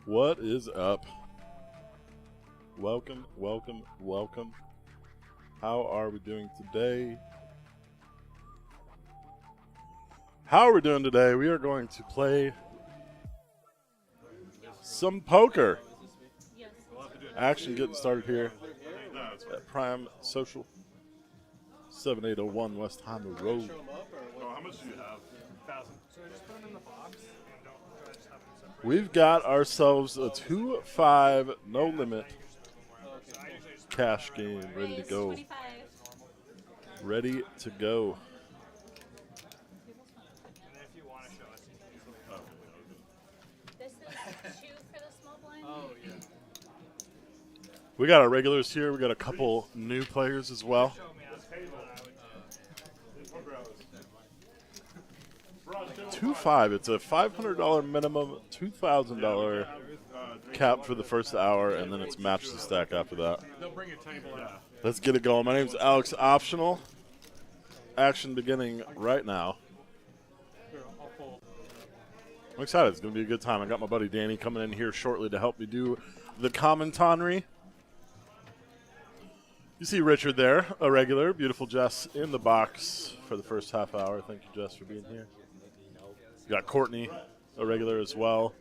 What is up? Welcome, welcome, welcome. How are we doing today? How are we doing today? We are going to play some poker. Action getting started here at Prime Social, 7801 West Honda Road. How much do you have? 1,000. So just put them in the box and don't just have them separate. We've got ourselves a 2-5 no limit cash game ready to go. Ready to go. And then if you want to show us, This is 2 for the small blind. oh yeah. We got our regulars here. We got a couple new players as well. Show me on the table. I would. 2-5. It's a $500 minimum, $2,000 cap for the first hour, and then it's match the stack after that. They'll bring a table out. Let's get it going. My name's Alex Optional. Action beginning right now. Here, I'll fold. I'm excited. It's going to be a good time. I got my buddy Danny coming in here shortly to help me do the commentary. You see Richard there, a regular. Beautiful Jess in the box for the first half hour. Thank you, Jess, for being here. You got Courtney, a regular as well.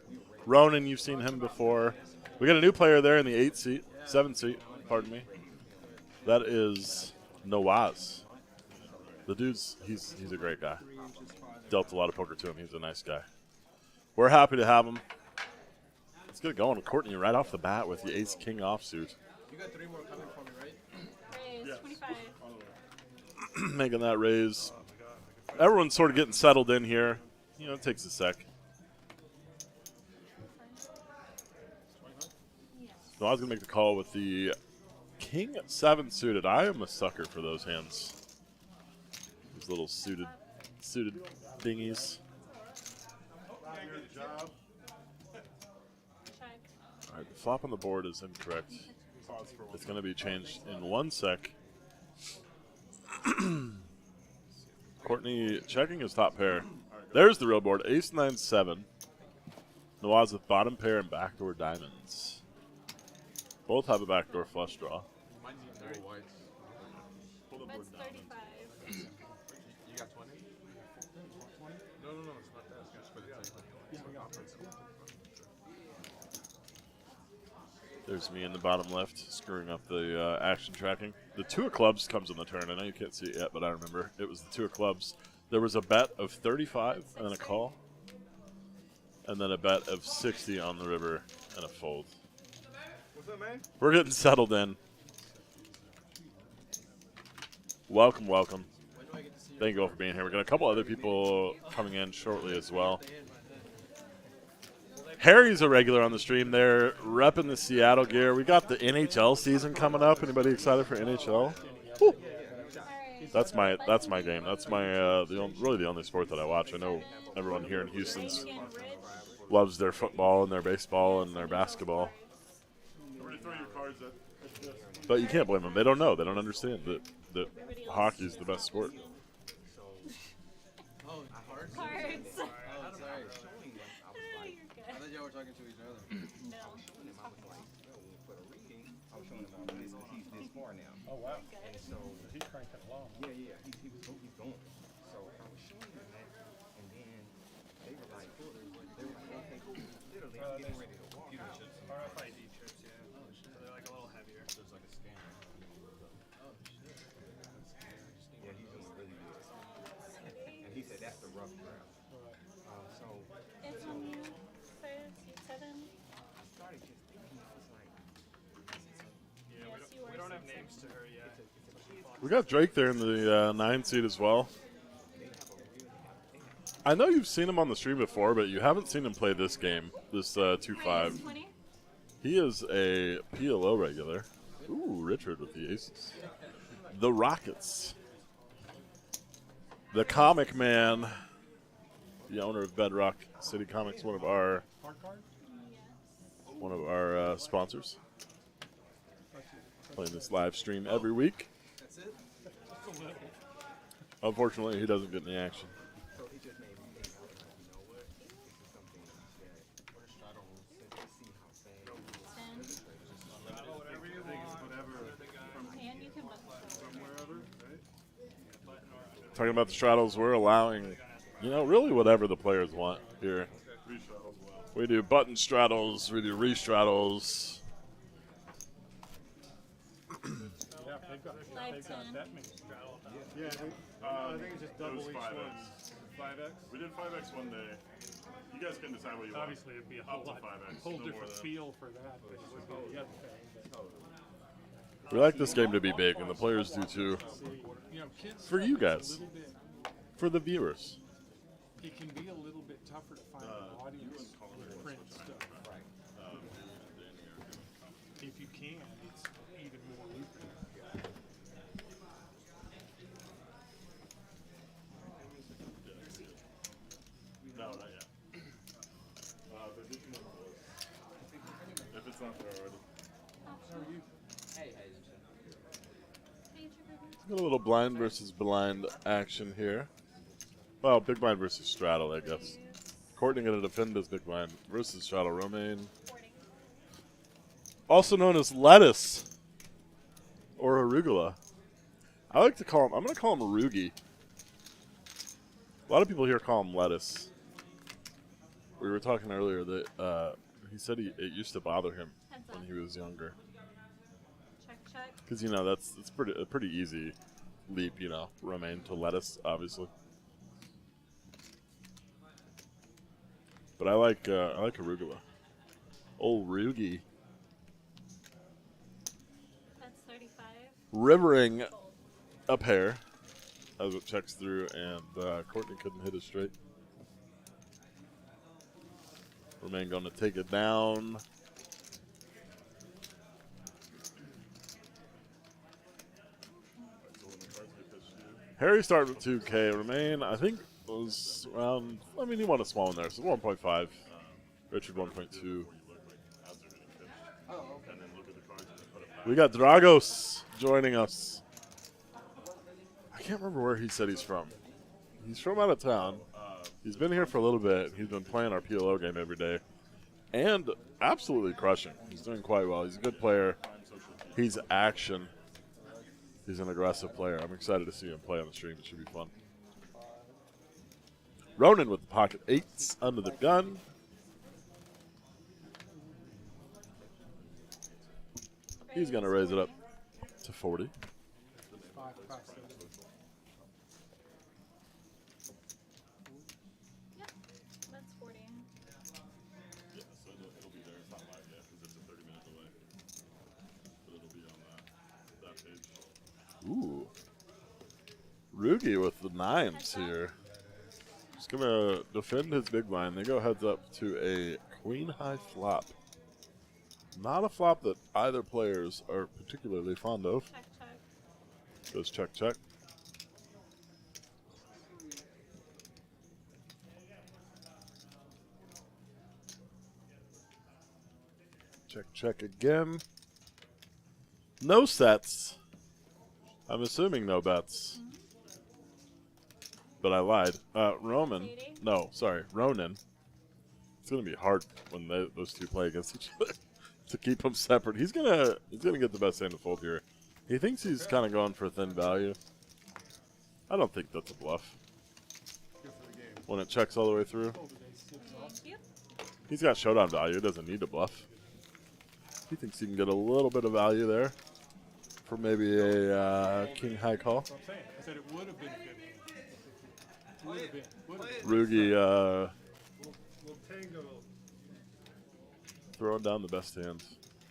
Ronan, you've seen him before. We got a new player there in the 7 seat, pardon me. That is Nawaz. The dude's, he's a great guy. Dealt a lot of poker to him. He's a nice guy. We're happy to have him. Let's get it going with Courtney right off the bat with the ace-king offsuit. You got 3 more coming for me, right? Raise 25. Making that raise. Everyone's sort of getting settled in here. You know, it takes a sec. So I was going to make the call with the King 7 suited. I am a sucker for those hands. Those little suited dingies. Check. All right, the flop on the board is incorrect. It's going to be changed in 1 sec. Courtney checking his top pair. There's the real board, ace 9-7. Nawaz with bottom pair and backdoor diamonds. Both have a backdoor flush draw. Might need no whites. That's 35. You got 20? No, it's not that. It's just for the table. There's me in the bottom left, screwing up the action tracking. The 2 of clubs comes on the turn. I know you can't see it yet, but I remember. It was the 2 of clubs. There was a bet of 35 and then a call. And then a bet of 60 on the river and a fold. What's up, man? We're getting settled in. Welcome, welcome. Thank you all for being here. We got a couple other people coming in shortly as well. Harry's a regular on the stream. They're repping the Seattle gear. We got the NHL season coming up. Anybody excited for NHL? Woo. That's my game. That's my really the only sport that I watch. I know everyone here in Houston's loves their football and their baseball and their basketball. But you can't blame them. They don't know. They don't understand that hockey is the best sport. Oh, cards? Cards. Oh, sorry. You're good. I thought y'all were talking to each other. No. Oh, wow. Good. He's cranking along. Yeah, he's going. So I was showing them that, and then they were like, okay, cool. Literally, I'm getting ready to walk out. RFID chips, yeah. So they're like a little heavier. There's like a scanner. Oh, shit. Yeah, he's doing really good. And he said that's the rough ground. So It's on you. Third, seat 7. I started just thinking, I was like, Yeah, Yes, you we are don't have 6'6". names to her yet. We got Drake there in the 9 seat as well. I know you've seen him on the stream before, but you haven't seen him play this game, this 2-5. Raise 20. He is a PLO regular. Ooh, Richard with the aces. The Rockets. The Comic Man, the owner of Bedrock City Comics, one of our sponsors. Playing this live stream every week. That's it? Unfortunately, he doesn't get any action. so it just made me think, I was like, you know what? This is something that we're struggling to see talking about the straddles, we're allowing, you know, really whatever the players want here. We do button straddles, we do re-straddles. Yeah, they've got Live 10. that many straddle. Yeah, I think it's just double each 5X. one. 5X? We did 5X one day. You guys can decide what you Obviously, it'd be a whole Up to lot, 5X, whole no more different than- feel for that than it would be the other thing. We like this game to be big, and the players do too. You know, kids For you guys. a little bit, For the viewers. it can be a little bit tougher to find an audience with print stuff. If you can, it's even more lucrative. No, not yet. If it's not there already. Got a little blind versus blind action here. Well, big blind versus straddle, I guess. Courtney going to defend his big blind versus straddle. Romaine, 40. also known as lettuce or arugula. I like to call him. I'm going to call him arugi. A lot of people here call him lettuce. We were talking earlier that he said it used to bother him Heads when up. he was younger. Check, check. Because, you know, it's a pretty easy leap, you know, romaine to lettuce, obviously. But I like arugula. Oh, Rugi. That's 35. Rivering a pair as it checks through, and Courtney couldn't hit it straight. Romaine going to take it down. Harry started with 2K. Romaine, I think, was around, I mean, he won a small one there, so 1.5. Richard, 1.2. We got Dragos joining us. I can't remember where he said he's from. He's from out of town. He's been here for a little bit. He's been playing our PLO game every day. And absolutely crushing. He's doing quite well. He's a good player. He's action. He's an aggressive player. I'm excited to see him play on the stream. It should be fun. Ronan with the pocket eights under the gun. He's going to raise it up to 40. 5, 7. Yep. That's 40. Yeah, so it'll be there. It's not live yet because it's a 30-minute delay. But it'll be on that page. Ooh. Rugi with the nines here. He's going to defend his big blind. They go heads up to a queen high flop. Not a flop that either players are particularly fond of. Check, check. Goes check, check. Check, check again. No sets. I'm assuming no bets. But I lied. Roman. 80? No, sorry. Ronan. It's going to be hard when those two play against each other to keep them separate. He's gonna get the best hand to fold here. He thinks he's kind of going for a thin value. I don't think that's a bluff. When it checks all the way through. Thank you. He's got showdown value. He doesn't need to bluff. He thinks he can get a little bit of value there for maybe a king high call. That's what I'm saying. I said it would have been a good hand. Would have been. Would have been. Rugi We'll tango. throwing down the best hand.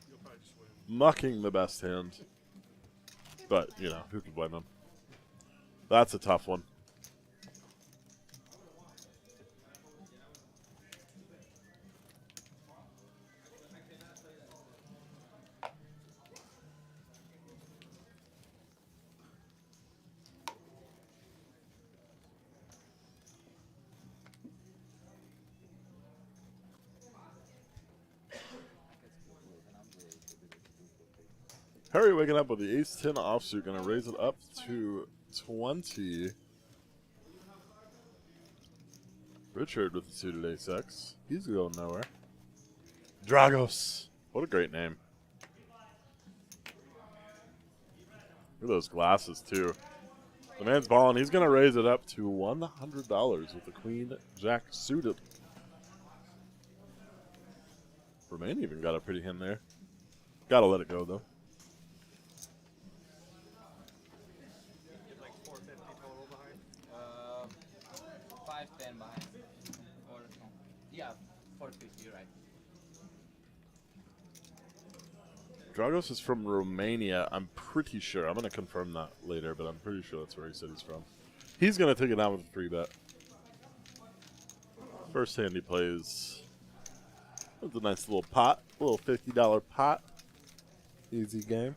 You'll probably just win. Mucking the best hand. But, you know, who can blame him? That's a tough one. Harry waking up with the ace-10 offsuit, going to raise it up to 20. Richard with the suited ace-X. He's going nowhere. Dragos. What a great name. Look at those glasses, too. The man's balling. He's going to raise it up to $100 with the Queen Jack suited. Romain even got a pretty hand there. Got to let it go, though. Like 450 total behind. 510 behind. Or no. Yeah, 450. You're right. Dragos is from Romania. I'm pretty sure. I'm going to confirm that later, but I'm pretty sure that's where he said he's from. He's going to take it down with a 3-bet. First hand he plays. That's a nice little pot. A little $50 pot. Easy game.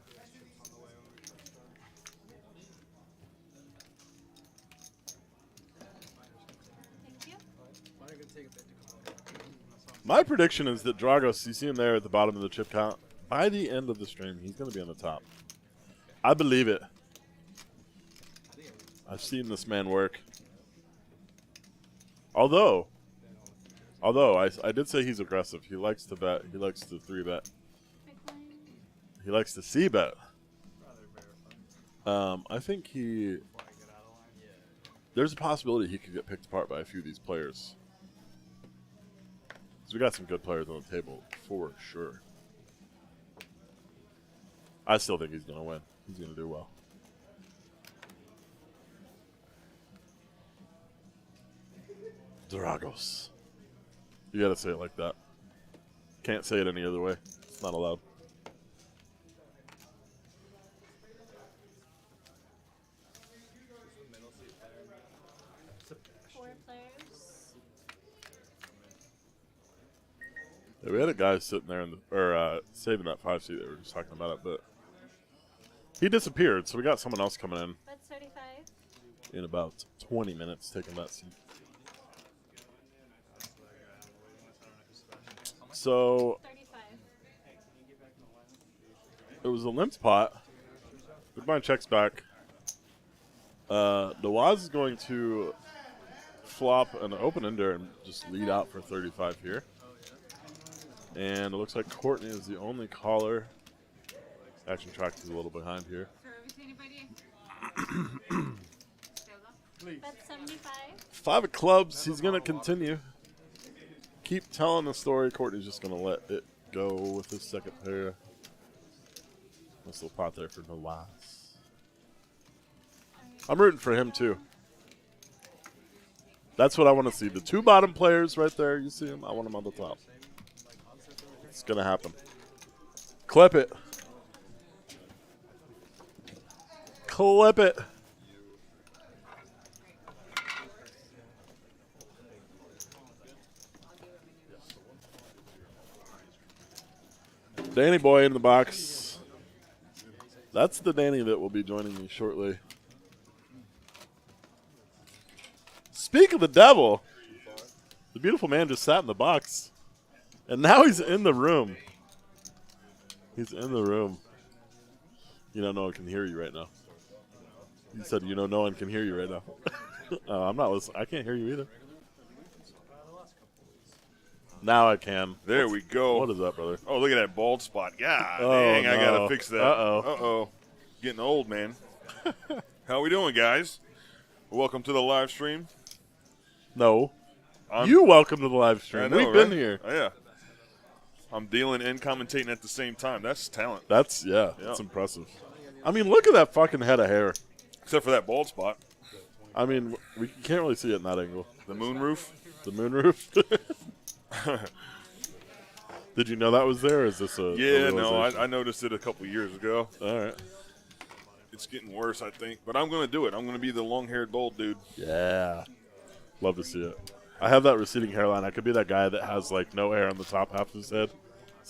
Thank you. My prediction is that Dragos, you see him there at the bottom of the chip count. By the end of the stream, he's going to be on the top. I believe it. I've seen this man work. Although I did say he's aggressive. He likes to bet. He likes to 3-bet. Big blind. He likes to c-bet. I think there's a possibility he could get picked apart by a few of these players. So we got some good players on the table for sure. I still think he's going to win. He's going to do well. Dragos. You got to say it like that. Can't say it any other way. It's not allowed. Four players. Yeah, we had a guy sitting there saving that 5 seat that we were just talking about it, but he disappeared, so we got someone else coming in That's 35. in about 20 minutes taking that seat. So 35. it was a limp pot. Goodbye checks back. Nawaz is going to flop an open ender and just lead out for 35 here. And it looks like Courtney is the only caller. Action track is a little behind here. That's 75. 5 of clubs. He's going to continue. Keep telling the story. Courtney's just going to let it go with his second pair. Nice little pot there for Nawaz. I'm rooting for him too. That's what I want to see. The 2 bottom players right there. You see them? I want them on the top. It's going to happen. Clip it. Clip it. Danny boy in the box. That's the Danny that will be joining me shortly. Speak of the devil, the beautiful man just sat in the box, and now he's in the room. He's in the room. You know, no one can hear you right now. You said, you know, no one can hear you right now. I'm not listening. I can't hear you either. Now I can. There we go. What is that, brother? Oh, look at that bald spot. God Oh, dang, I got no. to fix that. Uh-oh. Uh-oh. Getting old, man. How we doing, guys? Welcome to the live stream. No. I'm- You welcome to the live I stream. know, We've been right? here. Oh, yeah. I'm dealing and commentating at the same time. That's talent. That's Yeah. impressive. I mean, look at that fucking head of hair. Except for that bald spot. I mean, we can't really see it in that angle. The moon roof. The moonroof. Did you know that was there? Or is this a Yeah, a no, realization? I noticed it a couple years ago. All right. It's getting worse, I think. But I'm going to do it. I'm going to be the long-haired bald dude. Yeah. Love to see it. I have that receding hairline. I could be that guy that has like no hair on the top half of his head,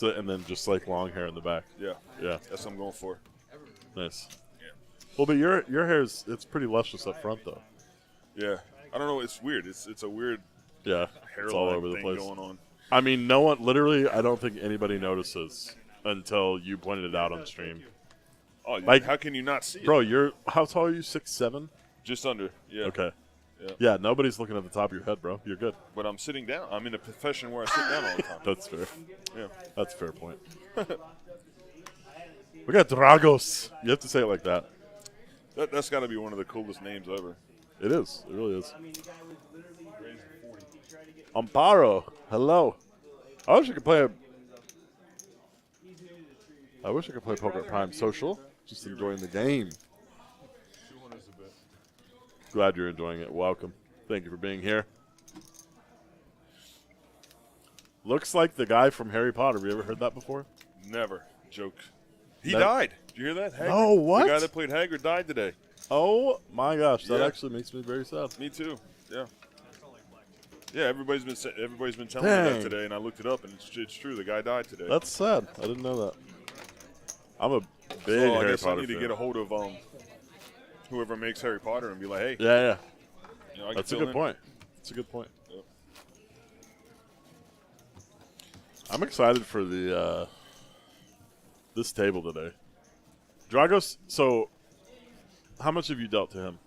and then just like long hair in the back. Yeah. Yeah. That's what I'm going for. Nice. Yeah. Well, but your hair's it's pretty luscious up front though. Yeah. I don't know. It's weird. It's a weird Yeah. hairline It's all over the thing place. going on. I mean, no one. Literally, I don't think anybody notices until you pointed it out on stream. Oh, Like- how can you not see it? Bro, you're how tall are you? 6'7"? Just under. Yeah. Okay. Yeah. Yeah, nobody's looking at the top of your head, bro. You're good. But I'm sitting down. I'm in a profession where I sit down all the time. That's fair. Yeah. That's a fair point. We got Dragos. You have to say it like that. That's got to be one of the coolest names ever. It is. It really is. Amparo. Hello. I wish I could play Poker at Prime Social. Just enjoying the game. Glad you're enjoying it. Welcome. Thank you for being here. Looks like the guy from Harry Potter. Have you ever heard that before? Never. Joke. He That- died. Did you hear that? Hagrid? No, what? The guy that played Hagrid died today. Oh my gosh, that Yeah. actually makes me very sad. Me too. Yeah. Yeah, everybody's been telling me Dang. that today, and I looked it up, and it's true. The guy died today. That's sad. I didn't know that. I'm a big So I Harry guess I Potter need to fan. get a hold of whoever makes Harry Potter and be like, hey, Yeah. you know, I can That's a fill good in. point. That's a good point. Yep. I'm excited for the this table today. Dragos, so how much have you dealt to him?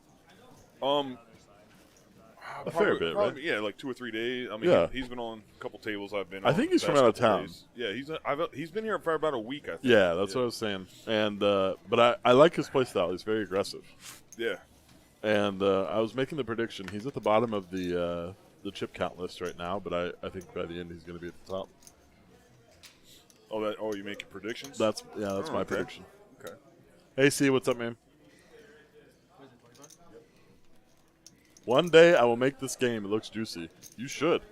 A fair bit, right? Yeah, like 2 or 3 days. I mean, Yeah. he's been on a couple tables I've been I on. think he's the from past out of couple town. days. Yeah, he's been here for about a week, I think. Yeah, that's what I was saying. And but I like his play style. He's very aggressive. Yeah. And I was making the prediction. He's at the bottom of the chip count list right now, but I think by the end he's going to be at the top. Oh, you making predictions? That's my okay. prediction. Okay. Hey, C, what's up, man? One day I will make this game. It looks juicy. You should.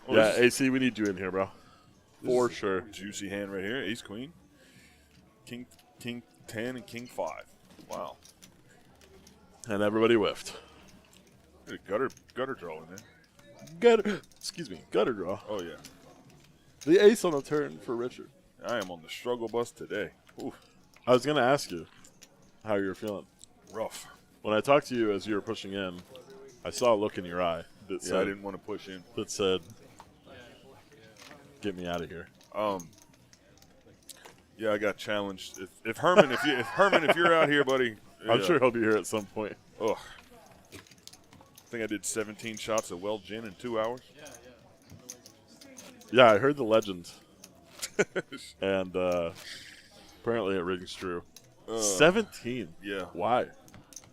Oh, Yeah, this is AC, we need you in here, bro. For sure. juicy hand right here. Ace Queen, King 10, and King 5. Wow. And everybody whiffed. Gutter draw in there. Gutter draw. Oh yeah. The ace on the turn for Richard. I am on the struggle bus today. Oof, I was going to ask you how you were feeling. rough. When I talked to you as you were pushing in, I saw a look in your eye that Yeah, said, I didn't want to push in. "Get me out of here." Yeah, I got challenged. If Herman, if you're out here, buddy, I'm yeah. sure he'll be here at some point. Ugh. I think I did 17 shots of well gin in 2 hours. Yeah, I heard the legend, and apparently it rings true. 17. Yeah. Why?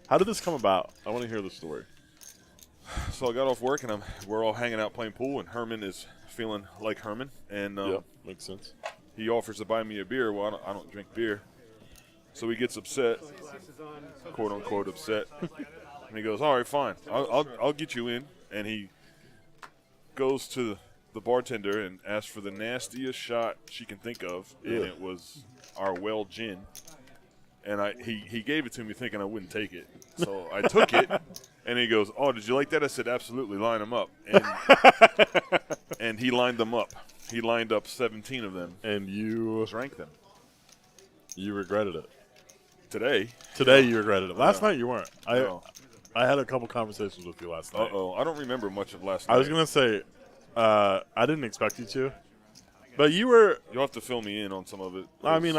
How did this come about? I want to hear the story. So I got off work and we're all hanging out playing pool, and Herman is feeling like Herman, and Yeah, makes sense. he offers to buy me a beer. Well, I don't drink beer, so he gets upset, quote unquote upset, and he goes, "All right, fine, I'll get you in." And he goes to the bartender and asks for the nastiest shot she can think of, and Ew. it was our well gin. And he gave it to me thinking I wouldn't take it, so I took it. And he goes, "Oh, did you like that?" I said, "Absolutely, line them up." And, and he lined them up. He lined up 17 of them. And you Drank them. regretted it. Today. Today you regretted it. Last night you weren't. No. I had a couple conversations with you last night. I don't remember much of last night. I was gonna say I didn't expect you to, but you were. You'll have to fill me in on some of it. I mean,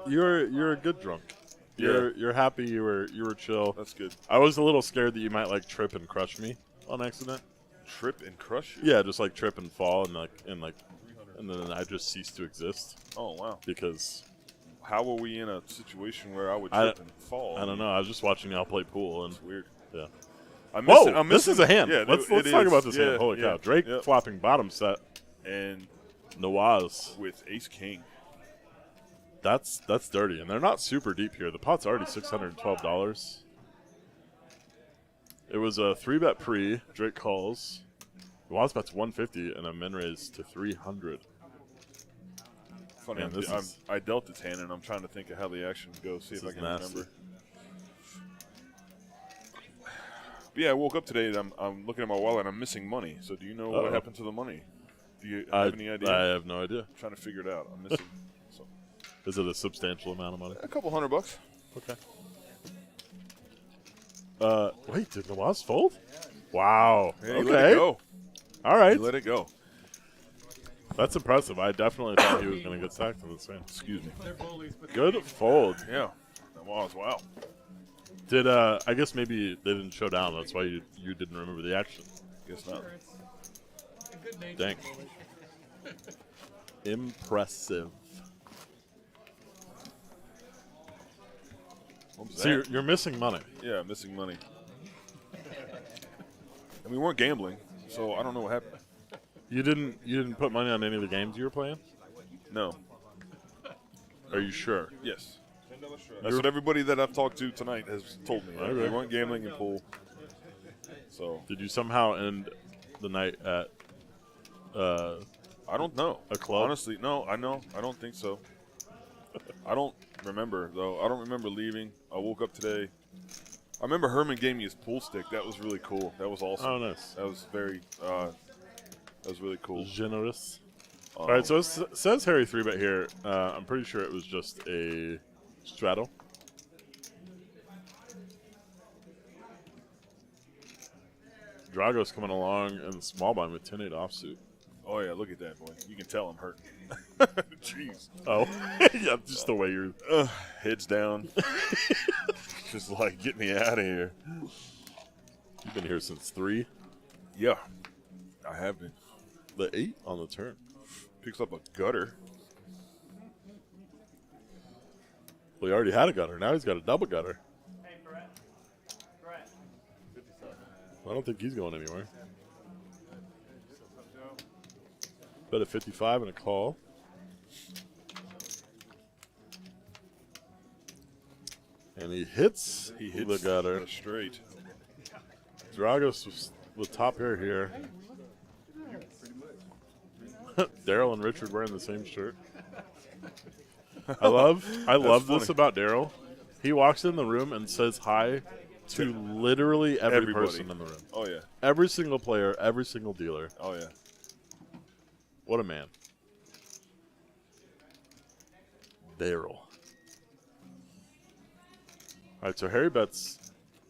you're a good drunk. Yeah. You're happy. You were chill. That's good. I was a little scared that you might like trip and crush me on accident. Trip and crush you? Yeah, just like trip and fall and then I just cease to exist Oh, wow. because How were we in a situation where I would I- trip and fall? I don't know. I was just watching y'all play pool and It's weird. yeah. I'm Whoa, missing, I'm this missing, is a hand. Yeah, let's it talk is. about this Yeah, hand. Holy yeah, cow! Drake yep. flopping bottom set. And Nawaz. with Ace King. That's dirty, and they're not super deep here. The pot's already $612. It was a 3-bet pre. Drake calls. Nawaz bets 150 and a min raise to 300. Funny, Man, this is- I dealt this hand, and I'm trying to think of how the action would go. See if This I is can nasty. remember. But yeah, I woke up today and I'm looking at my wallet and I'm missing money. So do you know Uh-oh. what happened to the money? Do you I have any idea? I have no idea. I'm trying to figure it out. I'm missing so, Is it a substantial amount of money? a couple $100. Okay. Wait, did Nawaz fold? Wow. Hey, okay. let it go. All right. You let it go. That's impressive. I definitely thought he was going to get stacked in this hand. Excuse me. They're bullies, but Good fold. Yeah. Wow. Did I guess maybe they didn't show down. That's why you didn't remember the action. Guess not. Dang. Impressive. What was So that? you're missing money. Yeah, missing money. And we weren't gambling, so I don't know what happened. You didn't put money on any of the games you were playing? No. Are you sure? Yes. That's what everybody that I've talked to tonight has told me. Okay. We weren't gambling in pool. So Did you somehow end the night at I don't know. A club? Honestly, no. I don't think so. I don't remember though. I don't remember leaving. I woke up today. I remember Herman gave me his pool stick. That was really cool. That was awesome. Oh, nice. That was very. That was really cool. Generous. All right, so it says Harry 3-bet here. I'm pretty sure it was just a straddle. Drago's coming along in the small blind with 10-8 offsuit. Oh yeah, look at that boy. You can tell I'm hurt. Jeez. Oh, yeah, just the way you're. Heads down. Just like get me out of here. You've been here since 3. Yeah, I have been. The 8 on the turn. Picks up a gutter. Well, he already had a gutter. Now he's got a double gutter. Hey, Brett. Brett. I don't think he's going anywhere. Bet at 55 and a call. And he hits the gutter. Straight. Dragos with top pair here. Daryl and Richard wearing the same shirt. I love this funny. about Daryl. He walks in the room and says hi to literally every Everybody. person in the room. Oh yeah. Every single player, every single dealer. Oh yeah. What a man. Daryl. All right, so Harry bets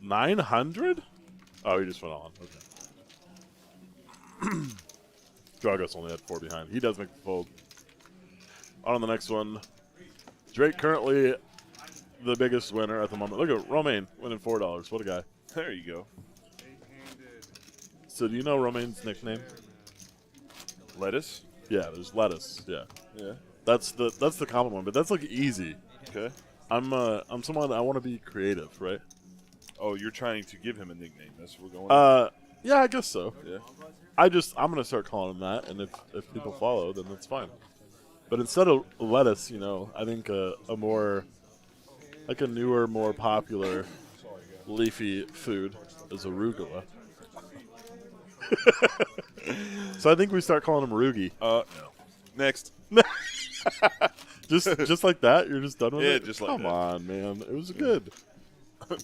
900? Oh, he just went on. Okay. Dragos only had 4 behind. He does make the fold. On the next one. Drake currently the biggest winner at the moment. Look at Romaine winning $4. What a guy. There you go. So do you know Romaine's nickname? Lettuce. Yeah, there's lettuce. Yeah. Yeah. That's the common one, but that's like easy. Okay. I'm someone that I want to be creative, right? Oh, you're trying to give him a nickname. That's what we're going. Yeah, I guess so. Yeah. I'm gonna start calling him that, and if people follow, then that's fine. But instead of lettuce, I think a more like a newer, more popular leafy food is arugula. So I think we start calling him Rugi. No. Next. Just like that? You're just done with Yeah, it? just like Come that. on, man. It was good. It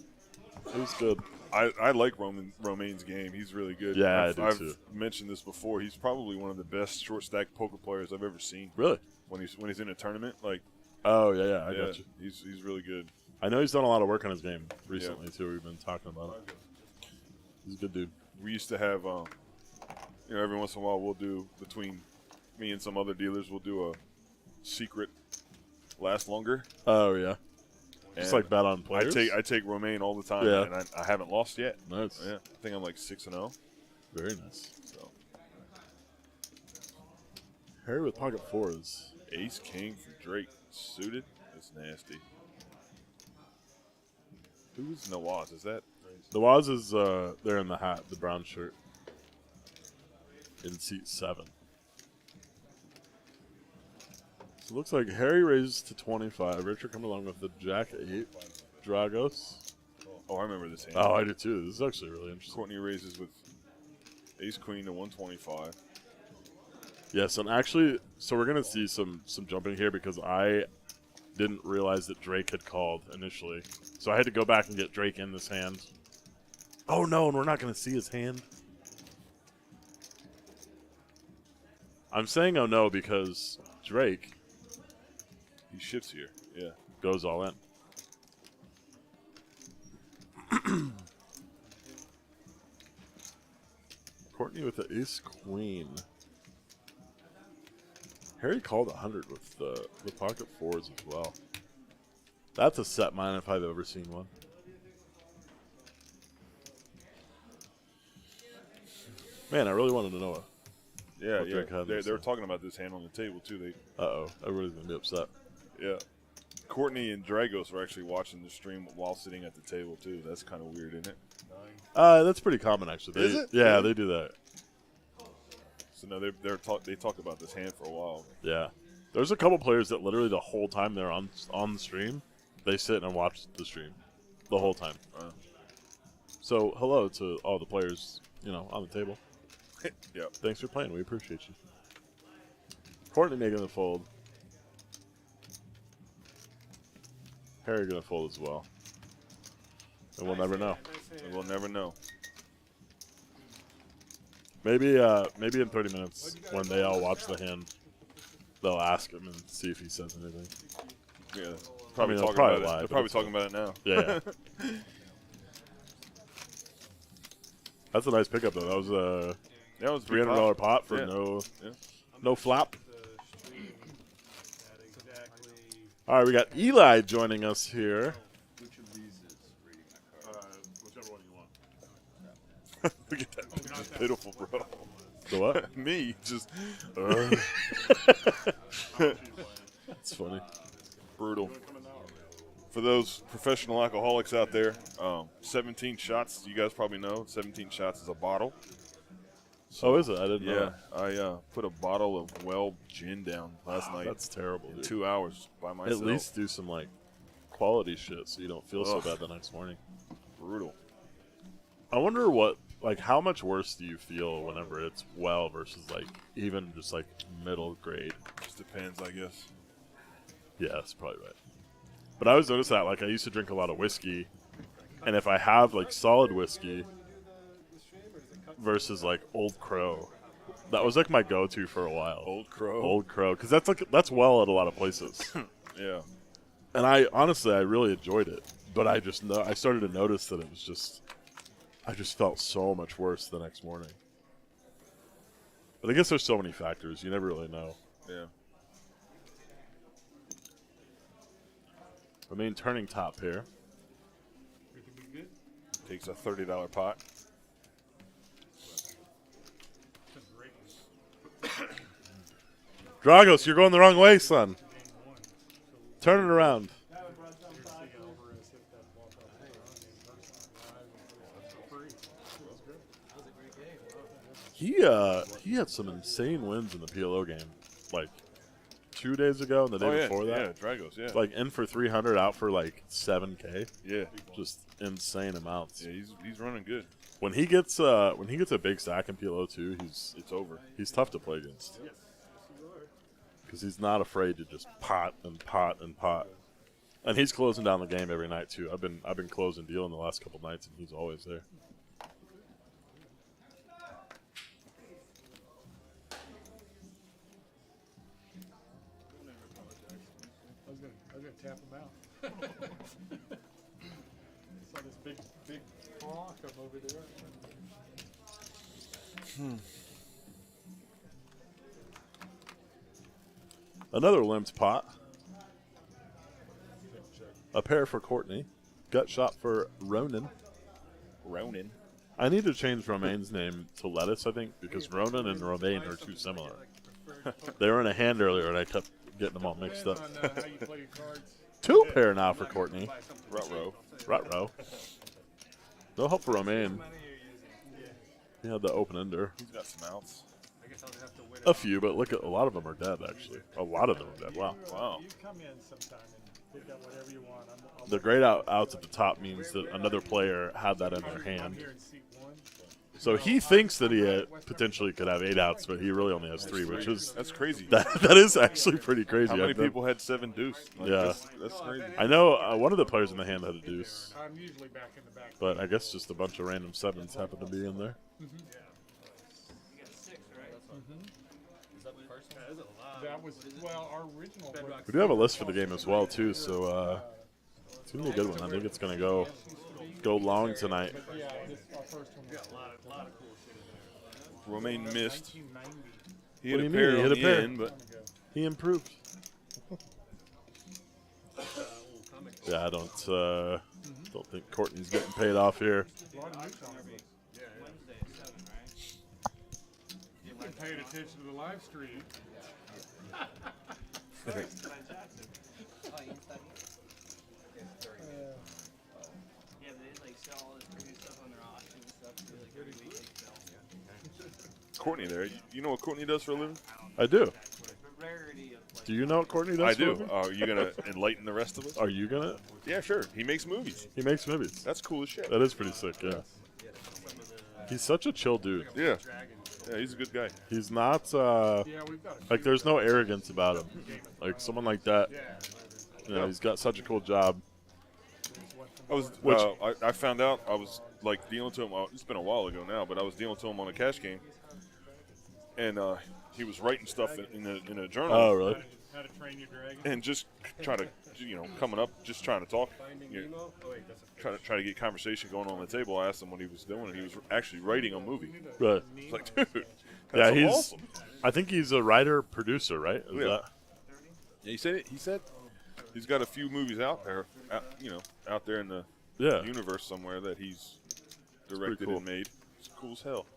was good. I like Romaine's game. He's really good. Yeah, I I've do too. mentioned this before. He's probably one of the best short stack poker players I've ever seen. Really? When he's in a tournament, like Oh, yeah, I got you. he's really good. I know he's done a lot of work on his game recently, too. We've been talking about it. He's a good dude. We used to have, every once in a while we'll do between me and some other dealers, we'll do a secret last longer. Oh, yeah. Just And like bet on players? I take Romaine all the time, Yeah. and I haven't lost yet. Nice. Yeah, I think I'm like 6-0. Very nice. So Harry with pocket 4s. Ace King for Drake suited. That's nasty. Who's Nawaz? Is that? The Waz is there in the hat, the brown shirt. In seat 7. So it looks like Harry raises to 25. Richard coming along with the Jack 8. Dragos. Oh, I remember this hand. Oh, I do too. This is actually really interesting. Courtney raises with Ace Queen to 125. Yes, and actually, so we're going to see some jumping here because I didn't realize that Drake had called initially. So I had to go back and get Drake in this hand. Oh, no, and we're not going to see his hand. I'm saying oh, no, because Drake He shifts here. Yeah. goes all in. Courtney with the ace queen. Harry called 100 with the pocket 4s as well. That's a set mine if I've ever seen one. Man, I really wanted to know. Yeah, What yeah. drink had They this were in? talking about this hand on the table too. They, Uh-oh. Everybody's going to be upset. yeah. Courtney and Dragos are actually watching the stream while sitting at the table too. That's kind of weird, isn't it? That's pretty common, actually. Is it? Yeah, Really? they do that. So no, they talk about this hand for a while. Yeah. There's a couple players that literally the whole time they're on the stream, they sit and watch the stream the whole time. So hello to all the players, on the table. Yep. Thanks for playing. We appreciate you. Courtney making the fold. Harry gonna fold as well. And we'll never know. We'll never know. Maybe in 30 minutes when they all watch the hand, they'll ask him and see if he says anything. Yeah. Probably they'll talking probably about lie, it. They're but probably it's talking about it now. Yeah. That's a nice pickup though. That was a That was a big $300 pop. pot for Yeah. no flap. Exactly. All right, we got Eli joining us here. Which of these is reading my card? Whichever one you want. Look at that. Just pitiful, bro. The what? Me, just It's funny. brutal. For those professional alcoholics out there, 17 shots. You guys probably know 17 shots is a bottle. Oh, is it? I didn't know. Yeah, I put a bottle of well gin down last night. That's terrible, in dude. 2 hours by myself. At least do some quality shit so you don't feel so Ugh. bad the next morning. brutal. I wonder how much worse do you feel whenever it's well versus even just middle grade? Just depends, I guess. Yeah, that's probably right. But I always notice that I used to drink a lot of whiskey, and if I have solid whiskey versus Old Crow, that was my go-to for a while. Old Crow. Old Crow, because that's well at a lot of places. Yeah. And I really enjoyed it, but I started to notice that it was I just felt so much worse the next morning. But I guess there's so many factors, you never really know. Yeah. Remain turning top pair. Takes a $30 pot. Dragos, you're going the wrong way, son. Turn it around. He had some insane wins in the PLO game, 2 days ago and the day before that. Yeah, Dragos, yeah. In for 300, out for 7K. Yeah. Just insane amounts. Yeah, he's running good. When he gets a big stack in PLO too, It's over. he's tough to play against. Because he's not afraid to just pot and pot and pot. And he's closing down the game every night too. I've been closing dealing the last couple nights, and he's always there. I was gonna tap him out. Saw this big paw come over there. Another limped pot. A pair for Courtney. Gut shot for Ronan. Ronin. I need to change Romain's name to Lettuce, I think, because Ronan and Romain are too similar. They were in a hand earlier, and I kept getting them all mixed up. On how you play your cards. Two pair now for Courtney. Ruh-roh. Ruh-roh. No help for Romain. He had the open ender. He's got some outs. A few, but look at a lot of them are dead, actually. A lot of them are dead. Wow. Wow. You come in sometime and pick up whatever you want. I'll The grayed outs at the top means that another player had that in their I'm hand. here in seat one. So he thinks that he potentially could have 8 outs, but he really only has 3, which is That's crazy. that is actually pretty crazy. How many I've been- people had 7 deuce? Yeah. That's crazy. I know one of the players in the hand had a deuce, I'm usually back in the back. but I guess just a bunch of random 7s happen to be in there. That was, well, our original. We do have a list for the game as well, too, so it's going to be a good one. I think it's going to go long tonight. Yeah, this our first one. Got a lot of cool shit. Romain missed. 1990. He What hit do a you pair mean? He on hit a the pair. end, but He improved. Yeah, I don't think Courtney's getting paid off here. A lot of news on it. been paying attention to the live stream. Yeah, they like sell all this crazy stuff on their auction and stuff. So like every week they sell. Courtney there. You know what Courtney does for a living? I do. The rarity of like. Do you know what Courtney does? I for a do. living? Are you gonna enlighten the rest of us? Are you gonna? Yeah, sure. He makes movies. He makes movies. That's cool as shit. That is pretty sick. Yeah. He's such a chill dude. Yeah. Yeah, he's a good guy. He's not Yeah, we've got a like there's no arrogance about him. Like someone like that. You know, he's got such a cool job. I was. I found out. I was like dealing to him. It's been a while ago now, but I was dealing to him on a cash game, and he was writing stuff in a journal. Oh, really? How to Train Your Dragon. And just trying to, coming up, just trying to talk. Finding You know, Nemo. Oh wait, that's a try to get conversation going on the table. I asked him what he was doing, and he was actually writing a movie. Right. It's like, dude, Yeah, that's he's. awesome. I think he's a writer producer, right? Is Yeah. that- Yeah, he said he's got a few movies out there, out there in the Yeah. universe somewhere that he's directed cool. and made. It's cool as hell.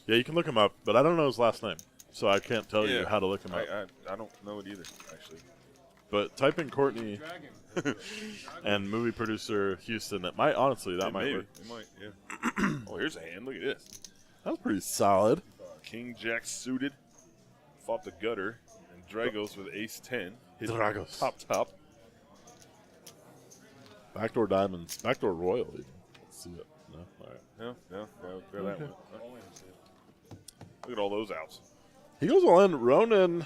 Yeah, you can look him up, but I don't know his last name, so I can't tell you Yeah. how to look him up. I don't know it either, actually. But type in Courtney dragon. and movie producer Houston. That might honestly that It might maybe. work. It might, yeah. Oh, here's a hand. Look at this. That was pretty solid. King Jack suited, fought the gutter, and Dragos with ace 10. His Dragos. top. Backdoor diamonds, backdoor royal. Even. Let's see it. No, all right. Yeah, there that went. Look at all those outs. He goes all in. Ronan.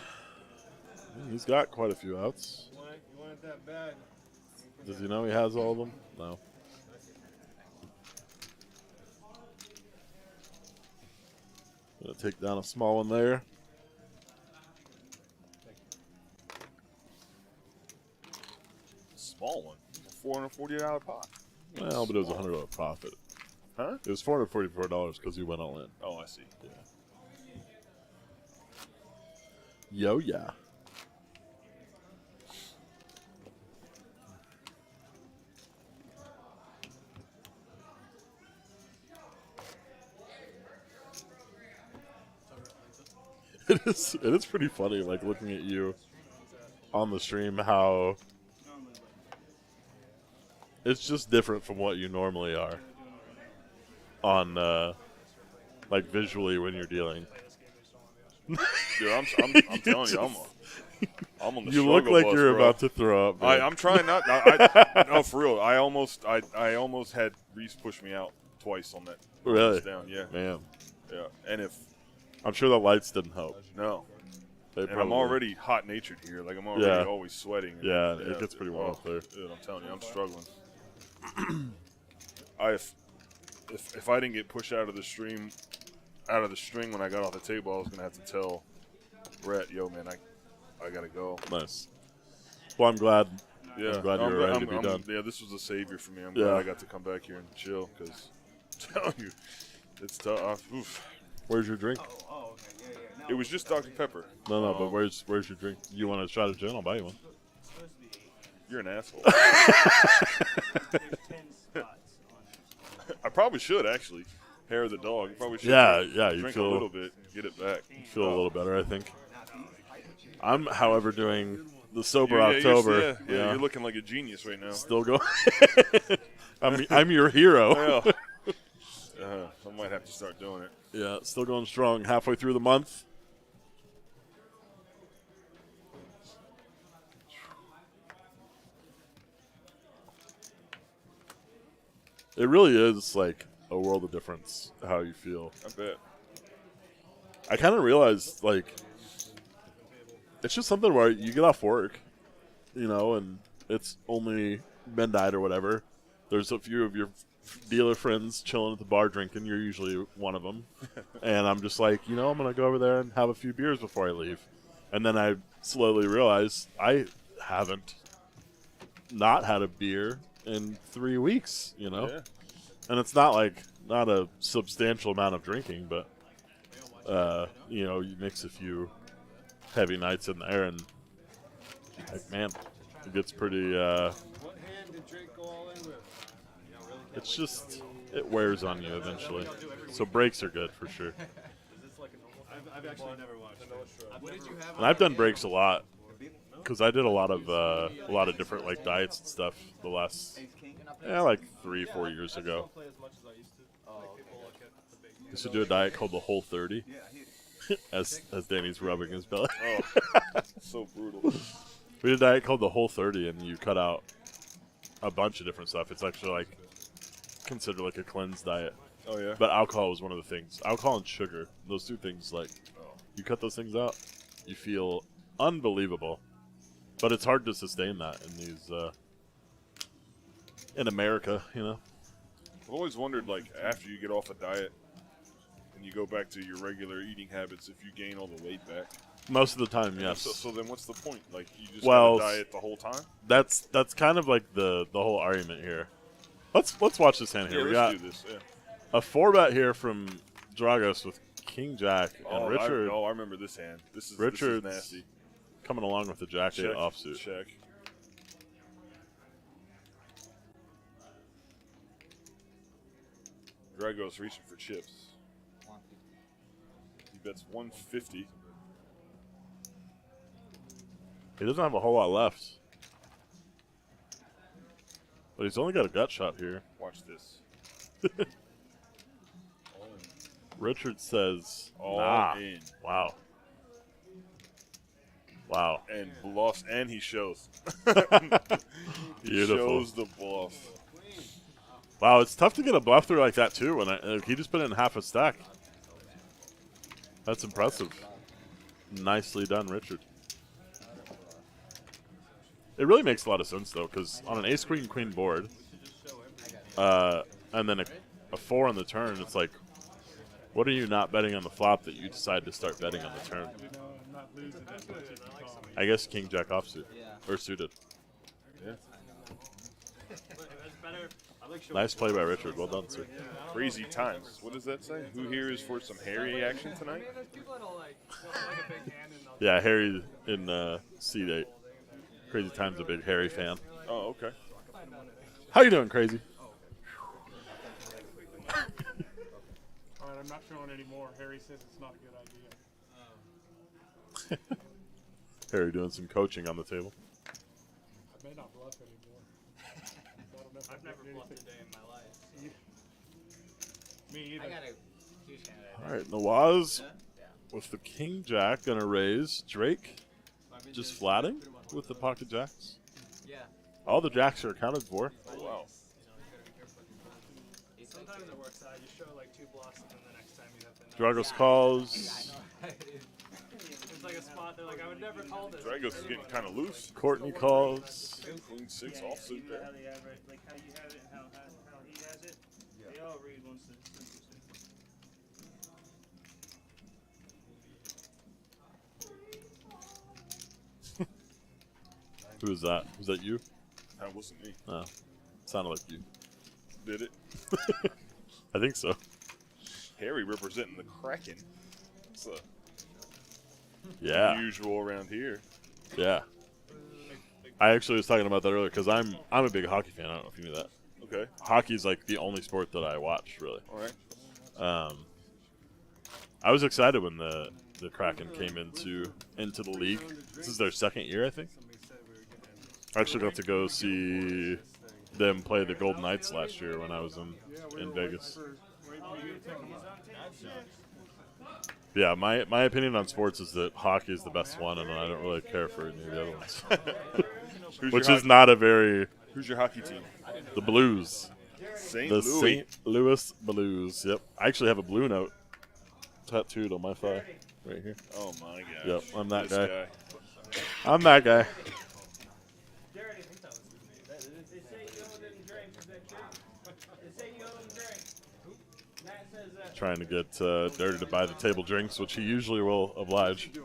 He's got quite a few outs. You want it that bad? Does he know he has all of them? No. Gonna take down a small one there. Small one. $440 pot. Well, but it was a $100 profit. Huh? It was $444 because you went all in. Oh, I see. Yo, yeah. It is pretty funny, like looking at you on the stream, how it's just different from what you normally are on, like visually when you're dealing. Dude, I'm telling you, I'm on the You look struggle like bus, you're bro. about to throw up. man. I'm trying not. No, for real. I almost had Reese push me out twice on that. Really? Down, yeah, Man, yeah. And if I'm sure the lights didn't help. no, They and I'm probably- already hot natured here. Like I'm already Yeah. always sweating. Yeah, it gets pretty warm oh, up there. Dude, I'm telling you, I'm struggling. If I didn't get pushed out of the string when I got off the table, I was gonna have to tell Brett, yo, man, I gotta go. Nice. Well, I'm glad. Yeah, I'm glad you were ready to be done. Yeah, this was a savior for me. I'm Yeah. glad I got to come back here and chill because, I'm telling you, it's tough. Oof. Where's your drink? Oh, okay, yeah. It was just Dr. Pepper. No, but where's your drink? You want a shot of gin? I'll buy you one. Supposed to be 8. You're an asshole. There's 10 spots on it. I probably should actually. Hair of the dog. You probably should. Yeah, you drink feel a little bit, get it back. feel a little better, I think. I'm, however, doing the sober Yeah, October. you're looking like a genius right now. Still going. I'm your hero. Yeah. I might have to start doing it. Yeah, still going strong. Halfway through the month. It really is like a world of difference how you feel. I bet. I kind of realized, like, it's just something where you get off work, you know, and it's only midnight or whatever. There's a few of your dealer friends chilling at the bar drinking. You're usually one of them. And I'm just like, you know, I'm going to go over there and have a few beers before I leave. And then I slowly realized I haven't not had a beer in 3 weeks, you know? Yeah. And it's not a substantial amount of drinking, but, you know, you mix a few heavy nights in there and, like, man, it gets pretty, What hand did Drake go all in with? it's just, it wears on you eventually. So breaks are good for sure. I've actually never watched it. What did you have? And I've done breaks a lot because I did a lot of different like diets and stuff the last like 3-4 years ago. Play as much as I used to. Used to do a diet called the Whole 30. as Danny's rubbing his belly. Oh, so brutal. We did a diet called the Whole 30, and you cut out a bunch of different stuff. It's actually like considered like a cleanse diet. Oh yeah. But alcohol was one of the things. Alcohol and sugar, those two things, like you cut those things out, you feel unbelievable. But it's hard to sustain that in these in America, you know. I've always wondered, like, after you get off a diet and you go back to your regular eating habits, if you gain all the weight back. Most of the time, yes. So then what's the point? Like, you just Well, gotta diet the whole time? That's kind of like the whole argument here. Let's watch this hand here. Yeah, We let's got do this. Yeah. a 4-bet here from Dragos with King Jack and Oh, Richard. I remember this hand. This is Richard's nasty. coming along with the Jack 8 offsuit. Check. Drago's reaching for chips. He bets 150. He doesn't have a whole lot left. But he's only got a gut shot here. Watch this. Richard says, All nah. in. Wow. Wow. And bluffs, and he shows. He Beautiful. shows the bluff. Wow, it's tough to get a bluff through like that, too. When he just put in half a stack. That's impressive. Nicely done, Richard. It really makes a lot of sense, though, because on an ace-queen-queen board, and then a 4 on the turn, it's like, what are you not betting on the flop that you decide to start betting on the turn? I'm not losing as much as you call me. I guess King Jack offsuit. Or suited. Yeah. Nice play by Richard. Well done, sir. Crazy times. What does that say? Who here is for some hairy action tonight? Yeah, Harry in seat 8. Crazy Time's a big Harry fan. Oh, okay. How you doing, Crazy? All right, I'm not showing anymore. Harry says it's not a good idea. Harry doing some coaching on the table. I may not bluff anymore. I don't know if I've never getting bluffed a anything. day in my life. Me either. I got a huge hand at All right, Nawaz with the King Jack gonna raise. Drake just flatting with the pocket jacks. Yeah. All the jacks are accounted for. Oh, wow. Sometimes it works out. You show like 2 bluffs, and then the next time you have to. Dragos calls. It's like a spot. They're like, I would never call this. Dragos is getting kind of loose. Courtney calls. Queen 6 Yeah, offsuit you know there. how they have it, like how you have it and how he has it. They all read once it's Who was that? Was that you? That wasn't me. No. Sounded like you. Did it? I think so. Harry representing the Kraken. It's Yeah. unusual around here. Yeah. I actually was talking about that earlier because I'm a big hockey fan. I don't know if you knew that. Okay. Hockey's like the only sport that I watch, really. All right. I was excited when the Kraken came into the league. This is their second year, I think. I actually got to go see them play the Golden Knights last year when I was in Vegas. Yeah, my opinion on sports is that hockey is the best one, and I don't really care for any of the other ones. Which is not a very... Who's your hockey team? The Blues. St. The Louis. St. Louis Blues. Yep. I actually have a blue note tattooed on my thigh right here. Oh my gosh. Yep, I'm that This guy. I'm that guy. They say you owe them drinks, is that true? They say you owe them drinks. Matt says that. Trying to get Dirty to buy the table drinks, which he usually will oblige. Yeah.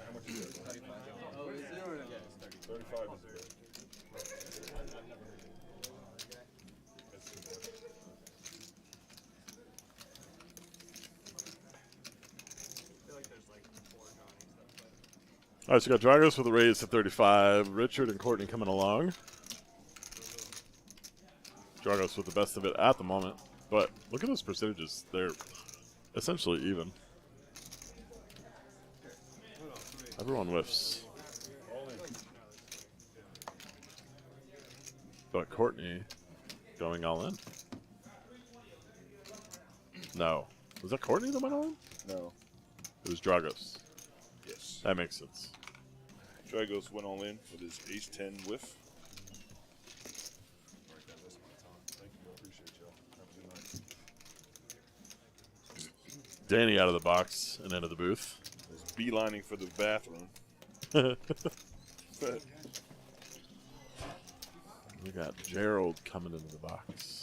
How much is it? 35 is All right, so we got Dragos with a raise to 35. Richard and Courtney coming along. Dragos with the best of it at the moment. But look at those percentages. They're essentially even. Everyone whiffs. But Courtney going all in. No. Was that Courtney that went all in? No. It was Dragos. Yes. That makes sense. Dragos went all in with his ace-10 whiff. Alright, guys, that's my time. Thank you. I appreciate y'all. Have a good night. Danny out of the box and into the booth. He's beelining for the bathroom. We got Gerald coming into the box.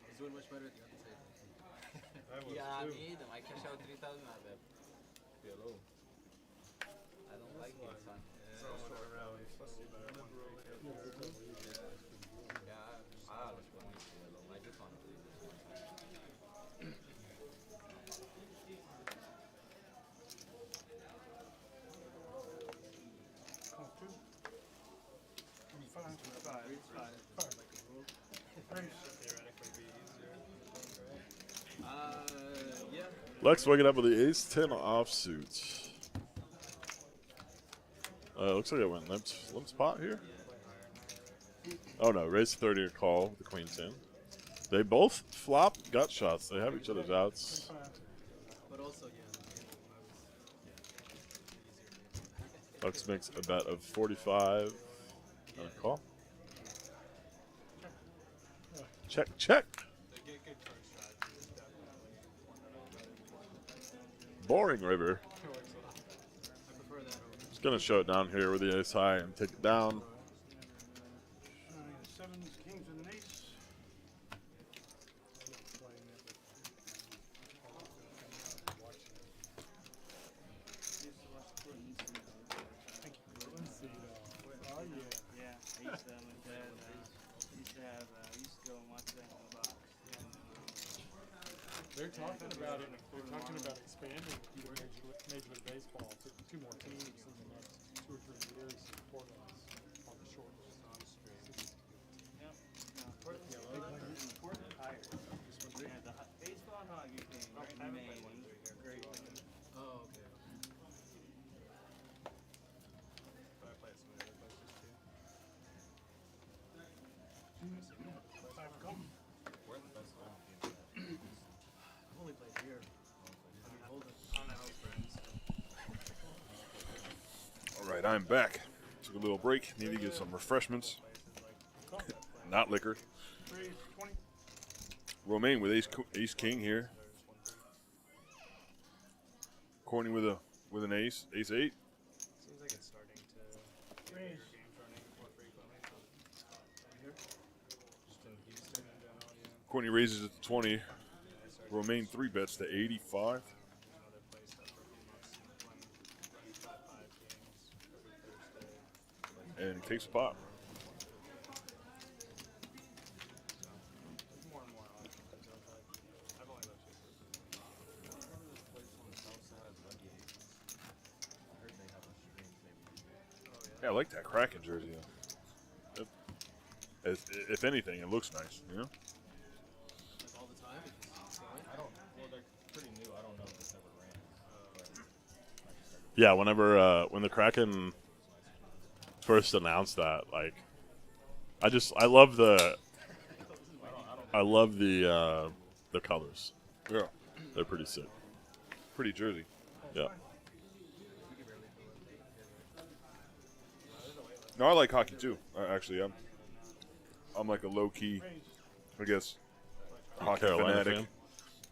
He's doing much better at the other table. Yeah, I mean, I cash out 3,000 out there. Hello. I don't like it, son. Yeah, I was going to I just want to play this one. Yeah. Lex waking up with the ace-10 offsuit. Looks like I went limp spot here. Oh no, raise 30 or call with the queen-10. They both flop gut shots. They have each other's outs. But also, Lex makes a bet of 45 and a call. Check, check. Boring river. Just gonna show it down here with the ace high and take it down. Sevens, kings, and an ace. Yeah, I used to have my dad. Used to go and watch that in the box. They're talking about it. They're talking about expanding Major League Baseball to 2 more teams in the next 2 or 3 years. Portland's on the short. Yep. Portland higher. Yeah, the baseball and hockey thing right in Maine. Great. Oh, okay. I've only played here. All right, I'm back. Took a little break. Need to get some refreshments. Not liquor. Romaine with ace king here. Courtney with an ace 8. Seems like it's starting to get games running more frequently. Just in Houston in general, yeah. Courtney raises it to 20. Romaine 3 bets to 85. Another place that for a few months running 5 games every Thursday. And he takes a pot. More and more often, it feels like. I've only lived here Yeah, I like that Kraken jersey. If anything, it looks nice. You know? All the time? Well, they're pretty new. I don't know if it's ever ran. Yeah, whenever when the Kraken first announced that, like, I love the colors. Yeah. They're pretty sick. Pretty jersey. Yeah. No, I like hockey too. Actually, I'm like a low key, I guess, hockey Carolina fanatic.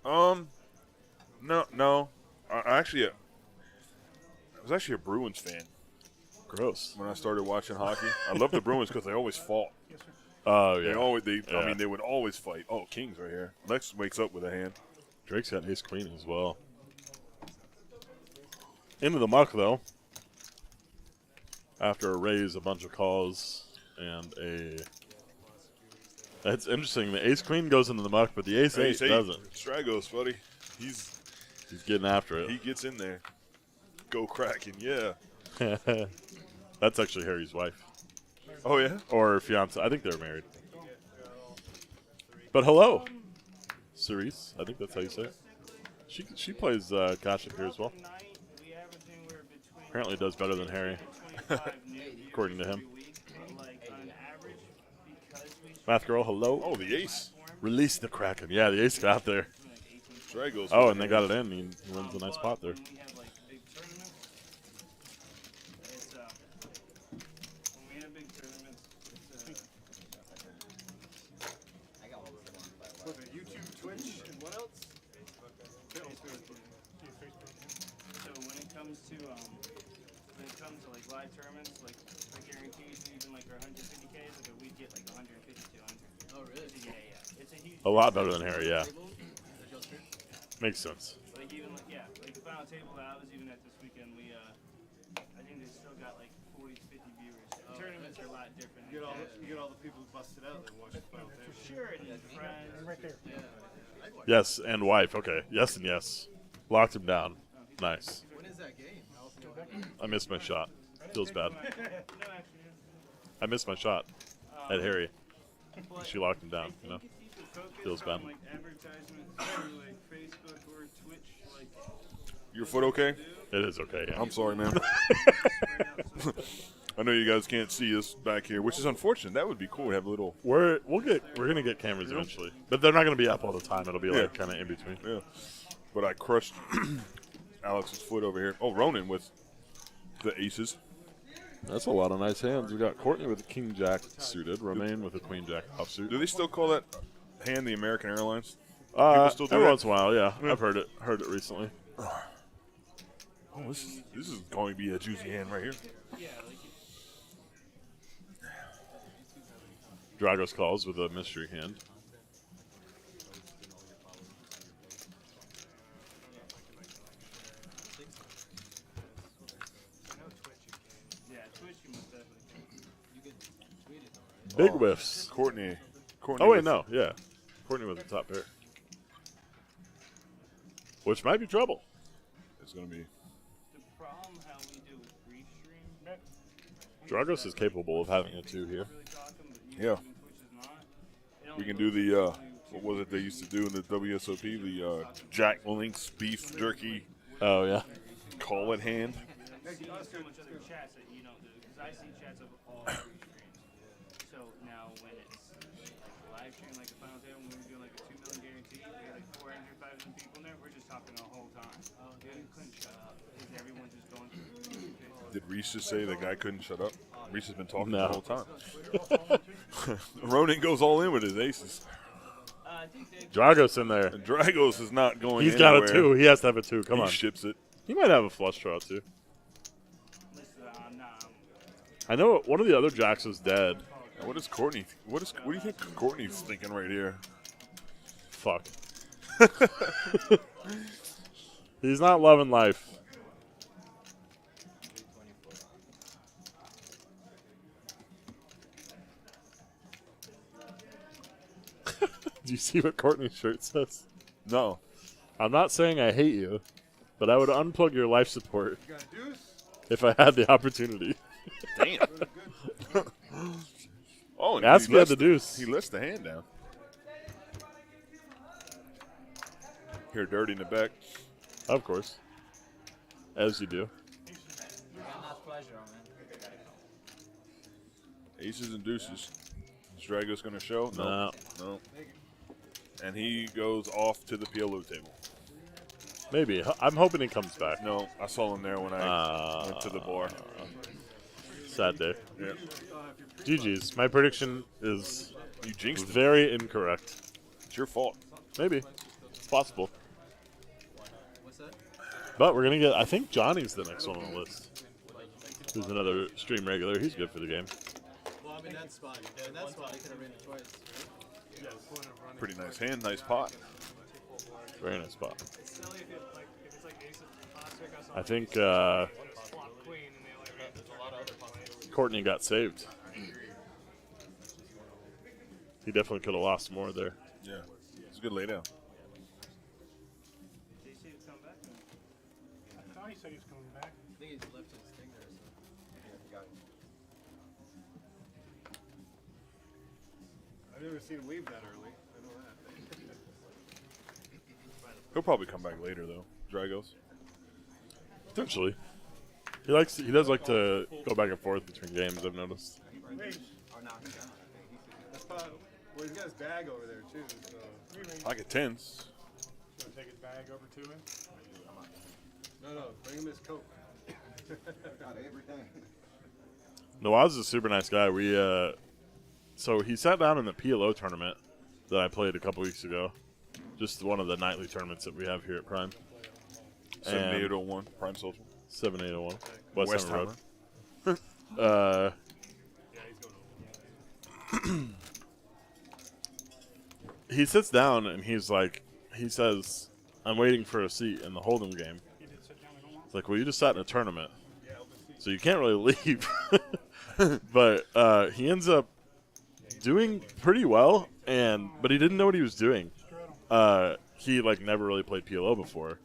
fan? No. I was actually a Bruins fan Gross. when I started watching hockey. I love the Bruins because they always fought. Oh yeah. I mean, they would always fight. Oh, Kings right here. Lex wakes up with a hand. Drake's got ace queen as well. Into the muck though. after a raise, a bunch of calls, and a. That's interesting. The ace queen goes into the muck, but the ace eight doesn't. Stragos, buddy. He's getting after He it. gets in there. Go Kraken, yeah. That's actually Harry's wife. Oh, yeah? Or fiance. I think they're married. But hello, Cerise. I think that's how you say it. She plays Gotcha here as well. Apparently does better than Harry, according to him. Math girl, hello. Oh, the ace. Release the Kraken. Yeah, the ace got there. Stragos. Oh, and they got it in. He wins a nice pot there. What, YouTube, Twitch, and what else? So when it comes to like live tournaments, like guarantees, even like our 150Ks, like we get like 150, 200. Oh, really? Yeah. It's a huge. A lot better than Harry, yeah. Makes sense. Like even like like the final table that I was even at this weekend, we I think they still got like 40 to 50 viewers. Tournaments are a lot different. You get all the people who busted out that watch the final table. Sure, and friends. Right there. Yes, and wife. Okay. Yes and yes. Locked him down. Nice. When is that game? I missed my shot. Feels bad. No, actually. I missed my shot at Harry. She locked him down, you know. Feels bad. Like advertisements through like Facebook or Twitch, like Your foot okay? It is okay, yeah. I'm sorry, man. I know you guys can't see us back here, which is unfortunate. That would be cool to have a little. We're gonna get cameras eventually, but they're not gonna be up all the time. It'll be like kind of in between. Yeah. But I crushed Alex's foot over here. Oh, Ronan with the aces. That's a lot of nice hands. We got Courtney with a king jack suited, Romaine with a queen jack offsuit. Do they still call that hand the American Airlines? Still do every that? once in a while, yeah. I've heard it recently. Oh, this is going to be a juicy hand right here. Dragos calls with a mystery hand. Big whiffs. Courtney. Oh wait, no, yeah. Courtney with the top pair. Which might be trouble. It's going to be. the problem how we do with restream. Dragos is capable of having a 2 here. Really talking, but Yeah. Twitch is not. We can do the, what was it they used to do in the WSOP? The Jack Link's beef jerky Oh yeah. call it hand. I see so much other chats that you don't do because I see chats of all restreams. So now when it's like live stream, like the final table, when we're doing like a 2 million guarantee, we got like 400, 500 people in there. We're just talking the whole time. Oh, dude, you couldn't shut up because everyone's just going through. Did Reese just say the guy couldn't shut up? Reese has been talking No. the whole time. Ronan goes all in with his aces. I think they. Dragos in there. And Dragos is not going He's got a anywhere. 2. He has to have a 2. Come He on. ships it. He might have a flush draw too. Listen, nah, I know one of the other jacks is dead. What is Courtney? What do you think Courtney's thinking right here? Fuck. He's not loving life. Do you see what Courtney's shirt says? No. I'm not saying I hate you, but I would unplug your life support You got a deuce? if I had the opportunity. Damn. Oh, and Ask he me at lets the deuce. He lets the hand down. Here, dirty in the back. Of course. As you do. Not pleasure, man. Aces and deuces. Is Dragos going to show? No. No. And he goes off to the PLO table. Maybe. I'm hoping he comes back. No, I saw him there when I went to the bar. Sad day. Yeah. GG's. My prediction is You jinxed it. very incorrect. It's your fault. Maybe. It's possible. What's that? But we're going to get, I think Johnny's the next one on the list. Who's another stream regular. He's good for the game. Well, I mean, that spot. In that spot, I could have ran it twice. Pretty nice hand, nice pot. Very nice spot. It's silly if it's like ace of classic or something. I think Flop queen and they like Courtney got saved. He definitely could have lost more there. Yeah, it's a good laydown. They say to come back. I thought he said he was coming back. I think he's left his thing there. So. I've never seen him leave that early. I know that. He'll probably come back later though. Dragos. Potentially. He does like to go back and forth between games, I've noticed. That's probably, well, he's got his bag over there too. So. I get tens. Should I take his bag over to him? No, bring him his coat. Got everything. Nawaz is a super nice guy. So he sat down in the PLO tournament that I played a couple weeks ago. Just one of the nightly tournaments that we have here at Prime. 7801 Prime Social. 7801. Westheimer. Road. He sits down and he says, "I'm waiting for a seat in the Hold'em game." He did sit down and It's like, well, you just sat in a tournament, so you can't really leave. But he ends up doing pretty well, but he didn't know what he was doing. He never really played PLO before,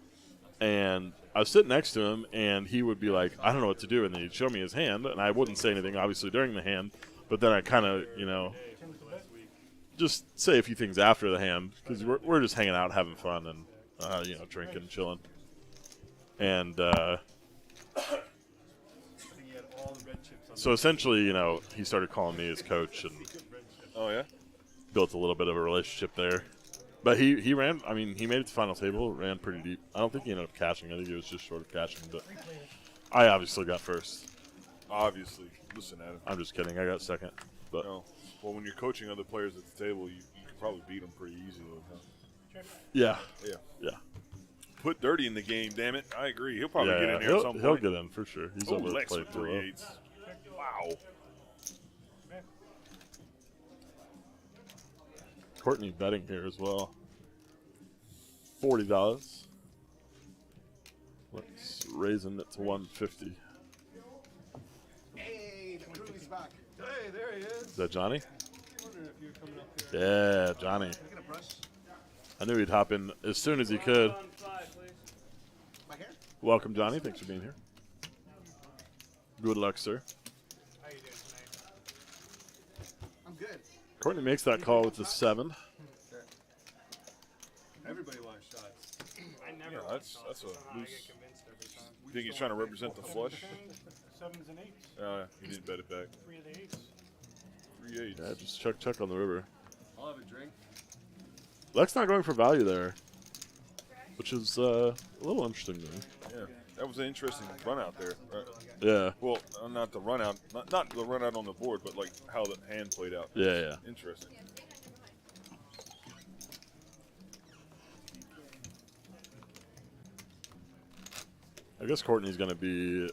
and I was sitting next to him, and he would be like, "I don't know what to do," and then he'd show me his hand, and I wouldn't say anything, obviously, during the hand, but then I kind of, just say a few things after the hand, because we're just hanging out, having fun, and drinking, chilling, and so essentially, he started calling me his coach, and Oh yeah. built a little bit of a relationship there. But he ran. I mean, he made it to final table. Ran pretty deep. I don't think he ended up cashing. I think he was just short of cashing. But I obviously got first. Obviously. Listen at him. I'm just kidding. I got second. But No. Well, when you're coaching other players at the table, you can probably beat them pretty easily. Huh? yeah, Yeah. yeah, Put Dirty in the game, damn it. I agree. He'll probably yeah. get in there at some He'll point. get in for sure. He's Oh, over Lex played with too well. 3/8. Wow. Courtney betting here as well. $40. Let's raising it to 150. Hey, the crew's back. Hey, there he is. Is that Johnny? Wondering if you're coming up here. Yeah, Johnny. Can I get a brush? I knew he'd hop in as soon as he could. On 5, please. My hair? Welcome, Johnny. Thanks for being here. Good luck, sir. How you doing tonight? I'm good. Courtney makes that call with the 7. Everybody wants shots. I never Yeah, want that's shots. a Somehow I loose- get convinced every time. You think he's trying to represent the flush? Sevens and eights. He didn't bet it back. 3 of the eights. 3/8. Yeah, just check on the river. I'll have a drink. Lex not going for value there, which is a little interesting to me. Yeah, that was an interesting run out there. Right? Yeah, Well, not the run out, not the run out on the board, but like how the hand played out. yeah. Interesting. I guess Courtney's going to be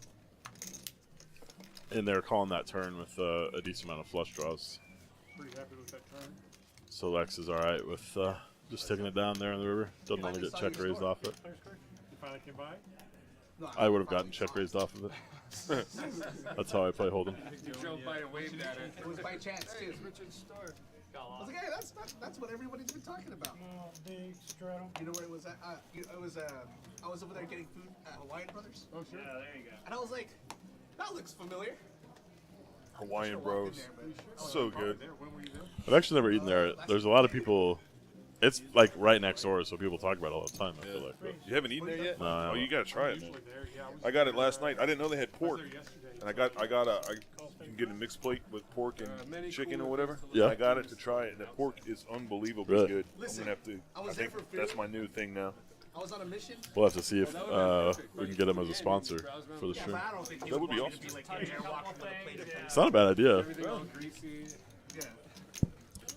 in there calling that turn with a decent amount of flush draws. Pretty happy with that turn. So Lex is all right with just taking it down there in the river. Doesn't want to get check raised off it. Players card? You finally came by? No, I would have gotten check raised off of it. That's how I play Hold'em. You drove by and waved at it. It was by chance, too. Richard's store. I was like, hey, that's what everybody's been talking about. Oh, big straddle. You know where it was at? I was over there getting food at Hawaiian Brothers, Oh, sure. Yeah, there you go. and I was like, that looks familiar. Hawaiian Should've walked in Bros. there, but- So good. There, when were you there? I've actually never eaten there. There's a lot of people. It's like right next door, so people talk about it all the time. I feel like. But You haven't eaten there yet? No, I Oh, you haven't. gotta try it, man. Usually there, yeah. I got it last night. I didn't know they had pork, there yesterday. and I you can get a mixed plate with pork many and chicken or cooler whatever. things Yeah. I got it to try it, and that pork is unbelievably Really? good. Listen, I'm gonna have to. I was I think there for that's food. my new thing now. I was on a mission. We'll have to see if we can get him as a sponsor for the Yeah, stream. but I don't think he That would be want me awesome. to be like in there walking with a plate of food. It's not a bad idea. Everything all greasy. Yeah.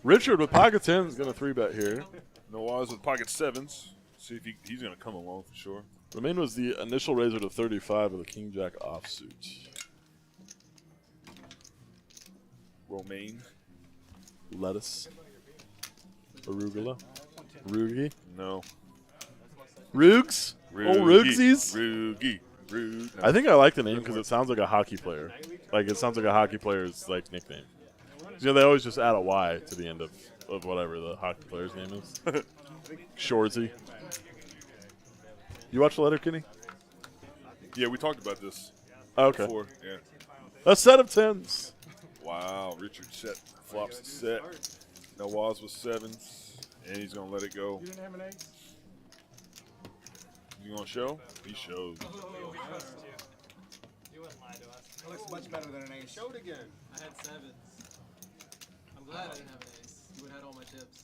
Richard with pocket 10 is going to 3-bet here. Nawaz with pocket sevens. See if he's gonna come along for sure. The main was the initial raiser to 35 with a king jack offsuit. Romaine. Lettuce. Arugula. Rugi. No. Rugs. Oh, Rugsies. Rugi. Rude. I think I like the name because it sounds like a hockey player. Like it sounds like a hockey player's like nickname. You know, they always just add a Y to the end of whatever the hockey player's name is. Shorzy. You watch the Letterkenny? Yeah, we talked about this Okay. before. Yeah. A set of tens. Wow, Richard set flops the set. No Waz with sevens, and he's gonna let it go. You didn't have an ace? You gonna show? He shows. You wouldn't lie to us. It looks much better than an ace. Show it again. I had sevens. I'm glad I didn't have an ace. You would have had all my chips.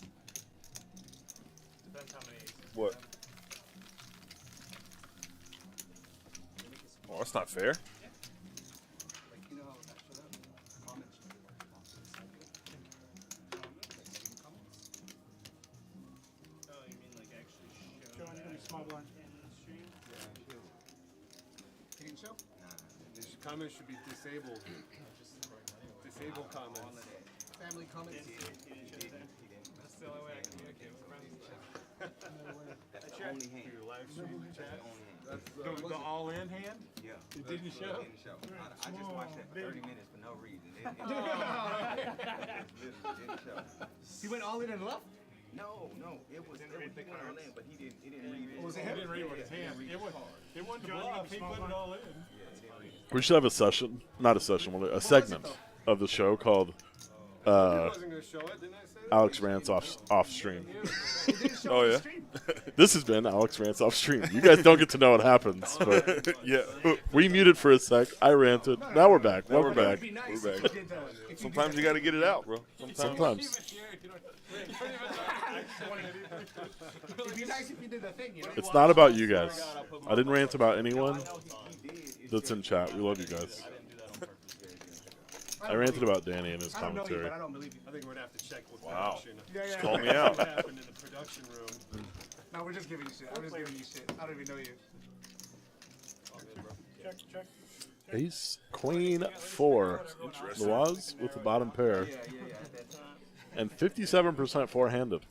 Depends how many. What? Oh, that's not fair. Like, you know how that showed up? Comments. Oh, you mean like actually show John, you gonna be small blind? in the stream? He didn't show? This comment should be disabled. Disable comments. Family comments. That's the only way I communicate with friends. Only hand. Your live stream chat. Only hand. That's the all-in hand. Yeah. It didn't show. Didn't show. I just watched that for 30 minutes for no reason. It literally didn't show. He went all in and left? No, it was he went all in, but he didn't read it. Was it He him? didn't read what his hand. It wasn't John, bluff. you He small put it blind? all in. We should have a session, not a session, a segment of the show called I wasn't gonna show it, didn't I say that? Alex Rants off stream. He didn't show Oh, on the yeah? stream. This has been Alex Rants off stream. You guys don't get to know what happens, but Yeah. we muted for a sec. I ranted. Now we're back. Now we're But it would back. be nice We're if back. you did if Sometimes you got to get it out, bro. Sometimes. It'd be nice if you did the thing, you know? It's not about you guys. I didn't rant about anyone that's in chat. We love you guys. I ranted about Danny and his I don't know you, commentary. but I don't believe you. I think we're gonna have to check with Wow. production. Yeah. Call me out. What happened in the production room? No, we're just giving you shit. I'm just giving you shit. I don't even know you. Check. Ace, Queen, 4. Loaz with the bottom pair. And 57% four-handed.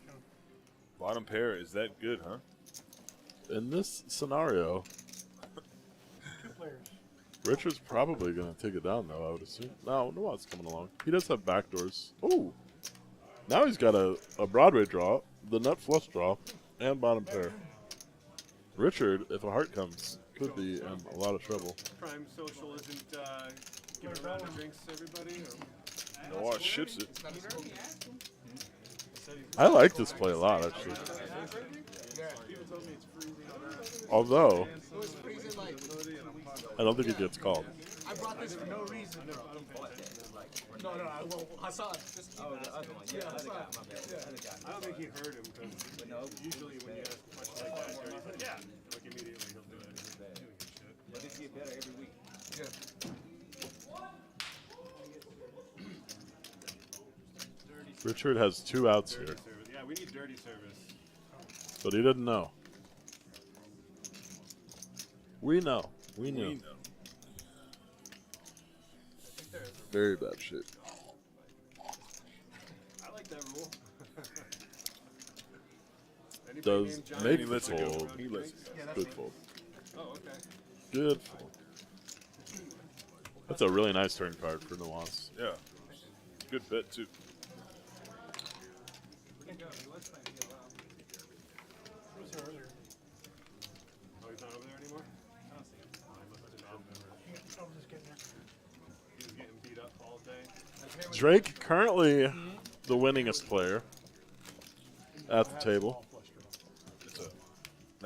Bottom pair is that good, huh? In this scenario, 2 players. Richard's probably going to take it down, though, I would assume. No, Loaz coming along. He does have backdoors. Ooh. Now he's got a Broadway draw, the nut flush draw, and bottom pair. Richard, if a heart comes, could be in a lot of trouble. Prime Social isn't giving a round of drinks to everybody? Or? Loaz ships it. I like this play a lot, actually. Although, It was freezing like. I don't think it gets called. I brought this for no reason. No, well, Hassan. Oh, the other one. Yeah, the other guy. My bad. The other guy. I don't think he heard him because usually when you ask a question like that, like immediately he'll do it. But this get better every week. Richard has 2 outs here, Service. Yeah, we need dirty service. but he didn't know. We know. We knew. Very bad shit. I like that rule. Anybody Does named Johnny? make He lets it go. fold. He lets it go. Good fold. Oh, okay. Good fold. That's a really nice turn card for Nuance. Yeah. Good bet, too. He was here earlier. Oh, he's not over there anymore? I don't see him. Oh, he must have been out there. I was just getting there. He was getting beat up all day. Drake, currently the winningest player at the table. It's a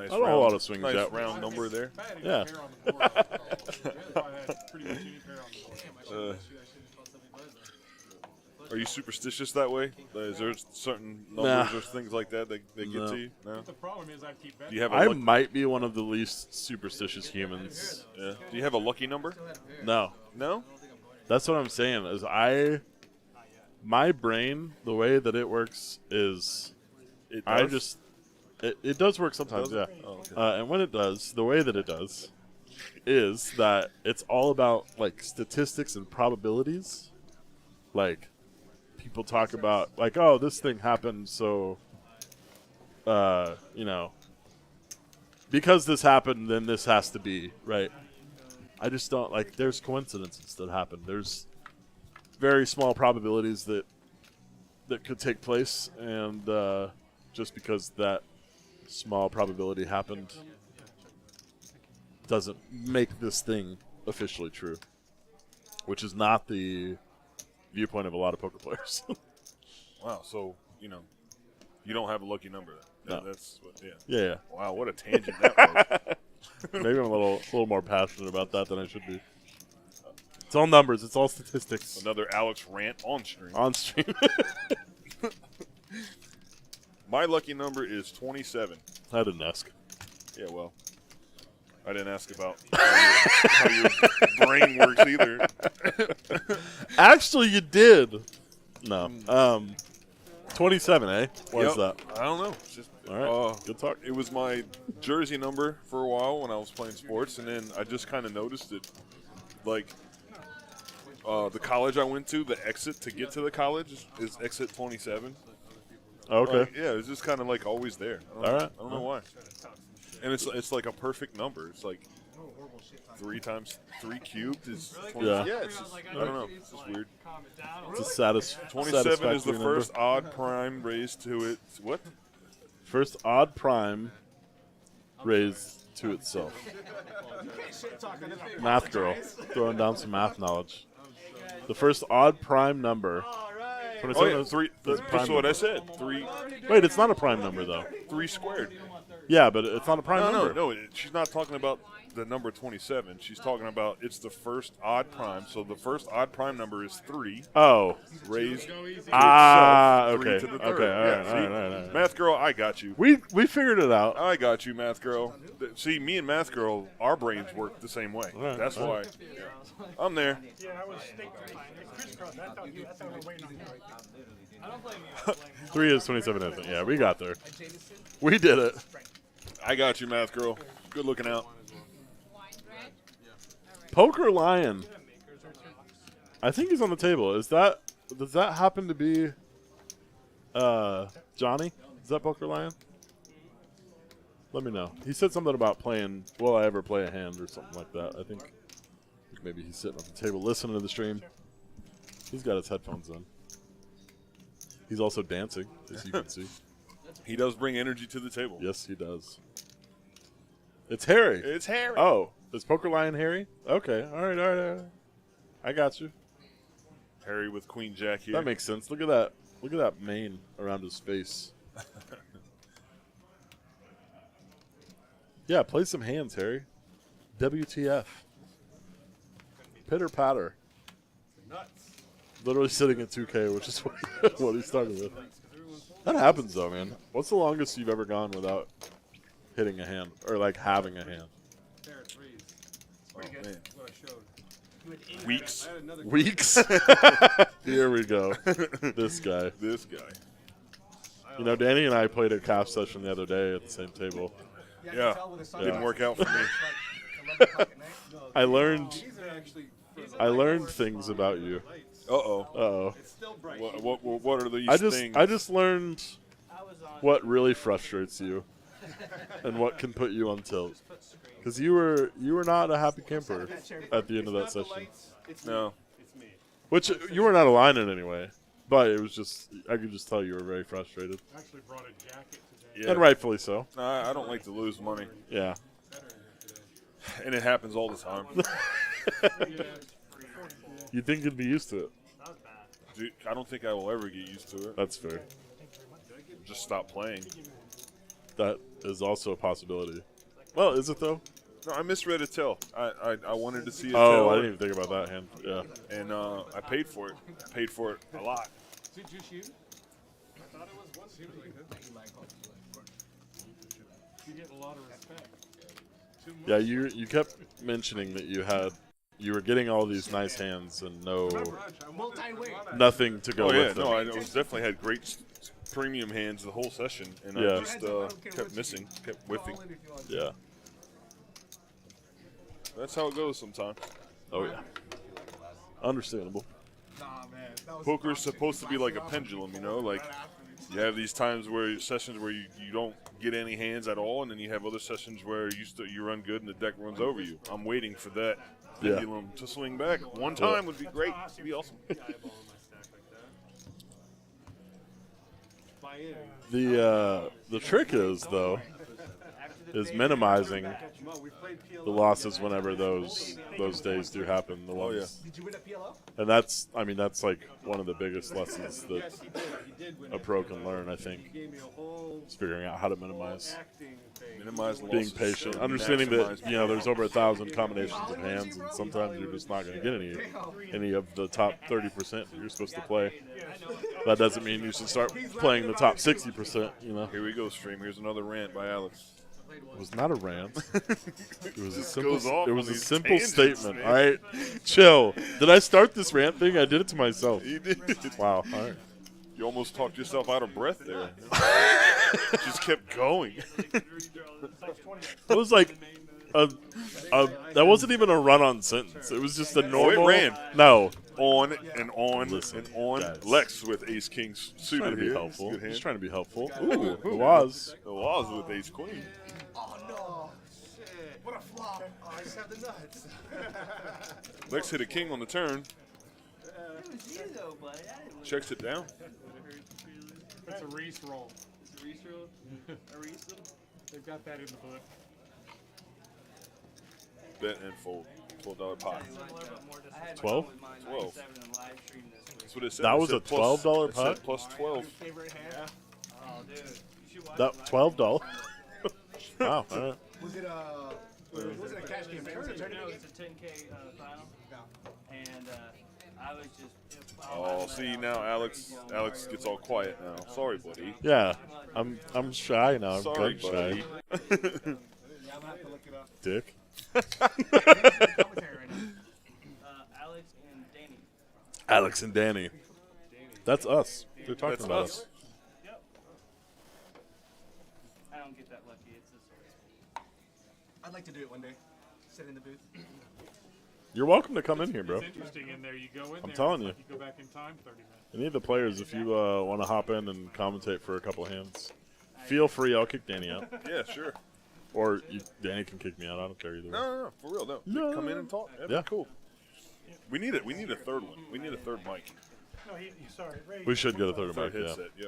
nice I don't know a lot of swings nice yet. round number there. If I had any Yeah. pair on the board, I had pretty much any pair on the board. Are you superstitious that way? Is there certain Nah. numbers or things like that that get No. to you? No. The problem is I keep betting. Do you have a I lucky, might be one of the least superstitious humans. yeah. Do you have a lucky number? No. No. That's what I'm saying. Is my brain, the way that it works is, It I does? just, it does work sometimes, yeah. Does it? Oh, okay. And when it does, the way that it does, is that it's all about like statistics and probabilities. Like, people talk about like, oh, this thing happened, so, because this happened, then this has to be right. I just don't like. There's coincidences that happen. There's very small probabilities that could take place, and just because that small probability happened doesn't make this thing officially true, which is not the viewpoint of a lot of poker players. Wow. So you don't have a lucky number. No. That's what. Yeah. Yeah. Wow. What a tangent that was. Maybe I'm a little more passionate about that than I should be. It's all numbers. It's all statistics. Another Alex rant on stream. On stream. My lucky number is 27. I didn't ask. Yeah, well, I didn't ask about how your brain works either. Actually, you did. No. 27, eh? Why is that? I don't know. It's just, All right. Good talk. It was my jersey number for a while when I was playing sports, and then I just kind of noticed it. Like, the college I went to, the exit to get to the college is exit 27. Okay. Like, yeah, it's just kind of like always there. I don't know why. And it's like a perfect number. It's like 3 times 3 cubed is 20. Yeah. Yeah, it's just, I don't know. It's just weird. It's a 27 is the satisfactory first number. odd prime raised to it. What? First odd prime raised to itself. Math girl, throwing down some math knowledge. The first odd prime number. 27 Oh, yeah, is 3. the prime That's what I number. said. 3. Wait, it's not a prime number though. 3 squared. Yeah, but it's not a prime number. No. She's not talking about the number 27. She's talking about it's the first odd prime. So the first odd prime number is 3. Oh. Raised to Ah, itself, 3 okay. to the Okay, third. all right, See? all right. Math girl, I got you. We figured it out. I got you, Math girl. See, me and Math girl, our brains work the same way. Right, That's all why. right. I'm there. Yeah, I was thinking, crisscross. I thought we were waiting on you right now. I don't blame you. 3 is 27, isn't it? Yeah, we got there. We did it. I got you, Math girl. Good looking out. Poker Lion. I think he's on the table. Does that happen to be Johnny? Is that Poker Lion? Let me know. He said something about playing, will I ever play a hand or something like that. I think maybe he's sitting at the table listening to the stream. He's got his headphones in. He's also dancing, as you can see. He does bring energy to the table. Yes, he does. It's Harry. It's Harry. Oh, is Poker Lion Harry? Okay. All right. I got you. Harry with Queen Jack here. That makes sense. Look at that. Look at that mane around his face. Yeah, play some hands, Harry. WTF. Pitter patter. Literally sitting in 2K, which is what he's talking about. That happens though, man. What's the longest you've ever gone without hitting a hand or like having a hand? Oh, man. Weeks. Weeks. Here we go. This guy. This guy. You know, Danny and I played a calf session the other day at the same table. Yeah. Didn't work out for me. I learned things about you. Uh-oh. What are these things? I just learned what really frustrates you and what can put you on tilt. Because you were not a happy camper at the end of that session. No. Which you were not aligning anyway. But it was just, I could just tell you were very frustrated. I actually brought a jacket today. Yeah. And rightfully so. I don't like to lose money. Yeah. And it happens all the time. You'd think you'd be used to it. Dude, I don't think I will ever get used to it. That's fair. Just stop playing. That is also a possibility. Well, is it though? No, I misread a tell. I wanted to see a Oh, tell. I didn't even think about that hand. Yeah. And I paid for it. I paid for it a lot. Is it just you? I thought it was one seems like you get a lot of respect. Yeah, you kept mentioning that you were getting all these nice hands and nothing to go Oh, yeah. with them. No, I definitely had great premium hands the whole session. And Yeah. I just kept missing, kept whiffing. Yeah. That's how it goes sometimes. Oh, yeah. Understandable. Poker's supposed to be like a pendulum, you know? Like, You have these times where sessions where you don't get any hands at all, and then you have other sessions where you run good and the deck runs over you. I'm waiting for that pendulum to swing back. One time would be great. It'd be awesome. The trick is though minimizing the losses whenever those days do happen. The ones, Did you win at PLO? and that's like one of the biggest lessons that a pro can learn. I think is figuring out how to minimize being losses. patient, understanding that there's over 1,000 combinations of hands, and sometimes you're just not going to get any of the top 30% you're supposed to play. That doesn't mean you should start playing the top 60%. Here we go, stream. Here's another rant by Alex. It was not a rant. It was a goes off simple. It on was a these simple tangents, statement. man. All right, chill. Did I start this rant thing? I did it to myself. You did. Wow. All right. You almost talked yourself out of breath there. Just kept going. It was like that wasn't even a run-on sentence. It was just a normal. It ran. No. On and on Listen, and on. guys. Lex with Ace King Trying suited to be here. helpful. Good hand. Just trying to be helpful. Ooh, it was. The was with Ace Queen. Oh no! Shit! What a flop! Oh, I just have the nuts. Lex hit a king on the turn. It was you though, buddy. Checks it down. It's a Reese roll. It's a Reese roll. A Reese roll. They've got that in the book. Bet and fold. $12 pot. I had 12? fun with mine 12. 97 in the live stream this week. That's what it said. That It was said a plus- $12 it said pot? plus 12. Favorite hand? Oh, dude. You should watch That it live. $12. Wow. All right. Was it a cash game? Or was it a tournament No, game? it's a 10K final. Yeah. And I was just. Oh, see now Alex gets all quiet now. Sorry, buddy. Yeah. I'm shy now. I'm Sorry, gun buddy. shy. Yeah, I'm gonna have to look it up. Dick. Commentary right now. Alex and Danny. Alex and Danny. That's us. They're talking That's about us. us. Yep. I don't get that lucky. It's a source. I'd like to do it one day. Sit in the booth. You're welcome to come in here, bro. It's interesting in there. You go in there. telling it's you. like you go back in time 30 minutes. Any of the players, if you want to hop in and commentate for a couple hands, feel free. I'll kick Danny out. Yeah, sure. Or Danny can kick me out. I don't care either way. No, for real, no. No. Come in and talk. That'd Yeah. be cool. We need it. We need a third one. We need a third mic. No, sorry, Ray. We should get a third Third mic, yeah. headset, yeah.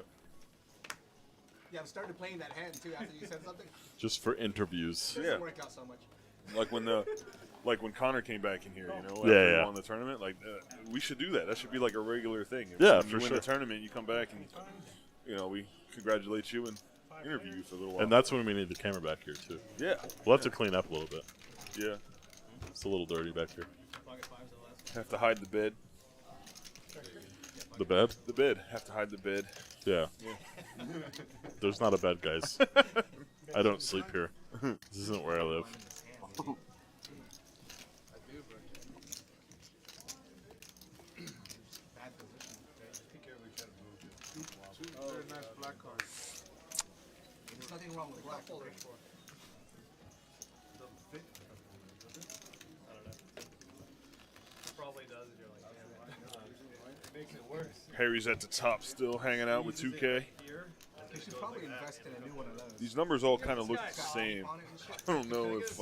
Yeah, I've started playing that hand too after you said something. Just for interviews. It Yeah. doesn't work out so much. Like when Connor came back in here, Yeah, after yeah. he won the tournament. We should do that. That should be like a regular thing. If Yeah, when for you win sure. the tournament, you come back and we congratulate you and interview you for a little while. And that's when we need the camera back here, too. yeah, We'll have to clean up a little bit. yeah. It's a little dirty back here. Have to hide the bed. The bed? The bed. Have to hide the bed. Yeah. There's not a bed, guys. I don't sleep here. This isn't where I live. There's nothing wrong with black. Probably does. You're like, it makes it worse. Harry's at the top still hanging out with 2K. You should probably invest in a new one of those. These numbers all kind of look the same. I don't know if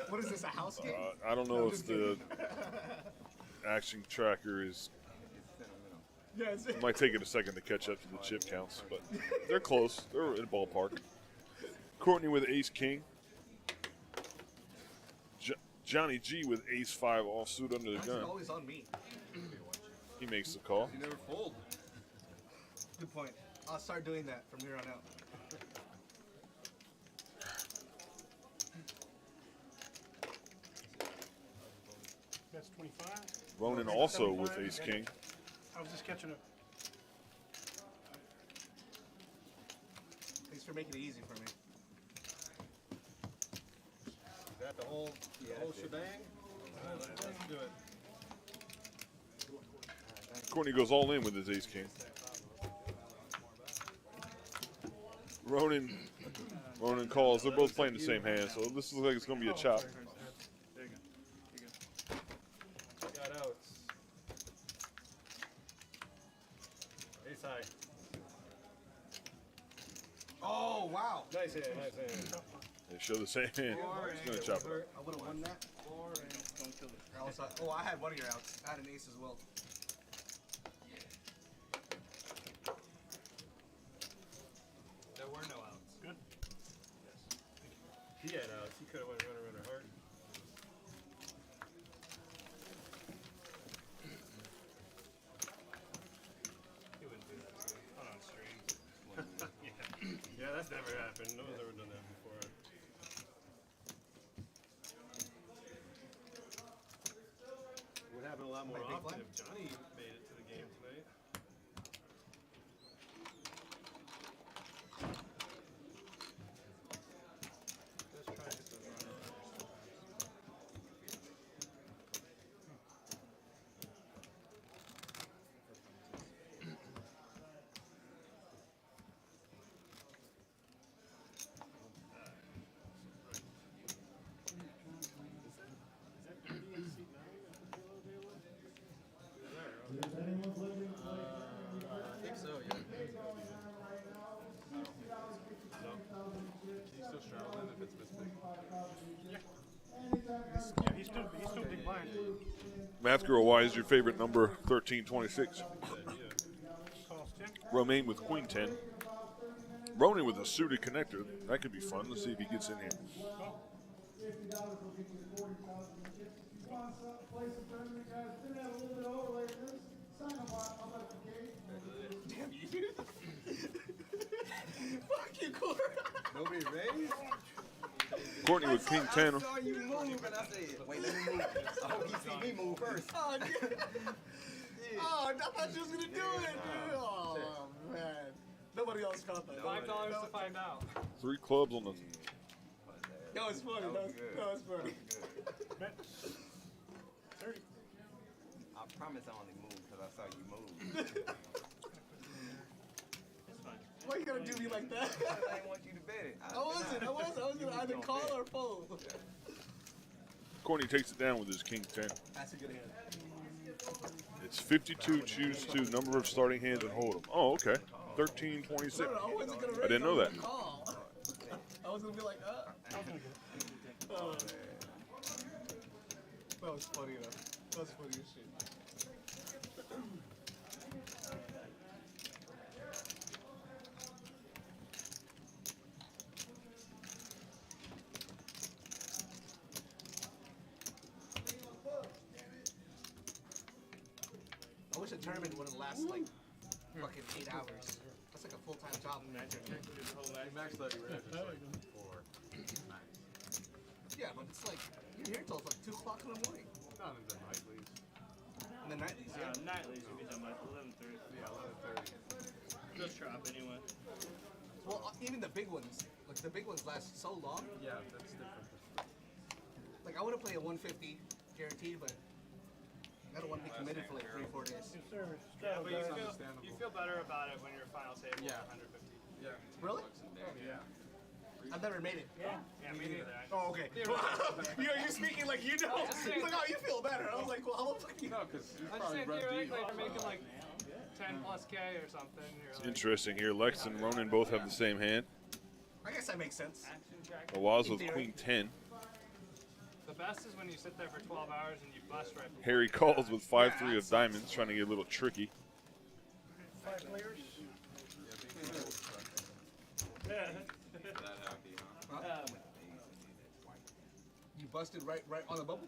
What is this, a house game? I don't know if the action tracker is. Yeah, it's It might take it a second to catch up to the chip counts, but they're close. They're in the ballpark. Courtney with Ace King. Johnny G with Ace 5 offsuit under the It's gun. always on me. He makes the call. You never fold. Good point. I'll start doing that from here on out. That's 25. Ronan also with Ace King. I was just catching up. Thanks for making it easy for me. Is that the whole shebang? Let's do it. Courtney goes all in with his Ace King. Ronan calls. They're both playing the same hand, so this looks like it's going to be a chop. There you go. Got outs. Ace Ace high. Oh, wow. Nice hand, nice hand. They show the same hand. He's gonna chop it. I would have won that. Don't kill it. Oh, I had one of your outs. I had an ace as well. There were no outs. Good. He had outs. He could have went runner hard. He wouldn't do that to you. Not on stream. Yeah, that's never happened. No one's ever done that before. It would happen a lot more Like big often blind? if Johnny made it to the game tonight. Let's try to hit those runners first. I think so, yeah. He's still straddling if it's this big. Yeah, he's still big blind. Math girl, why is your favorite number 1326? Cost 10. Romaine with queen 10. Ronan with a suited connector. That could be fun. Let's see if he gets in here. Damn you. Fuck you, Cora. Nobody raised? Courtney with king 10. I saw you move and I said, wait, let me move. I hope you see me move first. Oh, dude. Oh, I thought you was going to do it, dude. Oh, man. Nobody else caught that. $5 to find out. 3 clubs on the. That was funny. That was funny. Bet. 30. I promise I only moved because I saw you move. It's fine. Why you gonna do me like that? I didn't want you to bet it. I was gonna either call or fold. Courtney takes it down with his king 10. That's a good hand. It's 52, choose 2, number of starting hands and hold them. Oh, okay. 1326. No, I wasn't gonna raise. I didn't know was that. gonna call. I was gonna be like, oh. That was funny enough. That was funny as shit. I wish a tournament wouldn't last like fucking 8 hours. That's like a full-time job. Max thought you were at just like 4. Yeah, but it's like you're here till like 2 o'clock in the morning. Not in the nightlies. And the nightlies, Yeah, yeah. nightlies would be done by 11:30. Yeah, 11:30. Just drop anyway. Well, even the big ones, like the big ones last so long. Yeah, that's different. Like I want to play a 150 guaranteed, but I don't want to be committed for like 3-4 days. Yeah, but understandable. you feel better about it when your final table is Yeah. 150. Yeah. Really? Yeah. I've never made it. Yeah, me neither. Oh, okay. You're speaking like you know. He's like, oh, you feel better. I was like, well, how the fuck you? No, because you I'm just probably saying run theoretically, deep. if you're making like 10 plus K or something, you're like, Interesting here. Lex and Ronan both have the same hand. I guess that makes sense. action track. Awaz with queen 10. The best is when you sit there for 12 hours and you bust right before. Harry calls with 5-3 of diamonds, trying to get a little tricky. 5 players. You busted right on the bubble.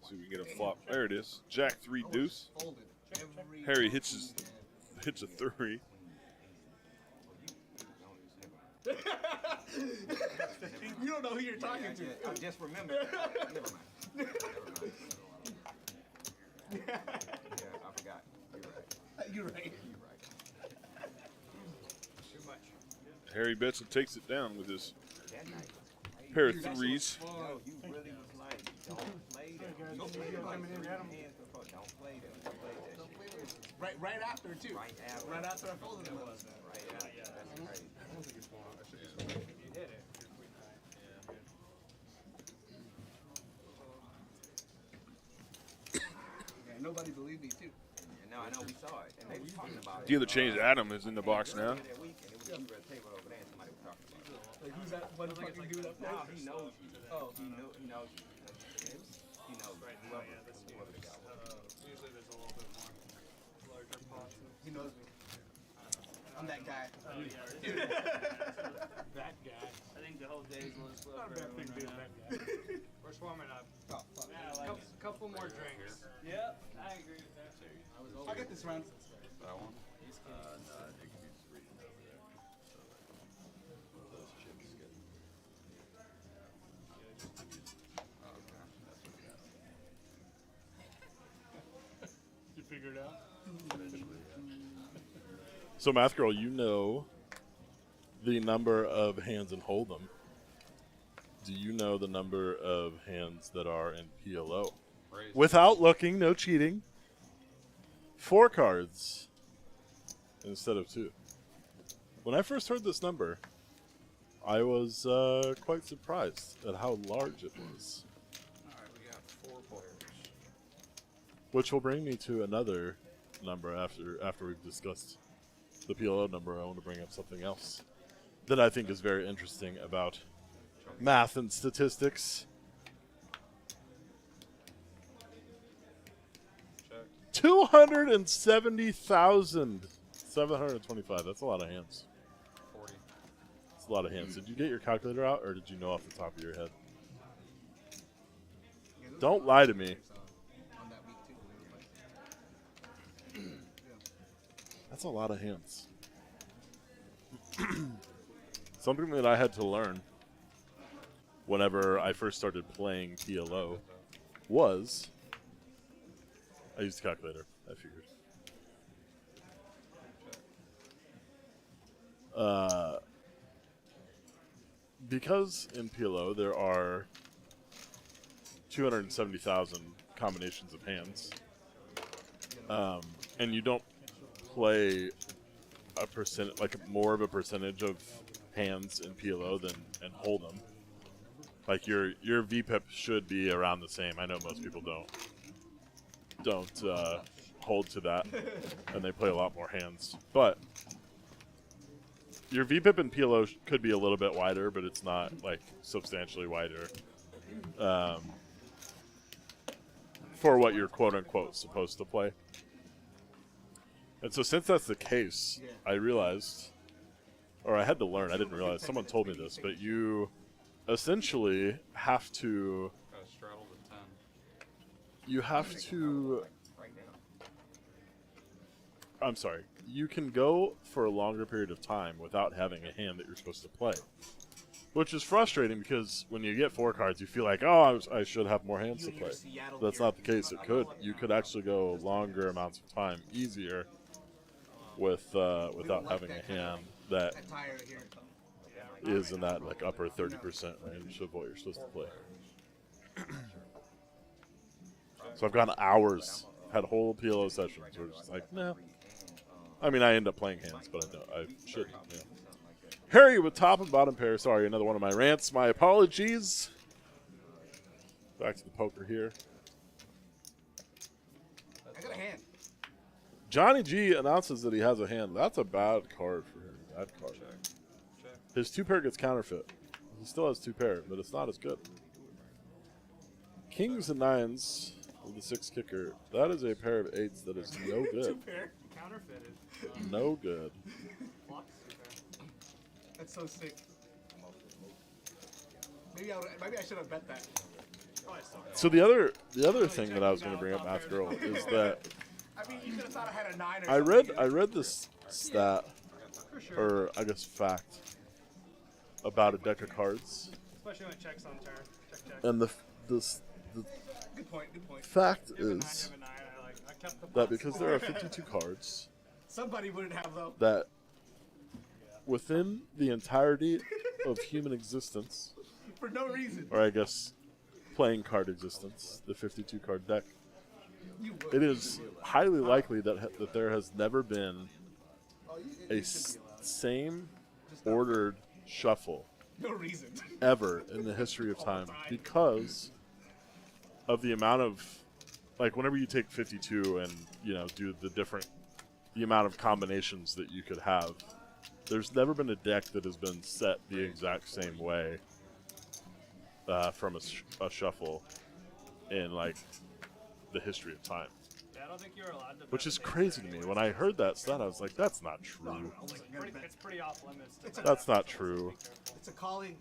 See if we can get a flop. There it is. Jack 3 deuce. Folded. Every Harry hits a 3. You don't know who you're talking to. I just remembered. Never mind. Never mind. Yeah, I forgot. You're right. You're right. You're right. Too much. Harry bets and takes it down with his That night was crazy. pair of threes. Yo, you really was like, don't play that. Don't play that. Like, Coming in, three Adam. hands before. Don't play that. Don't play that. Don't play this. Right after too. Right after. Right after I folded him. Right after. That's crazy. I don't think it's long. I should be surprised. You hit it. You're queen high. Yeah, nobody believed me too. And No, I know we saw it, and they was talking about it. The other change, Adam, is in the box now. That week, and it was under a table over there, and somebody was talking about it. Like, who's that one fucking dude up there? No, he knows you. Oh. He knows you. He knows Right now, yeah, this whoever the guy was. usually there's a little bit more larger pots. He knows me. I'm that guy. Oh, yeah. That guy. I think the whole day is a little slow Not a for bad thing everyone being right that now. guy. We're swarming up. Oh, fuck. Yeah, like couple more drinks. Yep, I agree with that. I'll get this round. That one? You figure it out? So, Math Girl, you know the number of hands in Hold'em. Do you know the number of hands that are in PLO? Without looking, no cheating. 4 cards instead of 2. When I first heard this number, I was quite surprised at how large it was. Alright, we got 4 players. Which will bring me to another number after we've discussed the PLO number. I want to bring up something else that I think is very interesting about math and statistics. Check. 270,725. That's a lot of hands. 40. That's a lot of hands. Did you get your calculator out, or did you know off the top of your head? Don't lie to me. On that week, too. That's a lot of hands. Something that I had to learn whenever I first started playing PLO was I used a calculator, I figured. Because in PLO there are 270,000 combinations of hands, and you don't play a percent, like more of a percentage of hands in PLO than in Hold'em. Like your VPIP should be around the same. I know most people don't hold to that, and they play a lot more hands. But your VPIP in PLO could be a little bit wider, but it's not like substantially wider for what you're quote unquote supposed to play. And so since that's the case, I realized, or I had to learn, I didn't realize, someone told me this, but you essentially have to, Gotta straddle the 10. you have to, I'm sorry, you can go for a longer period of time without having a hand that you're supposed to play. Which is frustrating because when you get 4 cards, you feel like, oh, I should have more hands to play. That's not the case. You could actually go longer amounts of time, easier, without having a hand that is in that like upper 30% range of what you're supposed to play. So I've gone hours, had whole PLO sessions where it's just like, no. I mean, I end up playing hands, but I shouldn't. Yeah. Harry with top and bottom pair. Sorry, another one of my rants. My apologies. Back to the poker here. I got a hand. Johnny G announces that he has a hand. That's a bad card for him. Bad card. His 2-pair gets counterfeit. He still has 2-pair, but it's not as good. Kings and 9s with the 6 kicker. That is a pair of 8s that is no good. 2-pair. Counterfeited. No good. That's so sick. Maybe I should have bet that. So the other thing that I was going to bring up, Math Girl, is that I mean, you could have thought I had a 9 or I something. read this stat, or I guess fact, about a deck of cards, Especially when it checks on turn. Check. and the Good point. Good point. fact You have a 9, is you have a 9. I kept the that pots. because there are 52 cards, Somebody wouldn't have though. that within the entirety of human existence, For no reason. or I guess playing card existence, the 52 card deck, You would. it is highly likely that there has never been Oh, a same ordered shuffle No reason. ever in the history of time because of the amount of like whenever you take 52 and do the amount of combinations that you could have, there's never been a deck that has been set the exact same way from a shuffle in like the history of time. Yeah, I don't think you're allowed to. Which is crazy to me. When I heard that stat, I was like, "That's not true. It's pretty off limits. That's not true." It's a calling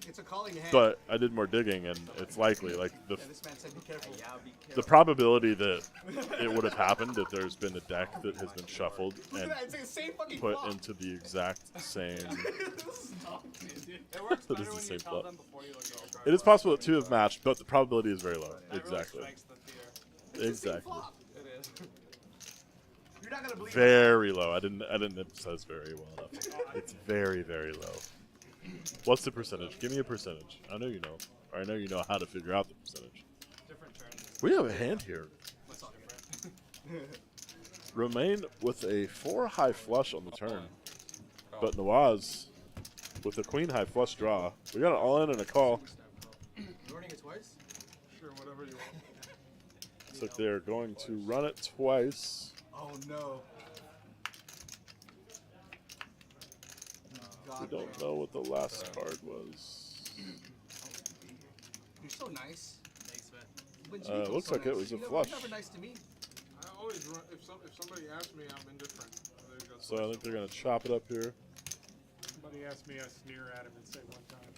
hand. But I did more digging, and it's likely, like Yeah, this man said be careful. the probability that it would have happened if there's been a deck that has been shuffled Look and at that, it's like the same fucking put flop. into the exact same. It works That better is the when same you tell flop. them before you look at your card. It is possible that 2 have matched, but the probability is very low. That really Exactly. strikes the fear. It's the same Exactly. flop. It is. You're not gonna believe it. Very low. I didn't emphasize very well enough. It's very, very low. What's the percentage? Give me a percentage. I know you know. Or I know you know how to figure out the percentage. Different turns. We have a hand here. What's different? Romain with a 4 high flush on the turn. But Nawaz with a queen high flush draw. We got an all in and a call. You running it twice? Sure, whatever you want. Looks like they're going to run it twice. Oh no. We God, don't know what the last card was. you're so nice. Thanks, man. When Jimmy Looks so like it nice. was a You're flush. never nice to me. I always run if somebody asks me, I'm indifferent. There you go. So I think they're going to chop it up here. Somebody asked me, I sneer at him and say one time.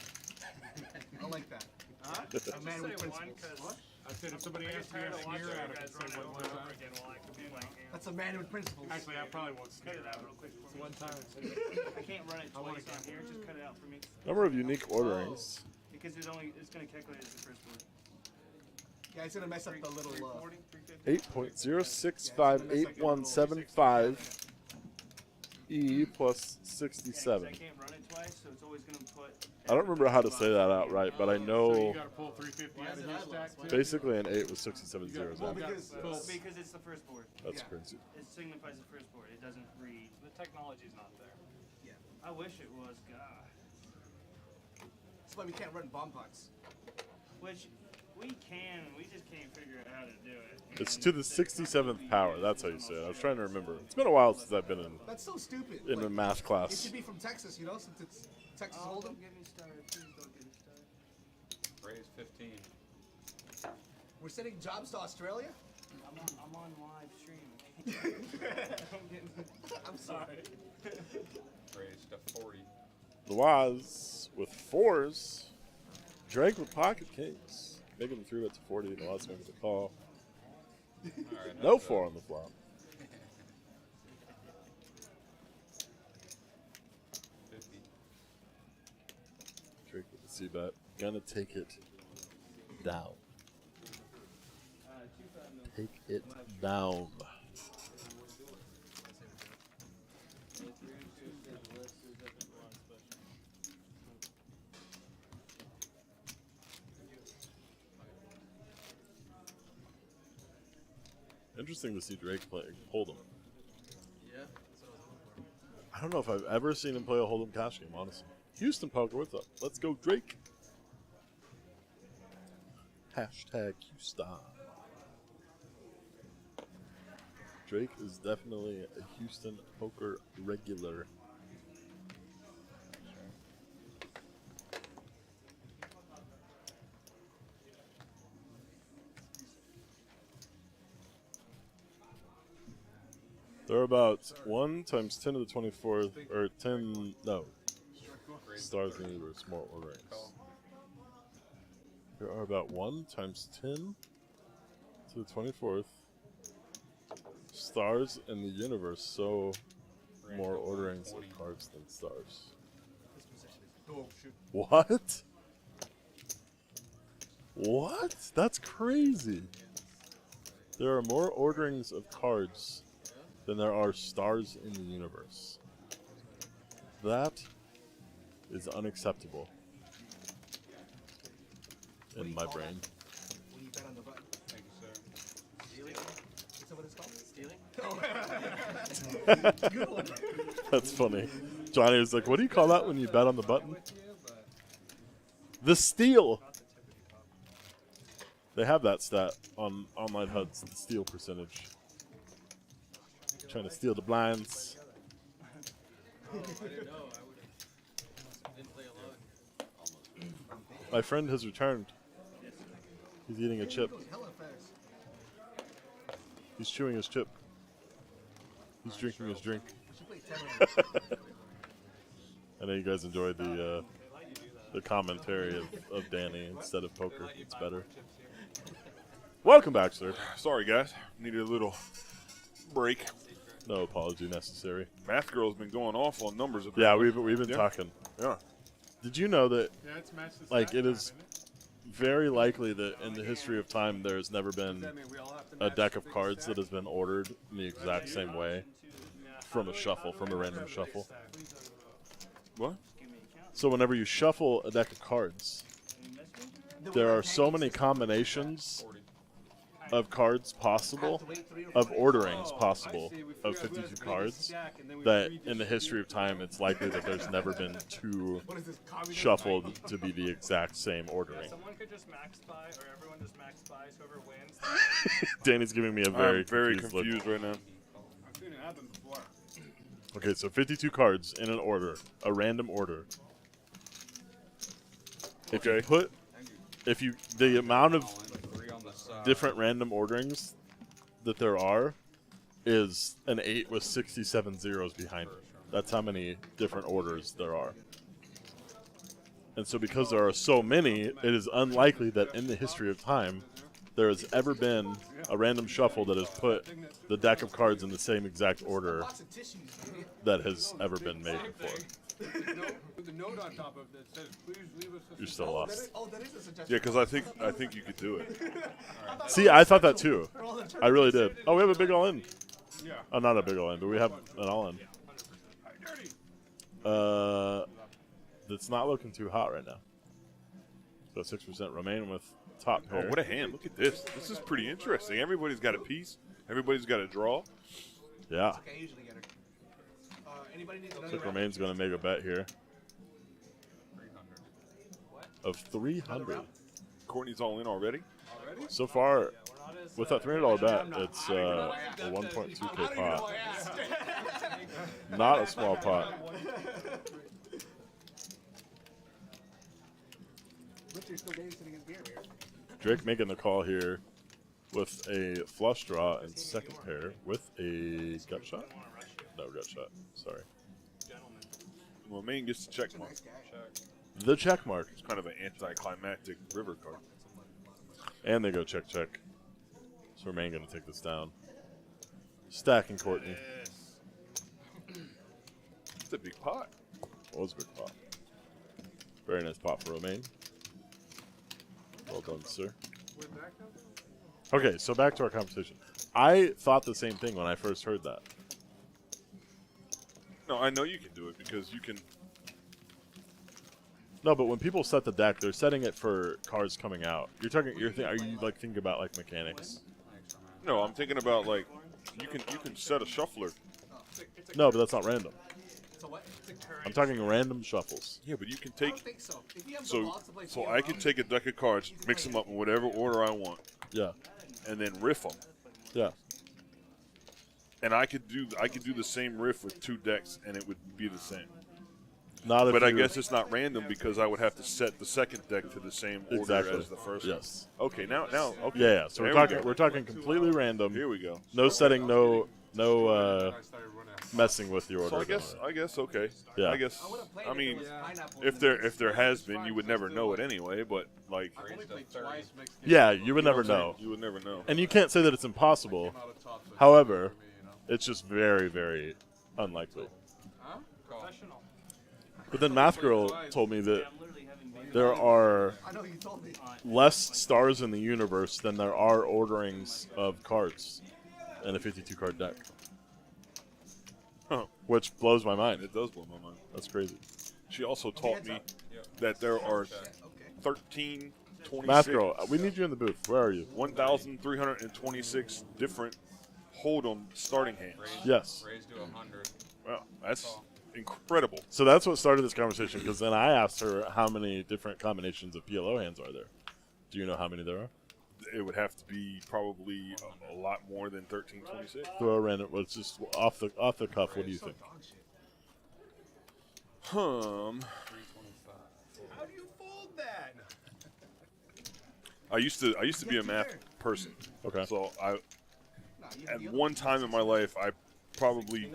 I like that. Huh? A man Just with say one principles. 'cause I said if somebody I get asked me, tired I of watching sneer you at him guys and say run it one over and time. over again while I could be playing games. That's a man with principles. Actually, I probably won't Cut sneer it at out him. real quick for It's me. one time. I can't run it I wanna twice on gamble. here. Just cut it out for me. Number of unique orderings. Because it's gonna calculate as the first one. Yeah, it's gonna mess up the little. 340, 350. 8.0658175 E plus Yeah, 'cause 67. I can't run it twice, so it's always gonna put. I don't remember how to say that outright, but I So you know gotta pull 350 out of Why his is it stack too? basically an 8 with 67 zeros Well, on it. because Because it's the first board. That's Yeah. crazy. It signifies the first board. It doesn't read. The technology's not there. I wish it was. God. that's why we can't run bomb pots. Which we can. We just can't figure out how to do it. It's And to the 67th power. That's how you say it. I was trying to remember. It's been a while since I've been in That's so stupid. a Like, math it class. should be from Texas, since it's Texas Oh, Hold'em. don't get me started. Please don't get me started. Raise 15. We're sending jobs to Australia. I'm on live stream. Don't get me. I'm sorry. Raise to 40. Nawaz with 4s. Drake with pocket kings. Making the 3-bet to 40. Nawaz making the call. All right, No that's 4 on the flop. 50. Drake with the C-bet. Gonna take it down. Take it down. Interesting to see Drake playing Hold'em. Yeah, that's what I was hoping for. I don't know if I've ever seen him play a Hold'em cash game, honestly. Houston Poker, what's up? Let's go, Drake. Hashtag Houston. Drake is definitely a Houston Poker regular. They're about 1 times 10 to the 24th, or 10, no, stars in the universe, more orderings. There are about 1 times 10 to the 24th stars in the universe, so more orderings of cards than stars. Oh, shoot. What? What? That's crazy. There are more orderings of cards than there are stars in the universe. That is unacceptable in my brain. When you bet on the button. Thank you, sir. Stealing? Is that what it's called? Stealing? Good one. That's funny. Johnny was like, what do you call that when you bet on the button? The steal. They have that stat on online HUDs, the steal percentage. Trying to steal the blinds. I didn't know. I didn't play alone. My friend has returned. He's eating a chip. He's chewing his chip. He's drinking his drink. I know you guys enjoyed the commentary of Danny instead of poker. It's better. Welcome back, sir. Sorry, guys. Needed a little break. No apology necessary. Math Girl's been going off on numbers. Yeah, apparently. we've been Yeah. talking. Yeah. Did you know that, Yeah, it's matched the like, stat it now, is isn't it? very likely that in the history of time there's never been That mean we all have to a match deck the of big cards stack? that has been ordered in the exact same way from a shuffle, from a random shuffle? What? So whenever you shuffle a deck of cards, there are so many combinations of cards possible, of orderings possible, of 52 cards, that in the history of time it's likely that there's never been two shuffled to be the exact same ordering. Someone could just max buy, or everyone just max buys. Whoever wins. Danny's giving me a I'm very very look. confused right now. I've seen it happen before. Okay, so 52 cards in an order, a random order. If you the amount of different random orderings that there are is an 8 with 67 zeros behind it. That's how many different orders there are. And so because there are so many, it is unlikely that in the history of time there has ever been a random shuffle that has put the deck of cards in the same exact order that has ever been made before. With the note on top of it that says, "Please leave us." You're still lost. Yeah, because I think you could do it. See, I thought that too. I really did. Oh, we have a big all-in. Yeah. Oh, not a big all-in, but we have an all-in. It's not looking too hot right now. So 6% remain with top Oh, pair. what a hand. Look at this. This is pretty interesting. Everybody's got a piece. Everybody's got a draw. Yeah. Okay, I usually get her. Anybody needs another Six round? remain's going to make a bet here of 300. Courtney's all in already. So far, with that $300 bet, it's a 1.2K pot. Not a small pot. Richard's still babysitting his beer here. Drake making the call here with a flush draw and second pair with a gut shot. No, gut shot. Sorry. Well, Maine gets the check mark. The check mark. It's kind of an anticlimactic river card. And they go check, check. So Romain going to take this down. Stacking Courtney. It's a big pot. Was a big pot. Very nice pot for Romain. Well done, sir. Okay, so back to our conversation. I thought the same thing when I first heard that. No, I know you can do it because you can. No, but when people set the deck, they're setting it for cards coming out. Are you like thinking about like mechanics? No, I'm thinking about like you can set a shuffler. No, but that's not random. So what? I'm talking random shuffles. Yeah, but you can I don't take. think so. If you have the So balls to play so PLO, I can take a deck of cards, mix them up in whatever order I want, Yeah, and then riff them. yeah. And I could do the same riff with two decks, and it would be the same. Not if But I you- guess it's not random because I would have to set the second deck to the same order Exactly. as the first. Yes. One. Okay, now okay. Yeah, yeah. So There we're we go. we're talking completely random. Here we go. No setting, no I started running out. messing with the order. So I guess okay. Yeah. I guess would've played I it mean was pineapple if and there has been, you would never know it anyway. But like I've only played twice mixed games. Yeah, you would never know. you would never know. And you can't say that it's impossible. Out of top, so it's However, for me, you know. it's just very, very unlikely. Huh? Call. Professional. But then Math Girl told me that I'm literally having been there are I know you told me. less stars in the universe than there are orderings of cards in a 52-card deck. Huh. Which blows my mind. It does blow my mind. That's crazy. She also taught me that there are 13, 26, Math Girl, we need you in the booth. Where are you? 1,326 different hold-on starting hands. Yes. Raised to 100. Wow, that's incredible. So that's what started this conversation, because then I asked her how many different combinations of PLO hands are there. Do you know how many there are? it would have to be probably a lot more than 1326. Throw a random. Let's just off the cuff. What do you think? How do you fold that? I used to be a math person. Okay. So at one time in my life, I probably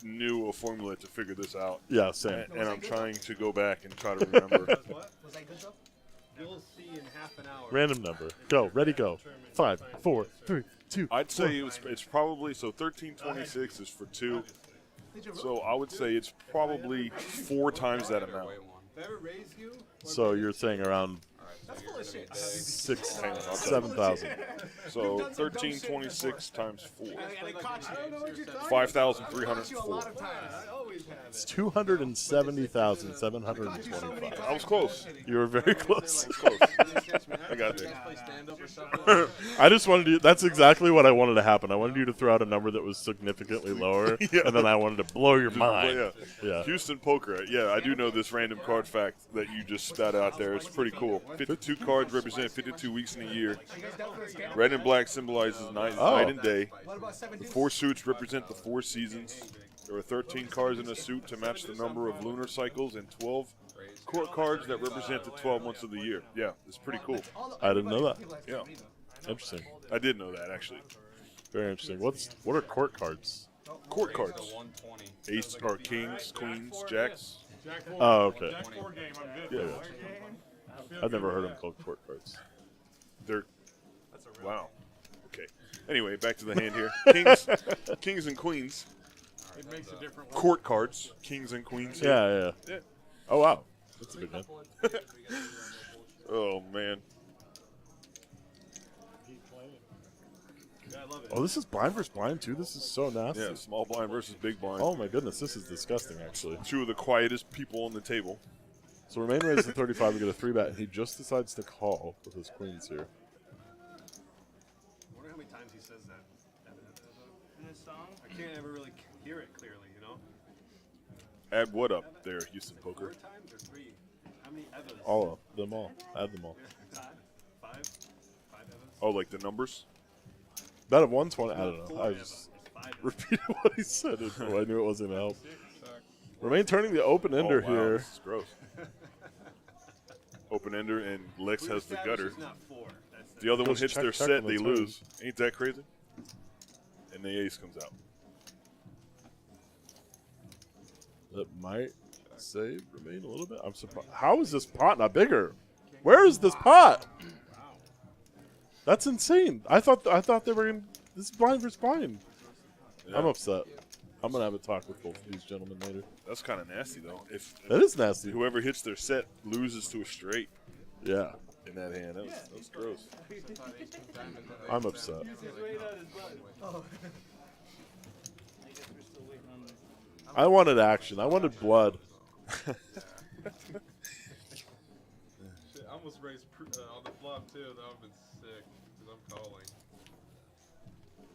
knew a formula to figure this out. Yeah, same. And I'm trying to go back and try to remember. What? Was that good though? You'll see in half an hour. Random number. Go. Ready. Go. 5, 4, 3, 2. I'd say it's probably, so 1326 is for 2. So I would say it's probably 4 times that amount. If I ever raise you, So you're saying around that's full of shit. 7,000. So 1326 times 4. I don't know what you're talking 5,304. about. I always have It's it. 270,725. I was close. You were very close. Close. I got there. Play stand up or something. I just wanted you. That's exactly what I wanted to happen. I wanted you to throw out a number that was significantly lower, Yeah. and then I wanted to blow your mind. Yeah. Yeah. Houston Poker. Yeah, I do know this random card fact that you just spat out there. It's pretty cool. 52 cards represent 52 weeks in a year. Red and black symbolizes night and day. What about The 17? 4 suits represent the 4 seasons. There are 13 cards in a suit to match the number of lunar cycles and 12 court cards that represent the 12 months of the year. Yeah, it's pretty cool. I didn't know that. Yeah, Interesting. I did know that actually. Very interesting. What are court cards? Court cards. Ace or kings, queens, jacks. Jack 4. Oh, okay. Jack 4 game. I'm good. Yeah, yeah. I've never heard them called court cards. They're wow. Okay. Anyway, back to the hand here. Kings and queens. It makes a different one. Court cards. Kings and queens. here. Yeah. Yeah. Oh wow, that's a big one. Oh man. Keep playing. Oh, this is blind versus blind too. This is so nasty. Yeah. Small blind versus big blind. Oh my goodness, this is disgusting. Actually. 2 of the quietest people on the table. So Remain raises to 35. We get a 3-bet, and he just decides to call with his queens here. I wonder how many times he says that. In this song, I can't ever really hear it clearly, you know? Add what up there, Houston Poker? 4 times or 3? How many Evas? All of them all. Add them all. 5? 5 Evas? Oh, like the numbers? Bet of 120. I don't know. I just It's 5 Evas. repeated what he said. Oh, I knew it wasn't gonna help. Remain turning the open ender oh, wow, here. This is gross. Open ender and Lex has the gutter. It's not 4. That's The other one Goes hits check, their check set, on they the turn. lose. Ain't that crazy? And the ace comes out. That might save Remain a little bit. I'm surprised. How is this pot not bigger? Where is this pot? That's insane. I thought they were in. This is blind versus blind. Yeah. I'm upset. I'm gonna have a talk with both of these gentlemen later. That's kind of nasty, though. If That is nasty. whoever hits their set loses to a straight Yeah, in that hand, that's gross. I'm upset. I guess we're still waiting on the. I wanted action. I wanted blood. Shit, I almost raised on the flop too. That would have been sick because I'm calling.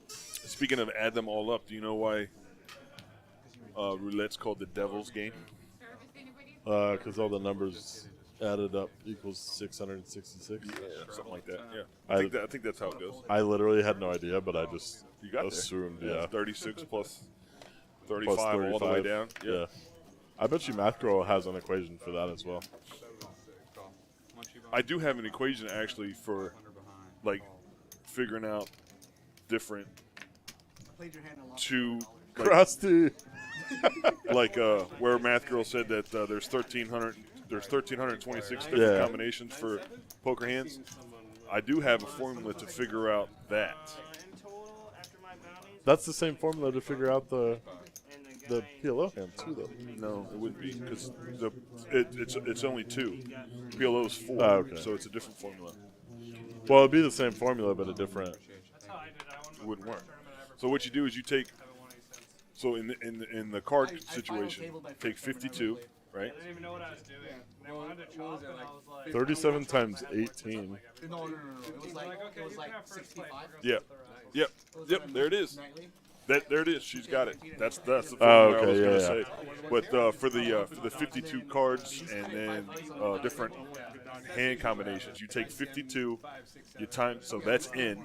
Speaking of add them all up, do you know why roulette's called the devil's game? Because all the numbers added up equals 666. Yeah, something like that. Yeah, I- I think that's how it goes. I literally had no idea, but I just You got assumed. there. Yeah, 36 plus Plus 35 all the way 35. down. Yeah. I bet you Math Girl has an equation for that as well. That would have been sick. Call. I do have an equation actually for like figuring out different Played your hand a lot. two Krusty. like where Math Girl said that there's 1326 different Yeah. combinations for poker hands. I do have a formula to figure out that. In total, after my bounties, That's the same formula to figure out the and the PLO hand too, though. No, it wouldn't be because it's only 2. PLO's 4, Oh, okay. so it's a different formula. Well, it'd be the same formula, but a different. That's how I did. I won It wouldn't work. So what you do is you take so in the card situation, take 52, right? I didn't even know what I was doing. And I wanted to chop, and I was like, 37 times 18. No. It was like, okay, it was you like can have first play. 65. Yeah. Yep. It was Yep. like There it is. nightly. There it is. She's got it. That's the thing Oh, I was okay, gonna yeah, say. But for the 52 cards and then different hand combinations, you take 52. You times so that's n.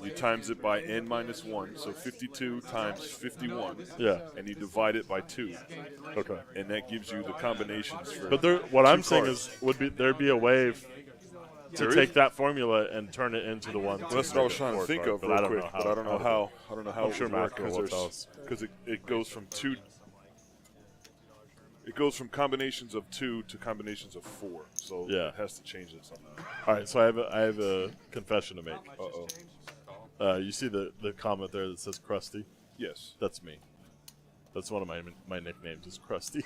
You times it by n minus 1, so 52 times 51. Yeah. And you divide it by 2, Okay. and that gives you the combinations for. But what I'm saying cards. is, there'd be a way to There take is? that formula and turn it into the one. Well, that's what I was trying to think of real quick, but I don't know how. I don't know how I'm it sure would work Matt will tell us. because it goes from 2. It goes from combinations of 2 to combinations of 4, so Yeah. it has to change it somehow. All right, so I have a confession to make. Uh-oh. You see the comment there that says Krusty? Yes. That's me. That's one of my nicknames is Krusty.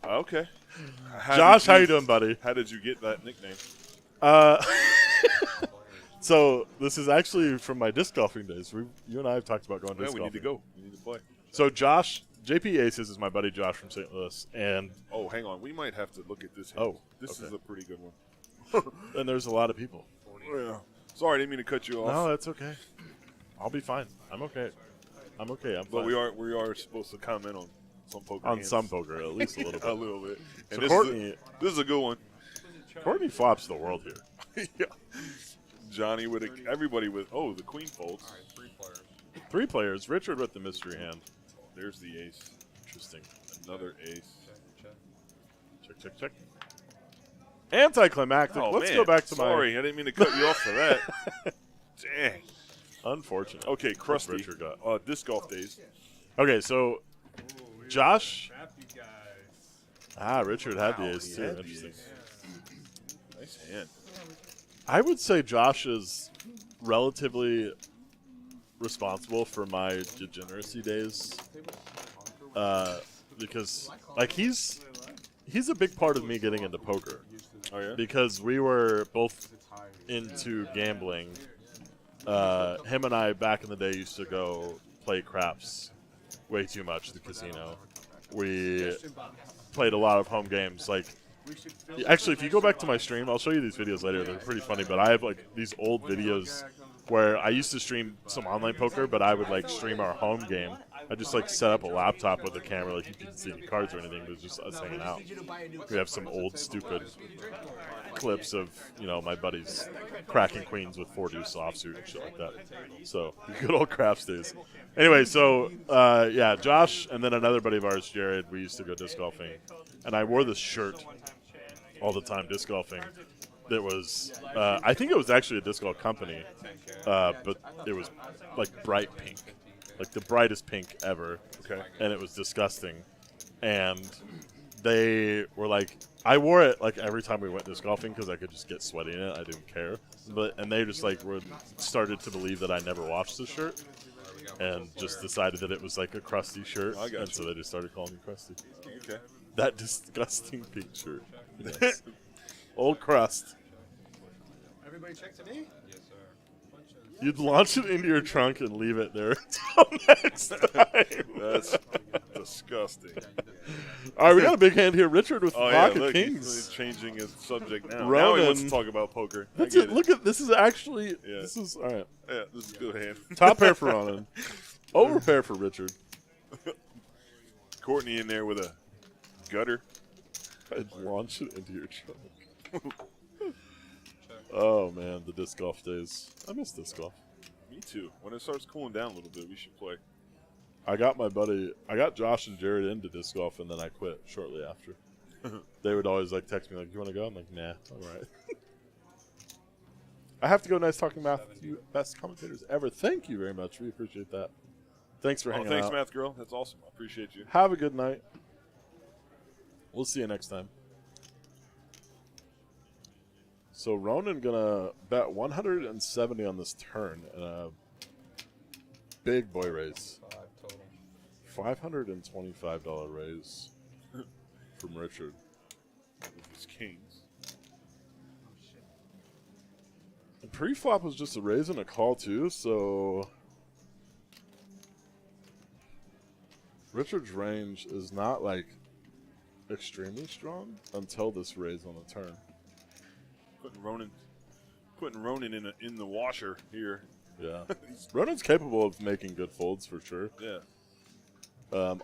Okay. Josh, how you doing, buddy? How did you get that nickname? So this is actually from my disc golfing days. You and I have talked about going Yeah, disc we golfing. need to go. We need to play. So Josh, JP Aces is my buddy Josh from St. Louis, and Oh, hang on. We might have to look at this. Hand. Oh, This okay. is a pretty good one. and there's a lot of people. Yeah. Sorry, I didn't mean to cut you off. No, that's okay. I'll be fine. I'm okay. I'm okay. I'm But fine. we are supposed to comment on some poker. On hands. some poker, at least a little bit. A little bit. And So this is a good one. Courtney flops the world here. Yeah. Johnny with everybody with the queen folds. All right, 3 players. 3 players. Richard with the mystery hand. There's the ace. Interesting. Another ace. Check, check, check. Anticlimactic. Oh, Let's man. go back to Sorry, I didn't mean to cut you off for that. Dang. Unfortunate. Okay, What's Krusty. Richard got? Disc golf days. Okay, so Josh. Trap you guys. Richard had the Wow, ace he too. had the Interesting. ace. Nice hand. I would say Josh is relatively responsible for my degeneracy days, because like he's a big part of me getting into poker. Oh yeah. Because we were both into gambling. Him and I back in the day used to go play craps way too much at the casino. We played a lot of home games. Like, actually, if you go back to my stream, I'll show you these videos later. They're pretty funny, but I have like these old videos where I used to stream some online poker, but I would like stream our home game. I just like set up a laptop with a camera, like you couldn't see any cards or anything, but it was just us hanging out. We have some old stupid clips of, my buddies cracking queens with 4-deuce offsuit and shit like that. So good old craps days. Anyway, so yeah, Josh and then another buddy of ours, Jared, we used to go disc golfing, and I wore this shirt all the time disc golfing. That was, I think it was actually a disc golf company, but it was like bright pink, like the brightest pink ever. Okay. And it was disgusting. And they were like, I wore it like every time we went disc golfing because I could just get sweaty in it. I didn't care. And they just like started to believe that I never washed the shirt, and just decided that it was like a crusty shirt. I got And you. so they just started calling me Crusty. Okay. That disgusting pink shirt. Yes. Old crust. Everybody check to me? Yes, sir. You'd launch it into your trunk and leave it there until next time. That's disgusting. All right, we got a big hand here. Richard with Oh yeah, Pocket look, Kings. he's changing his subject now. Now Ronan. he wants to talk about poker. I That's get it. Look at this. Is actually Yeah. this is all right. Yeah, this is a good hand. Top pair for Ronan. Over pair for Richard. Courtney in there with a gutter. I'd launch it into your trunk. Oh man, the disc golf days. I miss disc golf. Me too. When it starts cooling down a little bit, we should play. I got Josh and Jared into disc golf, and then I quit shortly after. They would always like text me like, "You want to go?" I'm like, "Nah, all right." I have to go. Nice talking math with you, best commentators ever. Thank you very much. We appreciate that. Thanks for hanging Thanks, out. Math Girl. That's awesome. I appreciate you. Have a good night. We'll see you next time. So Ronan gonna bet 170 on this turn in a big boy raise. 5 total. $525 raise from Richard. With his kings. And pre-flop was just a raise and a call too, so Richard's range is not like extremely strong until this raise on the turn. Putting Ronan in the washer here. Yeah. Ronan's capable of making good folds for sure. Yeah.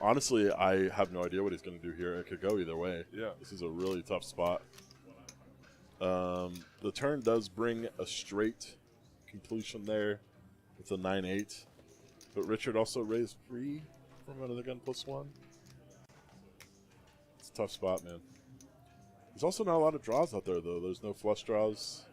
Honestly, I have no idea what he's going to do here. It could go either way. Yeah. This is a really tough spot. The turn does bring a straight completion there with a 9-8. But Richard also raised free from another gun +1. It's a tough spot, man. There's also not a lot of draws out there, though. There's no flush draws.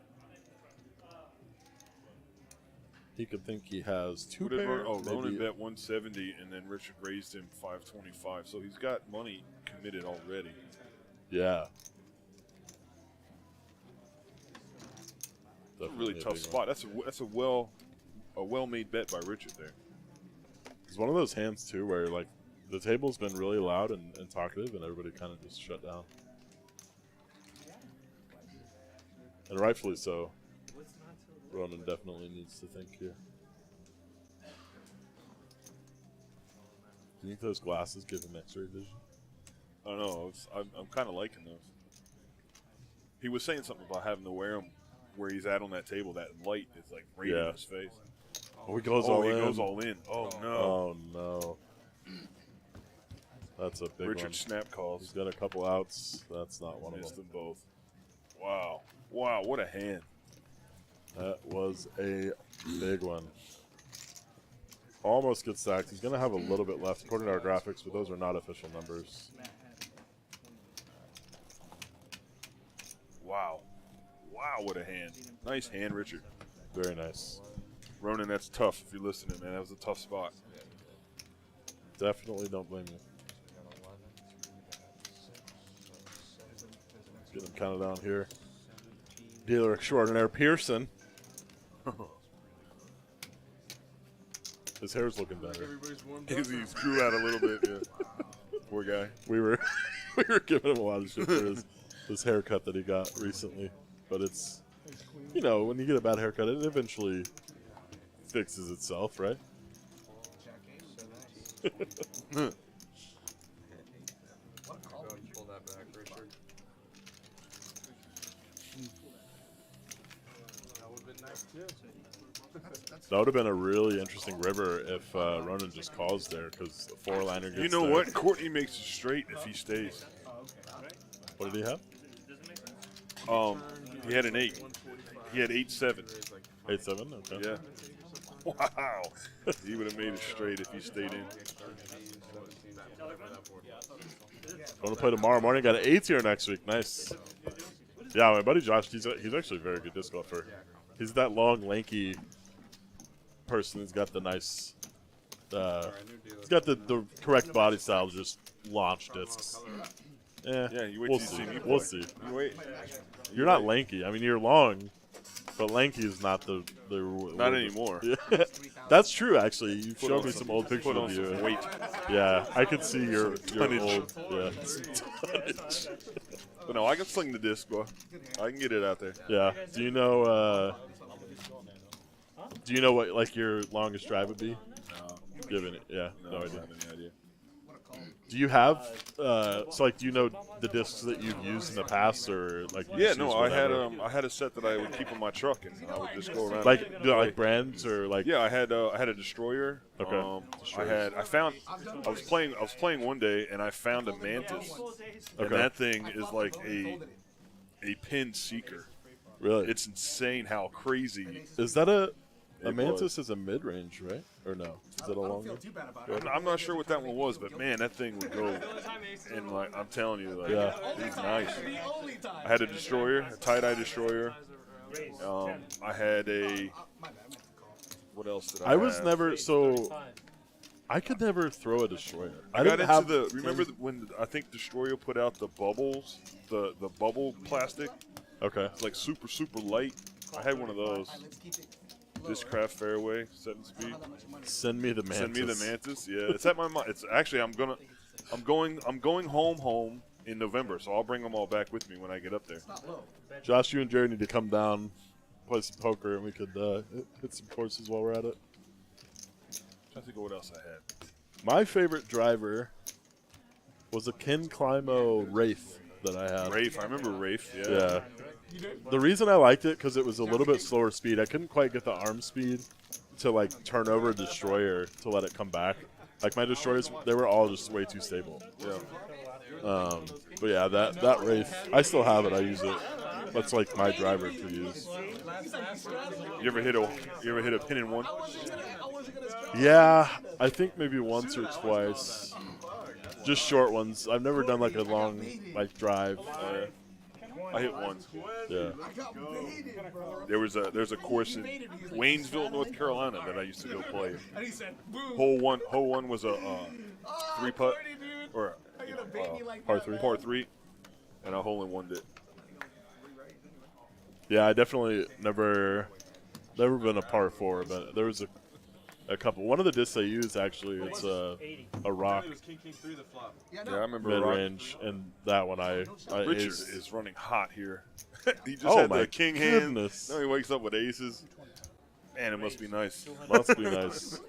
He could think he has two What did pair. Ronan maybe- bet 170, and then Richard raised him 525. So he's got money committed already. Yeah. That's a really Definitely tough big spot. That's a well-made bet by Richard there. It's one of those hands, too, where, like, the table's been really loud and talkative, and everybody kind of just shut down. And rightfully so. Ronan definitely needs to think here. Do you think those glasses give him X-ray vision? I don't know. I'm kind of liking those. He was saying something about having to wear them where he's at on that table. That light is like right in his face. Oh, he goes all in. He goes all in. Oh, no. Oh, no. That's a big Richard one. snap calls. He's got a couple outs. That's not one of Missed them. them both. Wow. Wow, what a hand. That was a big one. Almost gets stacked. He's going to have a little bit left according to our graphics, but those are not official numbers. Wow. Wow, what a hand. Nice hand, Richard. Very nice. Ronan, that's tough if you're listening, man. That was a tough spot. Definitely don't blame you. Let's get him counted down here. Dealer extraordinaire Pearson. His hair's looking better. Everybody's warmed He up. grew out a little bit, yeah. Poor guy. We were giving him a lot of shit for his haircut that he got recently. But it's, you know, when you get a bad haircut, it eventually fixes itself, right? Pull that back, Richard. That would have been nice too. That would have been a really interesting river if Ronan just calls there, because the four-liner gets You know there. what? Courtney makes it straight if he stays. What did he have? He had an 8. He had 8-7. 8-7? Okay. Yeah. Wow. He would have made it straight if he stayed in. Going to play tomorrow morning. Got an 8 here next week. Nice. Yeah, my buddy Josh, he's actually a very good disc golfer. He's that long, lanky person who's got the nice, he's got the correct body style to just launch discs. Yeah, you wait we'll till see. you see me We'll play. see. You wait. You're not lanky. I mean, you're long, but lanky is not the Not anymore. Yeah. That's true, actually. You Put showed on me some- some old pictures put on of you. some weight. Yeah, I could see your Tonnage. old. Yeah. Tonnage. But no, I can sling the disc, bro. I can get it out there. Yeah. Do you know? Do you know what like your longest drive would be? Given it, yeah, no I don't idea. have any idea. Do you have? So like, do you know the discs that you've used in the past, or like? You Yeah, just no, use I whatever? had a set that I would keep in my truck, and I would just go around. Like, do you like brands or like? Yeah, I had a destroyer. Okay. I was playing one day, and I found a Mantis, and Okay. that thing is like a pin seeker. Really? It's insane how crazy. Is that a It Mantis was. is a mid range, right? Or no? Is it a longer? I'm not sure what that one was, but man, that thing would go. And like I'm telling you, like Yeah. it's nice. I had a destroyer, a tie-dye destroyer. I had a. What else did I? I was have? never so. I could never throw a destroyer. I got didn't into have the. Remember when I think Destroyer put out the bubbles, the bubble plastic? Okay. It's like super light. I had one of those. Discraft Fairway 7-speed. Send me the Mantis. Send me the Mantis. Yeah, it's at my. It's actually I'm going home in November, so I'll bring them all back with me when I get up there. Josh, you and Jerry need to come down, play some poker, and we could hit some courses while we're at it. I think of what else I had. My favorite driver was a Ken Climo Wraith that I had. Rafe, I remember Rafe. Yeah. Yeah. The reason I liked it because it was a little bit slower speed. I couldn't quite get the arm speed to like turn over a destroyer to let it come back. Like my destroyers, they were all just way too stable. Yeah. But yeah, that Wraith, I still have it. I use it. That's like my driver to use. You ever hit a pin in one? Yeah, I think maybe once or twice. Just short ones. I've never done like a long like drive. I hit one. Yeah. There's a course in Waynesville, North Carolina that I used to go play. Hole one was a 3-putt or par three, and I hole in one it. Yeah, I definitely never been a par 4, but there was a couple. One of the discs I used actually, it's a rock Yeah, I remember mid rock. range, and that one I Richard aced. is running hot here. He just Oh had my the king goodness. hand. Now he wakes up with aces. Man, it must be nice. Must be nice.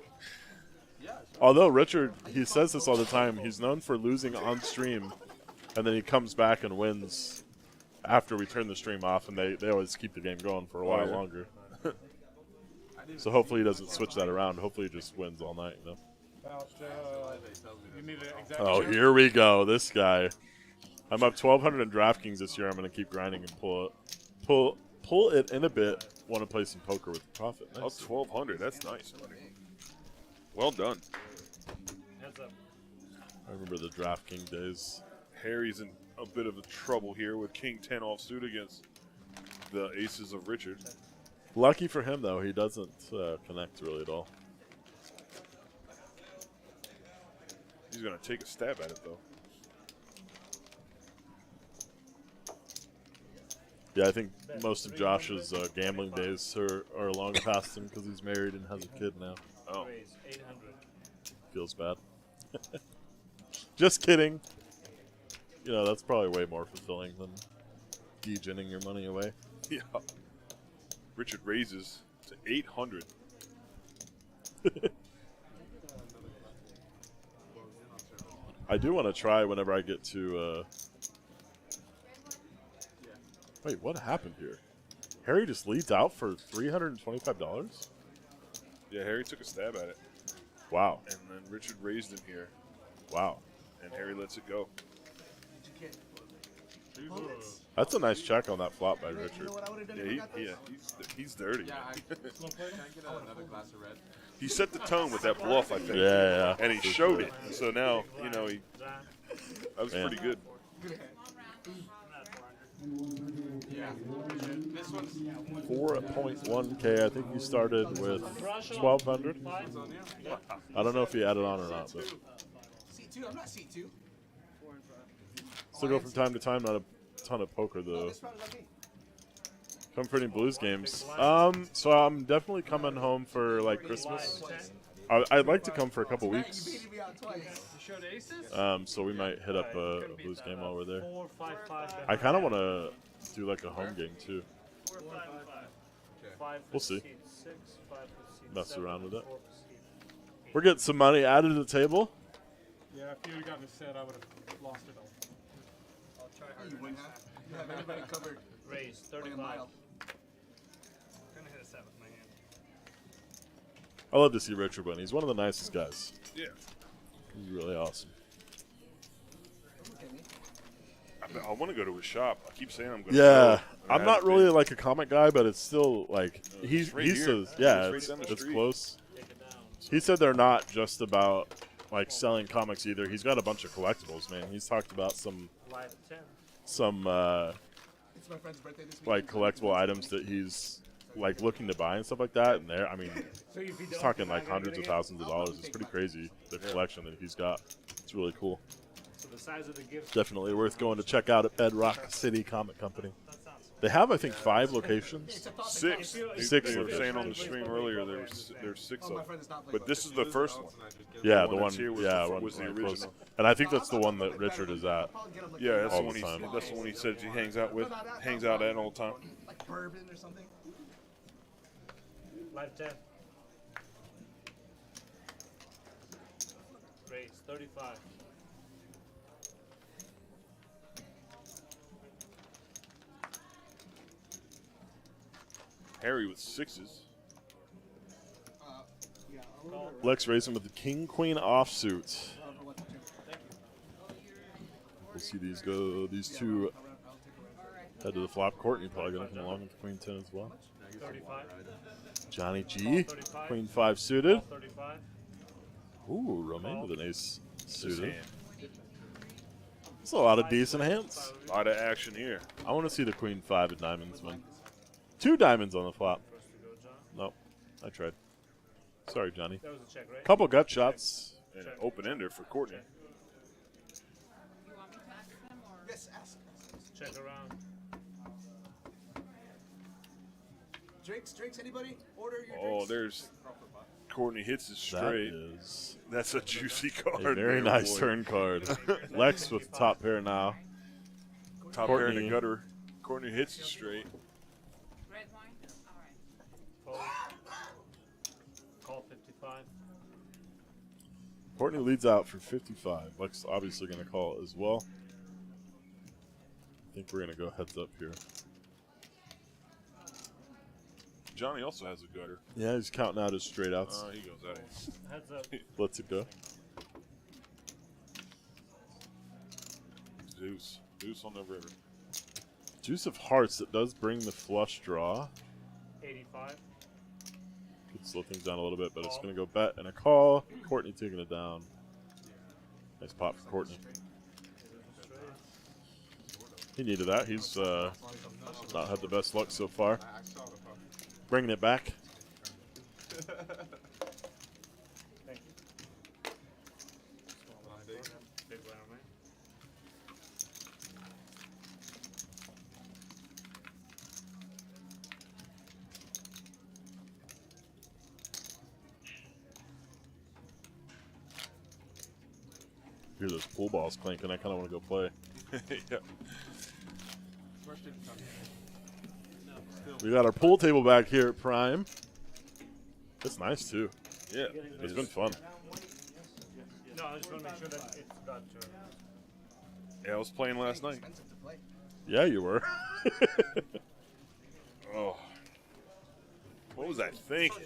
Although Richard, he says this all the time. He's known for losing on stream, and then he comes back and wins after we turn the stream off, and they always keep the game going for a while yeah. longer. So hopefully he doesn't switch that around. Hopefully he just wins all night. You know? About, you need an exact Oh, number? here we go. This guy. I'm up 1,200 in DraftKings this year. I'm going to keep grinding and pull it in a bit. Want to play some poker with profit. Up Nice. 1,200. That's nice. Well done. Heads up. I remember the DraftKings days. Harry's in a bit of a trouble here with King 10 offsuit against the aces of Richard. Lucky for him, though, he doesn't connect really at all. He's going to take a stab at it, though. Yeah, I think most of Josh's gambling days are long past him because he's married and has a kid now. Oh. Raise 800. Feels bad. Just kidding. You know, that's probably way more fulfilling than degening your money away. Yeah. Richard raises to 800. I do want to try whenever I get to. Wait, what happened here? Harry just leads out for $325? Yeah, Harry took a stab at it. Wow. And then Richard raised him here. Wow. And Harry lets it go. That's a nice check on that flop by Richard. Yeah, he's dirty. Yeah, can I get another glass of red? He set the tone with that bluff, I think. Yeah. And he For showed sure. it. So now, you know, that was Man. pretty good. Yeah. This one's 4.1K. I think he started with 1,200. I don't know if he added on or not, but C2, I'm not C2. still go from time to time. Not a ton of poker though. Come pretty blues games. So I'm definitely coming home for like Christmas. I'd like to come for a couple weeks. So we might hit up a blues game while we're there. 455. I kind of want to do like a home game too. 5 We'll see. 6, 5 Mess 7, around with it. 4 We're getting some money added to the table. Yeah, if you would have gotten a set, I would have lost it all. I'll try hard. You wouldn't have. You have everybody covered. Raise by a 35. mile. Gonna hit a 7 with my hand. I love to see Richard win. He's one of the nicest guys. Yeah. He's really awesome. I want to go to his shop. I keep saying I'm going to Yeah, go. I'm not really like a comic guy, but it's still like he right he here. says, yeah, It's right down the it's street. close. Take it down. He said they're not just about like selling comics either. He's got a bunch of collectibles, man. He's talked about some Live 10. It's my friend's birthday this week. like collectible items that he's like looking to buy and stuff like that. And there, I mean, he's talking like hundreds of thousands of dollars. It's pretty crazy the collection that he's got. It's really cool. So the size of the gift. Definitely worth going to check out at Bedrock City Comic Company. They have, I think, 5 locations. 6. Six They were locations. saying on the stream earlier there's 6 Oh, my of friend them. does not play But this is the first one. Yeah, The the one one. that's here was Yeah, the- one was the one close. original. And I think that's the one that Richard is at. Yeah, that's the All one the time. that's the one he said he hangs out with, hangs out at all the time. Like bourbon or something. Live 10. Raise 35. Harry with 6s. Yeah, a little bit. Lex racing with the King Queen offsuit. We'll see these go. These two head to the flop. Courtney probably going to come along with the Queen 10 as well. 35. Johnny G, 35. Queen 5 suited. 35. Ooh, Romain with an ace This suited. hand. That's a lot of decent hands. A lot of action here. I want to see the Queen 5 of diamonds win. 2 diamonds on the flop. First to go, John. Nope, I tried. Sorry, Johnny. That was a check, right? Couple gut shots. And an open ender for Courtney. You want me to ask them or? Yes, ask. Check around. Drinks, anybody? Order your Oh, drinks. there's Courtney hits it That straight. is That's a juicy card. a very there, nice boy. turn card. Lex with the top pair now. Top pair in Courtney. the gutter. Courtney hits it straight. Red wine? All right. Fold. Call 55. Courtney leads out for 55. Lex obviously going to call as well. I think we're going to go heads up here. Johnny also has a gutter. Yeah, he's counting out his straight outs. He goes out. Heads up. Lets it go. Deuce. Deuce on the river. Deuce of hearts that does bring the flush draw. 85. Could slow things down a little bit, but it's going to go bet and a call. Courtney taking it down. Nice pop for Courtney. He needed that. He's not had the best luck so far. Bringing it back. Thank you. Big round, right? Hear those pool balls clanking. I kind of want to go play. Yeah. We got our pool table back here at Prime. It's nice too. Yeah. It's been fun. No, I just want to make sure that it's got Yeah, I was playing last night. Expensive to play. Yeah, you were. Oh. What was I thinking?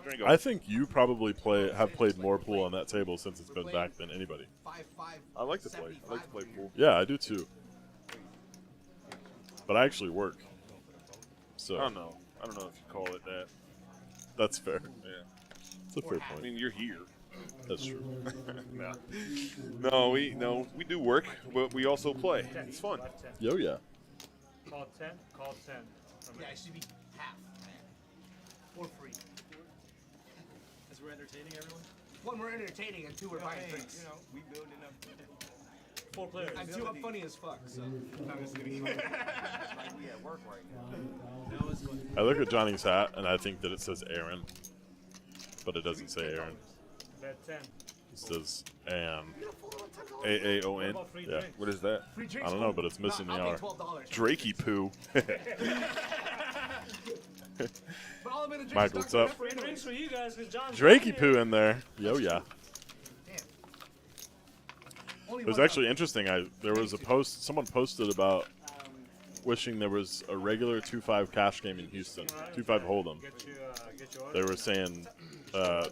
Drink a- I think you probably have played more pool on that table since it's been back than anybody. 5-5. I like to play. I like to play pool. Yeah, I do too. But I actually work. So I don't know. I don't know if you call it that. that's fair. Yeah. It's a fair I point. mean, you're here. That's true. No, we do work, but we also play. It's fun. 10. Yo, yeah. Call 10. Call 10. Yeah, it should be half. For free. As we're entertaining everyone. One, we're entertaining, and two, we're buying drinks. You know, we building up. 4 players. And two, I'm funny as fuck, so I'm just kidding. Like we at work right now. That was funny. I look at Johnny's hat and I think that it says Aaron, but it doesn't say Aaron. Bet 10. It says Ann. AAON. About free Yeah. drinks. What is that? Free I drinks. don't know, but it's missing the I'll R. pay $12. Drakey poo. But all I'm gonna drink Mike, is what's Dr. up? Pepper Free drinks anyways. for you guys because John's Drakey not poo here. in there. Yo, yeah. Damn. Only It was one actually interesting. There was a post. Someone posted about wishing there was a regular 2-5 cash game in Houston. 2-5 Hold'em. Get your They were saying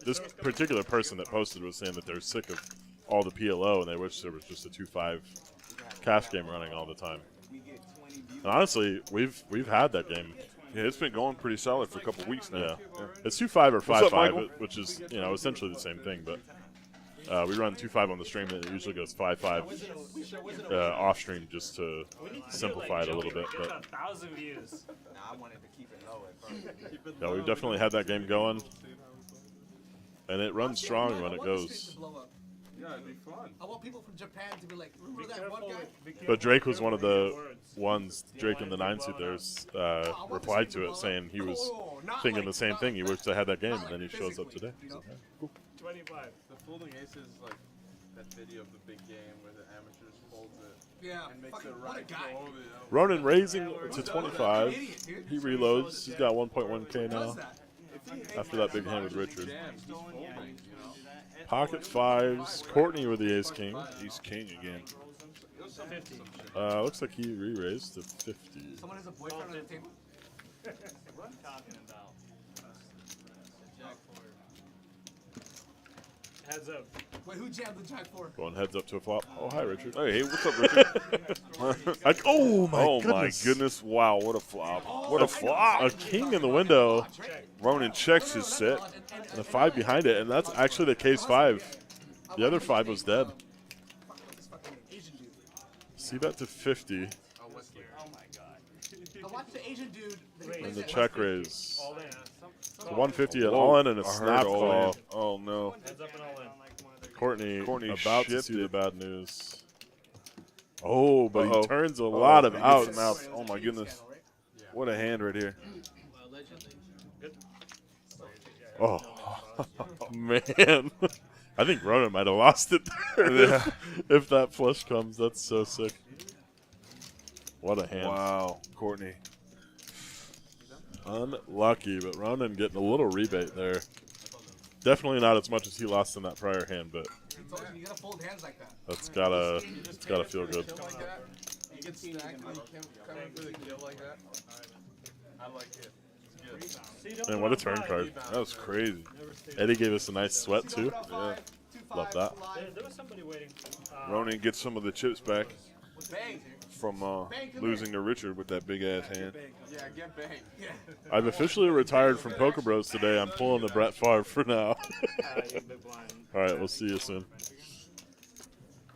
this particular person that posted was saying that they're sick of all the PLO and they wish there was just a 2-5 cash game running all the time. And honestly, we've had that game. Yeah, it's been going pretty solid for a couple weeks now. Yeah, it's 2-5 or What's up, 5-5, Michael? which is essentially the same thing. But we run 2-5 on the stream, and it usually goes 5-5 off stream just to simplify it a little bit. Get But 1,000 views. Nah, I wanted to keep it low at first. yeah, we've definitely had that game going, and it runs strong when it goes. Yeah, it'd be fun. I want people from Japan to be like, Be remember that careful one guy? with- be But Drake was careful one of with your the words. ones, Drake in the 9 suit there's replied to it saying he was thinking the same thing. He wished I had that game, and then he shows up today. You know? 25. The folding aces is like that video of the big game where the amateurs folds it Yeah, and makes fucking it what a right guy. fold it. Ronan raising to 25. Idiot, dude. He reloads. He's got 1.1K Who does now that? after that big hand with Richard. Damn, he's folding, you know. Pocket fives. Courtney with the ace king. He's king again. Looks like he re-raised to 50. Someone has a boyfriend on the table? talking about. Jack 4. Heads up. Wait, who jammed the jack 4? Going heads up to a flop. Oh, hi, Richard. Hey, what's up, Richard? Oh, my Oh goodness. my goodness! Wow, what a flop! What a flop! A king in the window Ronan checks his set. and a 5 behind it, and that's actually the case 5. The other 5 was dead. This fucking Asian dude. See that to 50, Oh my god. I watched the Asian dude. that he and plays the at check Westgate. raise. All in. So 150 at Whoa, all in and a I heard snap all call. in. Oh no! Heads up and all in. Courtney about to see shifted. the bad news. Oh, but Uh-oh. he turns a lot of he gets outs. some outs. Oh my goodness! What a hand right here. Allegedly. Oh, man. I think Ronan might have lost it there if that flush comes. That's so sick. What a hand. Wow, Courtney. Unlucky, but Ronan getting a little rebate there. Definitely not as much as he lost in that prior hand, but He told you, you gotta fold hands like that. it's gotta feel good. Kill like that? You get stacked and you come in for the kill like that? I like it. It's good. Man, what a turn card. That was crazy. Eddie gave us a nice sweat too. Yeah. Love that. There was somebody waiting. Ronan gets some of the chips back Bang. from losing to Richard with that big ass hand. Yeah, get banged. Yeah. I've officially retired from Poker Bros today. I'm pulling the Brett Favre for now. All right, we'll see you soon.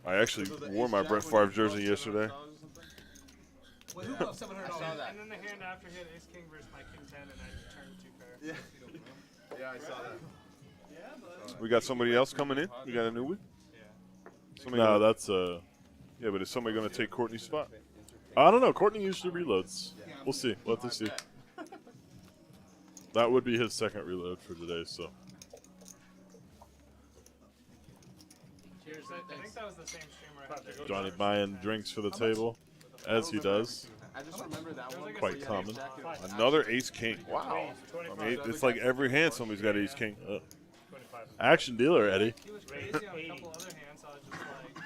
I actually wore my Brett Favre jersey yesterday. Wait, who got $700? And then the hand after hit Ace King versus my King 10, and I turned 2 pair. Yeah. Yeah, I saw that. We got somebody else coming in. We got a new one. Somebody No, gonna- that's yeah, but is somebody going to take Courtney's spot? I don't know. Courtney usually reloads. We'll see. We'll have to see. That would be his second reload for today. So Cheers. I think that was the same streamer I had. Johnny buying drinks for the table, as he does. I just remember that one. Quite common. Another ace king. Wow. I mean, it's like every hand somebody's got ace king. Action dealer, Eddie. He was crazy on a couple other hands, so I was just like,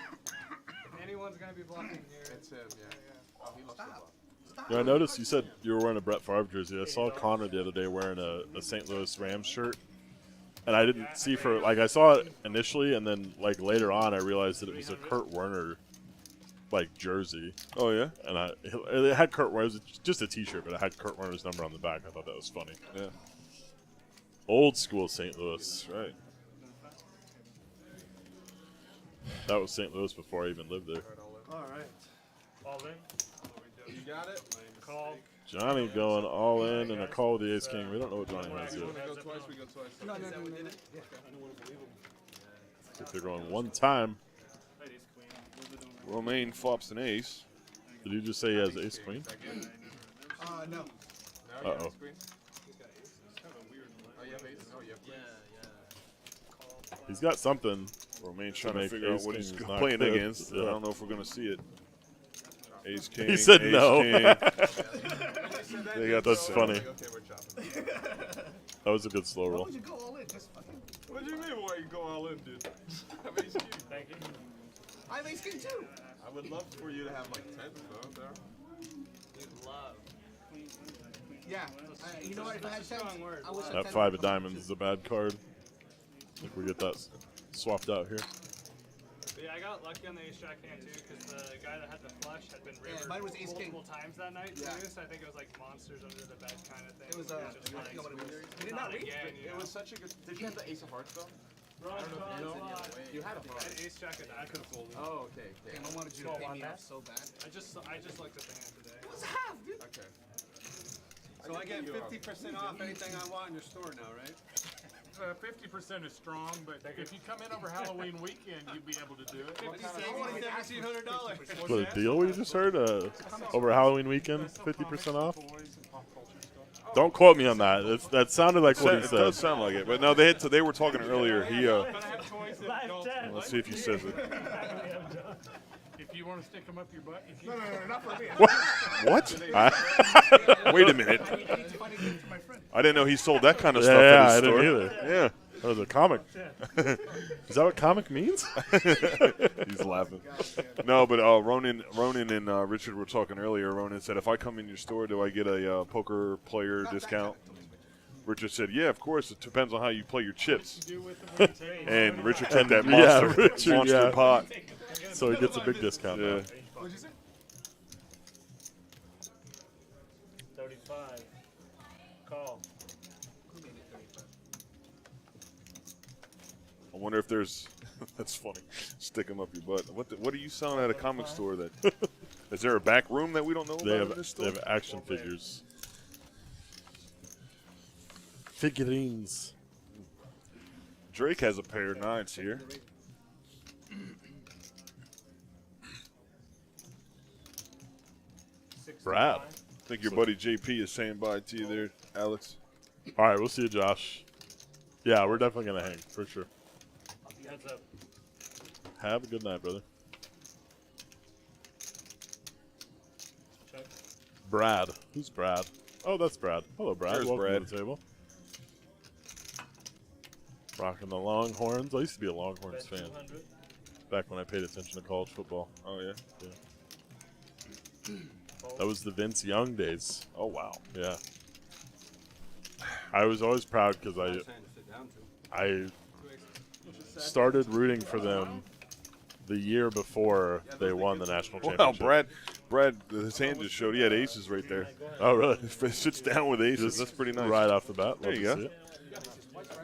if anyone's going to be blocking here. It's him, yeah. Oh, he loves to block. Yeah, I noticed you said you were wearing a Brett Favre jersey. I saw Connor the other day wearing a St. Louis Rams shirt, and I didn't see for like I saw it initially, and then like later on I realized that it was a Kurt Warner like jersey, Oh yeah. and it had Kurt Warner. It was just a T-shirt, but it had Kurt Warner's number on the back. I thought that was funny. Yeah. Old school St. Louis. That's right. That was St. Louis before I even lived there. All right. All in. You got it? Call. Johnny going all in and a call with the Ace King. We don't know what Johnny has You yet. want to go twice? We go twice. No, no, Is that no, what no, did no. it? Yeah. I think they're going one time. Played Ace Queen. What was I doing? Romaine flops an ace. Did you just say he has Ace Queen? No. No, Uh-oh. you have screen? Oh, you have ace? Oh, you have Yeah, queen? yeah. He's got something. Romaine's To trying to make figure out ace what king he's is not playing good. against. Yeah. I don't know if we're going to see it. Ace king. He said ace no. king. They got that's funny. Okay, we're chopping. That was a good slow Why roll. would you go all in? Just fucking. What do you mean why you go all in, dude? I have ace king. Thank you. I have ace king too. I would love for you to have like 10 though, there. We love. Yeah. You know what? If I had 10, I wish I had That 10. 5 of diamonds is a bad card. I think we get that swapped out here. But yeah, I got lucky on the ace jack hand too, because the guy that had the flush had been rivered mine was ace king. multiple times that night too. Yeah. So I think it was like monsters under the bed kind of thing. It was, just I like, forgot what it was. not Did it not reach? again, you It know? was such a good. Did you have the ace of hearts though? Wrong No, spot. you had a I heart. had ace jack and I could have folded. Oh, okay. Damn, I wanted you to pay me off so bad. I just looked at the hand today. It was half, dude. Okay. So I get 50% off anything I want in your store now, right? 50% is strong, but if you come in over Halloween weekend, you'd be able to do it. I want $1,700. What a deal we just heard? Over Halloween weekend, 50% off? Don't quote me on that. That sounded like what he It said. does sound like it, but no, they were talking earlier. He But I have toys that don't. let's see if he says it. If you want to stick them up your butt, if you No, not for me. What? Wait a minute. I need to find a gift for my friend. I didn't know he sold that kind of stuff Yeah, at I his didn't store. either. Yeah. Or the comic. Is that what comic means? He's laughing. No, but Ronan and Richard were talking earlier. Ronan said, if I come in your store, do I get a poker player discount? Richard said, yeah, of course. It depends on how you play your chips. And Richard took that monster pot. So he gets a big discount. Yeah. What'd you say? 35. Call. I wonder if there's – that's funny. Stick them up your butt. What are you selling at a comic store? That is there a back room that we don't know about in this store? They have action figures. Figurines. Drake has a pair of 9s here. Brad. I think your buddy JP is saying bye to you there, Alex. All right, we'll see you, Josh. Yeah, we're definitely going to hang, for sure. Heads up. Have a good night, brother. Check. Brad. Who's Brad? Oh, that's Brad. Hello, Brad. There's Welcome Brad. to the table. Rocking the Longhorns. I used to be a Longhorns Bet fan 200. back when I paid attention to college football. Oh, yeah? That was the Vince Young days. Oh, wow. Yeah. I was always proud because I started rooting for them the year before they won the national championship. Wow, Brad, his hand just showed he had aces right there. Oh, really? If it sits down with aces, that's pretty nice. Right off the bat. There Love you to go. see it.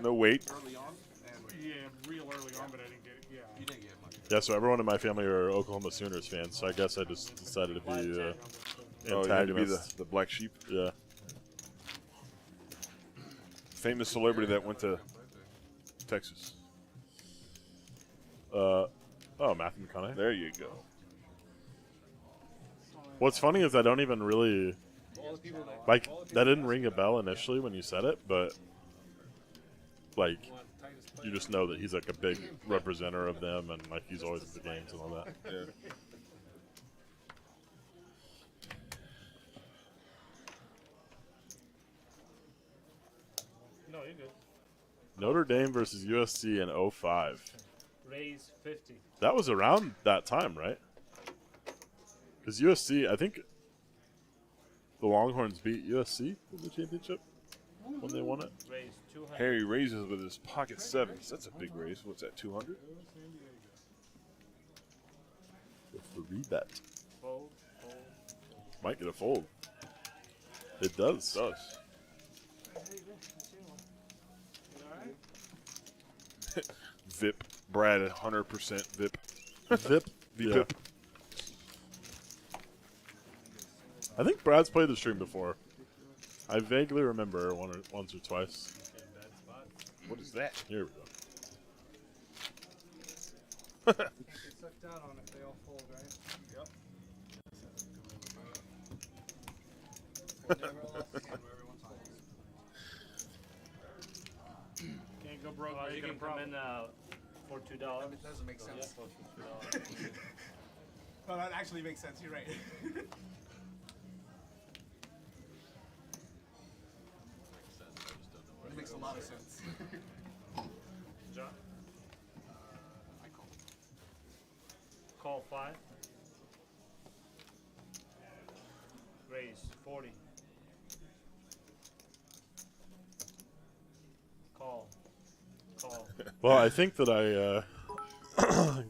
No weight. Yeah, real early on, but I didn't get it. Yeah. You didn't get much. Yeah, so everyone in my family are Oklahoma Sooners fans, so I guess I just decided to be the Oh, you had to be antagonist. the black sheep. Yeah. Famous celebrity that went to Texas. Matthew McConaughey. There you go. What's funny is I don't even really like that didn't ring a bell initially when you said it, but like you just know that he's like a big representative of them and like he's always at the games and all that. Yeah. No, you're good. Notre Dame versus USC in 05. Raise 50. That was around that time, right? Because USC, I think the Longhorns beat USC in the championship when they won it. Raise 200. Harry raises with his pocket sevens. That's a big raise. What's that, 200? With the rebet. Fold. Might get a fold. It does. It does. VIP. Brad, 100% VIP. Vip. Yeah. I think Brad's played the stream before. I vaguely remember once or twice. What is that? Here we go. Get sucked out on if they all fold, right? Yep. Can't go broke. You can come in for $2. It doesn't make sense. For $2. No, that actually makes sense. You're right. It makes a lot of sense. John? I call. Call 5. Raise 40. Call. Well, I think that I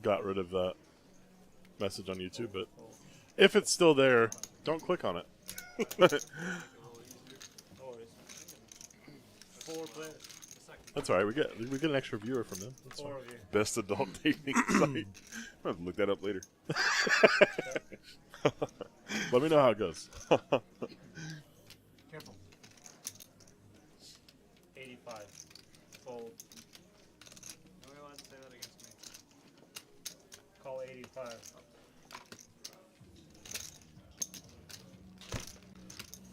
got rid of that message on YouTube, but if it's still there, don't click on it. No worries. 4 players. That's all right. We get an extra viewer from them. That's 4 fine. of you. Best adult dating site. I'm going to have to look that up later. Let me know how it goes. Careful. 85. Fold. Are we allowed to say that against me? Call 85.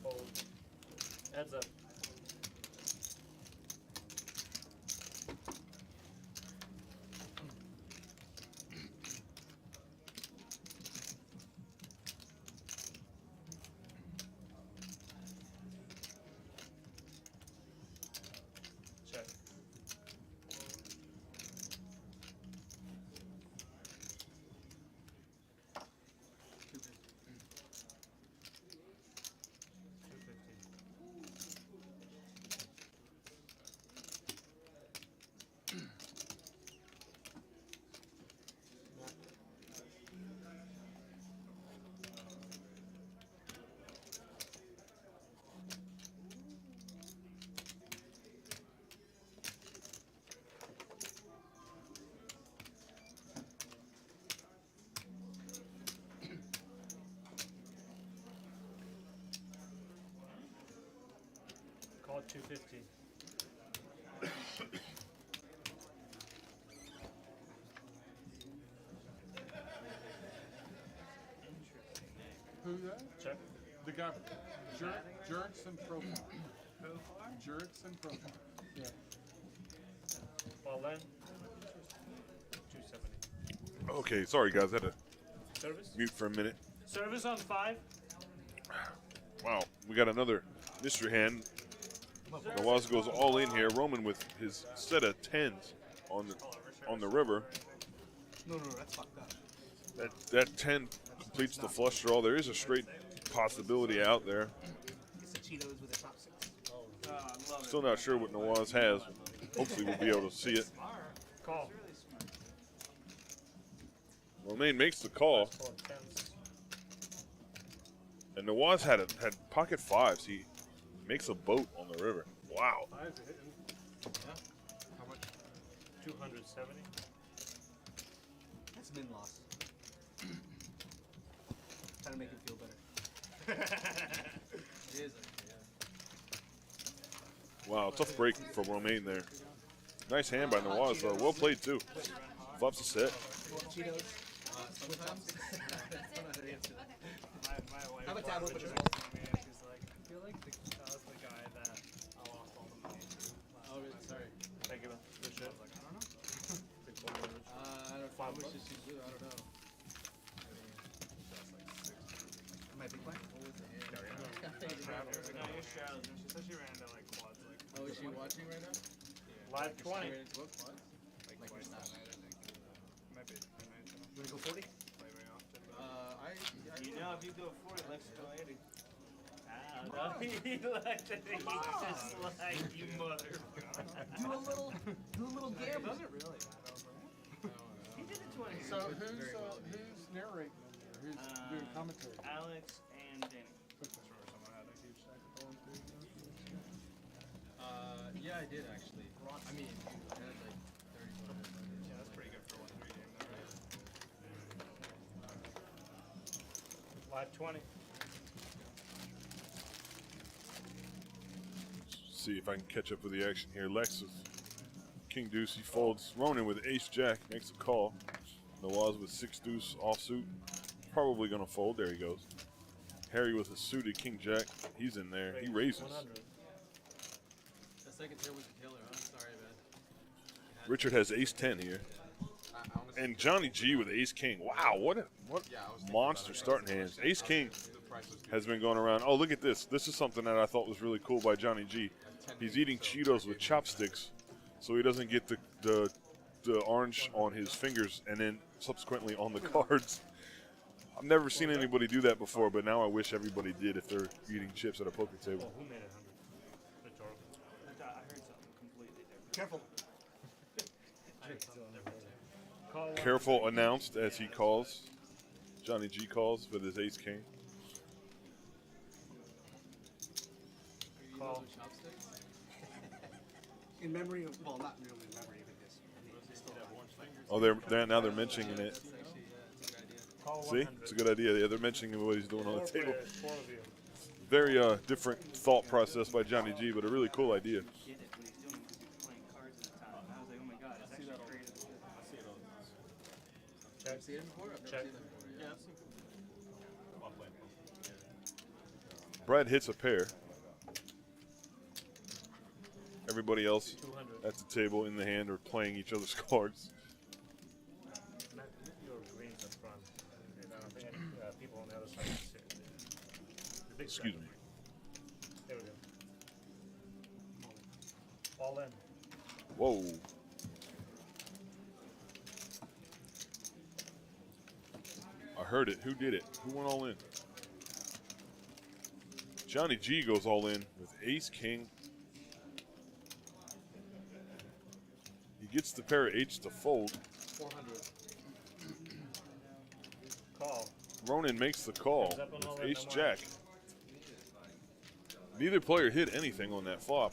Fold. Heads up. Check. About 250. Who that? Check. The guy, Jerkson Profile. Jerkson Profile. Yeah. All in. 270. Okay, sorry guys, I had to Service. mute for a minute. Service on 5. Wow, we got another mystery hand. Nawaz goes all in here. Roman with his set of 10s on the river. No, that's fucked up. That 10 completes the flush draw. There is a straight possibility out there. It's the Cheetos with the chopsticks. Still not sure what Nawaz has. Hopefully we'll be able to see it. Call. Romain makes the call. Full of 10s. And Nawaz had pocket 5s. He makes a boat on the river. Wow. Fives are hitting. How much? 270. That's min loss. Trying to make him feel better. It is. Wow, tough break for Romain there. Nice hand by Nawaz though. Well played too. Flops a set. Cheetos with chopsticks. My wife Have a tab open as well. told me, she's like, I feel like the guy that I lost all the money to. Oh, really? Sorry. Thank you. Good shit. I was like, I don't know. Big ball damage. I don't know. How much did she do? I don't know. Am I big blind? No, you're Charlotte. She said she ran to like quads. Like, Oh, is she watching right now? Live 20. Straight into what? What? like twice that night, I think. Might be. You want to go 40? Play very often. But You know, if you go 40, let's go 80. No, he looked at it. He's just like, you motherfucker. Do a little gamble. Does it really matter? He did it 20. So who's narrating in there? Who's doing commentary? Alex and Danny. Yeah, I did actually. I mean, I had like 30 minutes. Yeah, that's pretty good for 1-3 game. Live 20. See if I can catch up with the action here. Lex with King Deuce. He folds. Ronan with Ace Jack makes a call. Nawaz with 6 Deuce offsuit. Probably going to fold. There he goes. Harry with a suited King Jack. He's in there. He raises. 100. The second tier was the killer. I'm sorry, man. Richard has Ace 10 here. And Johnny G with Ace King. Wow, what monster starting hands. Ace King has been going around. Oh, look at this. This is something that I thought was really cool by Johnny G. He's eating Cheetos with chopsticks so he doesn't get the orange on his fingers and then subsequently on the cards. I've never seen anybody do that before, but now I wish everybody did if they're eating chips at a poker table. Oh, who made it 100? Rhetorical. I heard something completely different. Careful. Call one. Careful announced as he calls. Johnny G calls with his Ace King. Call. In memory of, well, not really in memory of it, yes. Oh, now they're mentioning it. Call See, 100. it's a good idea. Yeah, they're mentioning what he's doing on the 4 table. players, 4 of you. Very different thought process by Johnny G, but a really cool idea. Get it, what he's doing, because he was playing cards at the time. And I was like, oh my god, it's actually creative. Check. See it before? I've never Check. seen that before. Yeah, I've seen Brad hits a pair. Everybody else 200. at the table in the hand are playing each other's cards. Matt, your greens in front. And I don't think any people on the other side can see it. The big Excuse stack. me. There we go. All in. Whoa. I heard it. Who did it? Who went all in? Johnny G goes all in with Ace King. He gets the pair of eights to fold. 400. Call. Ronan makes the call Heads up on all with in, Ace no Jack. Neither player hit anything on that flop.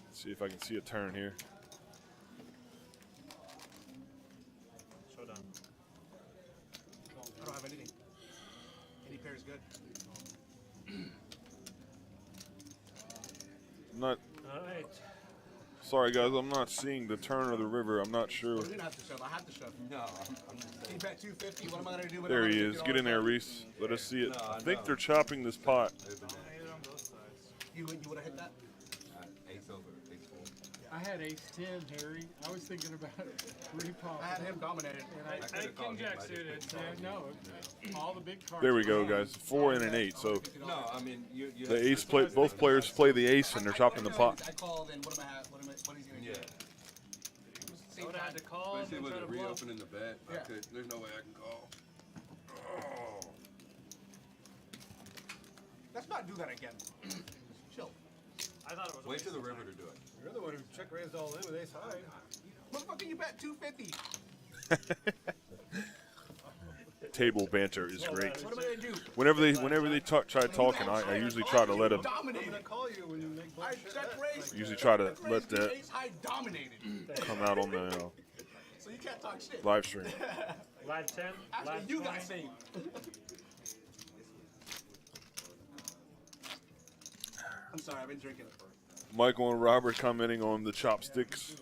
Let's see if I can see a turn here. Showdown. is good. I'm not. All right. Sorry, guys. I'm not seeing the turn of the river. I'm not sure. You're gonna have to shove. I have to shove. No, I'm just You saying. bet 250. What am I gonna do? With There he $150? is. Get in there, Reese. Let us see it. No, I think no. they're chopping this pot. I hit it on both sides. You would have hit that? Ace over, ace full. I had ace 10, Harry. I was thinking about repop. I had him dominated. And I could've had called king him, jack I just suited. picked So yeah, no, all the big cards. There we go, guys. 4 and an 8. So No, I mean you. the ace play. Both players play the ace, and they're chopping the pot. I called and what am I? What is he gonna Yeah. do? I Same would have had time. to call Especially and with try it to bluff. reopening the bet. Yeah. There's no way I can call. Oh. Let's not do that again. Chill. I thought it was. a Wait waste till the of river time. to do it. You're the one who check raised all in with ace high. Motherfucker, you bet 250. Table banter is great. What am I gonna do? Whenever they try talking, I usually try to let them. I'm Dominated. gonna call you when you make I bullshit check bets. raised. Usually try to Check let raised, that ace high dominated. come out on the So you can't talk shit. live stream. Live 10. Actually, Live you 20. got saved. I'm sorry, I've been drinking. Michael and Robert commenting on the chopsticks.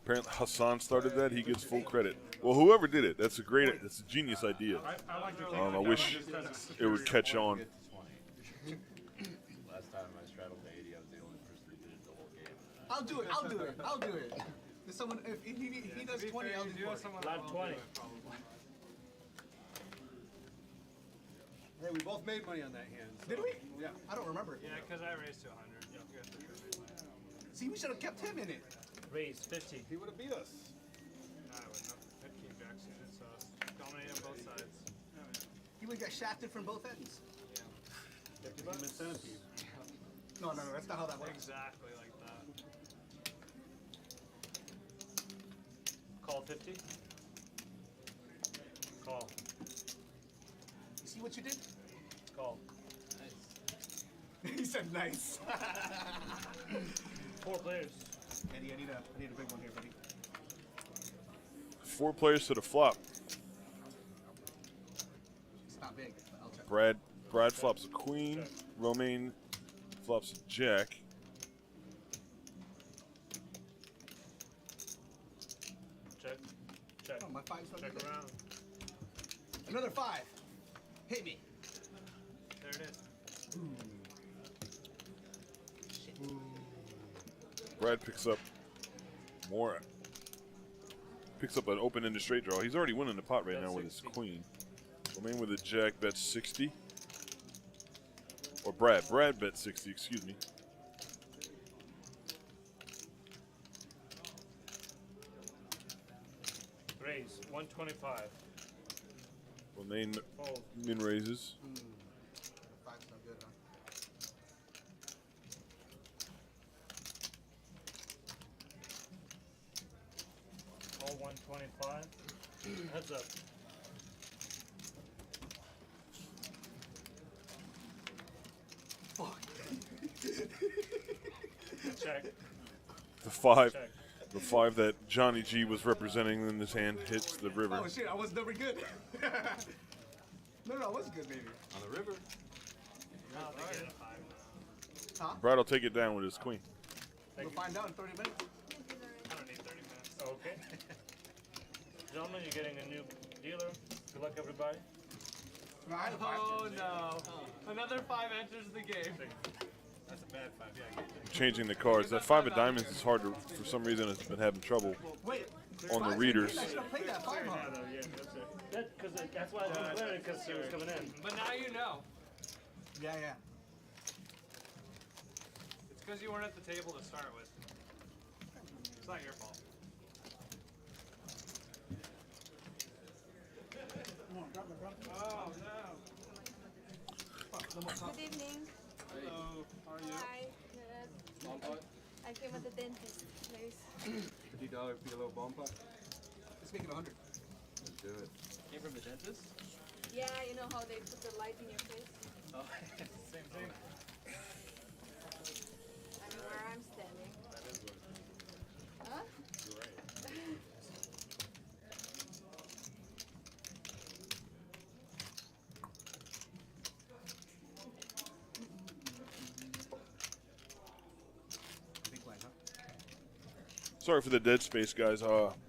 Apparently Hassan started that. He gets full credit. Well, whoever did it, that's a genius idea. I like to think I wish it would catch on. Last time I straddled to 80, I was the only person who did it the whole game. I'll do it. If someone, if he does 20, I'll do 20. Live 20. Hey, we both made money on that hand. Did we? Yeah. I don't remember. Yeah, because I raised to 100. You guys for sure made mine. See, we should have kept him in it. Raise 50. He would have beat us. No, I wouldn't have. Had king jack suited, so dominated on both sides. He would get shafted from both ends. No, that's not how that works. Exactly like that. Call 50. Call. You see what you did? Call. He said nice. 4 players. Eddie, I need a big one here, buddy. 4 players to the flop. It's not big, but I'll check. Brad flops a queen. Romaine flops a jack. Check. Check. Oh, my five's not Check good. around. Another 5. Hit me. There it is. Brad picks up more. Picks up an open-ended straight draw. He's already winning the pot right now with his queen. Romaine with a jack bets 60. Or Brad. Brad bet 60, excuse me. Raise 125. Romaine Fold. min raises. 5's not good, huh? Call 125. Heads up. Fuck. Check. The 5. Check. The 5 that Johnny G was representing in his hand hits the river. Oh shit, I was never good. No, I was good, maybe. On the river. I don't think it a 5 now. Brad will take it down with his queen. We'll find out in 30 minutes. I don't need 30 minutes. Okay. Gentlemen, you're getting a new dealer. Good luck, everybody. No, I had a 5. Oh no. Another 5 enters the game. That's a bad 5. Yeah, I get it. Changing the cards. That 5 of diamonds is hard to, for some reason, has been having trouble Wait. on the 5's readers. I should have played that 5, huh? Yeah, that's it. That's why I didn't play it, because he was coming in. But now you know. Yeah. It's because you weren't at the table to start with. It's not your fault. Oh no. Good evening. Hello. How are you? Hi. Good. I came with the dentist, please. $50 pillow bumper. Let's make it 100. Let's do it. Came from the dentist? Yeah, you know how they put the light in your face? Oh, same thing. I mean, where I'm standing. That is what Huh? you're right. Sorry for the dead space, guys.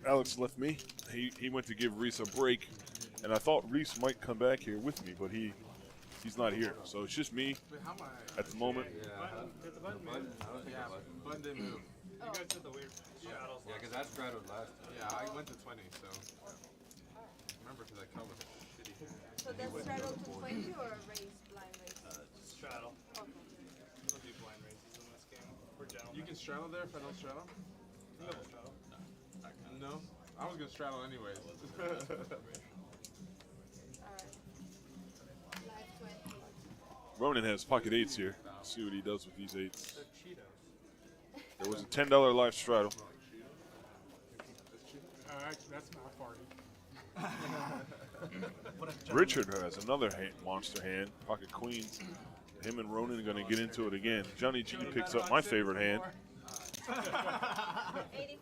Alex left me. He went to give Reese a break, and I thought Reese might come back here with me, but he's not here. So it's just me at the moment. Hit the button, man. Button didn't move. You guys did the weird straddles. Yeah, because I straddled last time. Yeah, I went to 20, so. Remember, because I come with a shitty hand. So that's straddle to 20 or a race, blind race? Just straddle. Okay. We don't do blind races in this game. We're gentlemen. You can straddle there if I don't straddle? No straddle. No? I was going to straddle anyways. Alright. Live 20. Ronan has pocket 8s here. Let's see what he does with these 8s. They're Cheetos. There was a $10 live straddle. That's my party. Richard has another monster hand, pocket queens. Him and Ronan are going to get into it again. Johnny G picks up my favorite hand. 85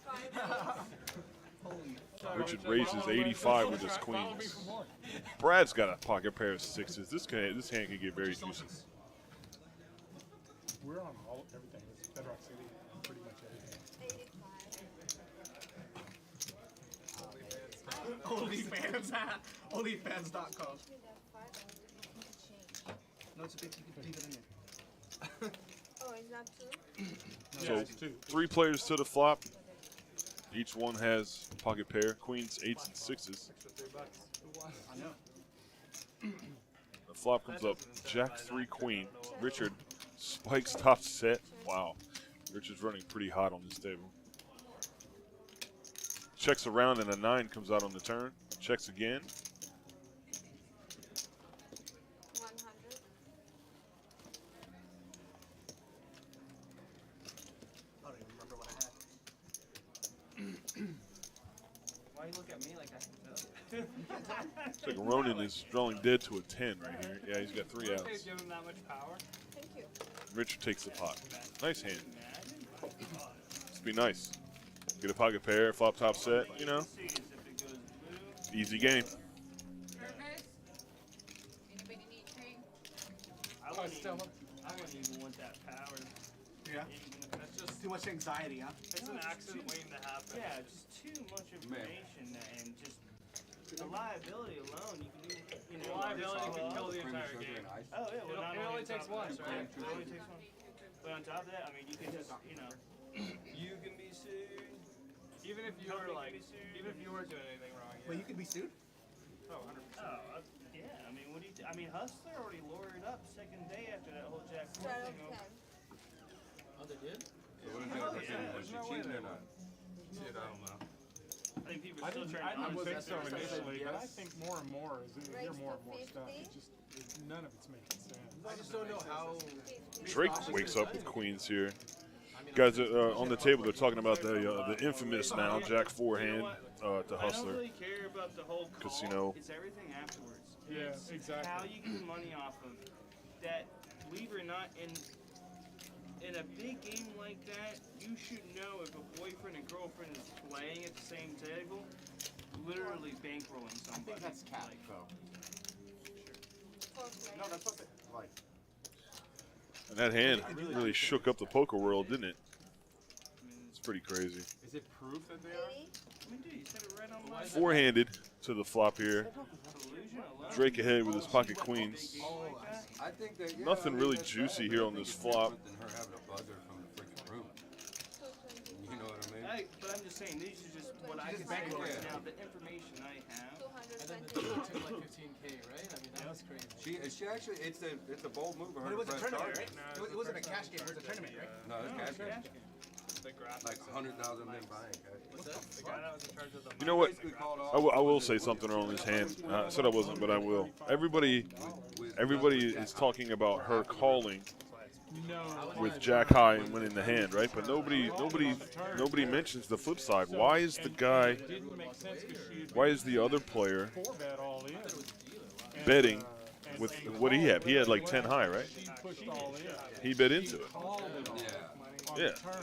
Richard raises 85 with his queens. Brad's got a pocket pair of 6s. This hand can get very juicy. We're on everything. It's Bedrock City, pretty much everything. 85. OnlyFans. OnlyFans.com. No, it's a big. You can leave it in there. Oh, is that two? So 3 players to the flop. Each one has a pocket pair, queens, 8s, and 6s. I know. The flop comes up, Jack 3 queen. Richard spikes top set. Wow. Richard's running pretty hot on this table. Checks around and a 9 comes out on the turn. Checks again. 100. I don't even remember what I had. Why you look at me like I Looks like Ronan is drawing dead to a 10 right here. Yeah, he's got 3 outs. give him that much power. Thank you. Richard takes the pot. Nice hand. Must be nice. Get a pocket pair, flop top set, you know. Easy game. I wouldn't even want that power. Yeah. That's just Too much anxiety, huh? It's an accident waiting to happen. yeah, just too much information and just the liability alone. You can do Liability can kill the entire game. Oh yeah, well, not It only on takes top of once, that, right? It only takes one. But on top of that, I mean, you can just you can be sued. Even if you were like, even if you were doing anything wrong. Yeah. Well, you could be sued. Oh, 100%. Oh, yeah. I mean, what do you? I mean, Hustler already lawyered up second day after that whole Jack Four Straddle thing. 10. Oh, they did? So what is that? Was she cheating or not? I don't know. I think people I are still didn't trying to think so understand. initially, but I think more and more as you hear Raise more to and more stuff, 50. none of it's making sense. I just don't know how. Drake wakes up with queens here. Guys, on the table, they're talking about the infamous now Jack 4 hand to I don't Hustler. really care about the whole call. Casino. It's everything afterwards. Yeah, It's exactly. how you get money off of that. Believe it or not, in a big game like that, you should know if a boyfriend and girlfriend is playing at the same table, literally bankrolling I somebody. think that's cap, though. No, that's what they like. And that hand really shook up the poker world, didn't it? It's pretty crazy. Is it proof that they are? 80. I mean, dude, you said it right on my Four-handed to the flop here. collusion alone. Drake ahead with his pocket queens. I think that, yeah, Nothing I mean, really that's juicy bad, here but I on think this it's flop. different than her having a buzzer from the freaking room. 220. You know what I mean? Hey, but I'm just saying, these are just what I Just can bankrol right it. now, the information I have. 220. Took like 15K, right? I mean, that was crazy. She actually, it's a bold move of But her it was to a press tournament, target. right? It wasn't a cash game. It was a tournament, right? No, it's cash game. The graphics. Like 100,000 men buying cash. What's that? The guy that was in charge of the You know what? Basically called off. I will say something on this hand. I said I wasn't, but I will. Everybody is talking about her calling No. with Jack High and winning the hand, right? But nobody mentions the flip side. Why is the guy? Didn't make sense because she had Why is the other player 4-bet all in. betting with what he had? He had like 10 high, right? She pushed all in. He bet into it. Called it on Yeah. the turn.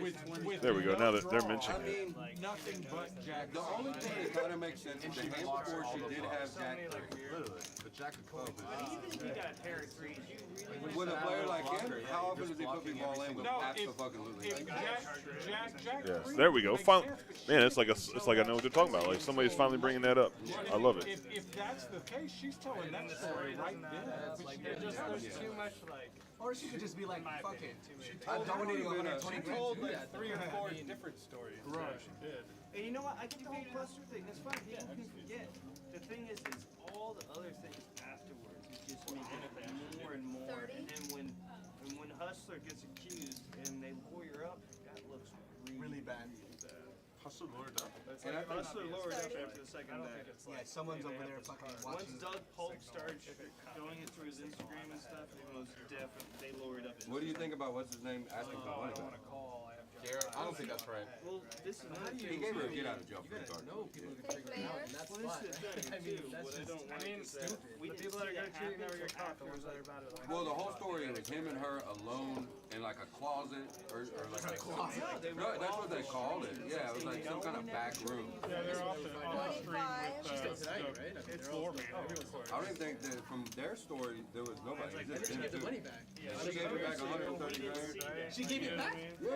With There we go. Now that they're no mentioning I it. mean, nothing but Jack. the only thing that kind of makes sense is the hand before she did have Jack 3. But Jack of clubs. But even if you got a pair of threes, you really With a player like him, how often does he put the ball in with absolutely? Yes, there we go. Finally, man, it's like I know what they're talking about. Like somebody's finally bringing that up. I love it. If that's the case, she's telling that story right there. There's too much like. Or she could just be like, fuck it. I'm I'm donating 120 grand. told like 3 or 4 different stories. Right, she did. And you know what? I get the whole cluster thing. That's fine. People can forget. The thing is all the other things afterwards. It just makes it more and more. 30? And when Hustler gets accused and they lawyer up, that looks Really bad. Hustle lawyered up. And Hustler lowered up after the second day. Yeah, someone's over there fucking Once watching. Doug Polk started showing it through his Instagram and stuff, it was definitely they lowered up. What do you think about what's his name asking for money back? Garrett, I don't think that's right. Well, this is another He thing. gave her a get out of jail free card. Fifth player. Well, this is the thing too. What I don't like is that we didn't People that are see gonna it cheat happen never get till caught. The afterwards. ones that are about it. Well, the whole story was him and her alone in like a closet or like a closet. No, that's what they called it. Yeah, it was like some kind of back room. Yeah, they're off the street 25. with it's floor man. I don't even think that from their story there was nobody. It was just them two. She gave her back 130 grand. She gave it back? Yeah,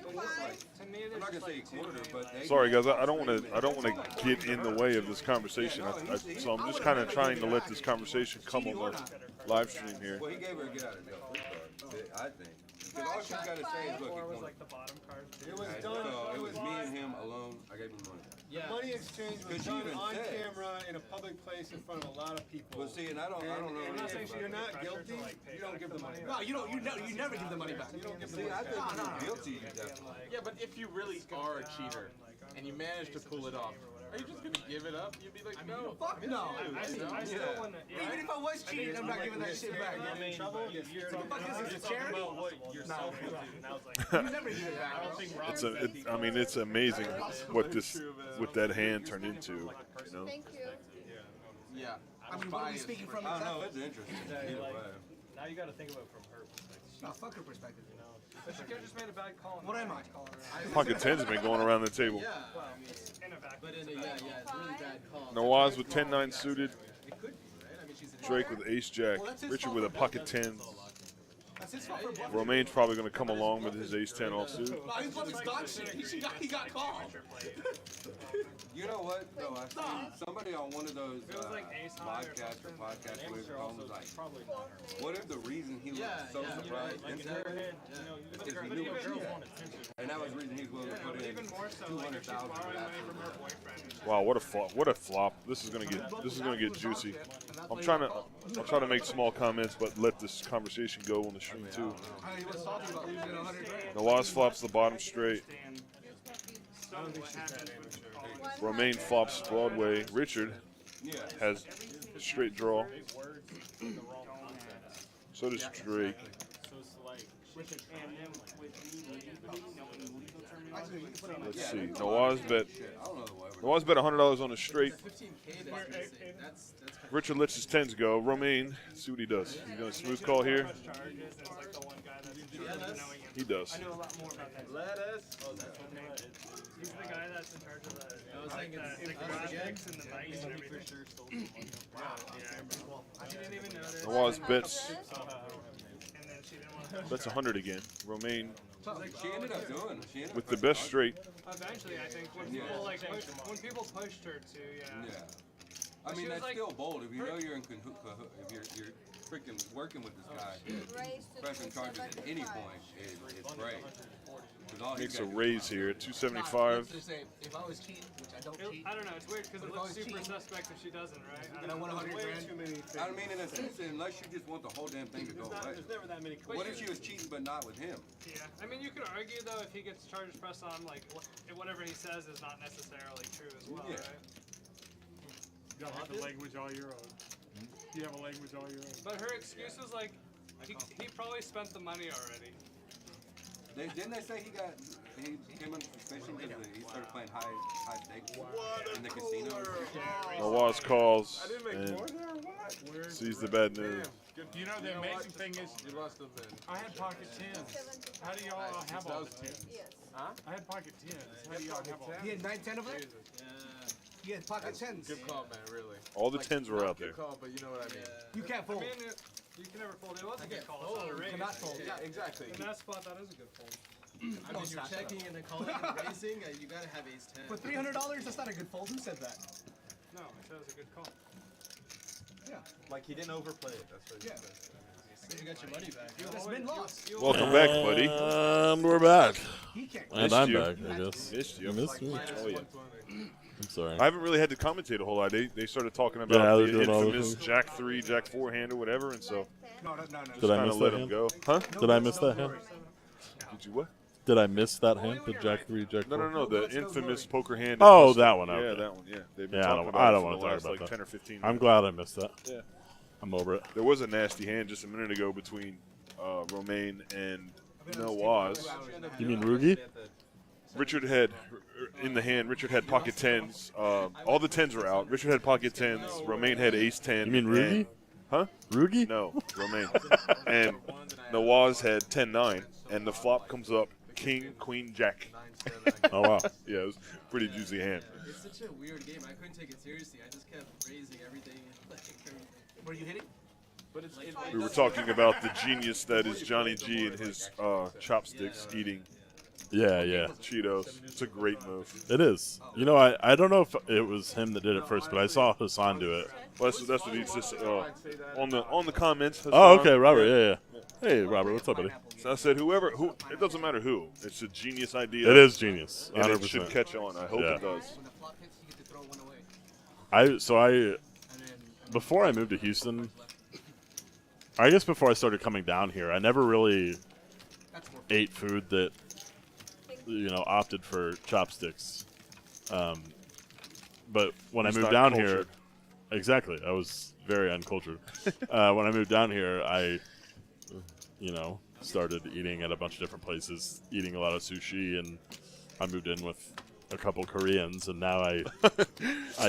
he was like, I'm not gonna say he quartered her, but they. Sorry guys, I don't want to get in the way of this conversation. So I'm just kind of trying to let this conversation come on the live stream here. Well, he gave her a get out of jail free card, I think. Because all she's got to say is, look, Four he's was going. like the bottom card. It was So done. it was me and him alone. I gave him money. Money exchange was Because she done even on said- camera in a public place in front of a lot of people. Well, see, and I don't know. And I'm not saying anything you're about not guilty. You don't give the money No, back. you don't. You never give the money back. You don't give the See, money I back. think if you're guilty, you definitely. Yeah, but if you really are a cheater and you manage to pull it off, are you just gonna give it up? You'd be like, no. Fuck no. I still want to. Even if I was cheating, I'm not giving that shit back. I mean, you're Fuck this is a charity. about what yourself will do. And I was like, You never give it back. I mean, it's amazing what that hand turned into. You know, Thank you. Yeah. I mean, what are we speaking from? I don't know. It's interesting. Either way. Now you got to think about it from her perspective. No, fuck her perspective. But she could have just made a bad call. What am I? pocket tens have been going around the table. Well, it's in a vacuum. But in a, it's a really bad call. Nawaz with 10-9 suited. It could be, right? I mean, she's a Drake with ace jack. Richard with a pocket tens. That's his fault for bluffing. Romaine's probably going to come along with his ace 10 offsuit. No, he's bluffing dog shit. He got called. You know what? No, I see somebody on one of those podcasts or podcast waves was like, what if the reason he was so surprised instantly is because he knew what she had? And that was the reason he's willing to put in Even more so, like if she's 200,000 borrowing for money that. from her boyfriend. Wow, what a flop! What a flop! This is gonna get juicy. I'm trying to make small comments, but let this conversation go on the stream too. He was talking about losing 100 grand. Nawaz flops the bottom straight. Romaine flops Broadway. Richard has straight draw. So does Drake. Let's see. Nawaz bet $100 on the straight. 15K, that's Richard lets his tens go. Romaine, see what he does. He's gonna smooth call here. He does. I know a lot more about that. Lettuce. He's the guy that's in charge of the, I was thinking the graphics and the mics and everything. She didn't even notice. Nawaz bets And then she didn't want to. bets 100 again. Romaine She ended up doing it. She ended with up the best straight. Eventually, I think when people when people pushed her to, Yeah. I mean, She was that's like- still bold. If you know you're in if you're freaking working with this guy, Raised to pressing charges at any point is great. 'Cause all he's Makes a got to do raise is here at Let's 275. just say, if I was cheating, which I don't cheat, I don't know, it's weird because But it if I looks was super cheating- suspect if she doesn't, right? I and I don't won know. 100 Way grand, too many I mean, in a sense, unless you just want the whole damn thing to go away. There's never that many What if she was cheating but not with him? Yeah, I mean, you could argue though if he gets charges pressed on, like whatever he says is not necessarily true as well, Yeah. right? You don't have the language all your own. You have a language all your own. But her excuse was like, he probably spent the money already. Didn't they say he came under suspicion because he started playing high stakes in the casino? Nawaz calls I didn't make and more there or what? sees the bad news. You know, the amazing thing is, You must have been. I had pocket tens. How do y'all have all the tens? Yes. I had pocket tens. How do y'all have all he had 9, 10 of it? He had pocket tens. Good call, man. Really. All the tens were out there. Good call, but you know what I mean. You can't fold. You can never fold. It was a good call. fold. It's not a raise. Cannot fold. Yeah, exactly. In that spot, that is a good fold. I mean, you're checking and then calling and raising. You gotta have ace 10. For $300, that's not a good fold. Who said that? No, I said it was a good call. Yeah. Like he didn't overplay it. That's what he Yeah. said. You got your money back. That's been lost. Welcome back, buddy. And we're back. He can't. And Missed I'm you. back, I guess. Missed you. You missed me. Oh, yeah. I'm sorry. I haven't really had to commentate a whole lot. They started talking Yeah, about they're the doing all the infamous things. Jack 3, Jack 4 hand or whatever, and so No. Did I kind miss of let that him hand? go. Huh? Did I miss that hand? Did you what? Did I miss that hand? The Jack 3, Jack 4? No. The infamous poker hand. Oh, in that one. Yeah, Okay. that one. Yeah. They've been Yeah, talking I about don't it want for to the talk last, about like that. 10 or 15 I'm minutes. glad I missed that. Yeah. I'm over it. There was a nasty hand just a minute ago between Romain and Nawaz. You mean Rugi? Richard had in the hand. Richard had pocket tens. All the tens were out. Richard had pocket tens. Romain had ace 10. You mean Rugi? and- Huh? Rugi? No, Romain. And Nawaz had 10-9, and the flop comes up king, queen, jack. Oh, wow. Yeah, it was a pretty juicy hand. It's such a weird game. I couldn't take it seriously. I just kept raising everything. Were you hitting? But it's We were talking about the genius that is Johnny G and his chopsticks eating Yeah. Cheetos. It's a great move. It is. You know, I don't know if it was him that did it first, but I saw Hassan do it. Well, that's what he just on the comments. Oh, Hassan. okay, Robert. Yeah. Hey, Robert, what's up, buddy? So I said, who, it doesn't matter who. It's a genius idea. It is genius. And 100%. it should catch on. I hope Yeah. it does. Before I moved to Houston, I guess before I started coming down here, I never really ate food that, opted for chopsticks. But when He's I moved not down here, cultured. exactly, I was very uncultured. When I moved down here, I, started eating at a bunch of different places, eating a lot of sushi, and I moved in with a couple Koreans, and now I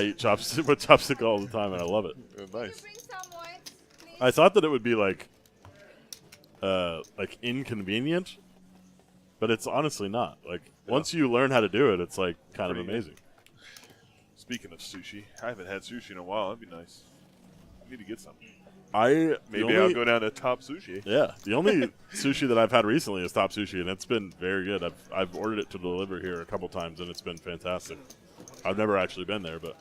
eat chopstick with chopstick all the time, and I love it. Yeah, nice. Bring some whites, please. I thought that it would be like inconvenient, but it's honestly not. Like once you learn how to do it, it's like kind of Pretty amazing. Speaking of sushi, I haven't had sushi in a while. That'd be nice. I need to get some. Maybe I'll go down to Top Sushi. Yeah, the only sushi that I've had recently is Top Sushi, and it's been very good. I've ordered it to deliver here a couple times, and it's been fantastic. I've never actually been there, but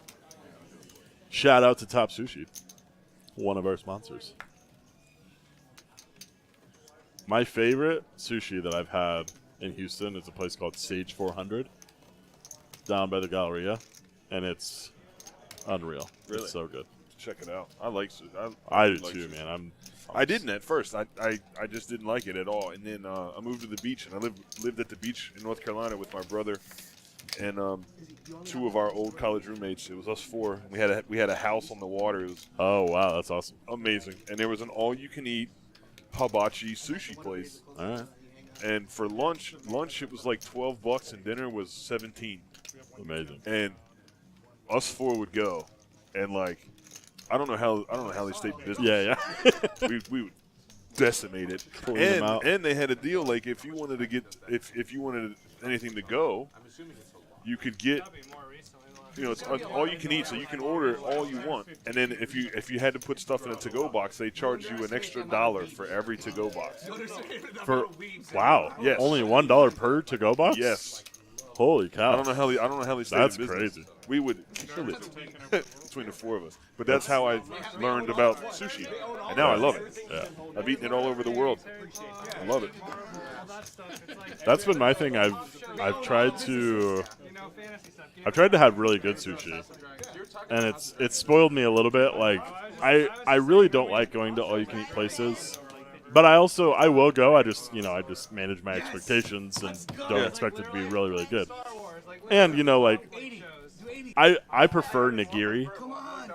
shout out to Top Sushi, one of our sponsors. My favorite sushi that I've had in Houston is a place called Sage 400 down by the Galleria, and it's unreal. Really? It's so good. Check it out. I like sushi. I do like too, sushi. man. I didn't at first. I just didn't like it at all. And then I moved to the beach, and I lived at the beach in North Carolina with my brother and two of our old college roommates. It was us four. We had a house on the water. It was Oh wow, that's awesome. amazing. And there was an all-you-can-eat hibachi sushi place. All right, And for lunch it was like $12, and dinner was $17. amazing. And us four would go, and like I don't know how they stayed in business. Yeah. we would decimate it. Clean them out. And they had a deal like if you wanted to get if you wanted anything to go, you could get it's all you can eat, so you can order all you want. And then if you had to put stuff in a to-go box, they charge you an extra $1 for every to-go box. Wow. Yes. Only $1 per to-go box. Yes. Holy cow. I don't know how they stayed That's in business. crazy. We would kill it between the four of us. But that's how I learned about sushi. And now I love it. Yeah. I've eaten it all over the world. I love it. That's been my thing. I've tried to have really good sushi, and it's spoiled me a little bit. Like I really don't like going to all you can eat places, but I will go. I just manage my expectations and don't expect it to be really really good. And I prefer nigiri,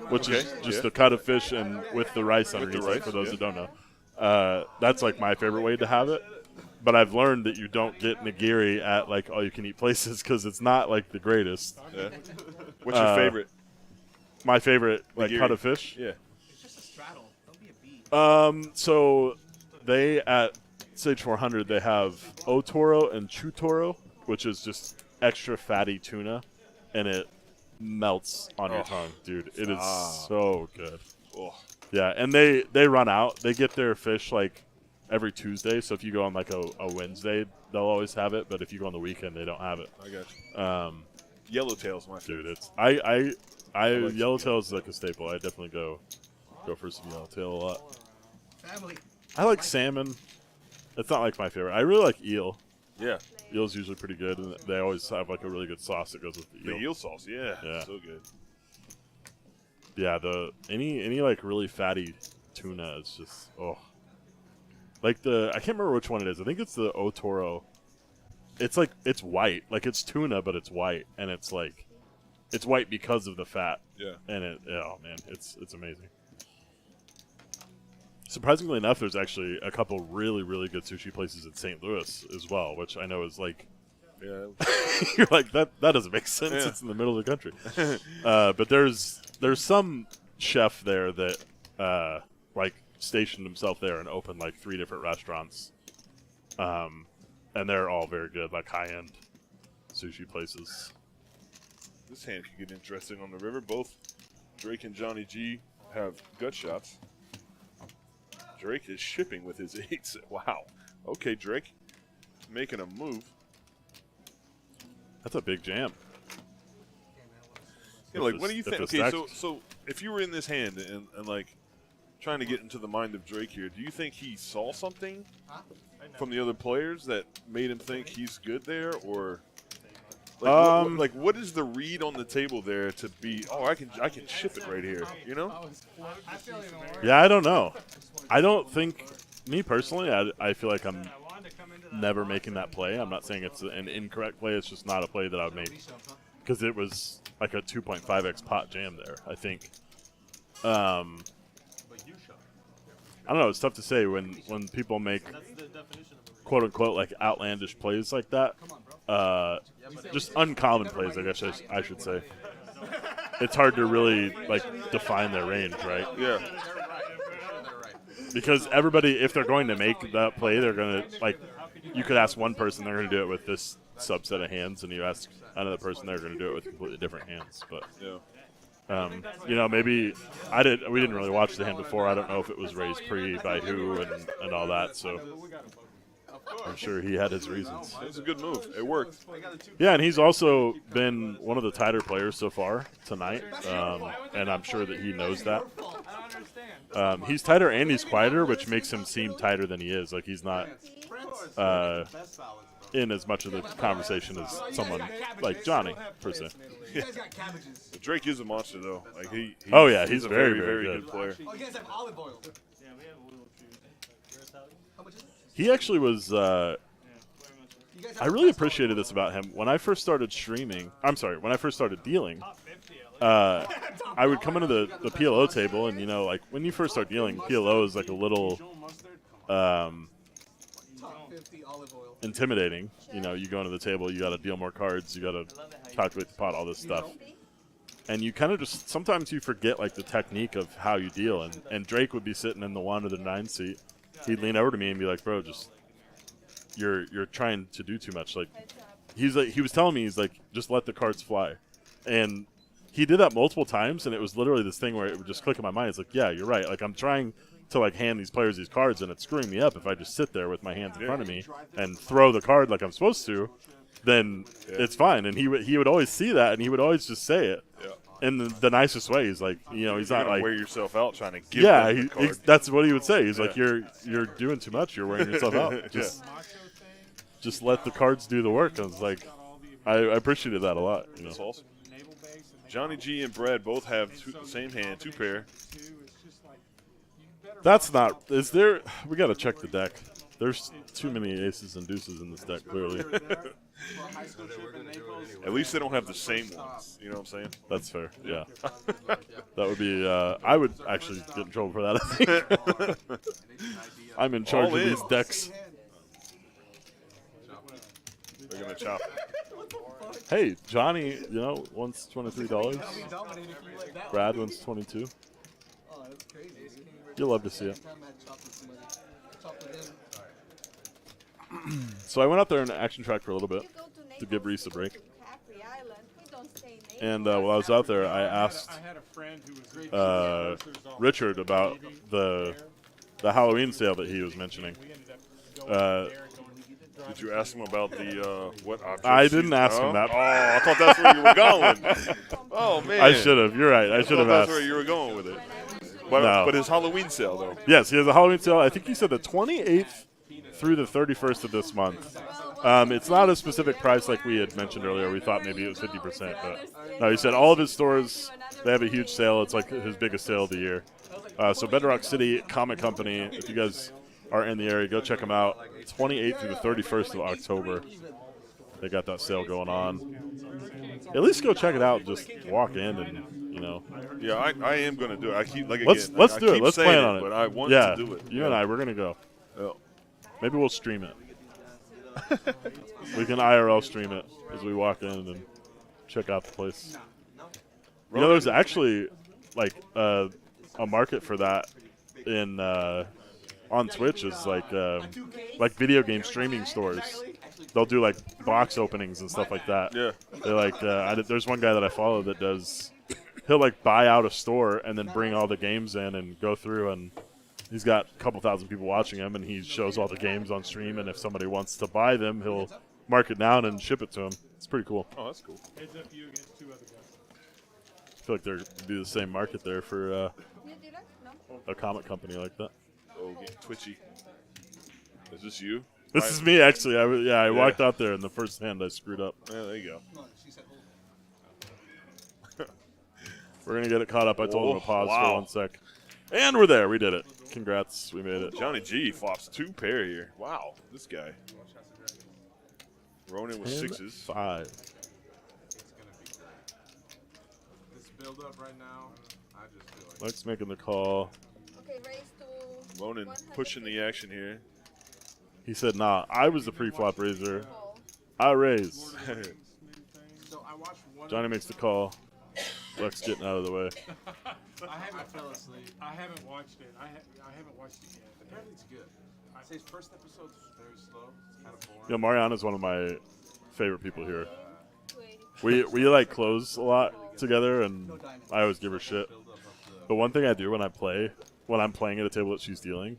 which is just a cut of fish and with the rice underneath it. For those who don't know, that's like my favorite way to have it. But I've learned that you don't get nigiri at like all you can eat places because it's not like the greatest. Yeah. What's your favorite? My favorite like Nigiri. cut of fish. Yeah. So they at Sage 400 they have Otoro and Chutoro, which is just extra fatty tuna, and it melts on your Oh. tongue, dude. It is Ah. so good. Oh. Yeah, and they run out. They get their fish like every Tuesday. So if you go on like a Wednesday, they'll always have it. But if you go on the weekend, they don't have it. I got you. Yellowtail's my favorite. Dude, it's I like yellowtail is like a staple. I definitely go for some yellowtail a lot. Family. I like salmon. It's not like my favorite. I really like eel. Yeah. Eel's usually pretty good, and they always have like a really good sauce that goes with the eel. The eel sauce, yeah. Yeah. So good. Yeah, any like really fatty tuna is just like I can't remember which one it is. I think it's the Otoro. It's like it's white, like it's tuna, but it's white, and it's like it's white because of the fat. Yeah. And it's amazing. Surprisingly enough, there's actually a couple really good sushi places in St. Louis as well, which I know is like, yeah, you're like that doesn't make sense. Yeah. It's in the middle of the country. But there's some chef there that like stationed himself there and opened like 3 different restaurants, and they're all very good, like high-end sushi places. This hand could get interesting on the river. Both Drake and Johnny G have gut shots. Drake is shipping with his 8s. Wow. Okay, Drake, making a move. That's a big jam. Yeah, like, what do you think? Okay, stacked. so if you were in this hand and like trying to get into the mind of Drake here, do you think he saw something from the other players that made him think he's good there, or like what is the read on the table there to be? Oh, I can ship it right here. You know? Yeah, I don't know. I don't think, me personally, I feel like I'm never making that play. I'm not saying it's an incorrect play. It's just not a play that I would make because it was like a 2.5x pot jam there, I think. I don't know. It's tough to say when people make quote unquote like outlandish plays like that. Just uncommon plays, I guess I should say. It's hard to really like define their range, right? Yeah. Because everybody, if they're going to make that play, they're going to, like, you could ask one person, they're going to do it with this subset of hands, and you ask another person, they're going to do it with completely different hands. But, you know, maybe we didn't really watch the hand before. I don't know if it was raised pre by who and all that, so I'm sure he had his reasons. It was a good move. It worked. Yeah, and he's also been one of the tighter players so far tonight, and I'm sure that he knows that. He's tighter and he's quieter, which makes him seem tighter than he is. Like, he's not in as much of the conversation as someone like Johnny, per se. Drake is a monster, though. Like he's he's a very good player. Oh, you guys have olive oil. He actually was. I really appreciated this about him. When I first started streaming, when I first started dealing, I would come into the PLO table, and, you know, like, when you first start dealing, PLO is like a little intimidating. You know, you go into the table, you got to deal more cards, you got to calculate the pot, all this stuff. And you kind of just, sometimes you forget, like, the technique of how you deal. And Drake would be sitting in the 1 or the 9 seat. He'd lean over to me and be like, bro, just, you're trying to do too much. Like, he was telling me, he's like, just let the cards fly. And he did that multiple times, and it was literally this thing where it would just click in my mind. It's like, yeah, you're right. Like, I'm trying to, like, hand these players these cards, and it's screwing me up. If I just sit there with my hands in front of me and throw the card like I'm supposed to, then it's fine. And he would always see that, and he would always just say it. Yeah. In the nicest way. He's like, you know, he's not like, wear yourself out trying to give them the card. that's what he would say. He's like, you're doing too much. You're wearing yourself out. Just let the cards do the work. I was like, I appreciated that a lot. You know? That's awesome. Johnny G and Brad both have the same hand, 2 pair. That's not. Is there? We got to check the deck. There's too many aces and deuces in this deck, clearly. At least they don't have the same ones. You know what I'm saying? That's fair. Yeah. That would be. I would actually get in trouble for that, I think. I'm in charge of these decks. They're going to chop. Hey, Johnny, you know, wants $23. Brad wants 22. You'll love to see it. So I went out there in action track for a little bit to give Reese a break. And while I was out there, I asked I had a friend who was Richard about the Halloween sale that he was mentioning. Did you ask him about the what objects? I didn't ask him that. Oh, I thought that's where you were going. Oh man, I should have. You're right. I should have asked. That's where you were going with it. But, No. but his Halloween sale though. Yes, he has a Halloween sale. I think he said the 28th through the 31st of this month. It's not a specific price like we had mentioned earlier. We thought maybe it was 50%, but no, he said all of his stores, they have a huge sale. It's like his biggest sale of the year. So Bedrock City Comic Company, if you guys are in the area, go check them out. 28th through the 31st of October. They got that sale going on. At least go check it out. Just walk in and, you know. Yeah, I am going to do it. I keep like Let's again, do it. keep Let's saying plan on it. But I want yeah, to do it. You and I, we're going to go. Yeah. Maybe we'll stream it. We can IRL stream it as we walk in and check out the place. You know, there's actually like a market for that in on Twitch is like video game streaming stores. They'll do like box openings and stuff like that. Yeah. They're like there's one guy that I follow that does. He'll like buy out a store and then bring all the games in and go through, and he's got a couple thousand people watching him, and he shows all the games on stream, and if somebody wants to buy them, he'll mark it down and ship it to them. It's pretty cool. Oh, that's cool. Heads up you against 2 other guys. I feel like there'd be the same market there for a comic company like that. Oh, getting twitchy. Is this you? This is me, actually. I walked out there, and the first hand I screwed up. Yeah, there you go. We're going to get it caught up. I told him to pause wow. for 1 sec. And we're there. We did it. Congrats. We made it. Johnny G flops 2 pair here. Wow, this guy. Ronan with 6s. 5. It's gonna be great. This build up right now, I just feel like Mike's making the call. Okay, raise to Ronan pushing the action here. He said, nah, I was the pre-flop raiser. I raised. so I watched one. Johnny makes the call. Lex getting out of the way. I fell asleep. I haven't watched it. I haven't watched it yet. Apparently it's good. I say his first episode's very slow. It's kind of boring. You know, Mariana's one of my favorite people here. We like close a lot together, and I always give her shit. But one thing I do when I'm playing at a table that she's dealing,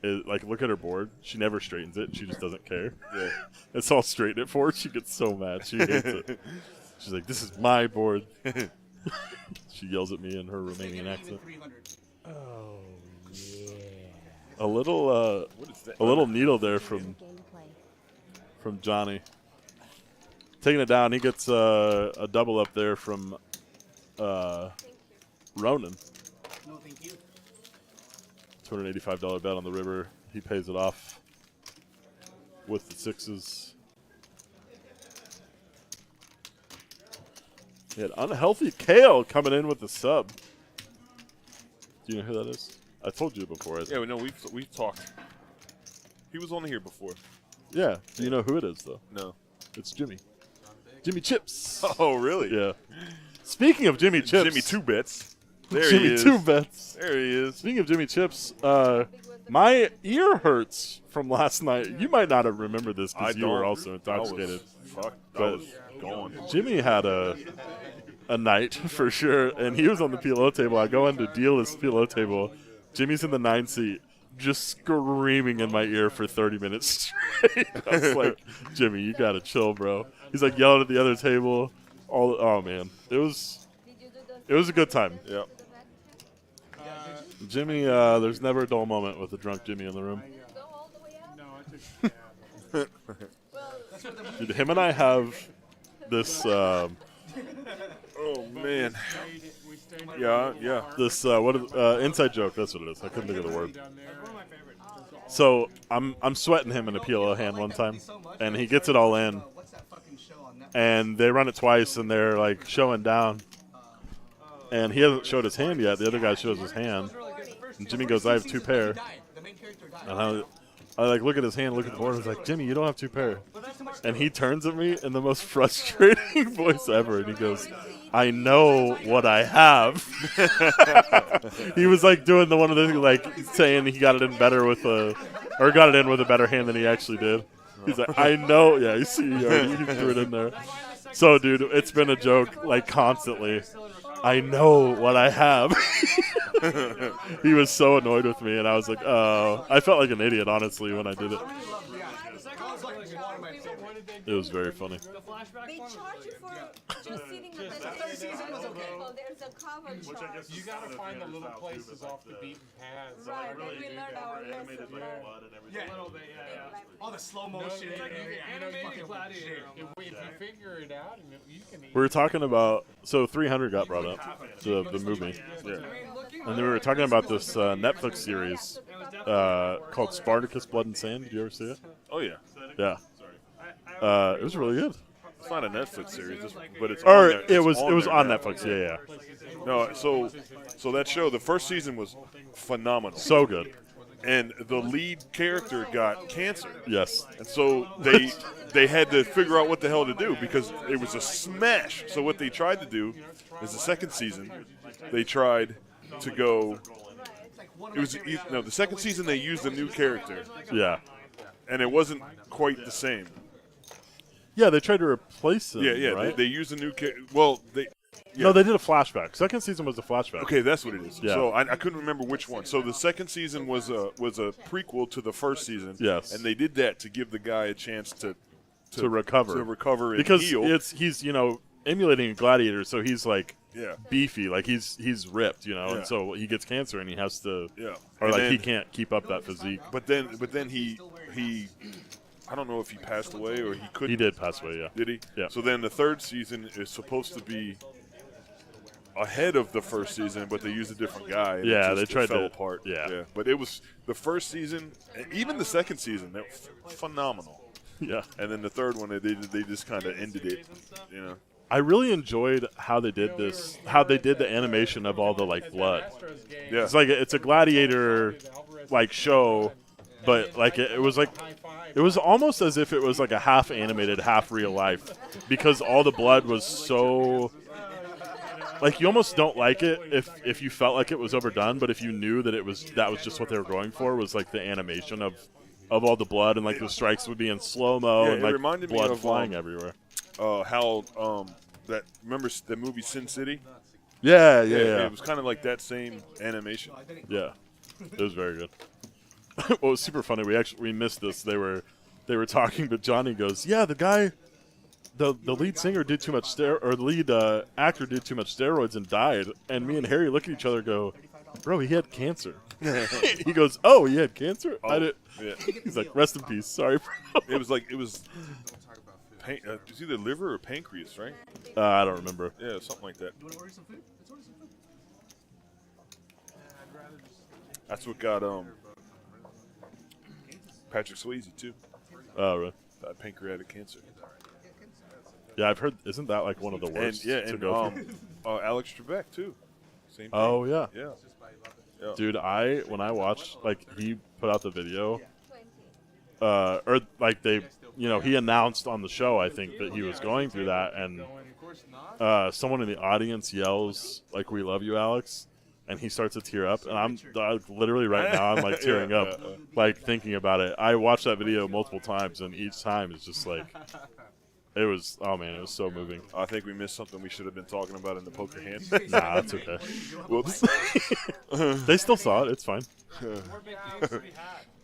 is like look at her board. She never straightens it. She just doesn't care. Yeah. It's all straighten it for her. She gets so mad. She hates it. She's like, "This is my board." She yells at me in her Romanian accent. Oh yeah. A little needle there from Johnny. Taking it down, he gets a double up there from Ronan. No, thank you. $285 bet on the river. He pays it off with the 6s. He had Unhealthy Kale coming in with the sub. Do you know who that is? I told you before. Yeah, we know we've talked. He was on here before. Yeah. Do you know who it is though? No. It's Jimmy. Jimmy Chips. Oh, really? Yeah. Speaking of Jimmy Chips. Jimmy 2 bets. There Jimmy he is. 2 bets. There he is. Speaking of Jimmy Chips, my ear hurts from last night. You might not have remembered this because you were also intoxicated. I was gone. Jimmy had a night for sure, and he was on the PLO table. I go in to deal his PLO table. Jimmy's in the 9 seat, just screaming in my ear for 30 minutes straight. I was like, Jimmy, you gotta chill, bro. He's like yelling at the other table. Oh man, it was a good time. Yep. Jimmy, there's never a dull moment with a drunk Jimmy in the room. No, I took Dude, him and I have this. Oh man. Yeah. This inside joke. That's what it is. I couldn't think of the word. So I'm sweating him in a PLO hand one time, and he gets it all in, and they run it twice, and they're like showing down, and he hasn't showed his hand yet. The other guy shows his hand, and Jimmy goes, "I have 2 pair," and I like look at his hand, look at the board, and I was like, "Jimmy, you don't have 2 pair," and he turns at me in the most frustrating voice ever, and he goes, "I know what I have." He was like doing the one of the like saying he got it in better with got it in with a better hand than he actually did. He's like, "I know." Yeah, you see, he threw it in there. So, dude, it's been a joke like constantly. I know what I have. He was so annoyed with me, and I was like, oh. I felt like an idiot, honestly, when I did it. It was very funny. They charge you for just sitting at the table. There's a cover charge. You gotta find the little places off the beaten paths. Right, then we learned our lesson. A little bit, yeah. All the slow motion. Animated gladiator. If you figure it out, and you can. We were talking about, so 300 got brought up, the movie. Yeah. And then we were talking about this Netflix series called Spartacus Blood and Sand. Did you ever see it? Oh yeah. Yeah. It was really good. It's not a Netflix series, but it's Or on there. it was on there. Netflix. Yeah. No, so that show, the first season was phenomenal. So good. And the lead character got cancer. Yes. And so they had to figure out what the hell to do because it was a smash. So what they tried to do is the second season, they tried to go. It was the second season they used a new character. Yeah. And it wasn't quite the same. Yeah, they tried to replace him. Yeah. Right? They used a new character. Well, they. Yeah. No, they did a flashback. Second season was a flashback. Okay, that's what it is. Yeah. So I couldn't remember which one. So the second season was a prequel to the first season. Yes. And they did that to give the guy a chance to recover. To recover and because heal. he's emulating a gladiator, so he's like Yeah. beefy, like he's ripped, Yeah. and so he gets cancer and he has to, or And like then- he can't keep up that physique. But then he I don't know if he passed away or he couldn't. He did pass away, yeah. Did he? Yeah. So then the third season is supposed to be ahead of the first season, but they used a different guy. And Yeah, it they just, tried it fell to- apart. yeah. But it was the first season, and even the second season, they were phenomenal. Yeah. And then the third one, they just kind of ended it. I really enjoyed how they did this, how they did the animation of all the like blood. Yeah. It's a gladiator like show, but like it was almost as if it was like a half animated, half real life, because all the blood was so. Like you almost don't like it if you felt like it was overdone, but if you knew that that was just what they were going for, was like the animation of all the blood, and like the strikes would be in slow mo, and it like reminded me blood of, flying everywhere. How remember the movie Sin City? Yeah. It was kind of like that same animation. Yeah, it was very good. What was super funny, we missed this. They were talking, but Johnny goes, "Yeah, the guy, the lead singer did too much the lead actor did too much steroids and died." And me and Harry look at each other, and go, "Bro, he had cancer." He goes, "Oh, he had cancer? I did." Yeah. He's like, "Rest in peace. Sorry, bro." It was it's either liver or pancreas, right? I don't remember. Yeah, something like that. You want to order some food? Let's order some food. That's what got Patrick Swayze too. Oh, really? Pancreatic cancer. Yeah, I've heard. Isn't that like one of the worst? to go through? Alex Trebek too. Same thing. Oh yeah. Yeah. Dude, when I watched, like, he put out the video, or like he announced on the show, I think, that he was going through that, and someone in the audience yells like, "We love you, Alex," and he starts to tear up, and I'm literally right now I'm like tearing up, like thinking about it. I watched that video multiple times, and each time it's just like. It was, oh man, it was so moving. I think we missed something we should have been talking about in the poker hand. Nah, that's okay. Whoops. They still saw it. It's fine.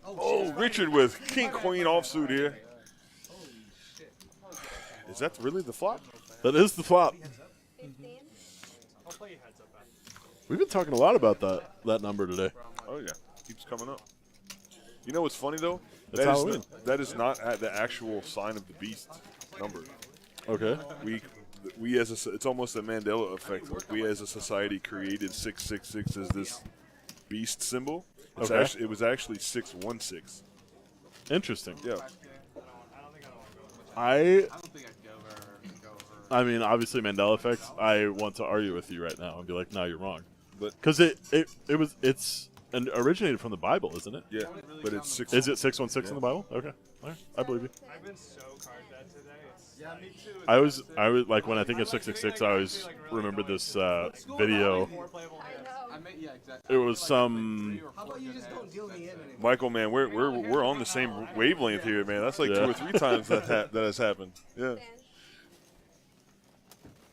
Oh, Richard with King Queen offsuit here. Is that really the flop? That is the flop. We've been talking a lot about that number today. Oh yeah, keeps coming up. You know what's funny though? It's Halloween. That is not at the actual sign of the beast number. Okay. We as it's almost a Mandela effect. Like we as a society created 666 as this beast symbol. It was actually 616. Interesting. Yeah. I mean, obviously Mandela effect. I want to argue with you right now and be like, no, you're wrong. But because it's originated from the Bible, isn't it? Yeah, but it's 6. Is it 616 in the Bible? Okay, all right, I believe you. I've been so card that today. Yeah, me too. I was like when I think of 666, I always remember this video. It was some. How about you just don't deal me in anymore? Michael, man, we're on the same wavelength here, man. That's like 2 or 3 times that has happened. Yeah.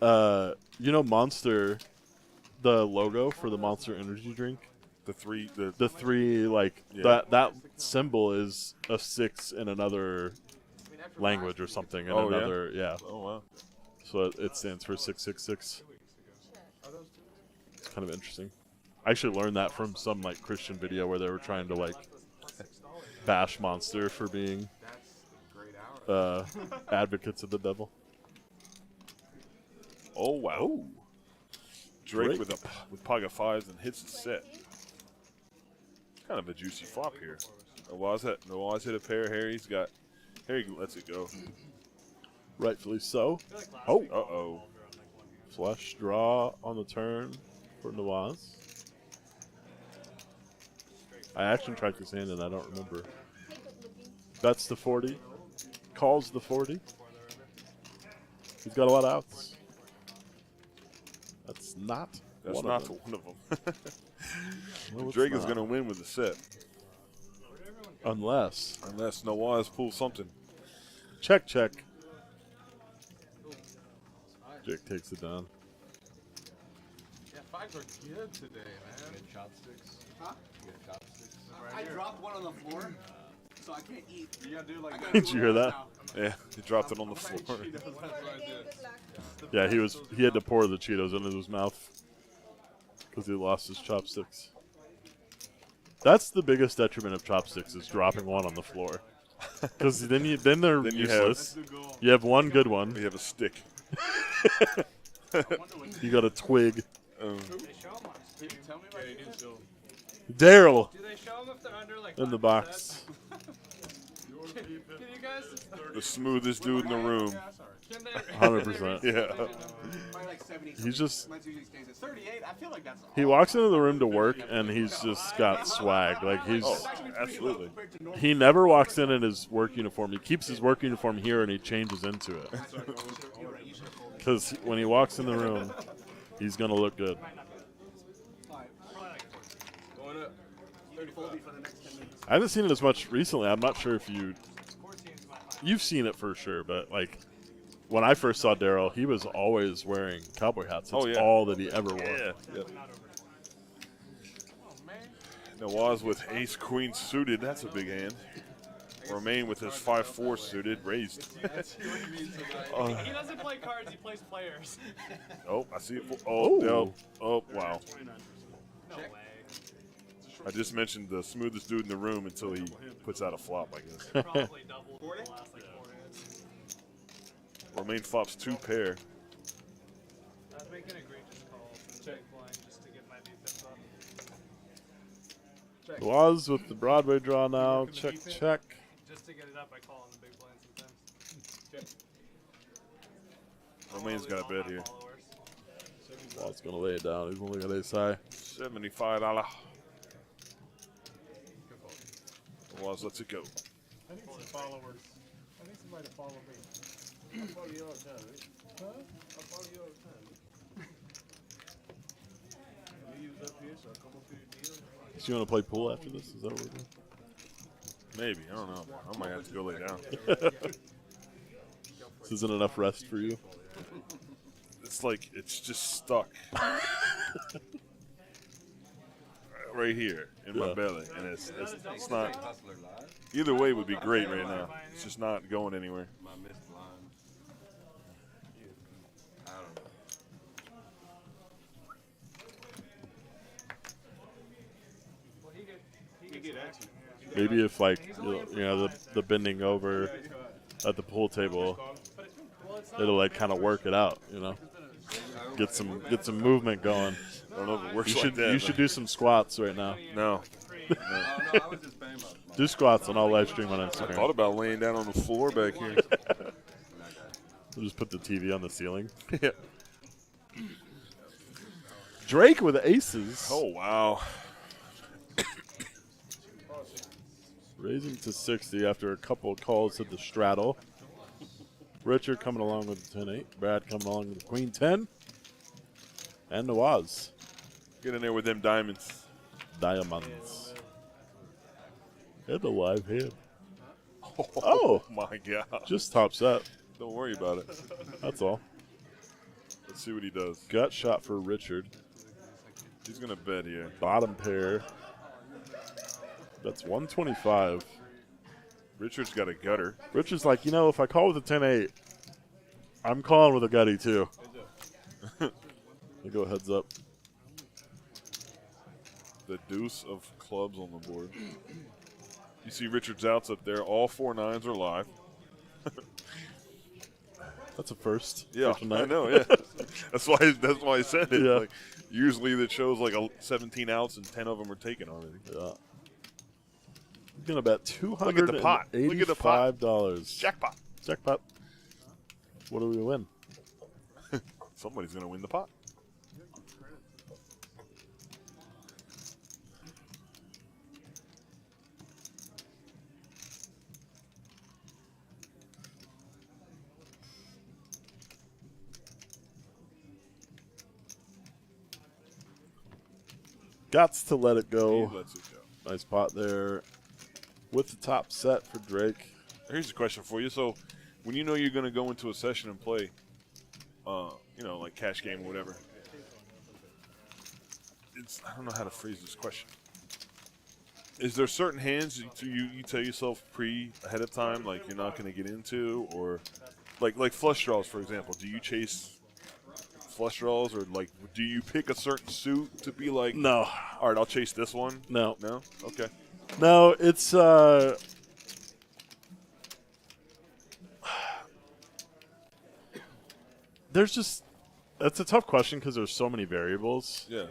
You know Monster, the logo for the Monster energy drink? The three, The three, like, Yeah. that symbol is a 6 in another language or something. In Oh, yeah? another, yeah. Oh wow. So it stands for 666. It's kind of interesting. I actually learned that from some like Christian video where they were trying to like bash Monster for being advocates of the devil. Oh wow. Oh. Drake with Paga 5s and hits the set. Kind of a juicy flop here. Nawaz hit a pair. Harry lets it go. Rightfully so. Oh. Uh-oh. Flush draw on the turn for Nawaz. I action tracked his hand and I don't remember. Bets the 40. Calls the 40. He's got a lot of outs. That's not one of them. one of them. No, Drake it's is not. going to win with the set. Unless Nawaz pulls something. check. Jake takes it down. Yeah, 5s are good today, man. Good chopsticks. Huh? Good chopsticks. I dropped one on the floor, so I can't eat. You gotta do like I gotta Did do you it hear right that? now. Yeah, he dropped it on the floor. Good luck. Yeah, he had to pour the Cheetos into his mouth because he lost his chopsticks. That's the biggest detriment of chopsticks is dropping one on the floor. Because then they're useless. You have one good one. You have a stick. You got a twig. Tell me about Daryl Do they show them if they're under like in the 5%? box. Can you guys? The smoothest dude in the room. Can they? 100%. Yeah. Probably like 70. He's just Mine's usually stays at 38. I feel like that's he walks into the room to work and he's just got swag. Like Oh, absolutely. he never walks in his work uniform. He keeps his work uniform here and he changes into it. Because when he walks in the room, he's gonna look good. going up. 30 for the next 10 minutes. I haven't seen it as much recently. I'm not sure if you've seen it for sure, but like when I first saw Daryl, he was always wearing cowboy hats. That's Oh, yeah. all that he ever wore. Yeah. Yep. Nawaz with ace queen suited. That's a big hand. Romain with his 5-4 suited raised. He doesn't play cards. He plays players. Oh, I see it. Oh. No. Oh, wow. No way. I just mentioned the smoothest dude in the room until he puts out a flop, I guess. Probably doubled in the last like 4 minutes. Romain flops 2 pair. I was making a egregious call from the big blind just to get my defense up. Was with the Broadway draw now. Check. Just to get it up, I call on the big blind sometimes. Romain's got a bet here. Wall's gonna lay it down. He's only got ace high. $75. Nawaz lets it go. I need some followers. I need somebody to follow me. I follow you all the time, right? Huh? I follow you all the time. You was up here, so I come up here to deal. So you want to play pool after this? Is that what we're doing? Maybe. I don't know. I might have to go lay down. This isn't enough rest for you. It's like it's just stuck right here in my belly, and it's not. Hustler Live. Either way would be great right now. It's just not going anywhere. My missed line. I don't know. Well, he You get action. Maybe if like you know the bending over at the pool table, it'll like kind of work it out. You know, get some movement going. I don't know if it works You like should that. you should do some squats right now. No. Oh, no, I was just paying my Do squats and I'll live stream on I thought Instagram. about laying down on the floor back here. We'll just put the TV on the ceiling. Yeah. Drake with aces. Oh wow. Raising to 60 after a couple of calls at the straddle. Richard coming along with the 10-8. Brad coming along with the queen 10. And Nawaz. Get in there with them diamonds. Diamonds. And a live hand. Oh my God. Just top set. Don't worry about it. That's all. Let's see what he does. Gut shot for Richard. He's going to bet here. Bottom pair. That's 125. Richard's got a gutter. Richard's like, you know, if I call with a 10-8, I'm calling with a gutty too. You go heads up. The deuce of clubs on the board. You see Richard's outs up there. All 4 9s are live. That's a first. Yeah, for tonight. I know. Yeah, that's why I said it. Yeah. Like, usually that shows like 17 outs and 10 of them are taken already. Yeah. You're gonna bet $285. Look at the pot. Look at the pot. Jackpot. Jackpot. What do we win? Somebody's gonna win the pot. Gots to let it go. He lets it go. Nice pot there. With the top set for Drake. Here's a question for you. So, when you know you're going to go into a session and play, you know, like cash game or whatever, I don't know how to phrase this question. Is there certain hands you tell yourself ahead of time, like you're not going to get into, or like flush draws, for example? Do you chase flush draws, or like do you pick a certain suit to be like, no, all right, I'll chase this one? No. Okay. No, it's there's just that's a tough question because there's so many variables. Yeah.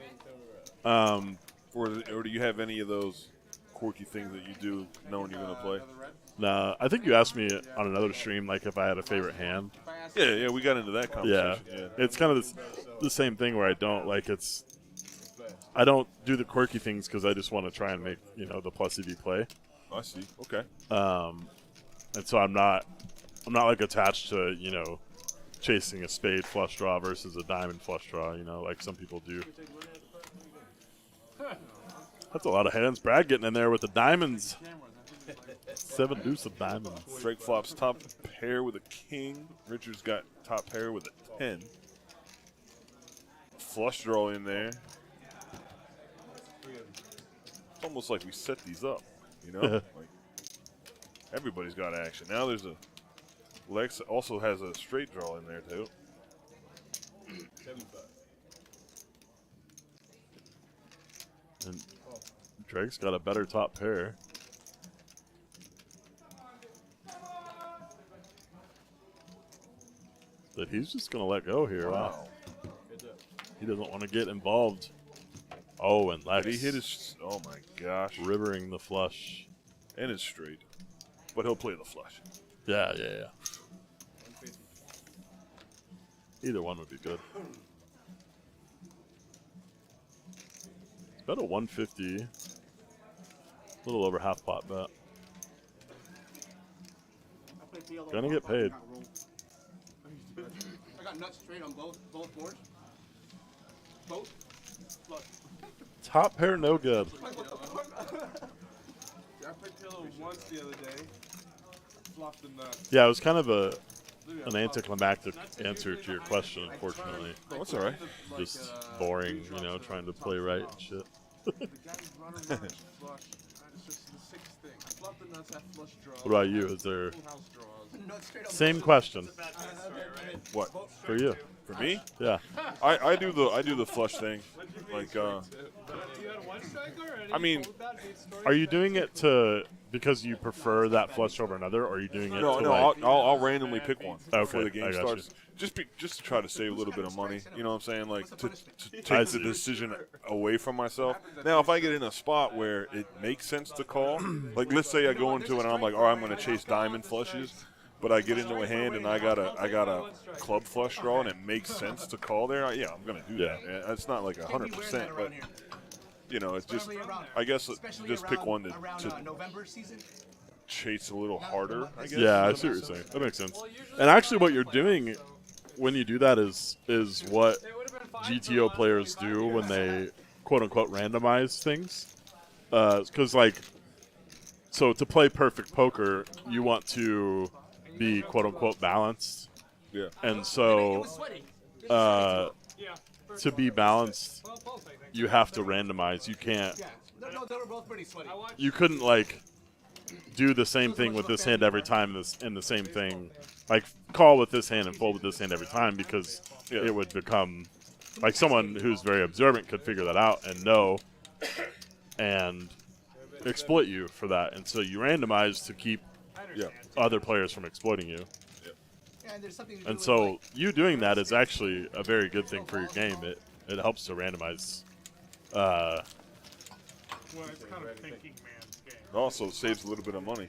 Or do you have any of those quirky things that you do knowing you're going to play? Nah, I think you asked me on another stream like if I had a favorite hand. Yeah, we got into that conversation. Yeah. It's kind of the same thing where I don't do the quirky things because I just want to try and make the plus EV play. I see. Okay. And so I'm not like attached to chasing a spade flush draw versus a diamond flush draw. Like some people do. That's a lot of hands. Brad getting in there with the diamonds. 7 deuce of diamonds. Drake flops top pair with a king. Richard's got top pair with a 10. Flush draw in there. It's almost like we set these up, like everybody's got action. Now there's Lex also has a straight draw in there too. 75. And Drake's got a better top pair. That he's just going to let go here. Wow. He doesn't want to get involved. Oh, and Lex. Did he hit his... Oh, my gosh. Rivering the flush. And it's straight. But he'll play the flush. Yeah. Either one would be good. Bet a 150. A little over half pot bet. Gonna get paid. I got nuts straight on both boards. Both. Look. Top pair, no good. I played pillow once the other day. Flopped the nuts. Yeah, it was kind of an anticlimactic answer to your question, unfortunately. Oh, that's all right. Just boring, trying to play right and shit. What about you? Is there same question? What for you? For me? Yeah. I do the flush thing. Like I mean, are you doing it because you prefer that flush over another, or are you doing it? No. I'll randomly pick one before the game I got starts. Just to try to save a little bit of money. You know what I'm saying? Like to take the decision away from myself. Now, if I get in a spot where it makes sense to call, like let's say I go into it and I'm like, all right, I'm going to chase diamond flushes, but I get into a hand and I got a club flush draw and it makes sense to call there. Yeah, I'm going to do that. It's not like 100%, but it's just I guess just pick one to chase a little harder. I guess. Yeah, I see what you're saying. That makes sense. And actually, what you're doing when you do that is what GTO players do when they quote unquote randomize things. Because so to play perfect poker, you want to be quote unquote balanced. Yeah. And so to be balanced, you have to randomize. You can't. Yeah. No, they were both pretty sweaty. You couldn't like do the same thing with this hand every time, and the same thing, like call with this hand and fold with this hand every time, because it would become like someone who's very observant could figure that out and know and exploit you for that. And so you randomize to keep other players from exploiting you. Yeah, and there's something to do And with, so like, you doing that is actually a very good thing for your game. It helps to randomize. Well, it's kind of thinking man's game. It also saves a little bit of money.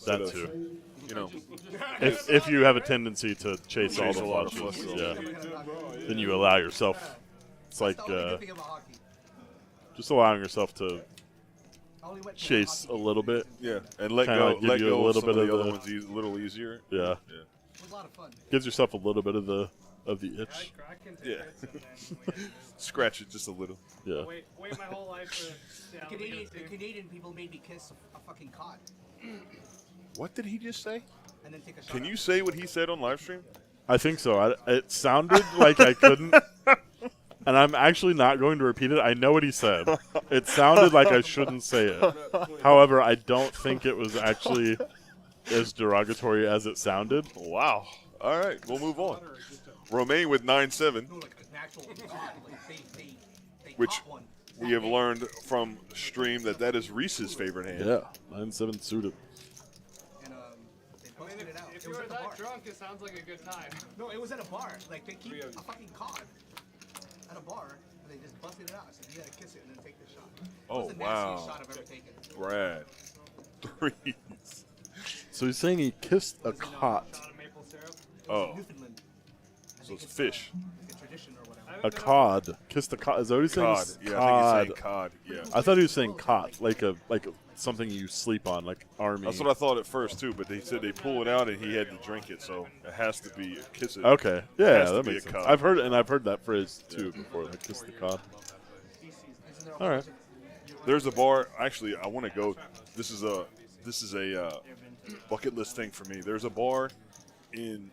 That Instead too. of, you know, If you have a tendency to chase all Chase the a lot of flushes, flushes. then you allow yourself. It's like That's the only good thing about hockey. just allowing yourself to I only went to chase a little bit. yeah, and let Kinda go, like give let you a go little of some bit of the of other the- ones a little easier. Yeah, Yeah. It was a lot of fun. gives yourself a little bit of the itch. I can take Yeah. this and then we can Scratch it just a little. Yeah. wait my whole life to stay out of The Canadian people made me kiss a fucking cod What did he just say? and then take a shot. Can you say what he said on live stream? I think so. It sounded like I couldn't, and I'm actually not going to repeat it. I know what he said. It sounded like I shouldn't say it. However, I don't think it was actually as derogatory as it sounded. Wow. All right, we'll move on. Romaine with 9-7, No, like an actual cod. Like they Which caught one. we have learned from stream that is Reese's favorite hand. Yeah, 9-7 suited. And they busted it out. If It you was were at the that bar. drunk, it sounds like a good time. No, it was at a bar. Like they keep a fucking cod at a bar, and they just busted it out. I said, "You gotta kiss it and then take the shot." It Oh, was the nastiest wow. shot I've ever taken. Brad. Threes. So he's saying he kissed a cot. Shot of maple syrup. Oh, Newfoundland. I so think it's fish. Like a tradition or whatever. A cod. Kissed a cod. Is that what he's saying? Cod. Yeah, Cod. I think he's saying cod. Yeah. I thought he was saying cot, like something you sleep on, like army. That's what I thought at first, too, but they said they pull it out and he had to drink it, so it has to be a kiss it. Okay, It yeah, has to that be makes a sense. cod. I've heard that phrase too before. Like kiss the cod. All right. There's a bar. Actually, I want to go. This is a bucket list thing for me. There's a bar in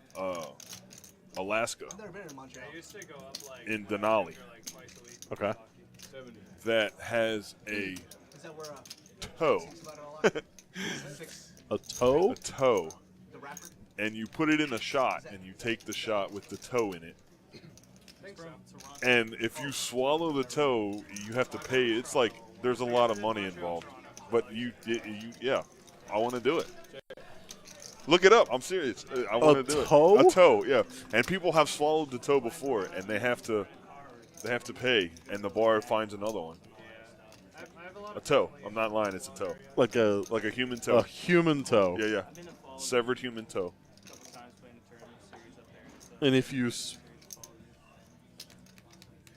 Alaska, I've never been in Montreal. I used to go up like in Denali, like twice a week. Okay. that has a Is that where toe. Six about it all out? Six, A toe? A toe. the rapper? And you put it in a shot, and you take the shot with the toe in it. I think so. And if you swallow the toe, you have to pay. It's like there's a lot of money involved. But yeah, I want to do it. Look it up. I'm serious. I want to do toe? it. A toe, yeah. And people have swallowed the toe before, and they have to pay, and the bar finds another one. A toe. I'm not lying. It's a toe. Like a Human toe. human toe. Yeah. Severed human toe. And if you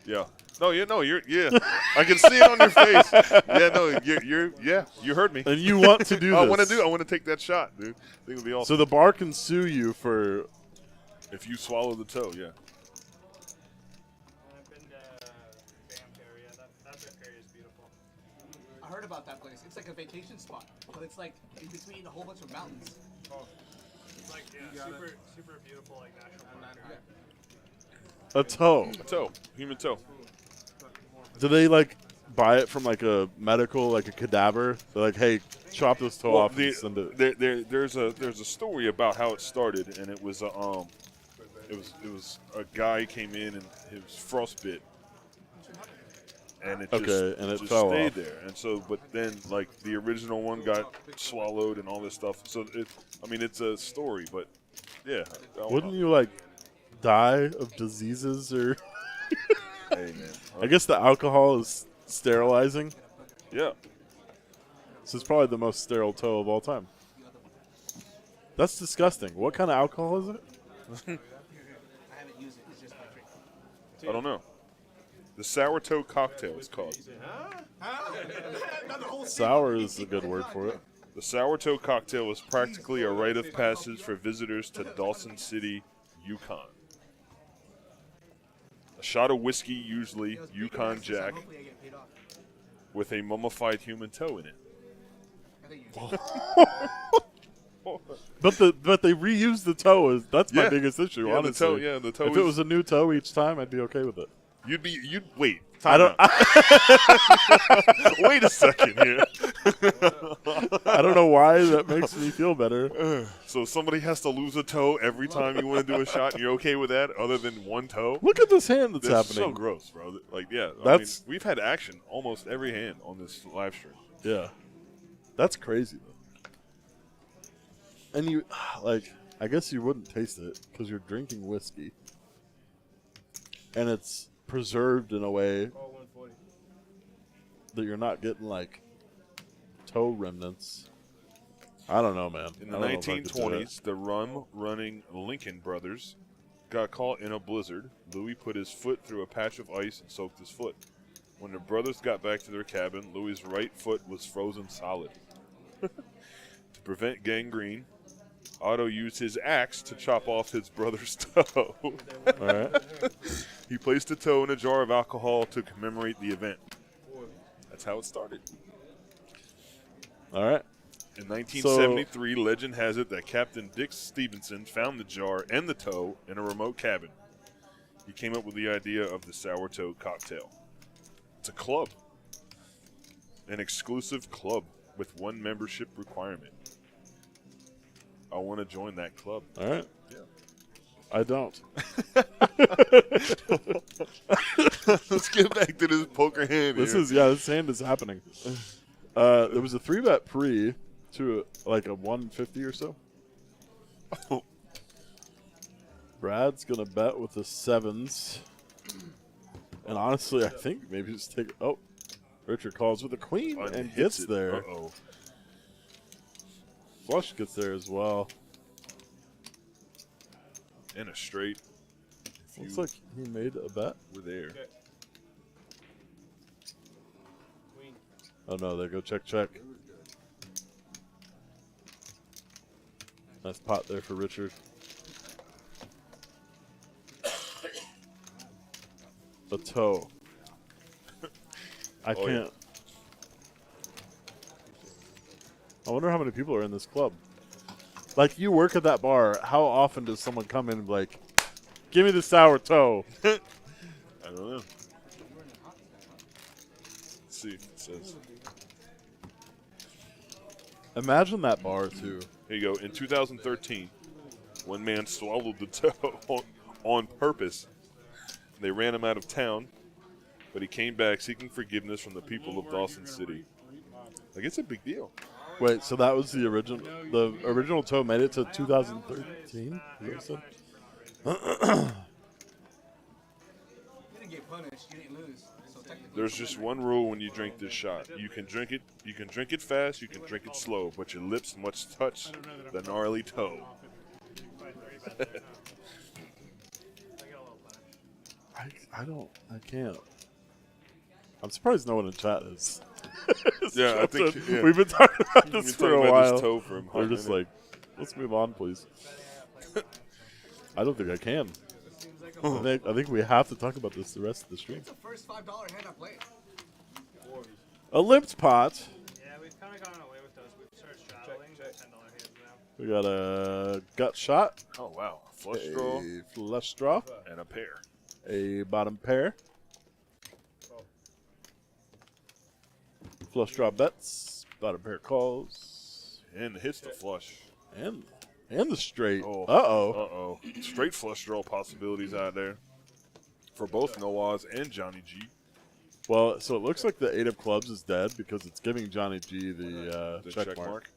Yeah. No, you're I can see it on your face. Yeah, no, you heard me. and you want to do this, I want to take that shot, dude. I think it would be awesome. So the bar can sue you for If you swallow the toe, yeah. I've been to Banter area. That area is beautiful. I heard about that place. It's like a vacation spot, but it's like in between a whole bunch of mountains. It's like super beautiful like national park. a toe. A toe. Human toe. Do they like buy it from like a medical, like a cadaver? They're like, hey, chop this toe off and send it. There's a story about how it started, and it was a guy came in and he was frostbit, and it just fell stayed off. there. And so, but then like the original one got swallowed and all this stuff. So it's a story, but yeah. Wouldn't you like die of diseases or? Hey man. I guess the alcohol is sterilizing. Yeah. So it's probably the most sterile toe of all time. That's disgusting. What kind of alcohol is it? I haven't used it. It's just my drink. I don't know. The sour toe cocktail is called. Sour is a good word for it. The sour toe cocktail is practically a rite of passage for visitors to Dawson City, Yukon. A shot of whiskey, usually Yukon Jack, Hopefully I get paid off. with a mummified human toe in it. I think you But they reuse the toe. That's my Yeah. biggest issue. Yeah, the honestly, toe- yeah, the toe If it is- was a new toe each time, I'd be okay with it. You'd wait. I don't. Wait a second here. I don't know why that makes me feel better. So somebody has to lose a toe every time you want to do a shot, and you're okay with that, other than one toe? Look at this hand that's That's happening. so gross, bro. Like, yeah, That's- we've had action almost every hand on this live stream. Yeah, that's crazy though. And you, like, I guess you wouldn't taste it because you're drinking whiskey, and it's preserved in a way that you're not getting like toe remnants. I don't know, man. In the I don't know if I could do it. 1920s, the rum-running Lincoln brothers got caught in a blizzard. Louis put his foot through a patch of ice and soaked his foot. When the brothers got back to their cabin, Louis's right foot was frozen solid. To prevent gangrene, Otto used his axe to chop off his brother's toe. All right. He placed the toe in a jar of alcohol to commemorate the event. That's how it started. All right. In 1973, legend has it that Captain Dick Stevenson found the jar and the toe in a remote cabin. He came up with the idea of the sour toe cocktail. It's a club. An exclusive club with one membership requirement. I want to join that club. All right. Yeah. I don't. Let's get back to this poker hand This here. this hand is happening. There was a 3-bet pre to like a 150 or so. Brad's gonna bet with the sevens, and honestly, I think maybe just take. Oh, Richard calls with a queen and gets there. Uh-oh. Flush gets there as well. And a straight. Looks like he made a bet. We're there. Oh no, there go check. Nice pot there for Richard. The toe. I Oh, can't. yeah. I wonder how many people are in this club. Like, you work at that bar. How often does someone come in and be like, give me the sour toe? I don't know. Let's see if it says. Imagine that bar, too. Here you go. In 2013, one man swallowed the toe on purpose. They ran him out of town, but he came back seeking forgiveness from the people of Dawson City. Like, it's a big deal. Wait, so that was the original. The original toe made it to 2013? Is that what you said? You didn't get punished. You didn't lose. So technically, There's just one rule when you drink this shot. You can drink it fast, you can drink it slow, but your lips must touch the gnarly toe. I can't. I'm surprised no one in chat is. Yeah, I think yeah. We've been talking about We've this been for a talking about while. this toe for a hot We're just minute. like, let's move on, please. I don't think I can. I think we have to talk about this the rest of the stream. it's the first $5 hand I played. A limped pot. Yeah, we've kind of gone away with those. We've started straddling $10 hands now. We got a gut shot. Oh, wow. Flush draw. A flush draw. And a pair. A bottom pair. Flush draw bets. Bottom pair calls. And hits the flush. And the straight. Oh. Uh-oh. Uh-oh. Straight flush draw possibilities out there for both Noah's and Johnny G. Well, so it looks like the 8 of clubs is dead because it's giving Johnny G the check mark.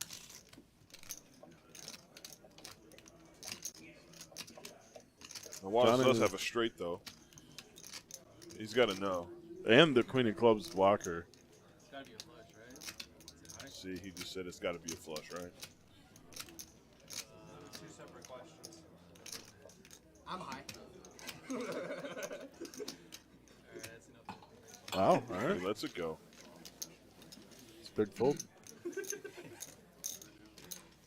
Noah's Johnny does is- have a straight, though. He's got to know. And the queen of clubs blocker. It's gotta be a flush, right? See, he just said it's got to be a flush, right? Two separate questions. I'm high. Wow, all right. He lets it go. It's a big fold.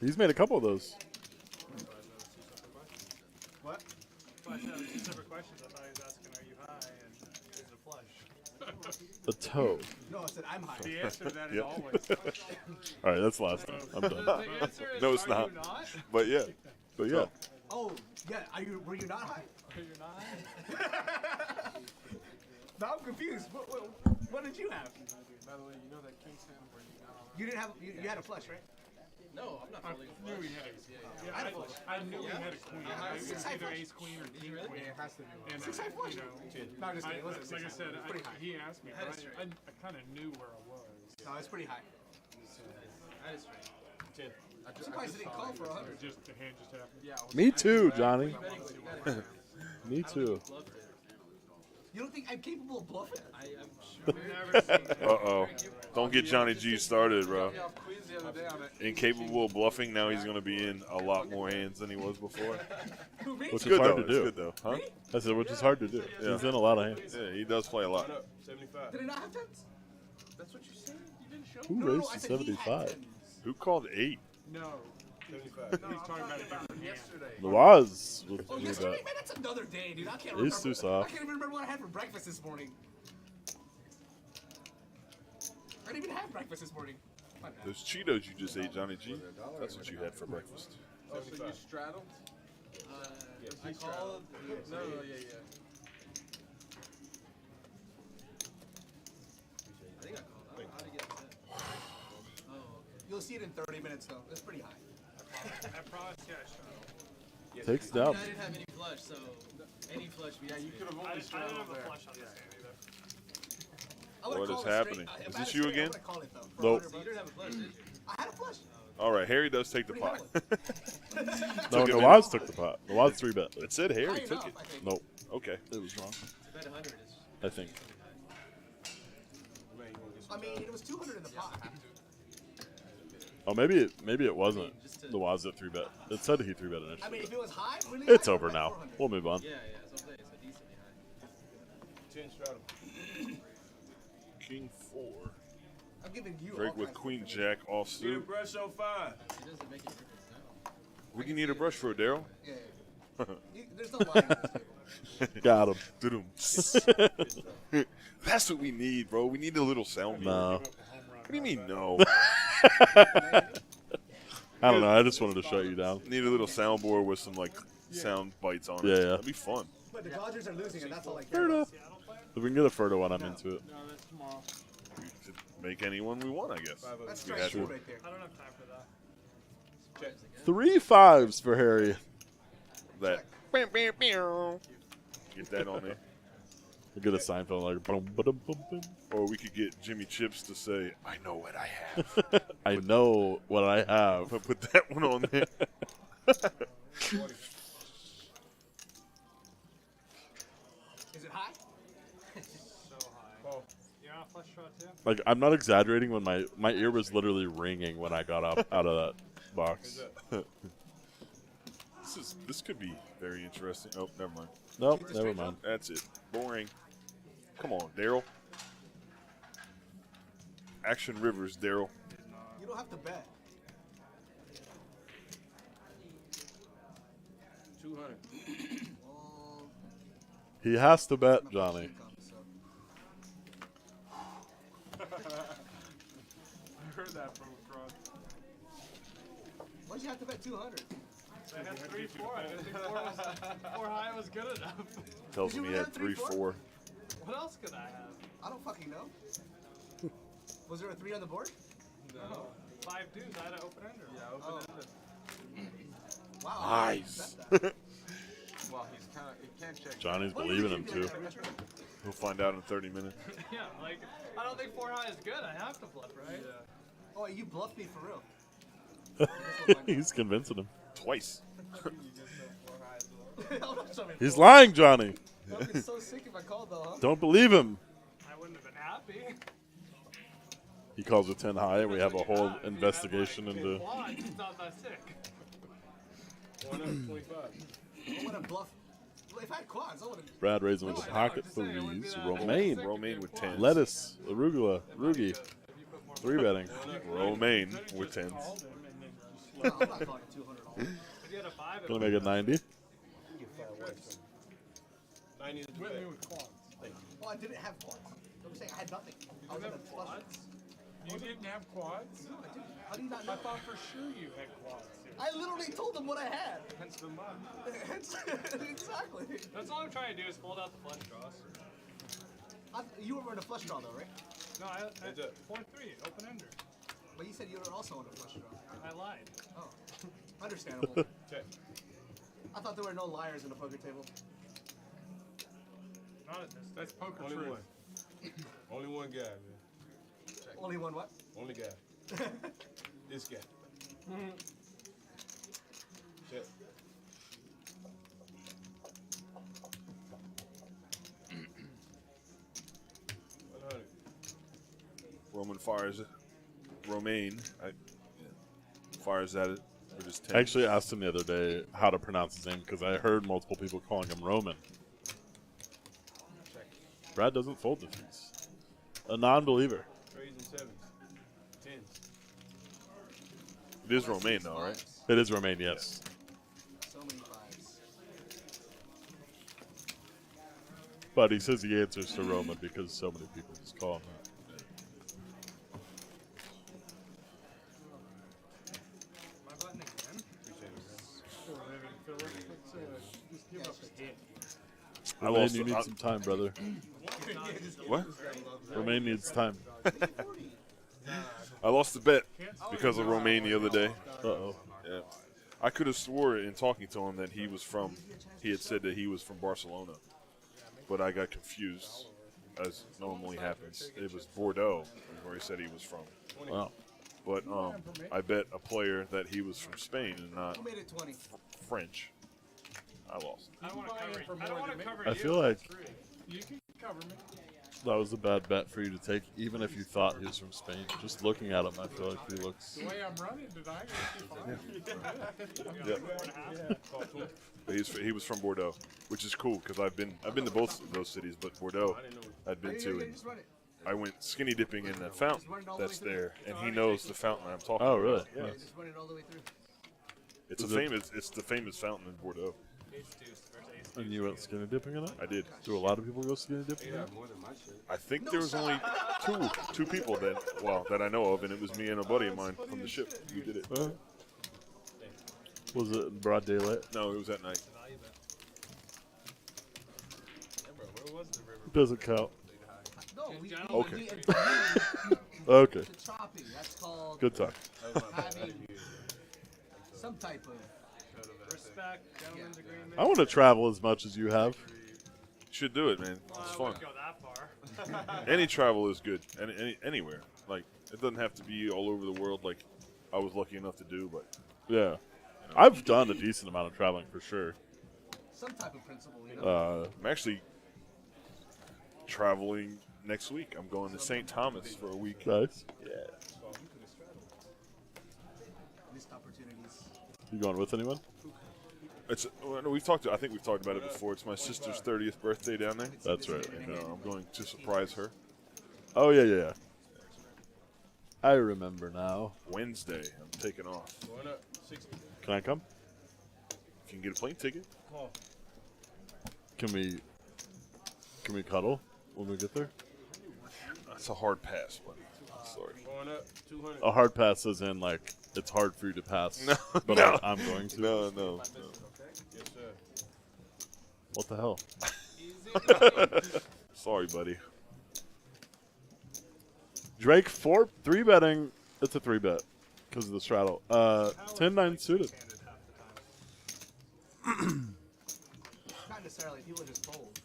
He's made a couple of those. What? Well, I said two separate questions. I thought he was asking, are you high? And is it a flush? The toe. No, I said I'm high. The answer to that is Yep. always. All right, that's the last time. I'm done. The answer is, No, it's are not. you not? But yeah. But yeah, Oh, yeah. Were you not high? You're not? No, I'm confused. What did you have? By the way, you know that King's hand where you got on You didn't have. You had a flush, right? No, I'm not I fully knew he had a. Yeah, I knew he had a queen. It was Six high either flush. ace queen or king queen. it has to be. And Six high flush. you know, No, I'm just kidding. It wasn't like I six high. said, It was pretty high. he asked me, That but is I kind of knew where I was. No, it's pretty high. That is strange. I'm surprised it didn't call for 100. Just the hand just happened. Yeah, me too, Johnny. Me too. You don't think I'm capable of bluffing? I'm sure. Uh-oh. Don't get Johnny G started, bro. yeah, Queens the other day on it. Incapable of bluffing, now he's going to be in a lot more hands than he was before. Who, me? Which It's good, is hard though. to It's do. good, though. Huh? I said, which is hard to do. Yeah. He's in a lot of hands. Yeah, he does play a lot. 75. Did it not have tens? That's what you said. You didn't show Who me. raised I to said he had 75? tens. Who called 8? No. 75. He's talking about a different hand. Yesterday. The was Oh, with yesterday? that. Man, that's another day, dude. I can't He's remember. too soft. I can't even remember what I had for breakfast this morning. I didn't even have breakfast this morning. My bad. Those Cheetos you just ate, Johnny G. That's what you had for breakfast. Oh, so you straddled? I called. No, yeah. I think I called. I don't know how to get upset. Oh, okay. You'll see it in 30 minutes, though. It's pretty high. I promise you I shot. Takes I, mean, down. I didn't have any flush, so any flush. Yeah, you could have I only didn't straddled have a there. flush on this hand either. I would've What is called it happening? straight. Is If I this had you a straight, again? I would've called it, though, for Nope. 100 So you didn't have a flush, did you? I had a flush. All right, Harry does take the Pretty pot. No, Took him Nawaz took the pot. Nawaz 3-bet. It said Harry High took enough, it. I think. Nope, Okay. it was wrong. To bet 100 is. I think. I mean, it was 200 in the pot. Oh, maybe it wasn't. Nawaz that 3-bet. It said he 3-bet I initially. mean, if it was high, really It's high, over I'd bet now. 400. We'll move on. Yeah, so I'm saying it's a decently high. 10 straddle. King 4. I'm giving you Break all with kinds of- Queen Jack off Need a suit. brush on 5. It doesn't make any difference now. What do you need a brush for, Daryl? Yeah. There's no line on this table. Got him. Doo-dum. That's what we need, bro. We need a little sound. No. What do you mean, no? I don't know. I just wanted to shut you down. Need a little soundboard with some, like, sound bites on it. Yeah, yeah. That'd be fun. But the Dodgers are losing, and that's all I care Fair about. enough. If we can get a Ferdo one, I'm into it. No, that's tomorrow. We could make anyone we want, I guess. That's We strike had two to. right there. I don't have time for that. 3 5s for Harry. That. Get that on there. We'll get a Seinfeld like boom, boom, boom, boom. Or we could get Jimmy Chips to say, I know what I have. I know what I have. Put that one on there. Is it high? So high. You're on a flush draw too? Like, I'm not exaggerating when my ear was literally ringing when I got up out of that box. This could be very interesting. Oh, never mind. Nope, never mind. That's it. Boring. Come on, Daryl. Action Rivers, Daryl. You don't have to bet. 200. Well, He has to bet, my Johnny. question comes, so. I heard that from across. Why'd you have to bet 200? I had 3-4. I didn't think 4 high was good enough. Tells Did him you he really had have 3-4. What else could I have? I don't fucking know. Was there a 3 on the board? No. 5 dudes. I had an open ender. Yeah, Oh. Wow. Nice. I didn't bet Well, he's kind of. He can't check. Johnny's that. believing him, too. We'll find out in 30 minutes. Yeah, like, I don't think 4 high is good. I have to bluff, right? Yeah. Oh, you bluffed me for real. He's convincing him. Twice. He's lying, Johnny. That would be so sick if I called, though, huh? Don't believe him. I wouldn't have been happy. He calls it 10 high, and we have a whole investigation into. Quads, it's not that sick. 125. I would have bluffed. Well, if I had quads, I would have. Brad raising with the pocket just saying, it wouldn't be threes. that Romaine. Romaine with 10s. Lettuce. Arugula. Rugi. 3-betting. Romaine with 10s. No, I'm not calling it 200 all. If you had a 5, it Gonna would make it 90. 90 to Whip me bet. with quads. Oh, I didn't have quads. I'm saying I had nothing. I was on a flush. You didn't have quads? No, I didn't. How do you not know? I thought for sure you had quads. I literally told them what I had. Hence the mud. Exactly. That's all I'm trying to do is fold out the flush draws. You were in a flush draw though, right? No, I point 3, open ender. But you said you were also on a flush draw. I lied. Oh, understandable. Check. I thought there were no liars in the poker table. Not at this. That's poker Only truth. one. Only one guy, man. Only one what? Only guy. This guy. Check. Roman fires it. Romaine fires at it for just 10. I actually asked him the other day how to pronounce his name because I heard multiple people calling him Roman. Brad doesn't fold the threes. A non-believer. Threes and sevens. Tens. It is Romaine, though, right? It is Romaine, yes. So many fives. But he says he answers to Roman because so many people just call him that. My button again? Still living, Philip. Let's just give up the hit. Romaine, you need some time, brother. What? Romaine needs time. I lost the bet because of Romaine the other day. Uh-oh. Yeah. I could have swore in talking to him that he had said that he was from Barcelona. But I got confused, as normally happens. It was Bordeaux where he said he was from. Wow. But I bet a player that he was from Spain and not Who made it 20? French. I lost. I don't want to cover you. I don't want to cover I you. feel like You can cover me. that was a bad bet for you to take, even if you thought he was from Spain. Just looking at him, I feel like he looks... The way I'm running tonight, But he was from Bordeaux, which is cool because I've been to both of those cities, but Bordeaux I'd been to. And Just run it. I went skinny dipping in that fountain that's there, and he knows the fountain I'm talking Oh, about. really? Yeah. Just run it all the way through. It's the famous fountain in Bordeaux. And you went skinny dipping in it? I did. Do a lot of people go skinny dipping in it? I think there was only two people that I know of, and it was me and a buddy of mine from the ship who did it. Was it in broad daylight? No, it was at night. Doesn't count. No, we Okay. we agreed Okay. to chopping. That's called Good talk. having some type of Respect, gentleman's agreement. I want to travel as much as you have. Should do it, man. It's I fun. wouldn't go that far. Any travel is good, anywhere. Like it doesn't have to be all over the world, like I was lucky enough to do. But Yeah. I've done a decent amount of traveling for sure. some type of principle, you know. I'm actually traveling next week. I'm going to St. Thomas for a week. Nice. Yeah. Missed opportunities. You going with anyone? It's I think we've talked about it before. It's my sister's 30th birthday down there. That's right. And I'm going to surprise her Oh, yeah. I remember now. Wednesday. I'm taking off. Going up. 60. Can I come? If you can get a plane ticket. Can we cuddle when we get there? That's a hard pass, buddy. Sorry. Going up. 200. A hard pass as in, like, it's hard for you to pass. No, but no. I'm going to. No. Yes, sir. What the hell? Sorry, buddy. Drake 3 betting. It's a 3 bet because of the straddle. 10-9 suited. Not necessarily. People just fold.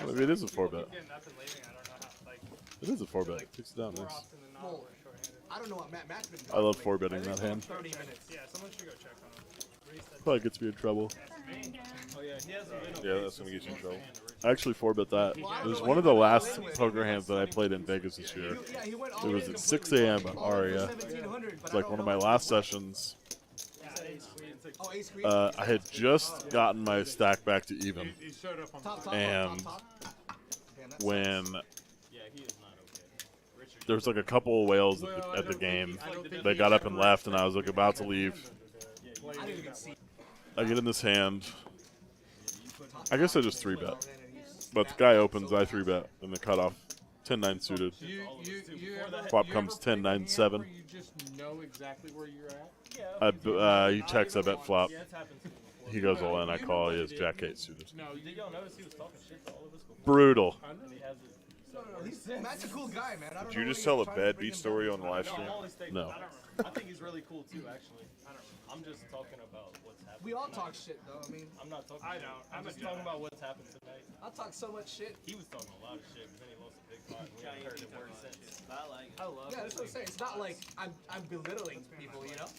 Maybe it is a 4 bet. Getting up and leaving, I don't know how, like, It is a 4 bet. Takes it down. more Nice. often than not, Well, we're short-handed. I don't know what Matt's been doing. I love lately. 4 betting that hand. 30 minutes. Yeah, someone should go check on him. Reese, that's Probably gets me in trouble. me. Oh, yeah, he hasn't been Yeah, that's gonna get you in trouble. I actually 4 bet that. It was one of the last poker hands that I played in Vegas this year. Yeah, he went all It the was way at to 6 completely a.m. all the way to Aria. 1700, but It's I like don't one of know my what last it was. sessions. Oh, ace queen. I had just gotten my stack back to even. He showed up on Top, and top. Damn, that when Yeah, he is not okay. Richard. there was like a couple of whales at the game, they got up and left, and I was like about to leave. sucks. I didn't even see. I get in this hand. I guess I just 3 bet. And he's But the guy opens, I 3 bet, and the cutoff 10-9 suited. You Flop you comes ever 10-9-7. pick a hand where you just know exactly where you're at? He checks, I bet flop. Yeah, it's happened to me before. He goes all in, I call, he has Jack 8 suited. No, Did y'all notice he was talking shit to all of us before? Brutal. And he has it. Matt's a cool guy, man. I don't Did you know just what tell a he's trying to bad bring beat him story back. on the live No, stream? I'm only stating. No. I think he's really cool too, actually. I'm just talking about what's happening. We all tonight. talk shit, though. I mean, I'm not talking. I know. I'm just talking about what's happened tonight. I talk so much shit. He was talking a lot of shit, but then he lost a big pot. We haven't heard a word since. I like it. I love Yeah, that's what I'm saying. It's not like I'm belittling people, you know?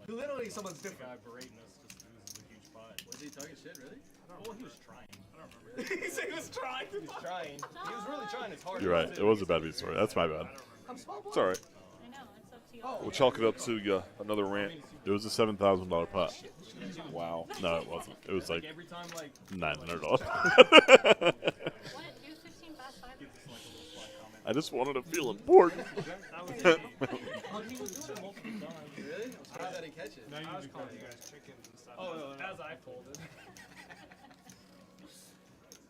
Belittling someone's The different. guy berating us just loses a huge pot. Was he talking shit, really? Well, he was trying. I don't remember. He said he was trying. He was trying. He was really trying his hardest. You're right. It was a bad beat story. That's my bad. I'm small It's all right. I know, it's up to you. Oh. We'll chalk it up to another rant. It was a $7,000 pot. Wow. No, it wasn't. It was like Every time, like, $900. What? Do 15 past 5? I just wanted to feel important. that was it. He was doing it multiple times. Really? I'm surprised I didn't catch it. Now you I was do calling better. you guys chickens and stuff. Oh, no. As I folded.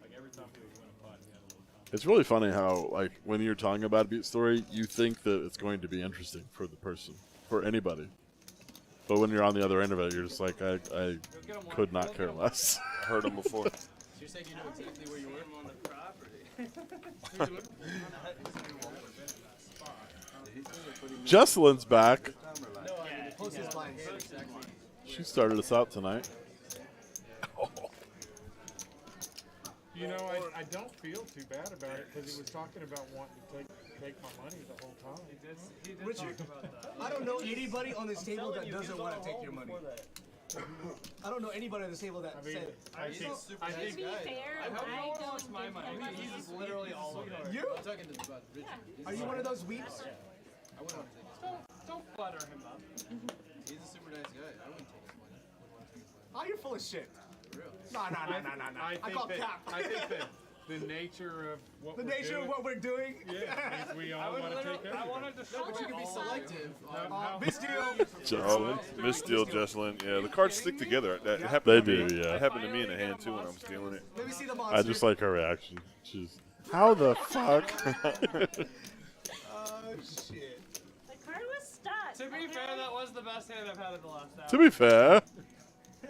Like every time he was winning a pot, he had a little comment. It's really funny how, like, when you're telling about a beat story, you think that it's going to be interesting for the person, for anybody. But when you're on the other end of it, you're just like, I could not care less. I heard him before. So you're saying you know exactly where you were? On the property. Jesselyn's back. No, I mean, Post his lines. Exactly. She started us out tonight. You know, I don't feel too bad about it because he was talking about wanting to take my money the whole time. He did Richard, talk about that. I don't know anybody on this table that doesn't want to take your money. Before that. I don't know anybody on this table that I mean, said, I think super I nice To think be guy. fair, I hope no I one don't wants my give money. him money. He's literally all of it. you? I'm talking about Richard. Yeah. Are you one of those weeps? I wouldn't want to take his money. Don't flatter him up. He's a super nice guy. I wouldn't take his money. Wouldn't want to take his money. Oh, you're full of shit. For real. Nah. I call cap. I think that the nature of what The we're nature doing, of what we're doing. yeah, means we all want to take I everything. wanted to show But you can be selective. Misdeal. Misdeal, Jesselyn. Yeah, the cards stick together. That happened They to me. do, yeah. That happened to me in the hand, too, when I was dealing it. Let me see the monster. I just like her reaction. She's, how the fuck? Oh, shit. The card was stuck. To be fair, that was the best hand I've had in the last hour. To be fair,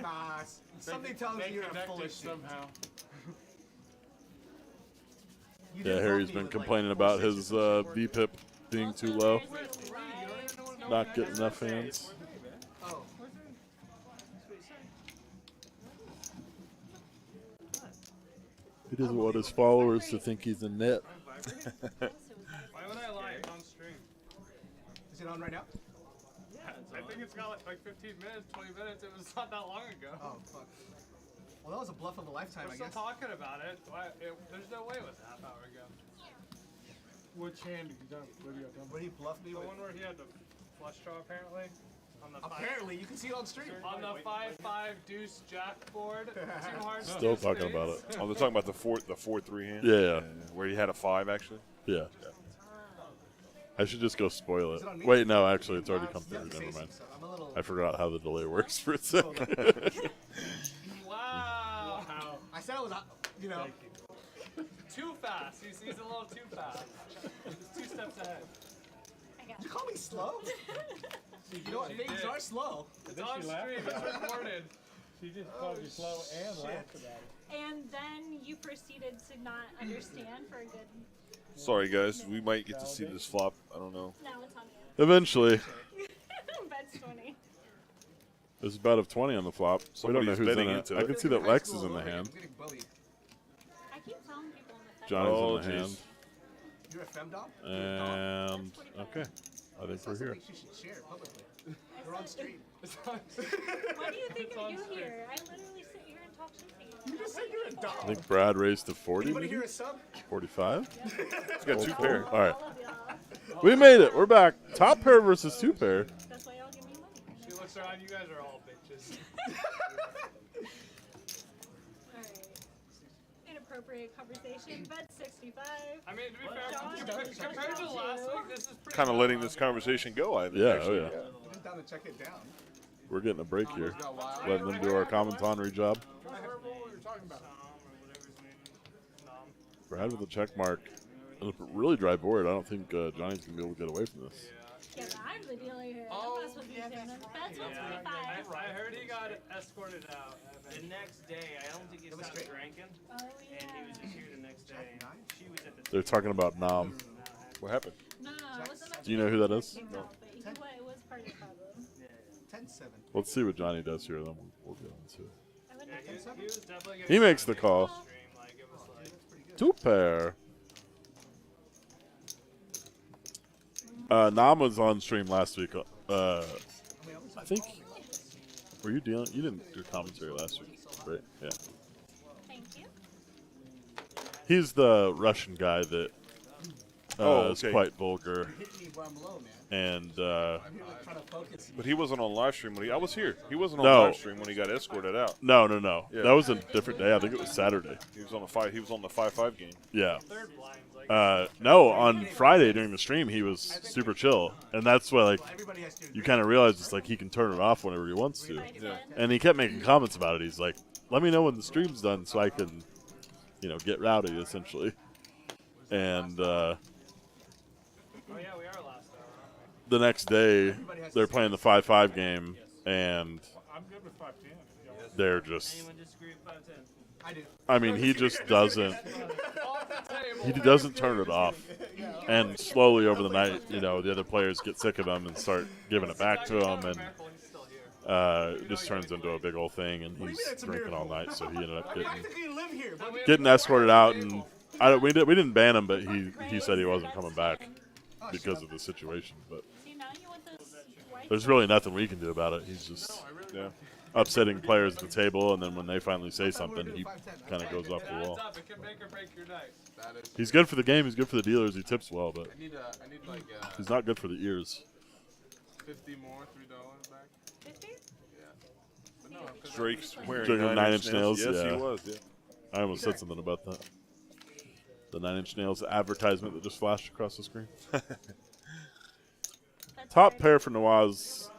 Nah, something tells They me you're connected full of shit. somehow. You yeah, didn't Harry's love me been with, complaining like, about 4 his sixes. VPIP being too low, not getting enough hands. Oh. He doesn't want his followers to think he's a net. Why would I lie? It's on stream. Is it on right now? Yeah, I think it's got like 15 minutes, 20 minutes. It was not that long ago. Oh, fuck. Well, that was a bluff of a lifetime, We're I still guess. talking about it. There's no way it was a half hour ago. Which hand did you done? What have you done? When he bluffed me The with. one where he had the flush draw apparently. On the Apparently, you can see it on stream. On the 5-5 deuce jack board. 2 hearts. Still two talking spades. about it. Oh, they're talking about the 4-3 hand? Yeah. Where he had a 5, actually? Yeah. I should just go spoil Is it on it. me? Wait, no, actually, it's already come Yeah, through. Never mind. so I'm a little. I forgot how the delay works for a second. Wow. I said I was, you know. Too fast. He's a little too fast. He's 2 steps ahead. I got Did you call me slow? You know what? Things are slow. It's on stream. It's recorded. She just called you slow and laughed about it. And then you proceeded to not understand for a good. Sorry, guys. We might get to see this flop. I don't know. Now it's on you. Eventually, Bet's 20. there's a bet of 20 on the flop. We don't know Somebody's who's in betting it. into I it. can see that Lex is in the hand. I'm getting bullied. I keep telling people in the Johnny's Oh, in the hand. jeez. You're a femdom? And, okay. I think we're here. You should share it publicly. We're on stream. What do you think I do here? I literally sit here and talk shit to you. You just said you're a I dog. think Brad raised to 40, Anybody maybe? here a sub? 45? He's got 2 pair. All right. All of y'all. We made it. We're back. Top pair versus 2 pair. That's why y'all give me money. She looks around. You guys are all bitches. Alright. Inappropriate conversation. Bet 65. I mean, to be John, fair, compared to last week, this is pretty. Kind of letting this conversation go, I think. Yeah, actually. oh yeah. I'm just down to check it down. We're getting a break here. Got wild. Letting them do our commentary job. What were you talking about? Nom or whatever his name is. Nom. Brad with a check mark. On a really dry board, I don't think Johnny's going to be able to get away from this. Yeah, but I'm the dealer here. Oh, I'm not supposed to be saying that. That's Yeah, 125. I heard he got escorted out. The next day, I don't think he stopped drinking. Oh, yeah. And he was just here the next day. She was at the They're talking about Nam. What happened? No, it wasn't my Do you know who that is? No, but it was part of the problem. 10-7. Let's see what Johnny does here, then we'll get into it. I would Yeah, not he was definitely He makes the call. stream. Like, it was like, 2 pair. Nam was on stream last week. I think. Were you dealing? You didn't do commentary last week, right? Yeah. Thank you. He's the Russian guy that is okay. quite vulgar, Hit me where I'm low, man. and I'm here like trying to focus. But he wasn't on live stream when I was here. He wasn't on No. live stream when he got escorted out. no. Yeah. That was a different day. I think it was Saturday. He was on the 5-5 game. Yeah. third blind. Like, No, on Friday during the stream, he was super chill, and that's why like Everybody has to you kind of realize it's like he can turn it off whenever he wants to. Yeah. And he kept making comments about it. He's like, "Let me know when the stream's done so I can, get rowdy." Essentially, and oh, yeah, we are last hour. the next day they're playing the 5-5 game, and I'm good with 510. they're just. Anyone disagree with 510? I do. I mean, he just doesn't. He doesn't turn it off, and slowly over the night, the other players get sick of him and start giving it back to him, and it just turns into a big old thing. And he's drinking all night, so he ended up I technically live here, but getting escorted out, and we didn't ban him, but he said he wasn't coming back because of the situation. But See, now you want this white there's really nothing we can do about it. He's just upsetting players at the table, and then when they finally say something, he kind of goes off the wall. It can make or break your night. That is. He's good for the game. He's good for the dealers. He tips well, but I need like he's not good for the ears. 50 more, $3 back. 50? Yeah. But no, 'cause Drake's wearing Drinking 9-inch 9-inch nails, Yes, yeah. he was. Yeah. I almost said something about that. The 9-inch nails advertisement that just flashed across the screen. Top pair for Nawaz.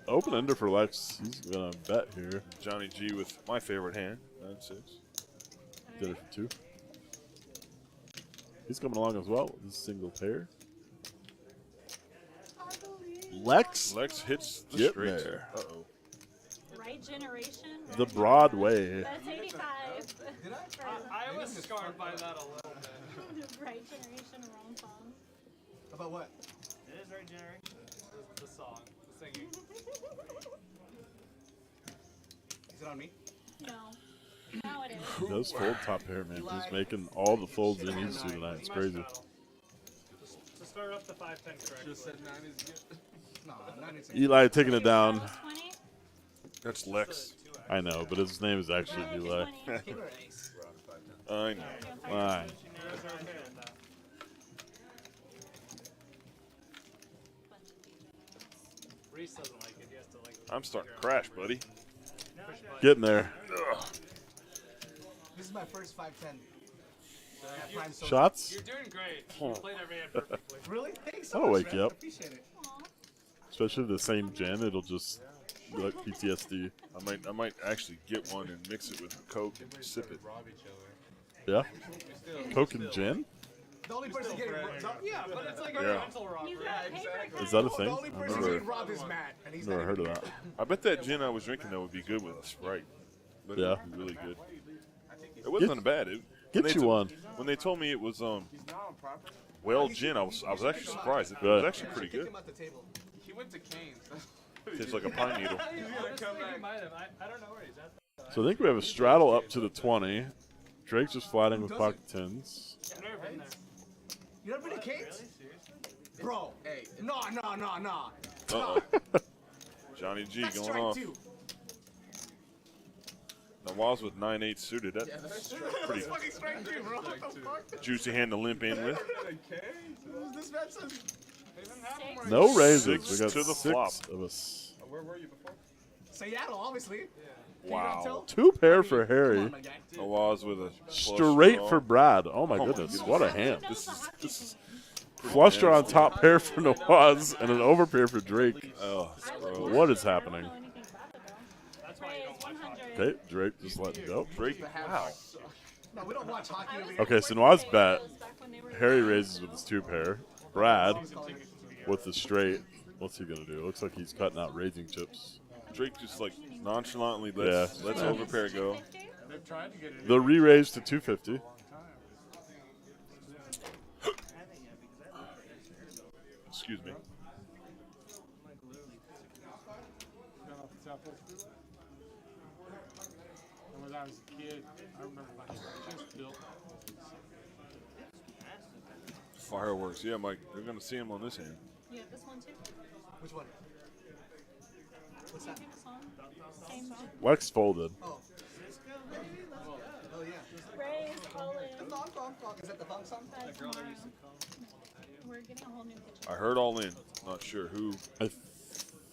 Open ender for Lex. He's gonna bet here. Johnny G with my favorite hand, 9-6. Did it for 2. He's coming along as well with this single pair. Lex hits the Get straight. there. Uh-oh. Right generation. The Broadway. That's 85. I was scarred by that a little bit. Right generation, wrong song. about what? It is right generation. The song, the singing. Is it on me? No. Now it is. He does fold top pair, man. He's making all the folds he needs to tonight. It's crazy. To start off the 510 correctly. Just said 9 is good. No, 96. Eli taking it down. 20? That's Lex. I know, but his name is actually Eli. I know. Fine. Reese doesn't like it. He has to like. I'm starting to crash, buddy. Getting there. This is my first 510. At Prime Social. Shots? You're doing great. You played every hand perfectly. Really? Thanks so That'll much, wake man. you up. I appreciate it. Especially the same gen, it'll just be like PTSD. I might actually get one and mix it with Coke and sip it. Yeah? Coke and gin? The only person getting robbed. Yeah, but it's like a Yeah. mental robbery. He's got paper Is that a The thing? only I've person never, getting robbed is Matt, and he's never not heard of even that. I bet that gin I was drinking though would be good with a Sprite. But Yeah. it would be really good. It wasn't bad. Get when they you told- one. When they told me it was well gin, I was actually surprised. It Good. was actually pretty Kick good. him at the table. He went to Canes. Tastes like a pine needle. Honestly, he might have. I don't know where he's at. So I think we have a straddle up to the 20. Drake's just flatting with pocket tens. I've never been there. You never been to Canes? Seriously? Bro. Hey, No. Uh-oh. Johnny G That's going strike off. 2. Nawaz with 9-8 suited. That's pretty That's fucking strike 2, bro. What the fuck? juicy hand to limp in with. Who's this man says? No raises. Six We got to the 6 flop. of us. where were you before? Seattle, obviously. Wow. 2 pair for Come Harry. on, my guy. Nawaz with a flush Straight draw. for Brad. Oh my Oh my goodness. goodness. What a hand. This is Flush draw on top pair for Nawaz and an over pair for Drake. oh, gross. What is happening? I don't know anything about it, though. That's why you don't watch hockey. Okay, Drake just letting it go. Drake. Wow. No, we don't watch hockey over here. Okay, so Noah's bet. Harry raises with his 2-pair. Brad with the straight. What's he gonna do? Looks like he's cutting out raising chips. Drake just like nonchalantly lets overpair go. They've tried to get it. The re-raise to 250. Excuse me. And when I was a kid, I remember my dad just built. Fireworks. Yeah, Mike. They're gonna see him on this hand. You have this one too? Which one? What's that? Same. Lex folded. Oh. Oh yeah. Raise, call in. The thong thong thong. Is that the thong song? We're getting a whole new kitchen. I heard all in. Not sure who. I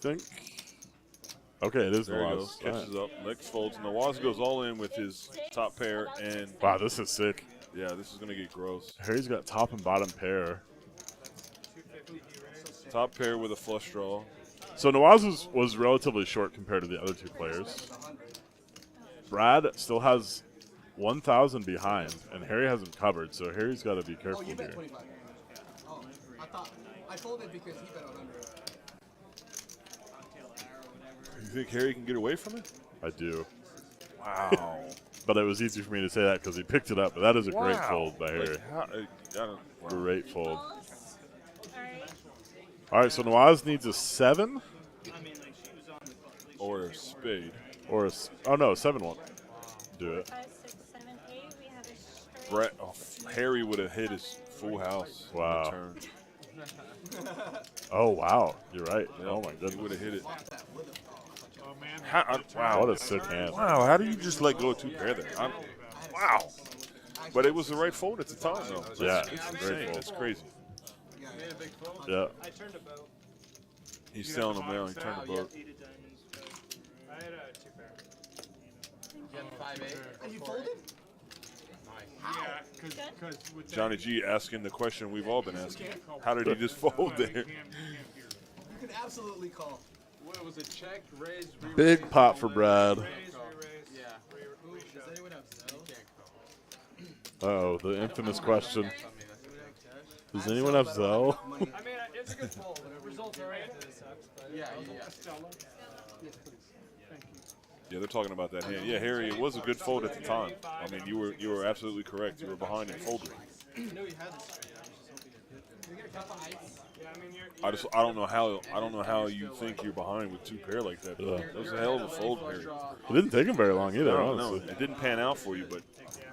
think. Okay, it is There he Nawaz. goes. Catches up. Lex folds. Nawaz goes all in with his top pair, and Wow, this is sick. yeah, this is gonna get gross. Harry's got top and bottom pair. Top pair with a flush draw. So Nawaz was relatively short compared to the other two players. Brad still has 1,000 behind, and Harry hasn't covered, so Harry's got to be Oh, careful you bet here. 25. Oh, I thought I folded because he bet 100. You think Harry can get away from it? I do. Wow. But it was easy for me to say that because he picked it up. But that is a great fold by Harry. Like, how, wow. Great fold. Balls. Alright. All right, so Nawaz needs a 7 I mean, like she was on the clock. Like, Or a spade. or a oh no, 7 won't do it. 5, 6, 7, 8. We have a straight. Brett, Harry would have hit his full house. on the Wow. turn. Oh wow, you're right. Yep, Oh my He goodness. would have hit it. Oh man. Wow. What a sick hand. Wow, how do you just let go of 2 pair there? Wow. But it was the right fold at the time, though. Yeah, That's it's a great insane. fold. That's crazy. Made a big fold. Yeah. I turned a boat. He's telling him now he turned the boat. 8 of diamonds. I had a 2-pair. You had 5-8. And you folded? Yeah, because with Johnny G asking the question we've all been asking. How did he just fold there? You can absolutely call. What was it? Check, raise, re-raise. Big pot for Brad. Raise, re-raise. Yeah. Does anyone have Zell? You can't call. Oh, the infamous question. I mean, that's Does anyone have Zell? I mean, it's a good fold. Results oriented, it sucks. But yeah. Yes, please. Thank you. Yeah, they're talking about that hand. Yeah, Harry, it was a good fold at the time. I mean, you were absolutely correct. You were behind and folded. I know you had this straight. I was just hoping you get a couple ice. yeah, I mean, I don't know how you think you're behind with 2 pair like that. Yeah. That was a hell of a fold, Harry. It didn't take him very long either, No, honestly. it didn't pan out for you, but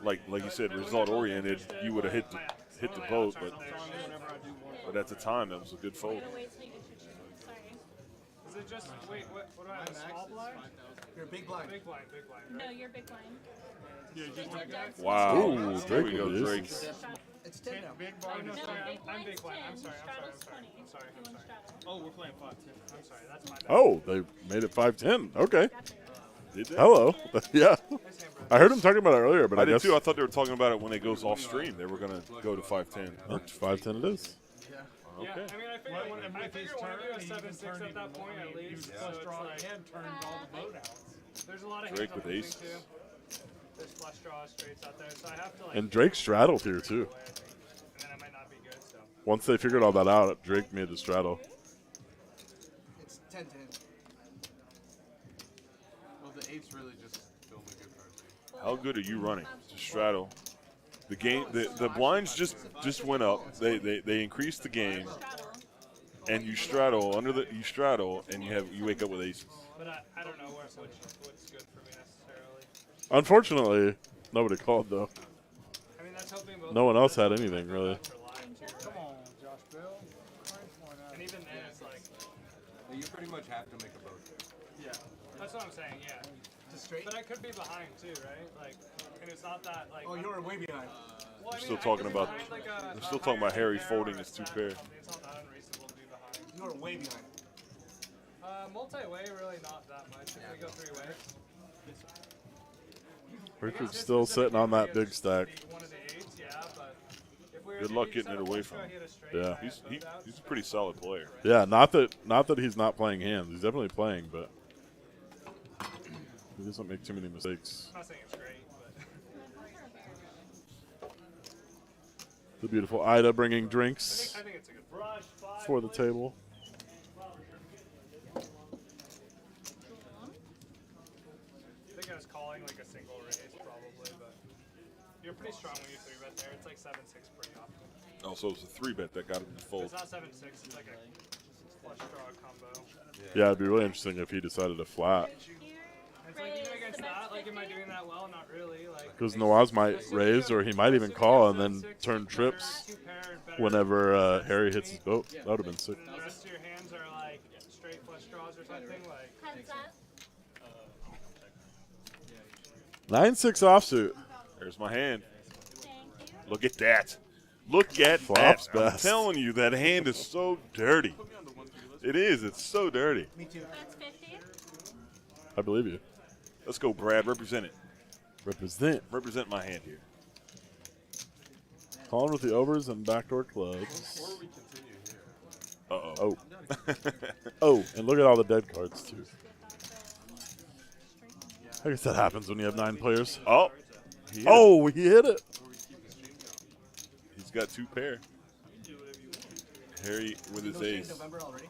like you said, result oriented, you would have hit the boat, but at the time that was a good fold. Wait till you get your chicken. Sorry. is it just, wait, what do I have, a small blind? You're a big blind. Big blind, No, right? you're big blind. Yeah, just Wow. Ooh, There Drake we go, with these. Drake. It's 10 now. big Oh, blind. no, No, sorry, big I'm blind's big blind. 10. I'm sorry. Straddle's I'm 20. sorry. You want straddle. Oh, we're playing 5-10. I'm sorry, that's my bad. Oh, they made it 5-10. Okay. Gotcha. Did they? Hello. Yeah. Nice hand, bro. I heard him talking about it earlier, but I, I did guess too. I thought they were talking about it when it goes off stream. They were gonna go to 5-10. 5-10 it is. Yeah, I mean, I figured one of you a 7-6 at that point at He was least. So flush it's draw like, and turned all the boat outs. there's a lot of Drake hands with I'm aces. losing too. There's flush draws, straights out there, so I have to like. And Drake straddled here too. And then I might not be good, so. Once they figured all that out, Drake made the straddle. It's 10-10. Well, the 8's really just film a good card. How good are you running to straddle? The game, the blinds just went up. They increased the game, Straddle. and you straddle and you wake up with aces. But I don't know what's good for me necessarily. Unfortunately, nobody called though. I mean, that's hoping both. No one else had anything really. For live too, Come right? on, Josh Bell. And even then, it's like, You pretty much have to make a boat. yeah, that's what I'm saying. Yeah, Just straight. but I could be behind too, right? Like, and it's not that like. Oh, you're way behind. Well, I mean, Still I talking could be about- behind, like, we're still talking about higher Harry pair folding or a his 2 stack. pair. I mean, it's not that unreasonable to be behind. You're way behind. Multi-way, really not that much. If we go 3-way. Richard's still sitting on that big stack. One of the 8s, yeah, but if we were Good to luck do getting it seven away flush from draw, him. hit a straight, Yeah. I have those outs. He's a pretty solid player. Yeah, not that he's not playing hands. He's definitely playing, but he doesn't make too many mistakes. I'm not saying it's great, but The beautiful Ida bringing drinks I think it's a good for the table. I think I was calling like a single raise probably, but you're pretty strong when you 3-bet there. It's like 7-6 pretty often. Oh, so it was a 3-bet that got him to fold. It's not 7-6. It's like a flush draw combo. Yeah, it'd be really interesting if he decided to flat. It's like even against that, like am I doing that well? Not really. Like Because Nawaz might raise, or he might even call and then turn trips whenever Harry hits his boat. That would have been sick. the rest of your hands are like straight flush draws or something. Like Heads up. 9-6 offsuit. There's my hand. Thank you. Look at that. Look at Flops that. I'm best. telling you, that hand is so dirty. It is. It's so dirty. Me too. That's 50. I believe you. Let's go, Brad. Represent it. Represent. Represent my hand here. Calling with the overs and backdoor clubs. Uh-oh. Oh. Oh, and look at all the dead cards, too. I guess that happens when you have 9 players. Oh. He hit it. Oh, he hit it. He's got 2 pair. Harry with his ace. November already.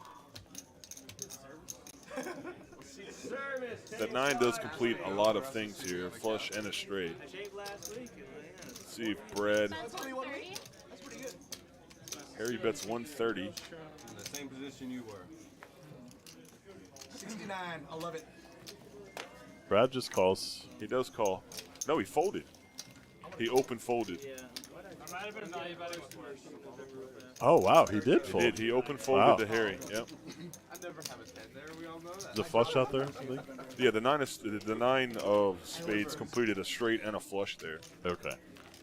That 9 does complete a lot of things here, a flush and a straight. Let's see if Brad. That's 130. That's pretty good. Harry bets 130. In the same position you were. 69. I love it. Brad just calls. He does call. No, he folded. He open folded. I might have been value betting with worse. Oh, wow, he did He fold. did. He open folded Wow. to Harry. Yep. I never have a 10 there. We all know that. Is a flush out there? I think? Yeah, the 9 of spades completed a straight and a flush there. Okay.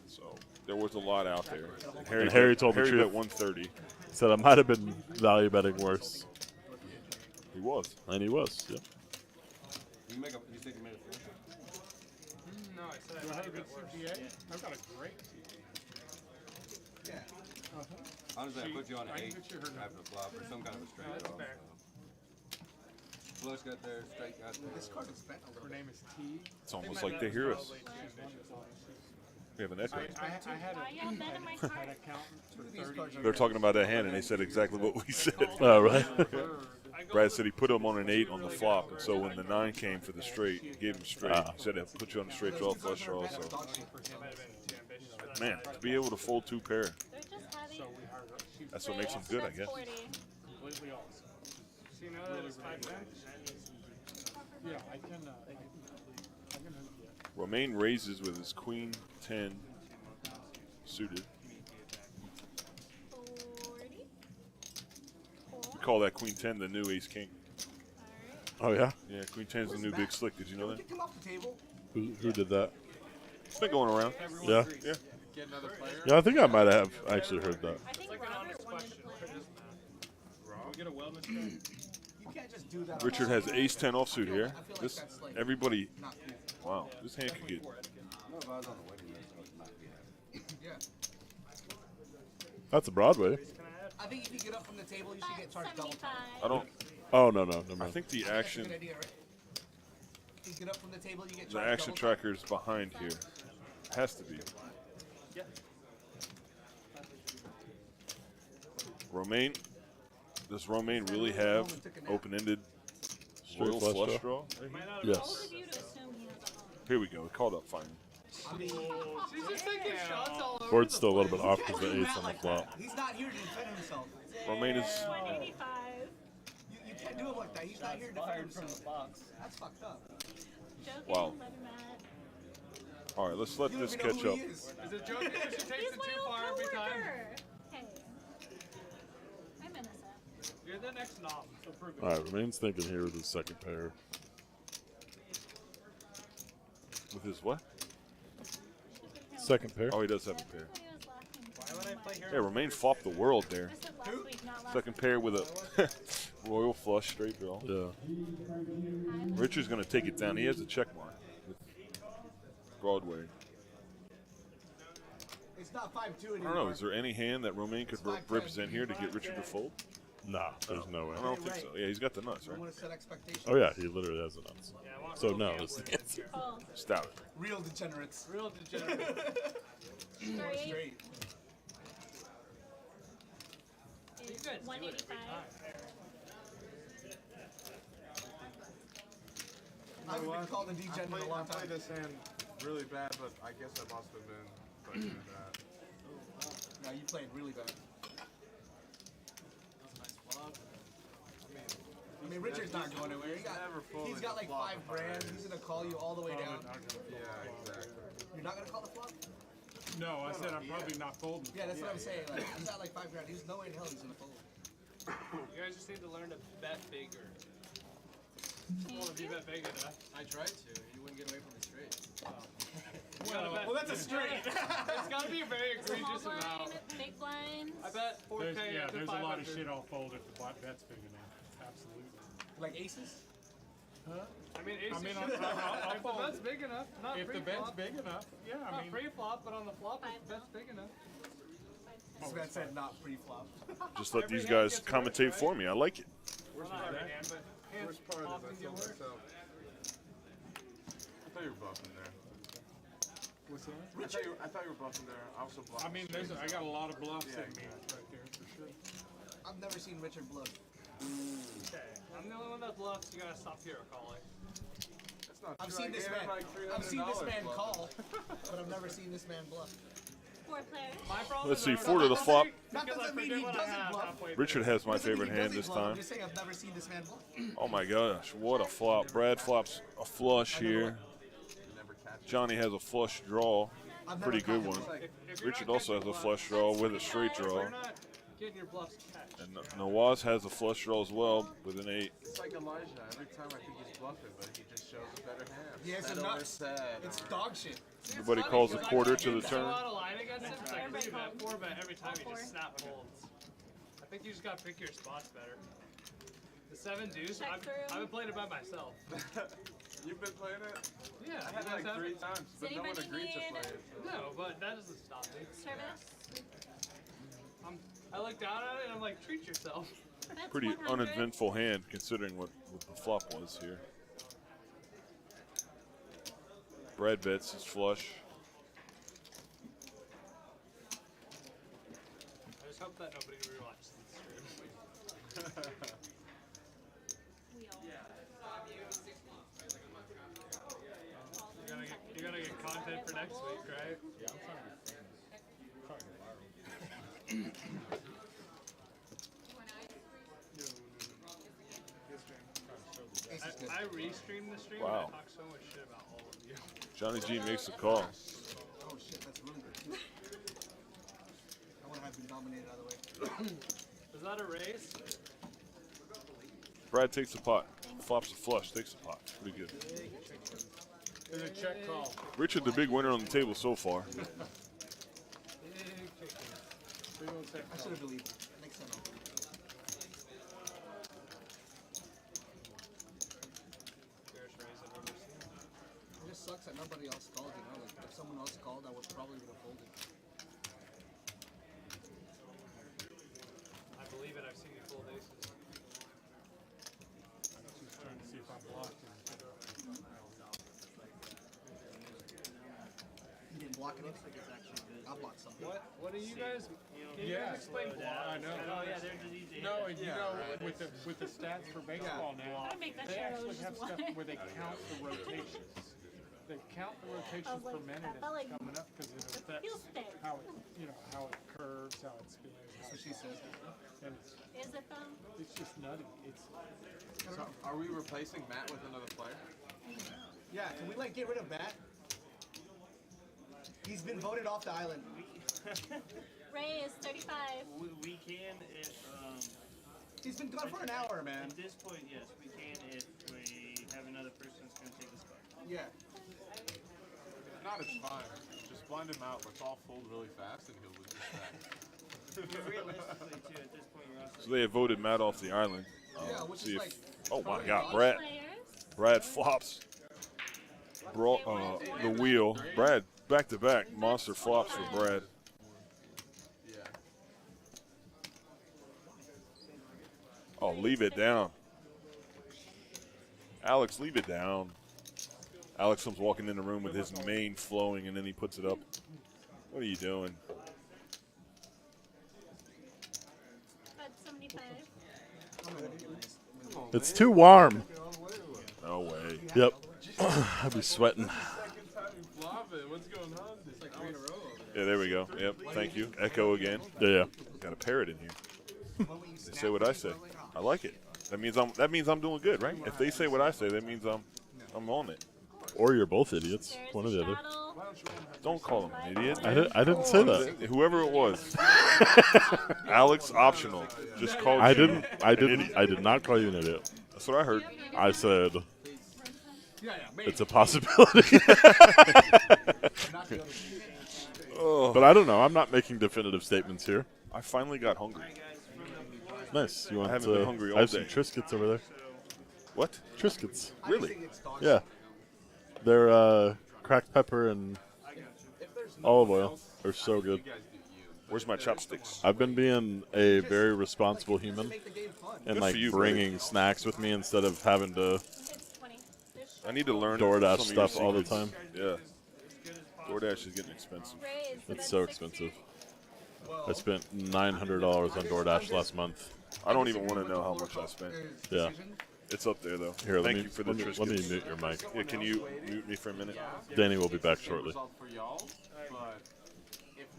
So there was a lot out there. And Harry told the Harry truth. bet 130. Said I might have been value betting worse. He was. And he was, yeah. You make a. You think you made a flush? No, I said Do I I have a value good bet worse. CPA? I've got a great CPA. Yeah. Honestly, I put you on an I can 8 get you her after the flop or some kind of a straight that's draw. fair. So. Flush got there, straight got there. This card is bent a little Her bit. name is T. It's almost like they hear us. We have an echo. I had y'all bet in my card? an accountant for 30 They're talking about that hand, and they said exactly what we said. Oh, right. Brad said he put him on an 8 on the flop, and so when the 9 came for the straight, he gave him straight. He said it put you on a straight draw, flush draw. So, man, to be able to fold 2 pair, They're just heavy. that's what makes him good, I guess. 40. completely awesome. So you know that it's 5 cents? Yeah, I can hook you. Romaine raises with his queen 10 suited. 40. We call that queen 10 the new ace king. Oh, yeah? Yeah, queen 10 is the new big slick. Did you know that? Kick him off the table. Who did that? It's been going around. Yeah? Yeah. Get another player. Yeah, I think I might have actually heard that. I think Robert wanted to play. We get a wellness check. You can't just do that. Richard has ace 10 offsuit here. I feel like This that's like everybody. not cool. Wow, this hand could get. No, if I was on the waiting list, I would not be happy. Yeah. That's a Broadway. I think if you get up from the table, you should get charged double time. 75. I don't. Oh, no, no. Never I mind. think the That's a action, good idea, right? If you get up from the table, you get the charged action double time. tracker is behind here. Has to be. Romaine. Does Romaine really have open-ended royal flush flush draw? draw? Yes. Bold of you to assume he has a home. Here we go. It called up finally. I mean, She's just taking shots all over. Board's still a little bit off you because can't the do 8's that on the like flop. that. He's not here to defend himself. Romaine is. 185. You can't do it like that. He's not here to defend himself. That's fucked up. Joking, Wow. let him at. All right, let's let You this don't even catch know up. who he is. Is it joking if she takes He's it my too old far every time? coworker. Hey. I'm innocent. You're the next knob, so prove it. All right, Romaine's thinking here with his second pair. With his what? Second pair? Oh, he does have a pair. That's what he was laughing for. Why would I play here? Yeah, Romaine flopped the world there. I said last week, not last Second pair with a royal flush straight draw. Yeah. Richard's going to take it down. He has a check mark with Broadway. It's not 5-2 I anymore. don't know. Is there any hand that Romaine could represent here to get Richard to fold? Nah, there's no way. I don't think so. Yeah, he's got the nuts, I right? want to set expectations. Oh, yeah, he literally has the nuts. So, no, is the answer. Oh, Stout. Real degenerates. Real degenerate. straight. Straight. You guys do it every 185. time. I haven't been called a degen in a long I time. played this hand really bad, but I guess I must have been playing it bad. No, you played really bad. I mean, Richard's not going anywhere. He's got like 5 grand. He's gonna call you all the way down. Yeah, exactly. You're not gonna call the flop? No, I said I'm probably not folding. Yeah, that's what I'm saying. Like, he's got like 5 grand. There's no way in hell he's gonna fold. You guys just need to learn to bet bigger. Well, if you bet big enough. I tried to. You wouldn't get away from the straight. Well, that's a straight. It's got to be a very Small egregious blind, amount. big blind. I bet 4K There's, to there's a 500. lot of shit I'll fold if the bet's big enough. Absolutely. Like aces? I mean, aces I mean, should- I'll if the fold. bet's big enough, not If the pre-flop. bet's big enough, yeah, I Not mean, pre-flop, but on the flop, if the Five bet's big enough. This man said not pre-flop. Just let Every these hand guys gets worse, commentate right? for me. I like it. Well, not every hand, but hands Worst part is I often get told worse. myself. I thought you were bluffing there. what's that? I thought you were bluffing there. I also bluffed. I mean, I got a lot of bluffs in me right there for sure. I've never seen Richard bluff. Okay, I'm the only one that bluffs. You gotta stop hero calling. That's not I've true. seen I this gave man. him like I've seen this $300 man bluff. call, but I've never seen this man bluff. 4 players. My problem Let's is see, I don't 4 to the know flop. That because I doesn't mean forget he what I doesn't have bluff. halfway Richard through. has my Doesn't mean favorite he hand doesn't this bluff. I'm time. just saying I've never seen this man bluff. Oh my gosh, what a flop. Brad flops a flush here. Johnny has a flush draw. I've never Pretty good caught one. him. If you're Richard not also has catching a flush draw with a straight If draw. you're not getting your bluffs catched. And Nawaz has a flush draw as well with an 8. It's like Elijah. Every time I think he's bluffing, but he just shows a better hand. He has Set a over nuts. set, It's or- dog shit. See, it's Everybody funny calls a because quarter I to the get so turn. out of line against him. It's like Everybody 3 bet, calls. 4 bet every time he Four. just snap folds. I think you just gotta pick your spots better. The 7 deuce, Check I've through. been playing it by myself. You've been playing it? Yeah, I had you like guys 3 haven't? times, but no one anybody agreed to need- play it. So. No, but that doesn't stop me. Service. I look down at it and I'm like, treat yourself. That's Pretty 100. uneventful hand considering what the flop was here. Brad bets his flush. I just hope that nobody rewatches the stream. We all. You're gonna get content for next week, right? I restreamed the stream Wow. and I talked so much shit about all of you. Johnny G makes the call. Oh shit, that's really good. I want to have been dominated out of the way. Is that a race? Brad takes the pot. Flops a flush, takes the pot. Pretty good. There's a check call. Richard, the big winner on the table so far. Big old check I call. should have believed it. Next time I'll. Fairest raise I've ever seen. It just sucks that nobody else called, you know? Like, if someone else called, I would probably would have folded. I believe it. I've seen you full aces. I'm just trying to see if I'm blocked. You didn't block it? I blocked something. What do you guys? Can you Yeah, guys explain block? I know. Oh yeah, there's an easy. No, and you know, with the stats for baseball now, I'd make that they sure I actually was have just stuff one. where they count the rotations. They count the rotations like, per minute that as felt it's like coming up because it affects feels thick. how it, how it curves, how it spins. How That's what she says. and Is it though? it's just nutty. It's So, are we replacing Matt with another player? Yeah, can we like get rid of Matt? He's been voted off the island. Ray is 35. We can if He's been gone for an hour, man. at this point, yes, we can if we have another person that's gonna take the spot. Yeah. If not, it's fine. Just blind him out. Let's all fold really fast, and he'll lose his stack. Realistically, too, at this point, we're also. So they have voted Matt off the island. Yeah, which See is if, like. oh my probably God, wrong. Brad. Players. Brad flops. The wheel. Brad back to back monster flops for Brad. Yeah. Oh, leave it down. Alex, leave it down. Alex comes walking in the room with his mane flowing, and then he puts it up. What are you doing? But so It's too warm. No way. Yep. I'd be sweating. What's going on? Yeah, there we go. Yep. Thank you. Echo again. Yeah. Got a parrot in here. They say what I say. I like it. That means I'm doing good, right? If they say what I say, that means I'm on it. Or you're both idiots. One or the other. Don't call him an idiot. I didn't say that. Whoever it was. Alex optional. Just called I you. didn't. I did not call you an idiot. That's what I heard. I said it's a possibility. But I don't know. I'm not making definitive statements here. I finally got hungry. Nice. You want I haven't been hungry all I have day. some Triscuits over there. What? Triscuits. Really? Yeah. They're cracked pepper and olive oil. They're so good. Where's my chopsticks? I've been being a very responsible human and Good like for you, bringing snacks with me instead of having to I need to learn DoorDash some of your stuff all the secrets. time. Yeah. DoorDash is getting expensive. It's so expensive. I spent $900 on DoorDash last month. I don't even want to know how much I spent. Yeah. It's up there, though. Here, Thank you for the let me Triscuits. mute your mic. Yeah, can you mute me for a minute? Danny will be back shortly.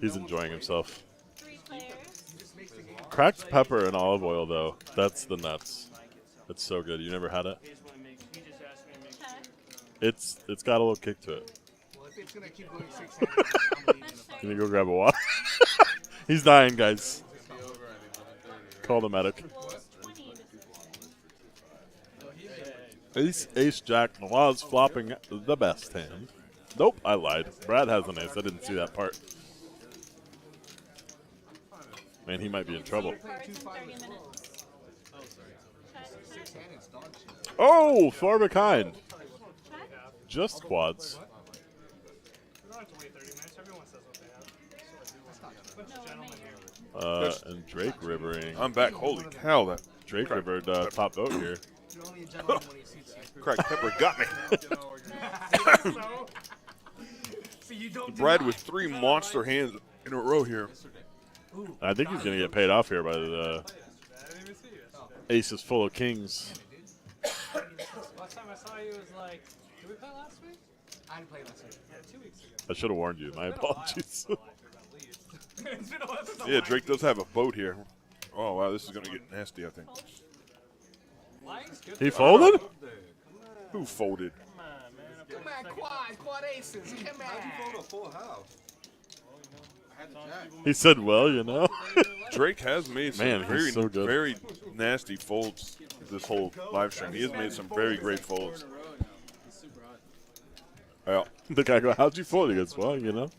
He's enjoying himself. Cracked pepper and olive oil, though, that's the nuts. It's so good. You never had it? It's got a little kick to it. Can you go grab a water? He's dying, guys. Call the medic. Ace Jack was flopping the best hand. Nope, I lied. Brad has an ace. I didn't see that part. Man, he might be in trouble. Oh, far behind. Just quads. And Drake ribbering. I'm back. Holy cow, that Drake rivered top vote here. cracked pepper got me. Brad with 3 monster hands in a row here. I think he's going to get paid off here by the aces full of kings. Last time I saw you was like, did we play last week? I didn't play last week. Yeah, 2 weeks ago. I should have warned you. My apologies. Yeah, Drake does have a boat here. Oh, wow, this is going to get nasty, I think. He folded? Who folded? Come on, quad aces. Come on. How'd you fold a full house? He said, well, you know. Drake has made some Man, he's so good. very nasty folds this whole live stream. He has made some very great folds. Yeah. The guy goes, how'd you fold? He goes, well, you know.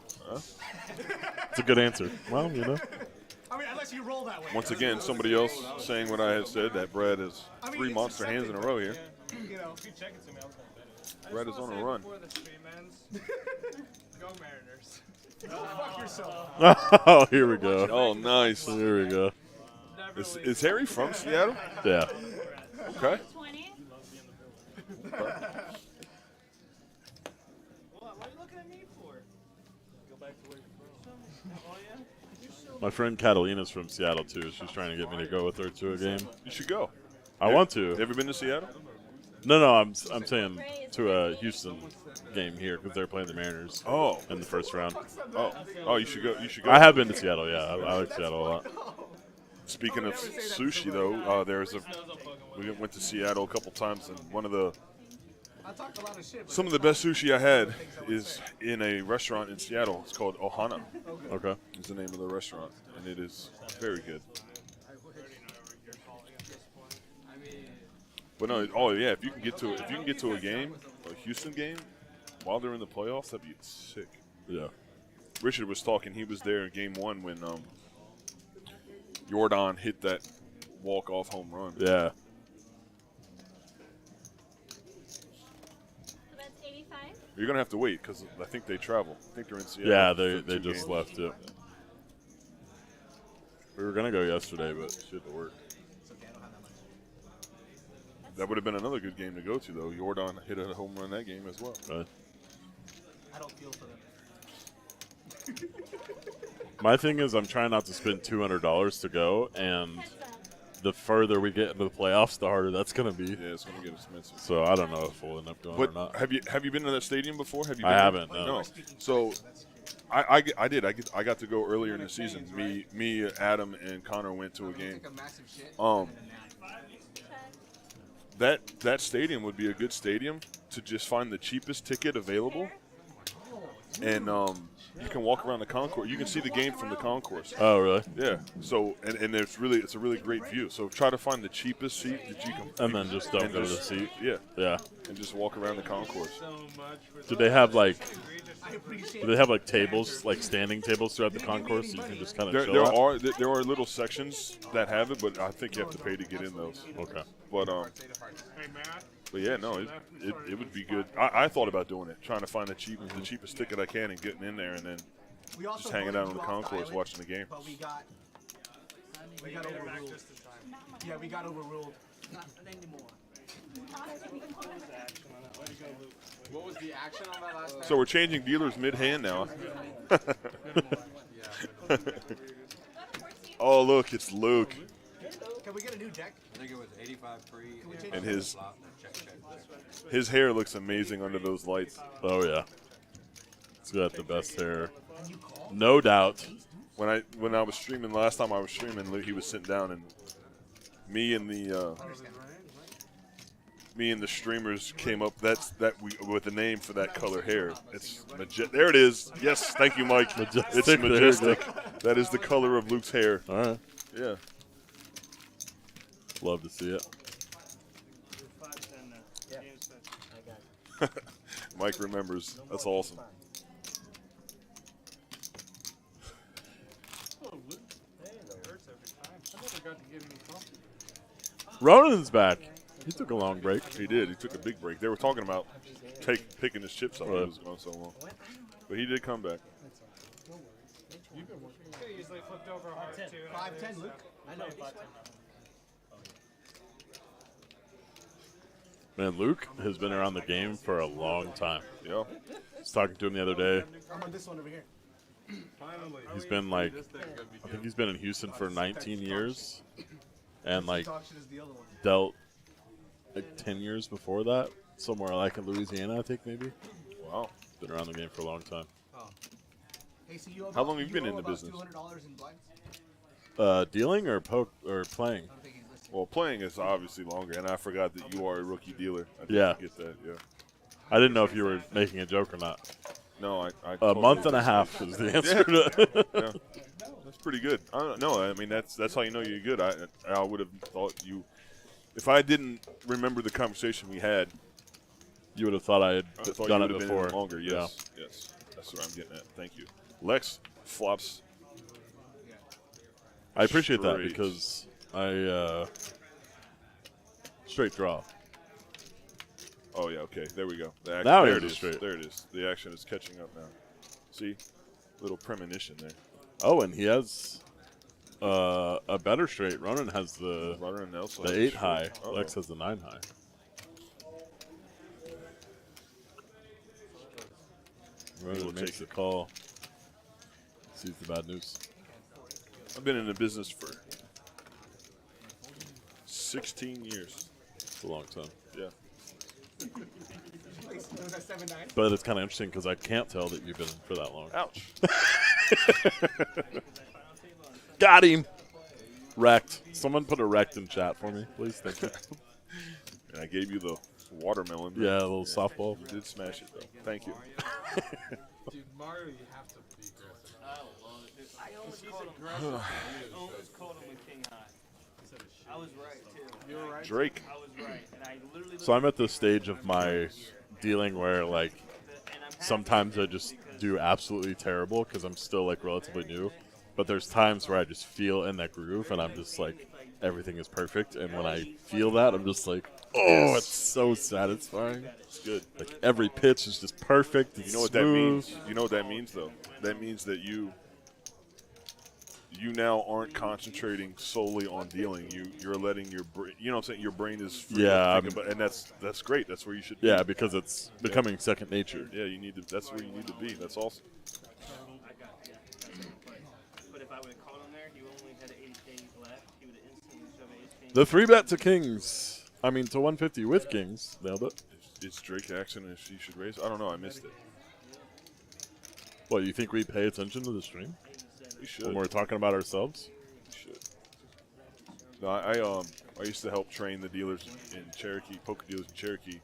It's a good answer. Well, you know. I mean, unless you roll that way. Once again, somebody else saying what I had said, that Brad has 3 monster hands in a row here. You know. Brad is on a run. Go Mariners. Go fuck yourself. Oh, here we go. Oh, nice. Here we go. Is Harry from Seattle? Yeah. Okay. My friend Catalina's from Seattle, too. She's trying to get me to go with her to a game. You should go. I want to. Have you ever been to Seattle? No, I'm saying to a Houston game here because they're playing the Mariners. Oh. In the first round. Oh, you should go. You should go. I have been to Seattle. Yeah, I like Seattle a lot. Speaking of sushi, though, we went to Seattle a couple times, and some of the best sushi I had is in a restaurant in Seattle. It's called Ohana. Okay. Is the name of the restaurant, and it is very good. But no, oh yeah, if you can get to a game, a Houston game, while they're in the playoffs, that'd be sick. Yeah. Richard was talking. He was there in Game 1 when Jordan hit that walk-off home run. Yeah. So that's 85? You're gonna have to wait because I think they travel. I think they're in Seattle. Yeah, for they 2 just games. left it. We were gonna go yesterday, but she had to work. That would have been another good game to go to, though. Jordan hit a home run that game as well. Right. I don't feel for them. My thing is, I'm trying not to spend $200 to go, and the further we get into the playoffs, the harder that's going to be. Yeah, it's going to get expensive. So I don't know if we'll end up going or But not. have you been to that stadium before? Have you? I been haven't. there? No. So I did. I got to go earlier in the season. Me, Adam, and Connor went to a game. That stadium would be a good stadium to just find the cheapest ticket available, and you can walk around the concourse. You can see the game from the concourse. Oh, really? Yeah. So and it's a really great view. So try to find the cheapest seat that you can. And then just don't go to the seat. Yeah. Yeah. And just walk around the concourse. Do they have like tables, like standing tables throughout the concourse, so you can just kind of chill out? There are little sections that have it, but I think you have to pay to get in those. Okay. But yeah, no, it would be good. I thought about doing it, trying to find the cheapest ticket I can and getting in there, and then just hanging out on the concourse watching the game. But we got overruled. Yeah, we got overruled. Not anymore. What was the action on that last night? So we're changing dealers mid-hand now. Oh, look, it's Luke. Can we get a new deck? I think it was 85 free. And his hair looks amazing under those lights. Oh, yeah. He's got the best hair. No doubt. When I was streaming, last time I was streaming, he was sitting down, and me and the streamers came up. With the name for that color hair. It's there. It is. Yes, thank you, Mike. It's majestic. That is the color of Luke's hair. All right. Yeah. Love to see it. Mike remembers. That's awesome. Ronan's back. He took a long break. He did. He took a big break. They were talking about picking his chips up. He was gone so long. But he did come back. Usually flipped over hard too. 5'10", Luke. I know 5'10". Man, Luke has been around the game for a long time. Yeah. I was talking to him the other day. I'm on this one over here. He's been I think he's been in Houston for 19 years. And dealt 10 years before that. Somewhere in Louisiana, I think maybe. Wow. Been around the game for a long time. Hey, so how long have you been in the business? $200 in blinds? Dealing or playing? Well, playing is obviously longer, and I forgot that you are a rookie dealer. I Yeah. Get that. Yeah. I didn't know if you were making a joke or not. No, I a totally month and a half is the answer. Yeah. That's pretty good. I don't know. I mean, that's how you know you're good. I would have thought you, if I didn't remember the conversation we had, you would have thought I had done it been before. In longer. Yes. Yeah. Yes. That's what I'm getting at. Thank you. Lex flops. I appreciate that straight. because I straight draw. Oh yeah. Okay. There we go. Now there it it is is. straight. There it is. The action is catching up now. See, little premonition there. Oh, and he has a better straight. Ronan has the 8 high. Lex has the 9 high. Ronan makes the call. Sees the bad news. I've been in the business for 16 years. It's a long time. Yeah. But it's kind of interesting because I can't tell that you've been for that long. Ouch. Got him. Wrecked. Someone put a wrecked in chat for me, please. Thank you. And I gave you the watermelon. Yeah, a little softball. You did smash it, though. Thank you. Dude, Mario, you have to be aggressive. I almost called him with King High. I was right, too. You were right? Drake. I was right. And I literally So I'm at the stage of my dealing where, sometimes I just do absolutely terrible because I'm still, relatively new. But there's times where I just feel in that groove and I'm just everything is perfect. And when I feel that, I'm just oh, it's so satisfying. It's good. Every pitch is just perfect. It's You know what smooth. that means? You know what that means, though? That means that you now aren't concentrating solely on dealing. You're letting your brain, you know what I'm saying? Your brain is free Yeah, to think about, and that's great. That's where you should be. Yeah, because it's becoming second nature. Yeah, that's where you need to be. That's awesome. But if I would have called him there, he only had 80 days left. He would have instantly shoved an ace The 3-bet to kings. I mean, to 150 with kings. Nailed it. It's Drake Jackson if she should raise. I don't know. I missed it. What, you think we pay attention to the stream We should. when we're talking about ourselves? We should. No, I used to help train the dealers in Cherokee, poker dealers in Cherokee,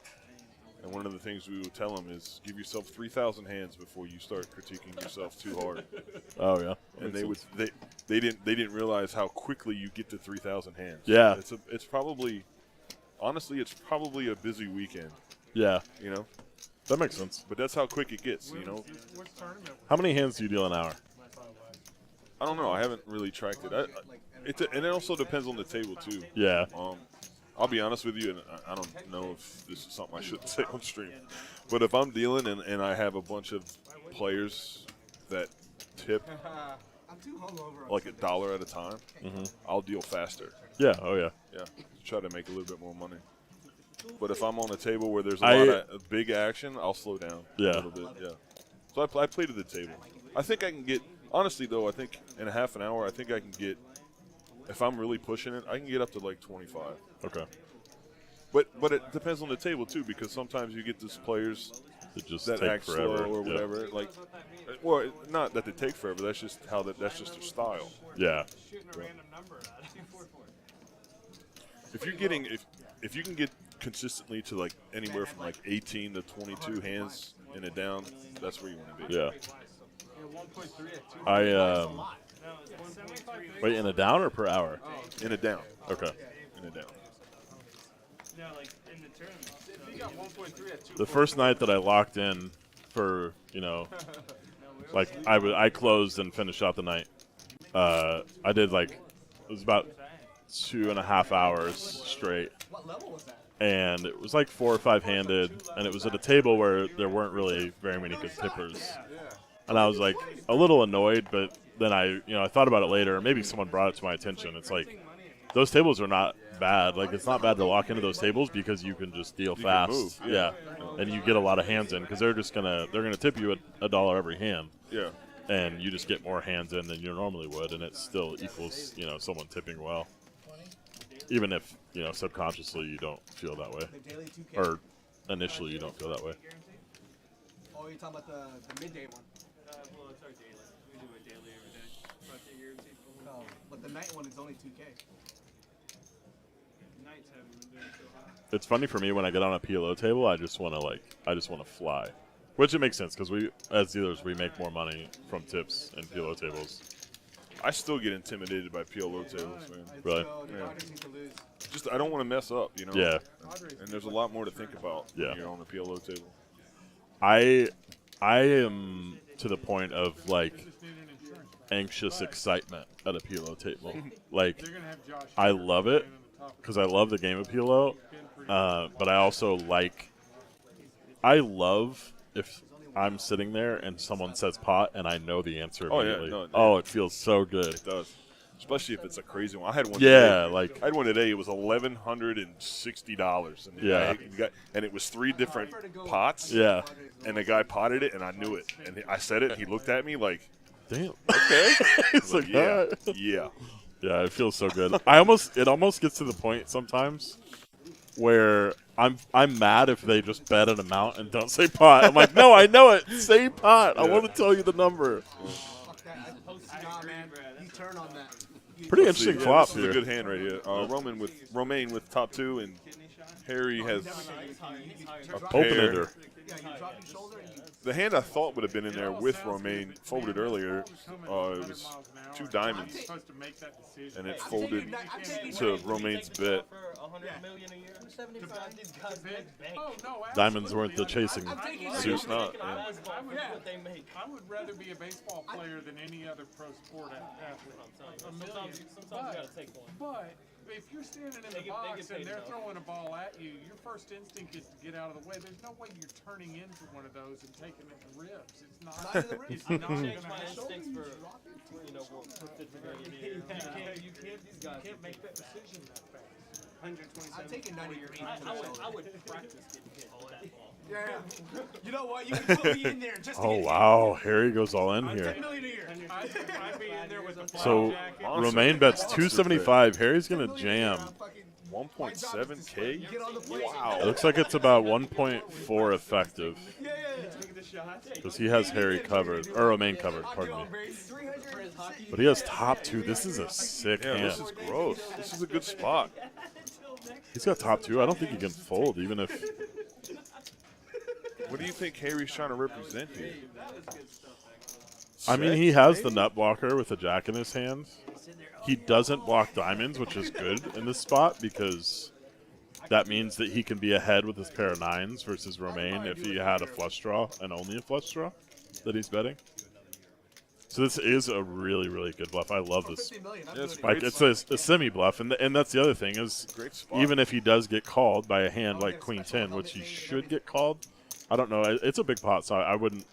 and one of the things we would tell them is give yourself 3,000 hands before you start critiquing yourself too hard. Oh yeah. And they didn't realize how quickly you get to 3,000 hands. Yeah. It's probably honestly it's probably a busy weekend. Yeah. You know. That makes sense. But that's how quick it gets. You know. How many hands do you deal an hour? I don't know. I haven't really tracked it. And it also depends on the table too. Yeah. I'll be honest with you, and I don't know if this is something I shouldn't say on stream, but if I'm dealing and I have a bunch of players that tip like $1 at a time, I'll deal faster. Yeah. Oh yeah. Yeah. Try to make a little bit more money. But if I'm on a table where there's a lot of big action, I'll slow down a little bit. Yeah. So I play to the table. I think I can get. Honestly, though, I think in a half an hour, I think I can get. If I'm really pushing it, I can get up to like 25. Okay. But it depends on the table too, because sometimes you get these players that act forever. slow or whatever. Like, well, not that they take forever. That's just that's just their style. Yeah. If you're getting if you can get consistently to like anywhere from like 18 to 22 hands in a down, that's where you want to be. Yeah. Wait, in a down or per hour? In a down. Okay. In a down. No, like in the tournament. The first night that I locked in for, like I closed and finished out the night. I did like, it was about 2.5 hours straight. What level was that? And it was like 4 or 5 handed, and it was at a table where there weren't really very many good tippers. And I was like a little annoyed, but then I thought about it later. Maybe someone brought it to my attention. It's like those tables are not bad. Like it's not bad to lock into those tables because you can just deal fast. Move, yeah, and you get a lot of hands in because they're gonna tip you $1 every hand. Yeah, and you just get more hands in than you normally would, and it still equals someone tipping well, even if subconsciously you don't feel that way, or initially you don't feel that way. Oh, you're talking about the midday one. Well, it's our daily. We do it daily every day. Oh, but the night one is only 2K. Nights haven't been doing so hot. It's funny for me when I get on a PLO table, I just want to fly, which it makes sense because we as dealers we make more money from tips and PLO tables. I still get intimidated by PLO tables, man. Really? Just I don't want to mess up, Yeah. And there's a lot more to think about when you're on a PLO table. I am to the point of like anxious excitement at a PLO table. Like I love it because I love the game of PLO, but I also I love if I'm sitting there and someone says pot and I know the answer immediately. Oh, yeah. No, it feels so good. It does. Especially if it's a crazy one. I had one today. I had one today. It was $1,160. And and it was 3 different pots. Yeah. And the guy potted it, and I knew it. And I said it, and he looked at me like, damn. Okay. It's like, yeah. yeah. Yeah. Yeah, it feels so good. It almost gets to the point sometimes where I'm mad if they just bet an amount and don't say pot. I'm like, no, I know it. Say pot. I want to tell you the number. Nah, man. You turn on that. Pretty interesting flop this is here. a good hand right here. Romaine with top 2, and Harry has a pair. The hand I thought would have been in there with Romaine folded earlier. It was 2 diamonds, and it folded to Romaine's bet. Diamonds weren't the chasing. Seriously, not. Yeah. I would rather be a baseball player than any other pro sport athlete. Sometimes you gotta take one. But if you're standing in the box and they're throwing a ball at you, your first instinct is to get out of the way. There's no way you're turning into one of those and taking it to ribs. It's not. It's not going to happen. You can't make that decision that fast. 127. I'm taking 93. I would practice getting hit with that ball. Yeah. You know what? You can put me in there just to Oh, get wow. Harry goes all in here. 10 million a year. I'd be in there with a So, jacket. Romaine bets 275. Harry's going to jam. 1.7K? Get on the plate. Wow. It looks like it's about 1.4 effective. Yeah. Because he has Harry covered, or Romaine covered, pardon me. But he has top 2. This is a sick Yeah, hand. this is gross. This is a good spot. He's got top 2. I don't think he can fold, even if... What do you think Harry's trying to represent here? I mean, he has the nut blocker with a jack in his hand. He doesn't block diamonds, which is good in this spot because that means that he can be ahead with his pair of 9s versus Romaine if he had a flush draw and only a flush draw that he's betting. So this is a really, really good bluff. I love this. Like, it's a semi-bluff, and that's the other thing is even if he does get called by a hand like Queen 10, which he should get called, I don't know. It's a big pot, so I wouldn't,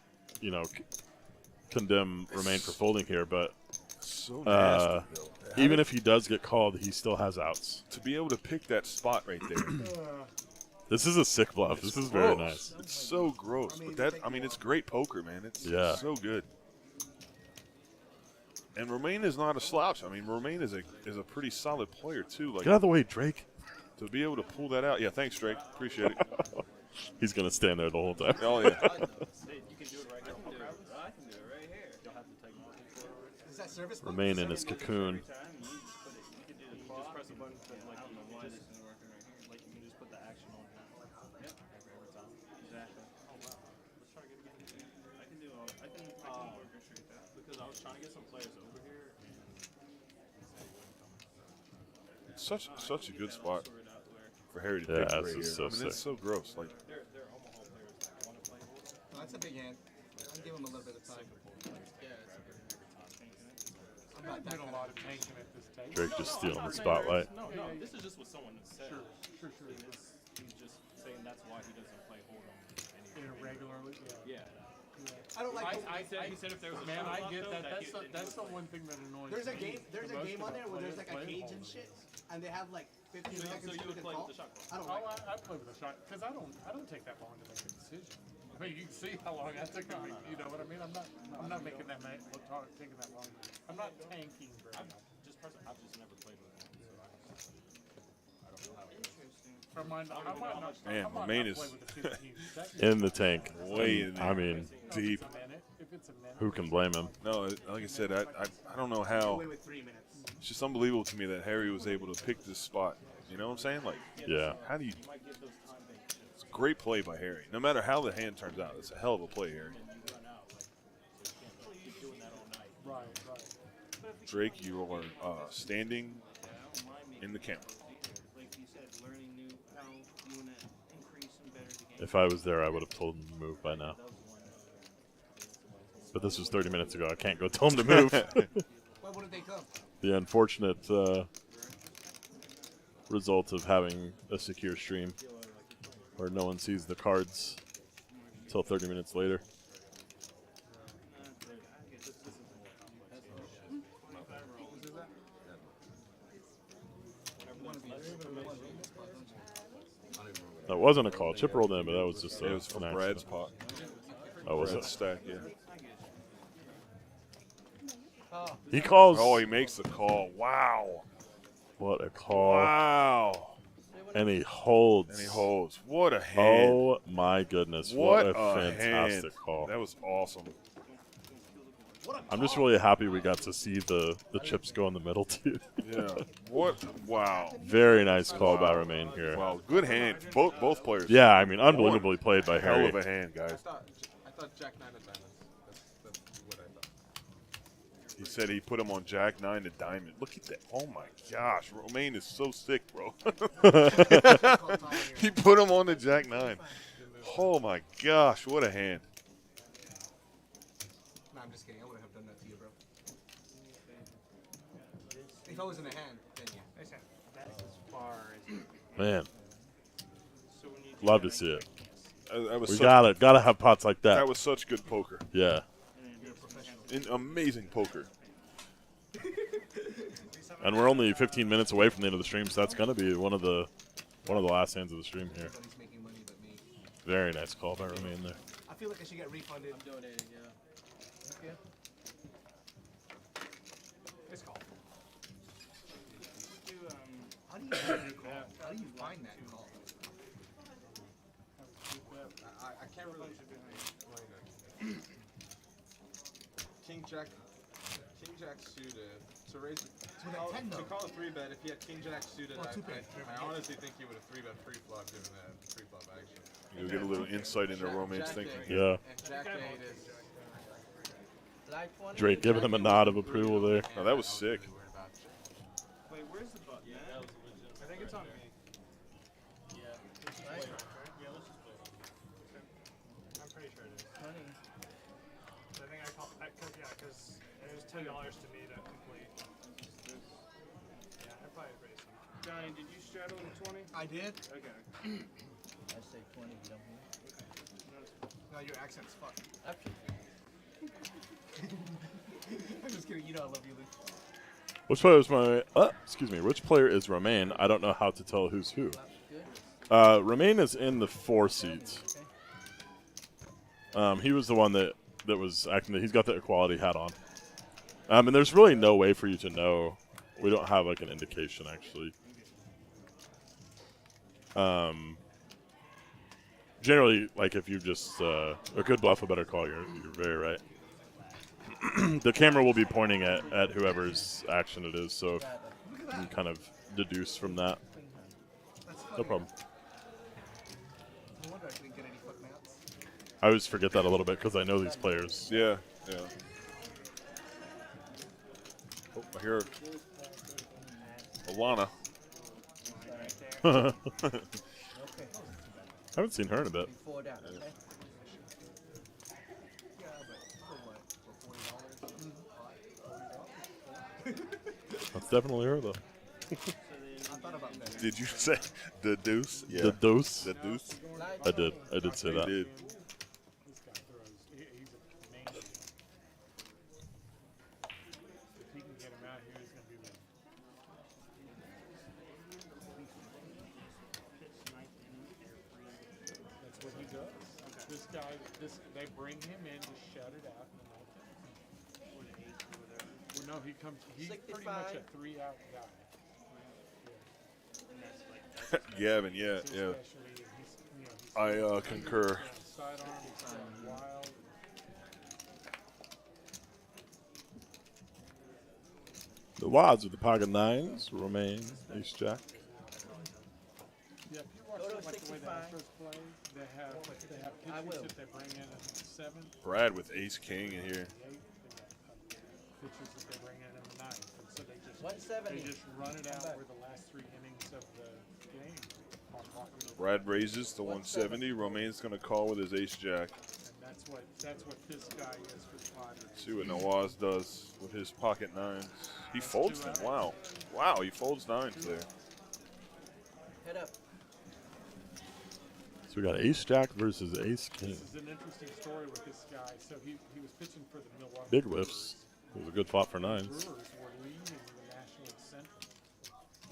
condemn Romaine for folding here, but So nasty, even if he does get called, he still has outs. To be able to pick that spot right there. This is a sick bluff. This is very nice. It's so gross. But it's great poker, man. It's so good. And Romaine is not a slouch. I mean, Romaine is a pretty solid player, too. Like, get out of the way, Drake. To be able to pull that out. Yeah, thanks, Drake. Appreciate it. He's going to stand there the whole time. Oh, yeah. Romaine in his cocoon. Such a good spot for Harry to pick right here. So I mean, it's so gross. Like, That's a big hand. I'll give him a little bit of time. I've been a lot of tanking at this table. Drake just stealing the spotlight. No, this is just what someone said. Sure. He's just saying that's why he doesn't play Hold'em Irregularly. Yeah. I don't like. He said if there was a Man, I shot get clock, that. though, That's the one thing that annoys There's a me. game. There's a game on there where there's like a cage and shit, and they have like 15 seconds so you to would make a play call. with the shot clock. I don't like. I play with a shot because I don't take that long to make a decision. I mean, you can see how long that took me. You know what I mean? I'm not making that taking that long. I'm not tanking very much. I've just never played with him, so I don't know how it is. I might not man, Romaine is play with the 15 seconds. In the tank. way in there. I mean, deep. If it's a minute. who can blame him? No, like I said, I don't know how. Win with 3 minutes. It's just unbelievable to me that Harry was able to pick this spot. You know what I'm saying? Like, Yeah. how do you? It's a great play by Harry. No matter how the hand turns out, it's a hell of a play, Harry. Right. Drake, you are standing in the camera. Like you said, learning new how you want to increase and better the game. If I was there, I would have told him to move by now. But this was 30 minutes ago. I can't go tell him to move. Why wouldn't they come? The unfortunate result of having a secure stream where no one sees the cards until 30 minutes later. That wasn't a call. Chip rolled in, but that was just It was from an Brad's accident. pot. Oh, was Brad's it? stack, yeah. He calls. Oh, he makes the call. Wow. What a call. Wow. And he holds. And he holds. What a hand. Oh, my goodness. What a fantastic hand. call. That was awesome. I'm just really happy we got to see the chips go in the middle, too. Yeah. What? Wow. Very nice call by Romaine here. Wow. Good hand. Both players. Yeah, I mean, unbelievably played by Hell Harry. of a hand, guys. I thought Jack 9 of diamonds. That's what I thought. He said he put him on Jack 9 to diamond. Look at that. Oh, my gosh. Romaine is so sick, bro. He put him on the Jack 9. Oh, my gosh. What a hand. Nah, I'm just kidding. I wouldn't have done that to you, bro. If I was in the hand, then yeah. That's as far as Man, so when you love to see it. That was We such, gotta have pots like that. that was such good poker. Yeah. Amazing poker. And we're only 15 minutes away from the end of the stream, so that's gonna be one of the last hands of the stream here. Nobody's making money but me. Very nice call by Romaine there. I feel like I should get refunded. I'm doing it, yeah. It's called. do, How do you call? How do you find that call? I can't really explain it. King Jack suited to raise to call a 3-bet if he had King Jack suited. I honestly think he would have 3-bet pre-flop given that pre-flop action. You'll get a little insight into Romain's thinking. Yeah. And Jack 8 is. Drake giving him a nod of approval there. Oh, that was sick. Wait, where's the button? I think it's on me. Yeah. Yeah, let's just play it. I'm pretty sure it is. I think I call, because it was $10 to me to complete. Yeah, I probably raised some. Johnny, did you straddle the 20? I did. Okay. I say 20, you don't hear? No, your accent's fucked. Absolutely. I'm just kidding. You know I love you, Luke. Which player is my? Excuse me. Which player is Romain? I don't know how to tell who's who. Romain is in the 4 seats. He was the one that was acting. He's got the equality hat on. And there's really no way for you to know. We don't have like an indication actually. Generally, like if you just a good bluff, a better call. You're very right. The camera will be pointing at whoever's action it is, so you can kind of deduce from that. No problem. No wonder I didn't get any fuck mats. I always forget that a little bit because I know these players. Yeah, yeah. Oh, I hear Alana. I haven't seen her in a bit. Before that, okay? That's definitely her though. Did you say the deuce? Yeah. The deuce? The deuce? I did say that. You did. This guy throws. He's a maniac. If he can get him out here, he's going to be ready. That's what he does. This guy, they bring him in to shut it out. Well, no, he comes. He's pretty much a 3-out guy. Gavin, yeah, yeah. I concur. The wads with the pocket 9s, Romain, ace jack. Yeah, if you watch like the way the Astros play, they have pitchers that they bring in at 7. Brad with ace king in here. Pitchers that they bring in the 9th, and so they just run it out where the last 3 innings of the game are walking over. Brad raises to 170. Romain's gonna call with his ace jack. And that's what this guy is for the Padres. See what Nawaz does with his pocket 9s. He folds them. Wow, wow, he folds 9s there. Head up. So we got ace jack versus ace king. This is an interesting story with this guy. So he was pitching for the Milwaukee Big Brewers. whiffs. It was a good flop for 9s. Brewers were leading the National League Central,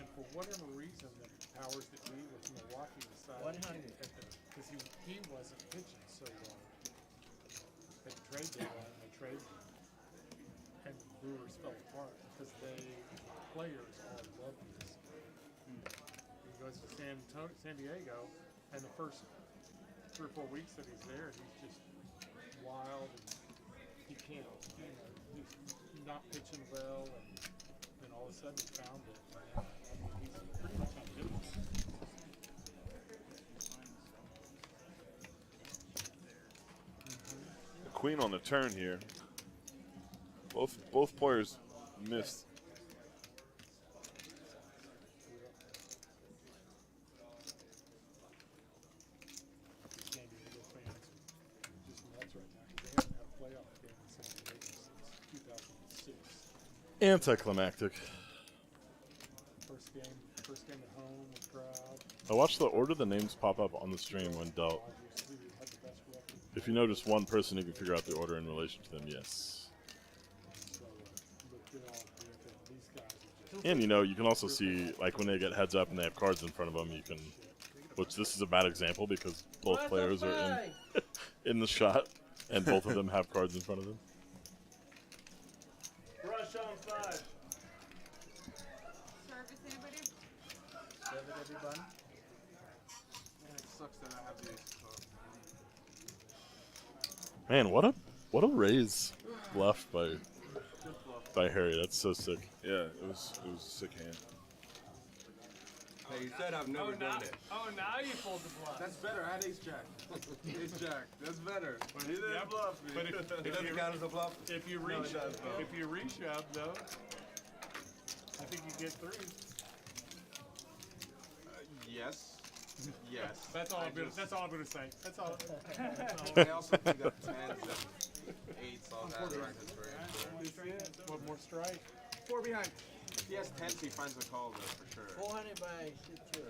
and for whatever reason, the powers that be with Milwaukee decided because he wasn't pitching so well. They traded him, and they traded him, and the Brewers fell apart because players all love this. He goes to San Diego, and the first 3 or 4 weeks that he's there, he's just wild, and he can't, he's not pitching well, and then all of a sudden he found it. He's pretty much unhittable. The queen on the turn here. Both players missed. San Diego fans are just nuts right now because they haven't had a playoff game in San Diego since 2006. Anticlimactic. First game at home with crowd. I watched the order the names pop up on the stream when dealt. If you notice one person, you can figure out the order in relation to them, yes. And you can also see, like when they get heads up and they have cards in front of them, you can, which this is a bad example because both players are in the shot and both of them have cards in front of them. Rush on 5. Service anybody? Service everybody. sucks that I have the ace of clubs. Man, what a raise bluff by Harry. That's so sick. Yeah, it was a sick hand. Hey, you said I've never done it. Oh, now you pulled the bluff. That's better. I had ace jack. Ace jack. That's better. But He didn't bluff me. But It doesn't count as a bluff? if you No, it reach, does, though. if you reshove though, I think you get 3. Yes. Yes. That's all I I'm gonna. just- That's all I'm gonna say. That's all. I also think that 10s and 8s all that are in his range. One more strike. 4 behind. If he has 10s, he finds a call though, for sure. 400 by shit too.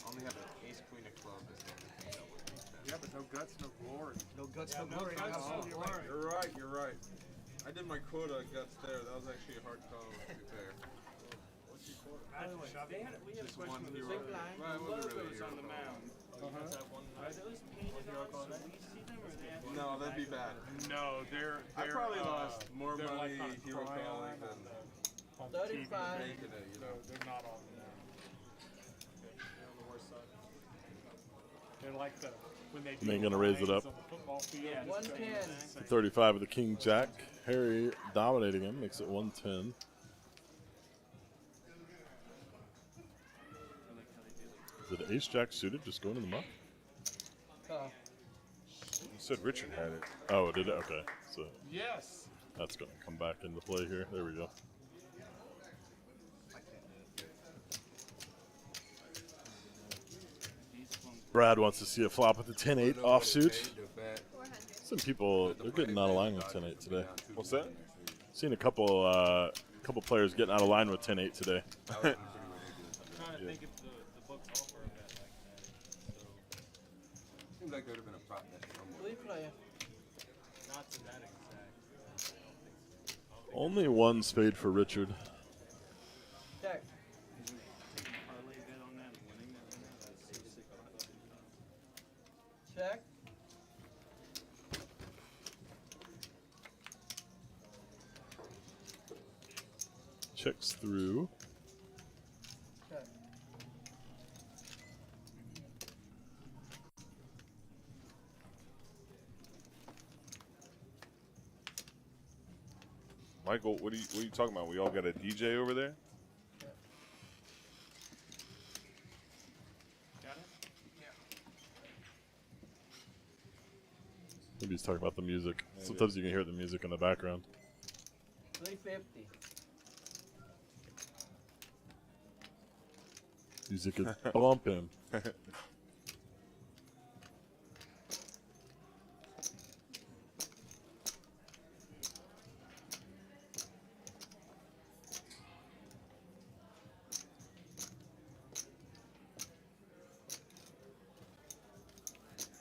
Only have an ace queen of club is the only thing that would be 10. Yeah, but no guts, no glory. No guts, Yeah, no no glory. guts, Oh, no glory. You're right, you're right. I did my quota of guts there. That was actually a hard call, to be fair. By the way, we had a Just question one with the hero. same line. Well, it wasn't really a Logos on hero the call. mound. Are those painted on so we see them, or they have to No, be that'd be back? bad. No, they're. I probably lost more they're money like on hero Cryon calling on than on 35. making it, you know. They're not on the mound. They're on the worst side. They're like the when they. They ain't do gonna raise it lines up. on the football field, Yeah, it's 110. 35 of the King Jack. Harry dominating him, makes it 110. Is it Ace Jack suited just going in the muck? Oh. You said Richard had it. Oh, did it? Okay. So Yes. that's going to come back into play here. There we go. Brad wants to see a flop with the 10-8 offsuit. Some people, they're getting out of line with 10-8 today. What's that? Seen a couple players getting out of line with 10-8 today. I'm trying to think if the books offer that like that. So Seems like there would have been a prop bet somewhere. 3 player. not to that exact. Only one spade for Richard. Check. Parlay bet on that, winning that. That's so sick. Check. Checks through. Check. Michael, what are you talking about? We all got a DJ over there? Got it? Maybe he's talking about the music. Sometimes you can hear the music in the background. 350. Music is bumping.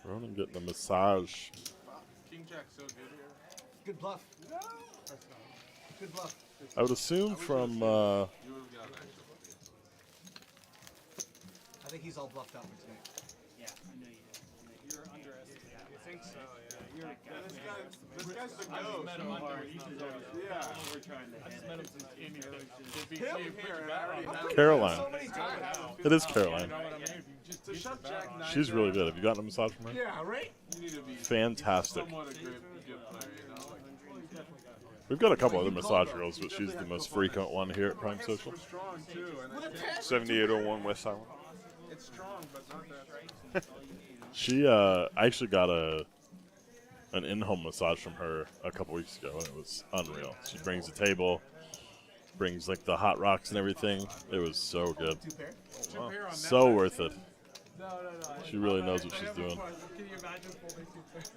Ronan getting a massage. King Jack's so good here. Good bluff. That's not. Good bluff. I would assume from You would have got an actual I think he's all bluffed out for tonight. Yeah, I know you did. You're underestimating. You think so? You're This guy's the I just ghost. met him under. He deserves it. Yeah. We're trying to hit it. Him here, and I already have Caroline. So many times. It is Caroline. You know what I mean? To shut Jack 9 She's really down, good. Have you gotten a massage from her? Yeah, right? You need to be Fantastic. somewhat a good player, you know? Like, We've got a couple other massage girls, but she's the most frequent one here at Prime Social. super strong too, and I think 7801 West Island. it's strong, but not that. She I actually got an in-home massage from her a couple weeks ago, and it was unreal. She brings the table, brings like the hot rocks and everything. It was so good. 2 pair. So worth it. No. She really knows what she's doing. Can you imagine folding 2 pairs?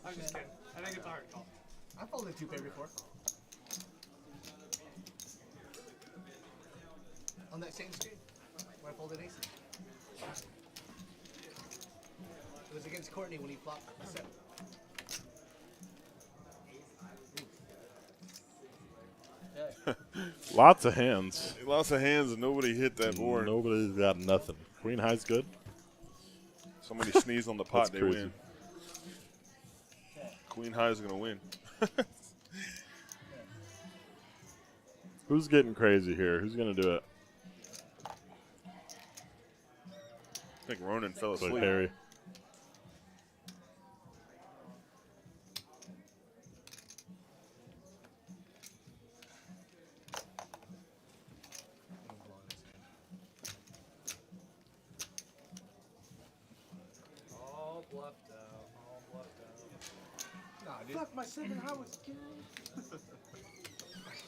I'm just kidding. I think it's a hard call. I folded 2 pair before. On that same screen where I folded ace. It was against Courtney when he flopped a set. Lots of hands. Lots of hands and nobody hit that board. Nobody's got nothing. Queen high's good. Somebody sneezed on the pot, That's they crazy. win. Queen high is gonna win. Who's getting crazy here? Who's gonna do it? I think Ronan fell It's like asleep. Harry. All bluffed out. All bluffed out. Nah, dude. Fuck my 7 hours, kid. I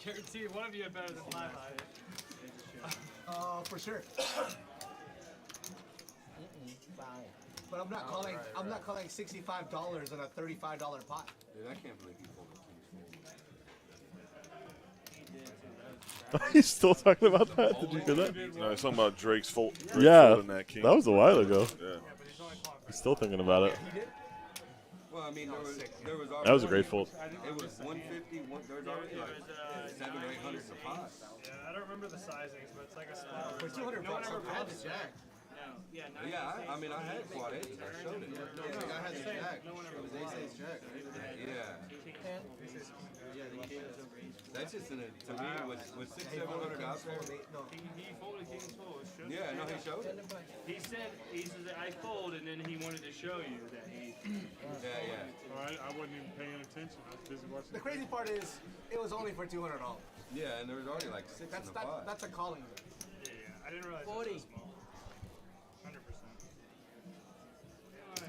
guarantee you one of you had better than 5 For sure. But I'm not calling. I'm not calling $65 on a $35 pot. Dude, I can't believe you pulled the king's He's still talking about that? Did you hear that? No, it's something about Drake's Drake Yeah, folding that king. that was a while ago. Yeah. He's still thinking about it. He did. Well, I mean, there was That was a great fold. It was 150. There was already like 700 or 800 a pot. Yeah, I don't remember the sizings, but it's like a small. For 200 no one bucks, ever I had calls the jack. Yeah, Yeah, I mean, I had quad aces. I showed it. I had the jack. It was ace jack. Yeah. That's just to me with 600-700 out there. No. He folded king's fold. Yeah, no, he showed it. He said I fold, and then he wanted to show you that he. Yeah. I wasn't even paying attention. I was busy watching. The crazy part is, it was only for $200. Yeah, and there was already like 6 in the pot. That's a calling. Yeah, I didn't realize 40. it was so small.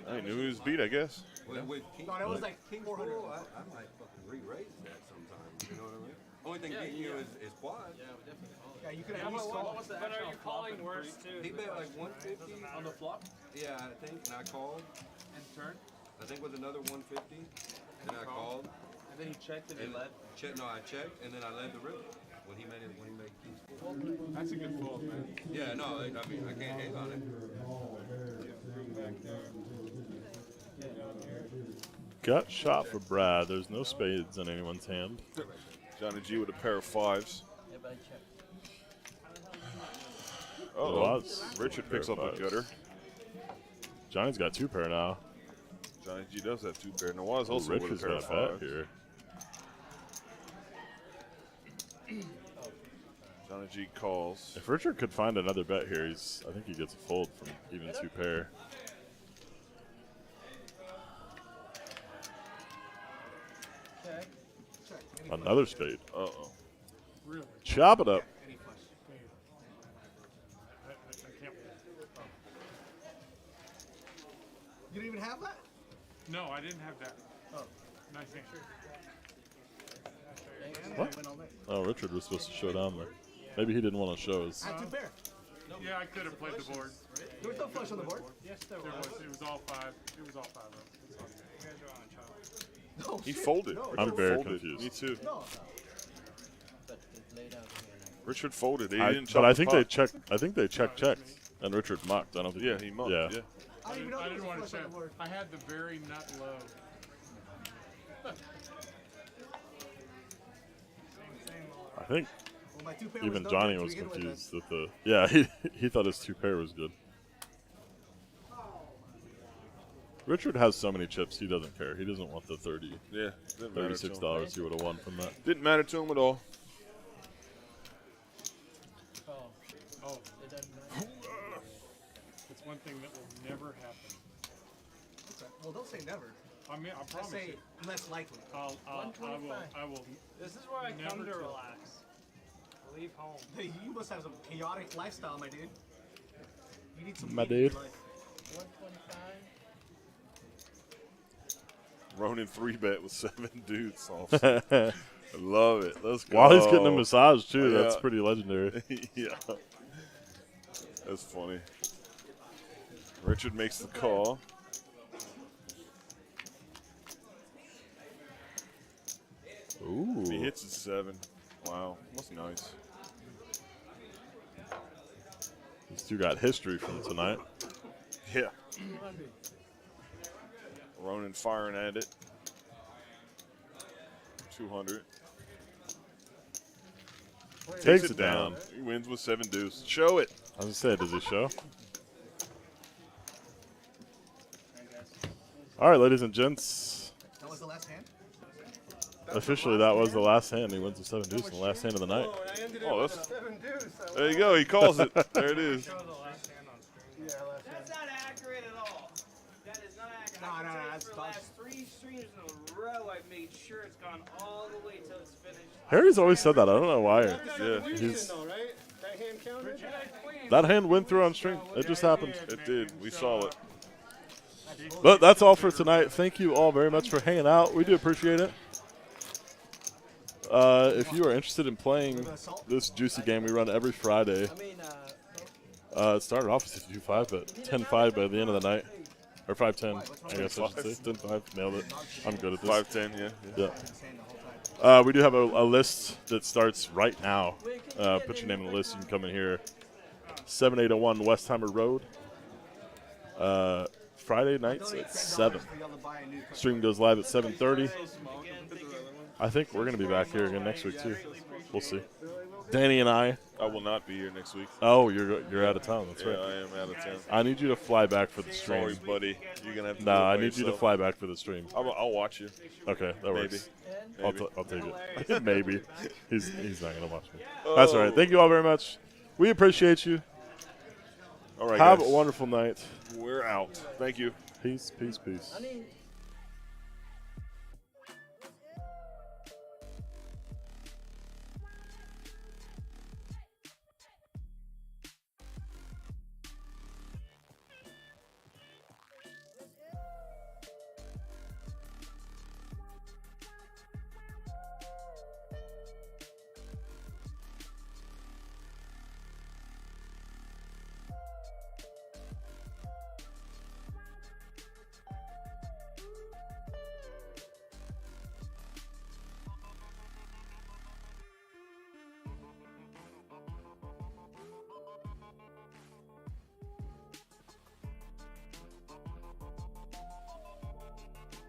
100%. I knew he was beat, I guess. With king, No, it was like King 400. I might fucking re-raise that sometimes. You know what I mean? Only thing beating you is quad. Yeah, we definitely call it. Yeah, you could Yeah, at least call. but are you calling worse too? He bet like 150 On the flop Yeah, I think, and I called. and turn, I think with another 150, and I called. and then he checked and he And led. I checked, and then I led the river when he made king's fold. That's a good fold, man. Yeah, no, I mean I can't hate on it. Gut shot for Brad. There's no spades in anyone's hand. Johnny G with a pair of 5s. Yeah, but I checked. Oh, was. Richard picks up a gutter. Johnny's got 2 pair now. Johnny G does have 2 pair. Nawaz Oh, also Richard's with a pair got of a bet 5s. here. Johnny G calls. If Richard could find another bet here, I think he gets a fold from even 2 pair. Check. Another spade. Uh-oh. Really? Chop it up. I can't. You didn't even have that? No, I didn't have that. Oh. Nice hand. What? Oh, Richard was supposed to show down there. Maybe he didn't want to show his. I had 2 pair. Yeah, I could have played the board. There was no flush on the board. Yes, there There was. was. It was all 5. It was all 5 of them. It's all good. You guys are on a chop. No, He shit. folded. No, I'm Richard very folded. confused. Me too. No. But it's laid out here now. Richard folded. He I, didn't but I chop think the they pot. checked. I think they checked, and Richard mucked. I don't think. Yeah, he mucked. Yeah. Yeah. I didn't even know I there didn't was a want to flush check. on the board. I had the very nut low. I think Well, my 2 pair even was no Johnny good to was begin with, confused that the. Yeah, he thought his 2 pair was good. Richard has so many chips, he doesn't care. He doesn't want the 30, Yeah. Didn't matter to him. $36 he would have won from that. Didn't matter to him at all. Oh, Oh, it doesn't matter. it's one thing that will never happen. Okay. Well, don't say never. I mean, I Just promise say you. less likely. I will. 125. This is where I come Never to to- relax. Leave home. Hey, you must have some chaotic lifestyle, my dude. You need some My meaning in dude. your life. 125. Ronan 3-bet with 7 deuce. I love it. Let's go. While he's getting a massage too, Yeah. that's pretty legendary. Yeah. That's funny. Richard makes the call. Ooh. He hits a 7. Wow. That's nice. These 2 got history from tonight. Yeah. Ronan firing at it. 200. Takes it down. He wins with 7 deuce. Show it. I was gonna say, does he show? All right, ladies and gents. That was the last hand? Officially, that was the last hand. He wins with 7 deuce in the last hand of the night. Oh, and I ended Oh, up with that's- a 7 deuce. There you go. He calls it. There it is. Show the last hand on screen. Yeah, last hand. that's for the last 3 streams in a row, I made sure it's gone all the way till it's finished. Harry's always said that. I don't know why. Yeah. He's, though, right? That hand counted? that hand went through on stream. It just happened. It did. We saw it. But that's all for tonight. Thank you all very much for hanging out. We do appreciate it. If you are interested in playing this juicy game we run every Friday, it started off as 52.5, but 10.5 by the end of the night. Or 5:10, I guess I should say. 10.5, nailed it. I'm good at this. 5:10, yeah. Yeah. We do have a list that starts right now. Put your name on the list. You can come in here. 7801 Westheimer Road. Friday nights at 7. Stream goes live at 7:30. I think we're going to be back here again next week, too. We'll see. Danny and I. I will not be here next week. Oh, you're out of town. That's Yeah, right. I am out of town. I need you to fly back for the stream. Sorry, buddy. You're going to have to Nah, do it I by need you to yourself. fly back for the stream. I'll watch you. Okay, that Maybe. works. Maybe. I'll take it. Maybe. He's not going to watch me. That's all right. Thank you all very much. We appreciate you. All right, Have guys. a wonderful night. We're out. Thank you. Peace, peace, peace.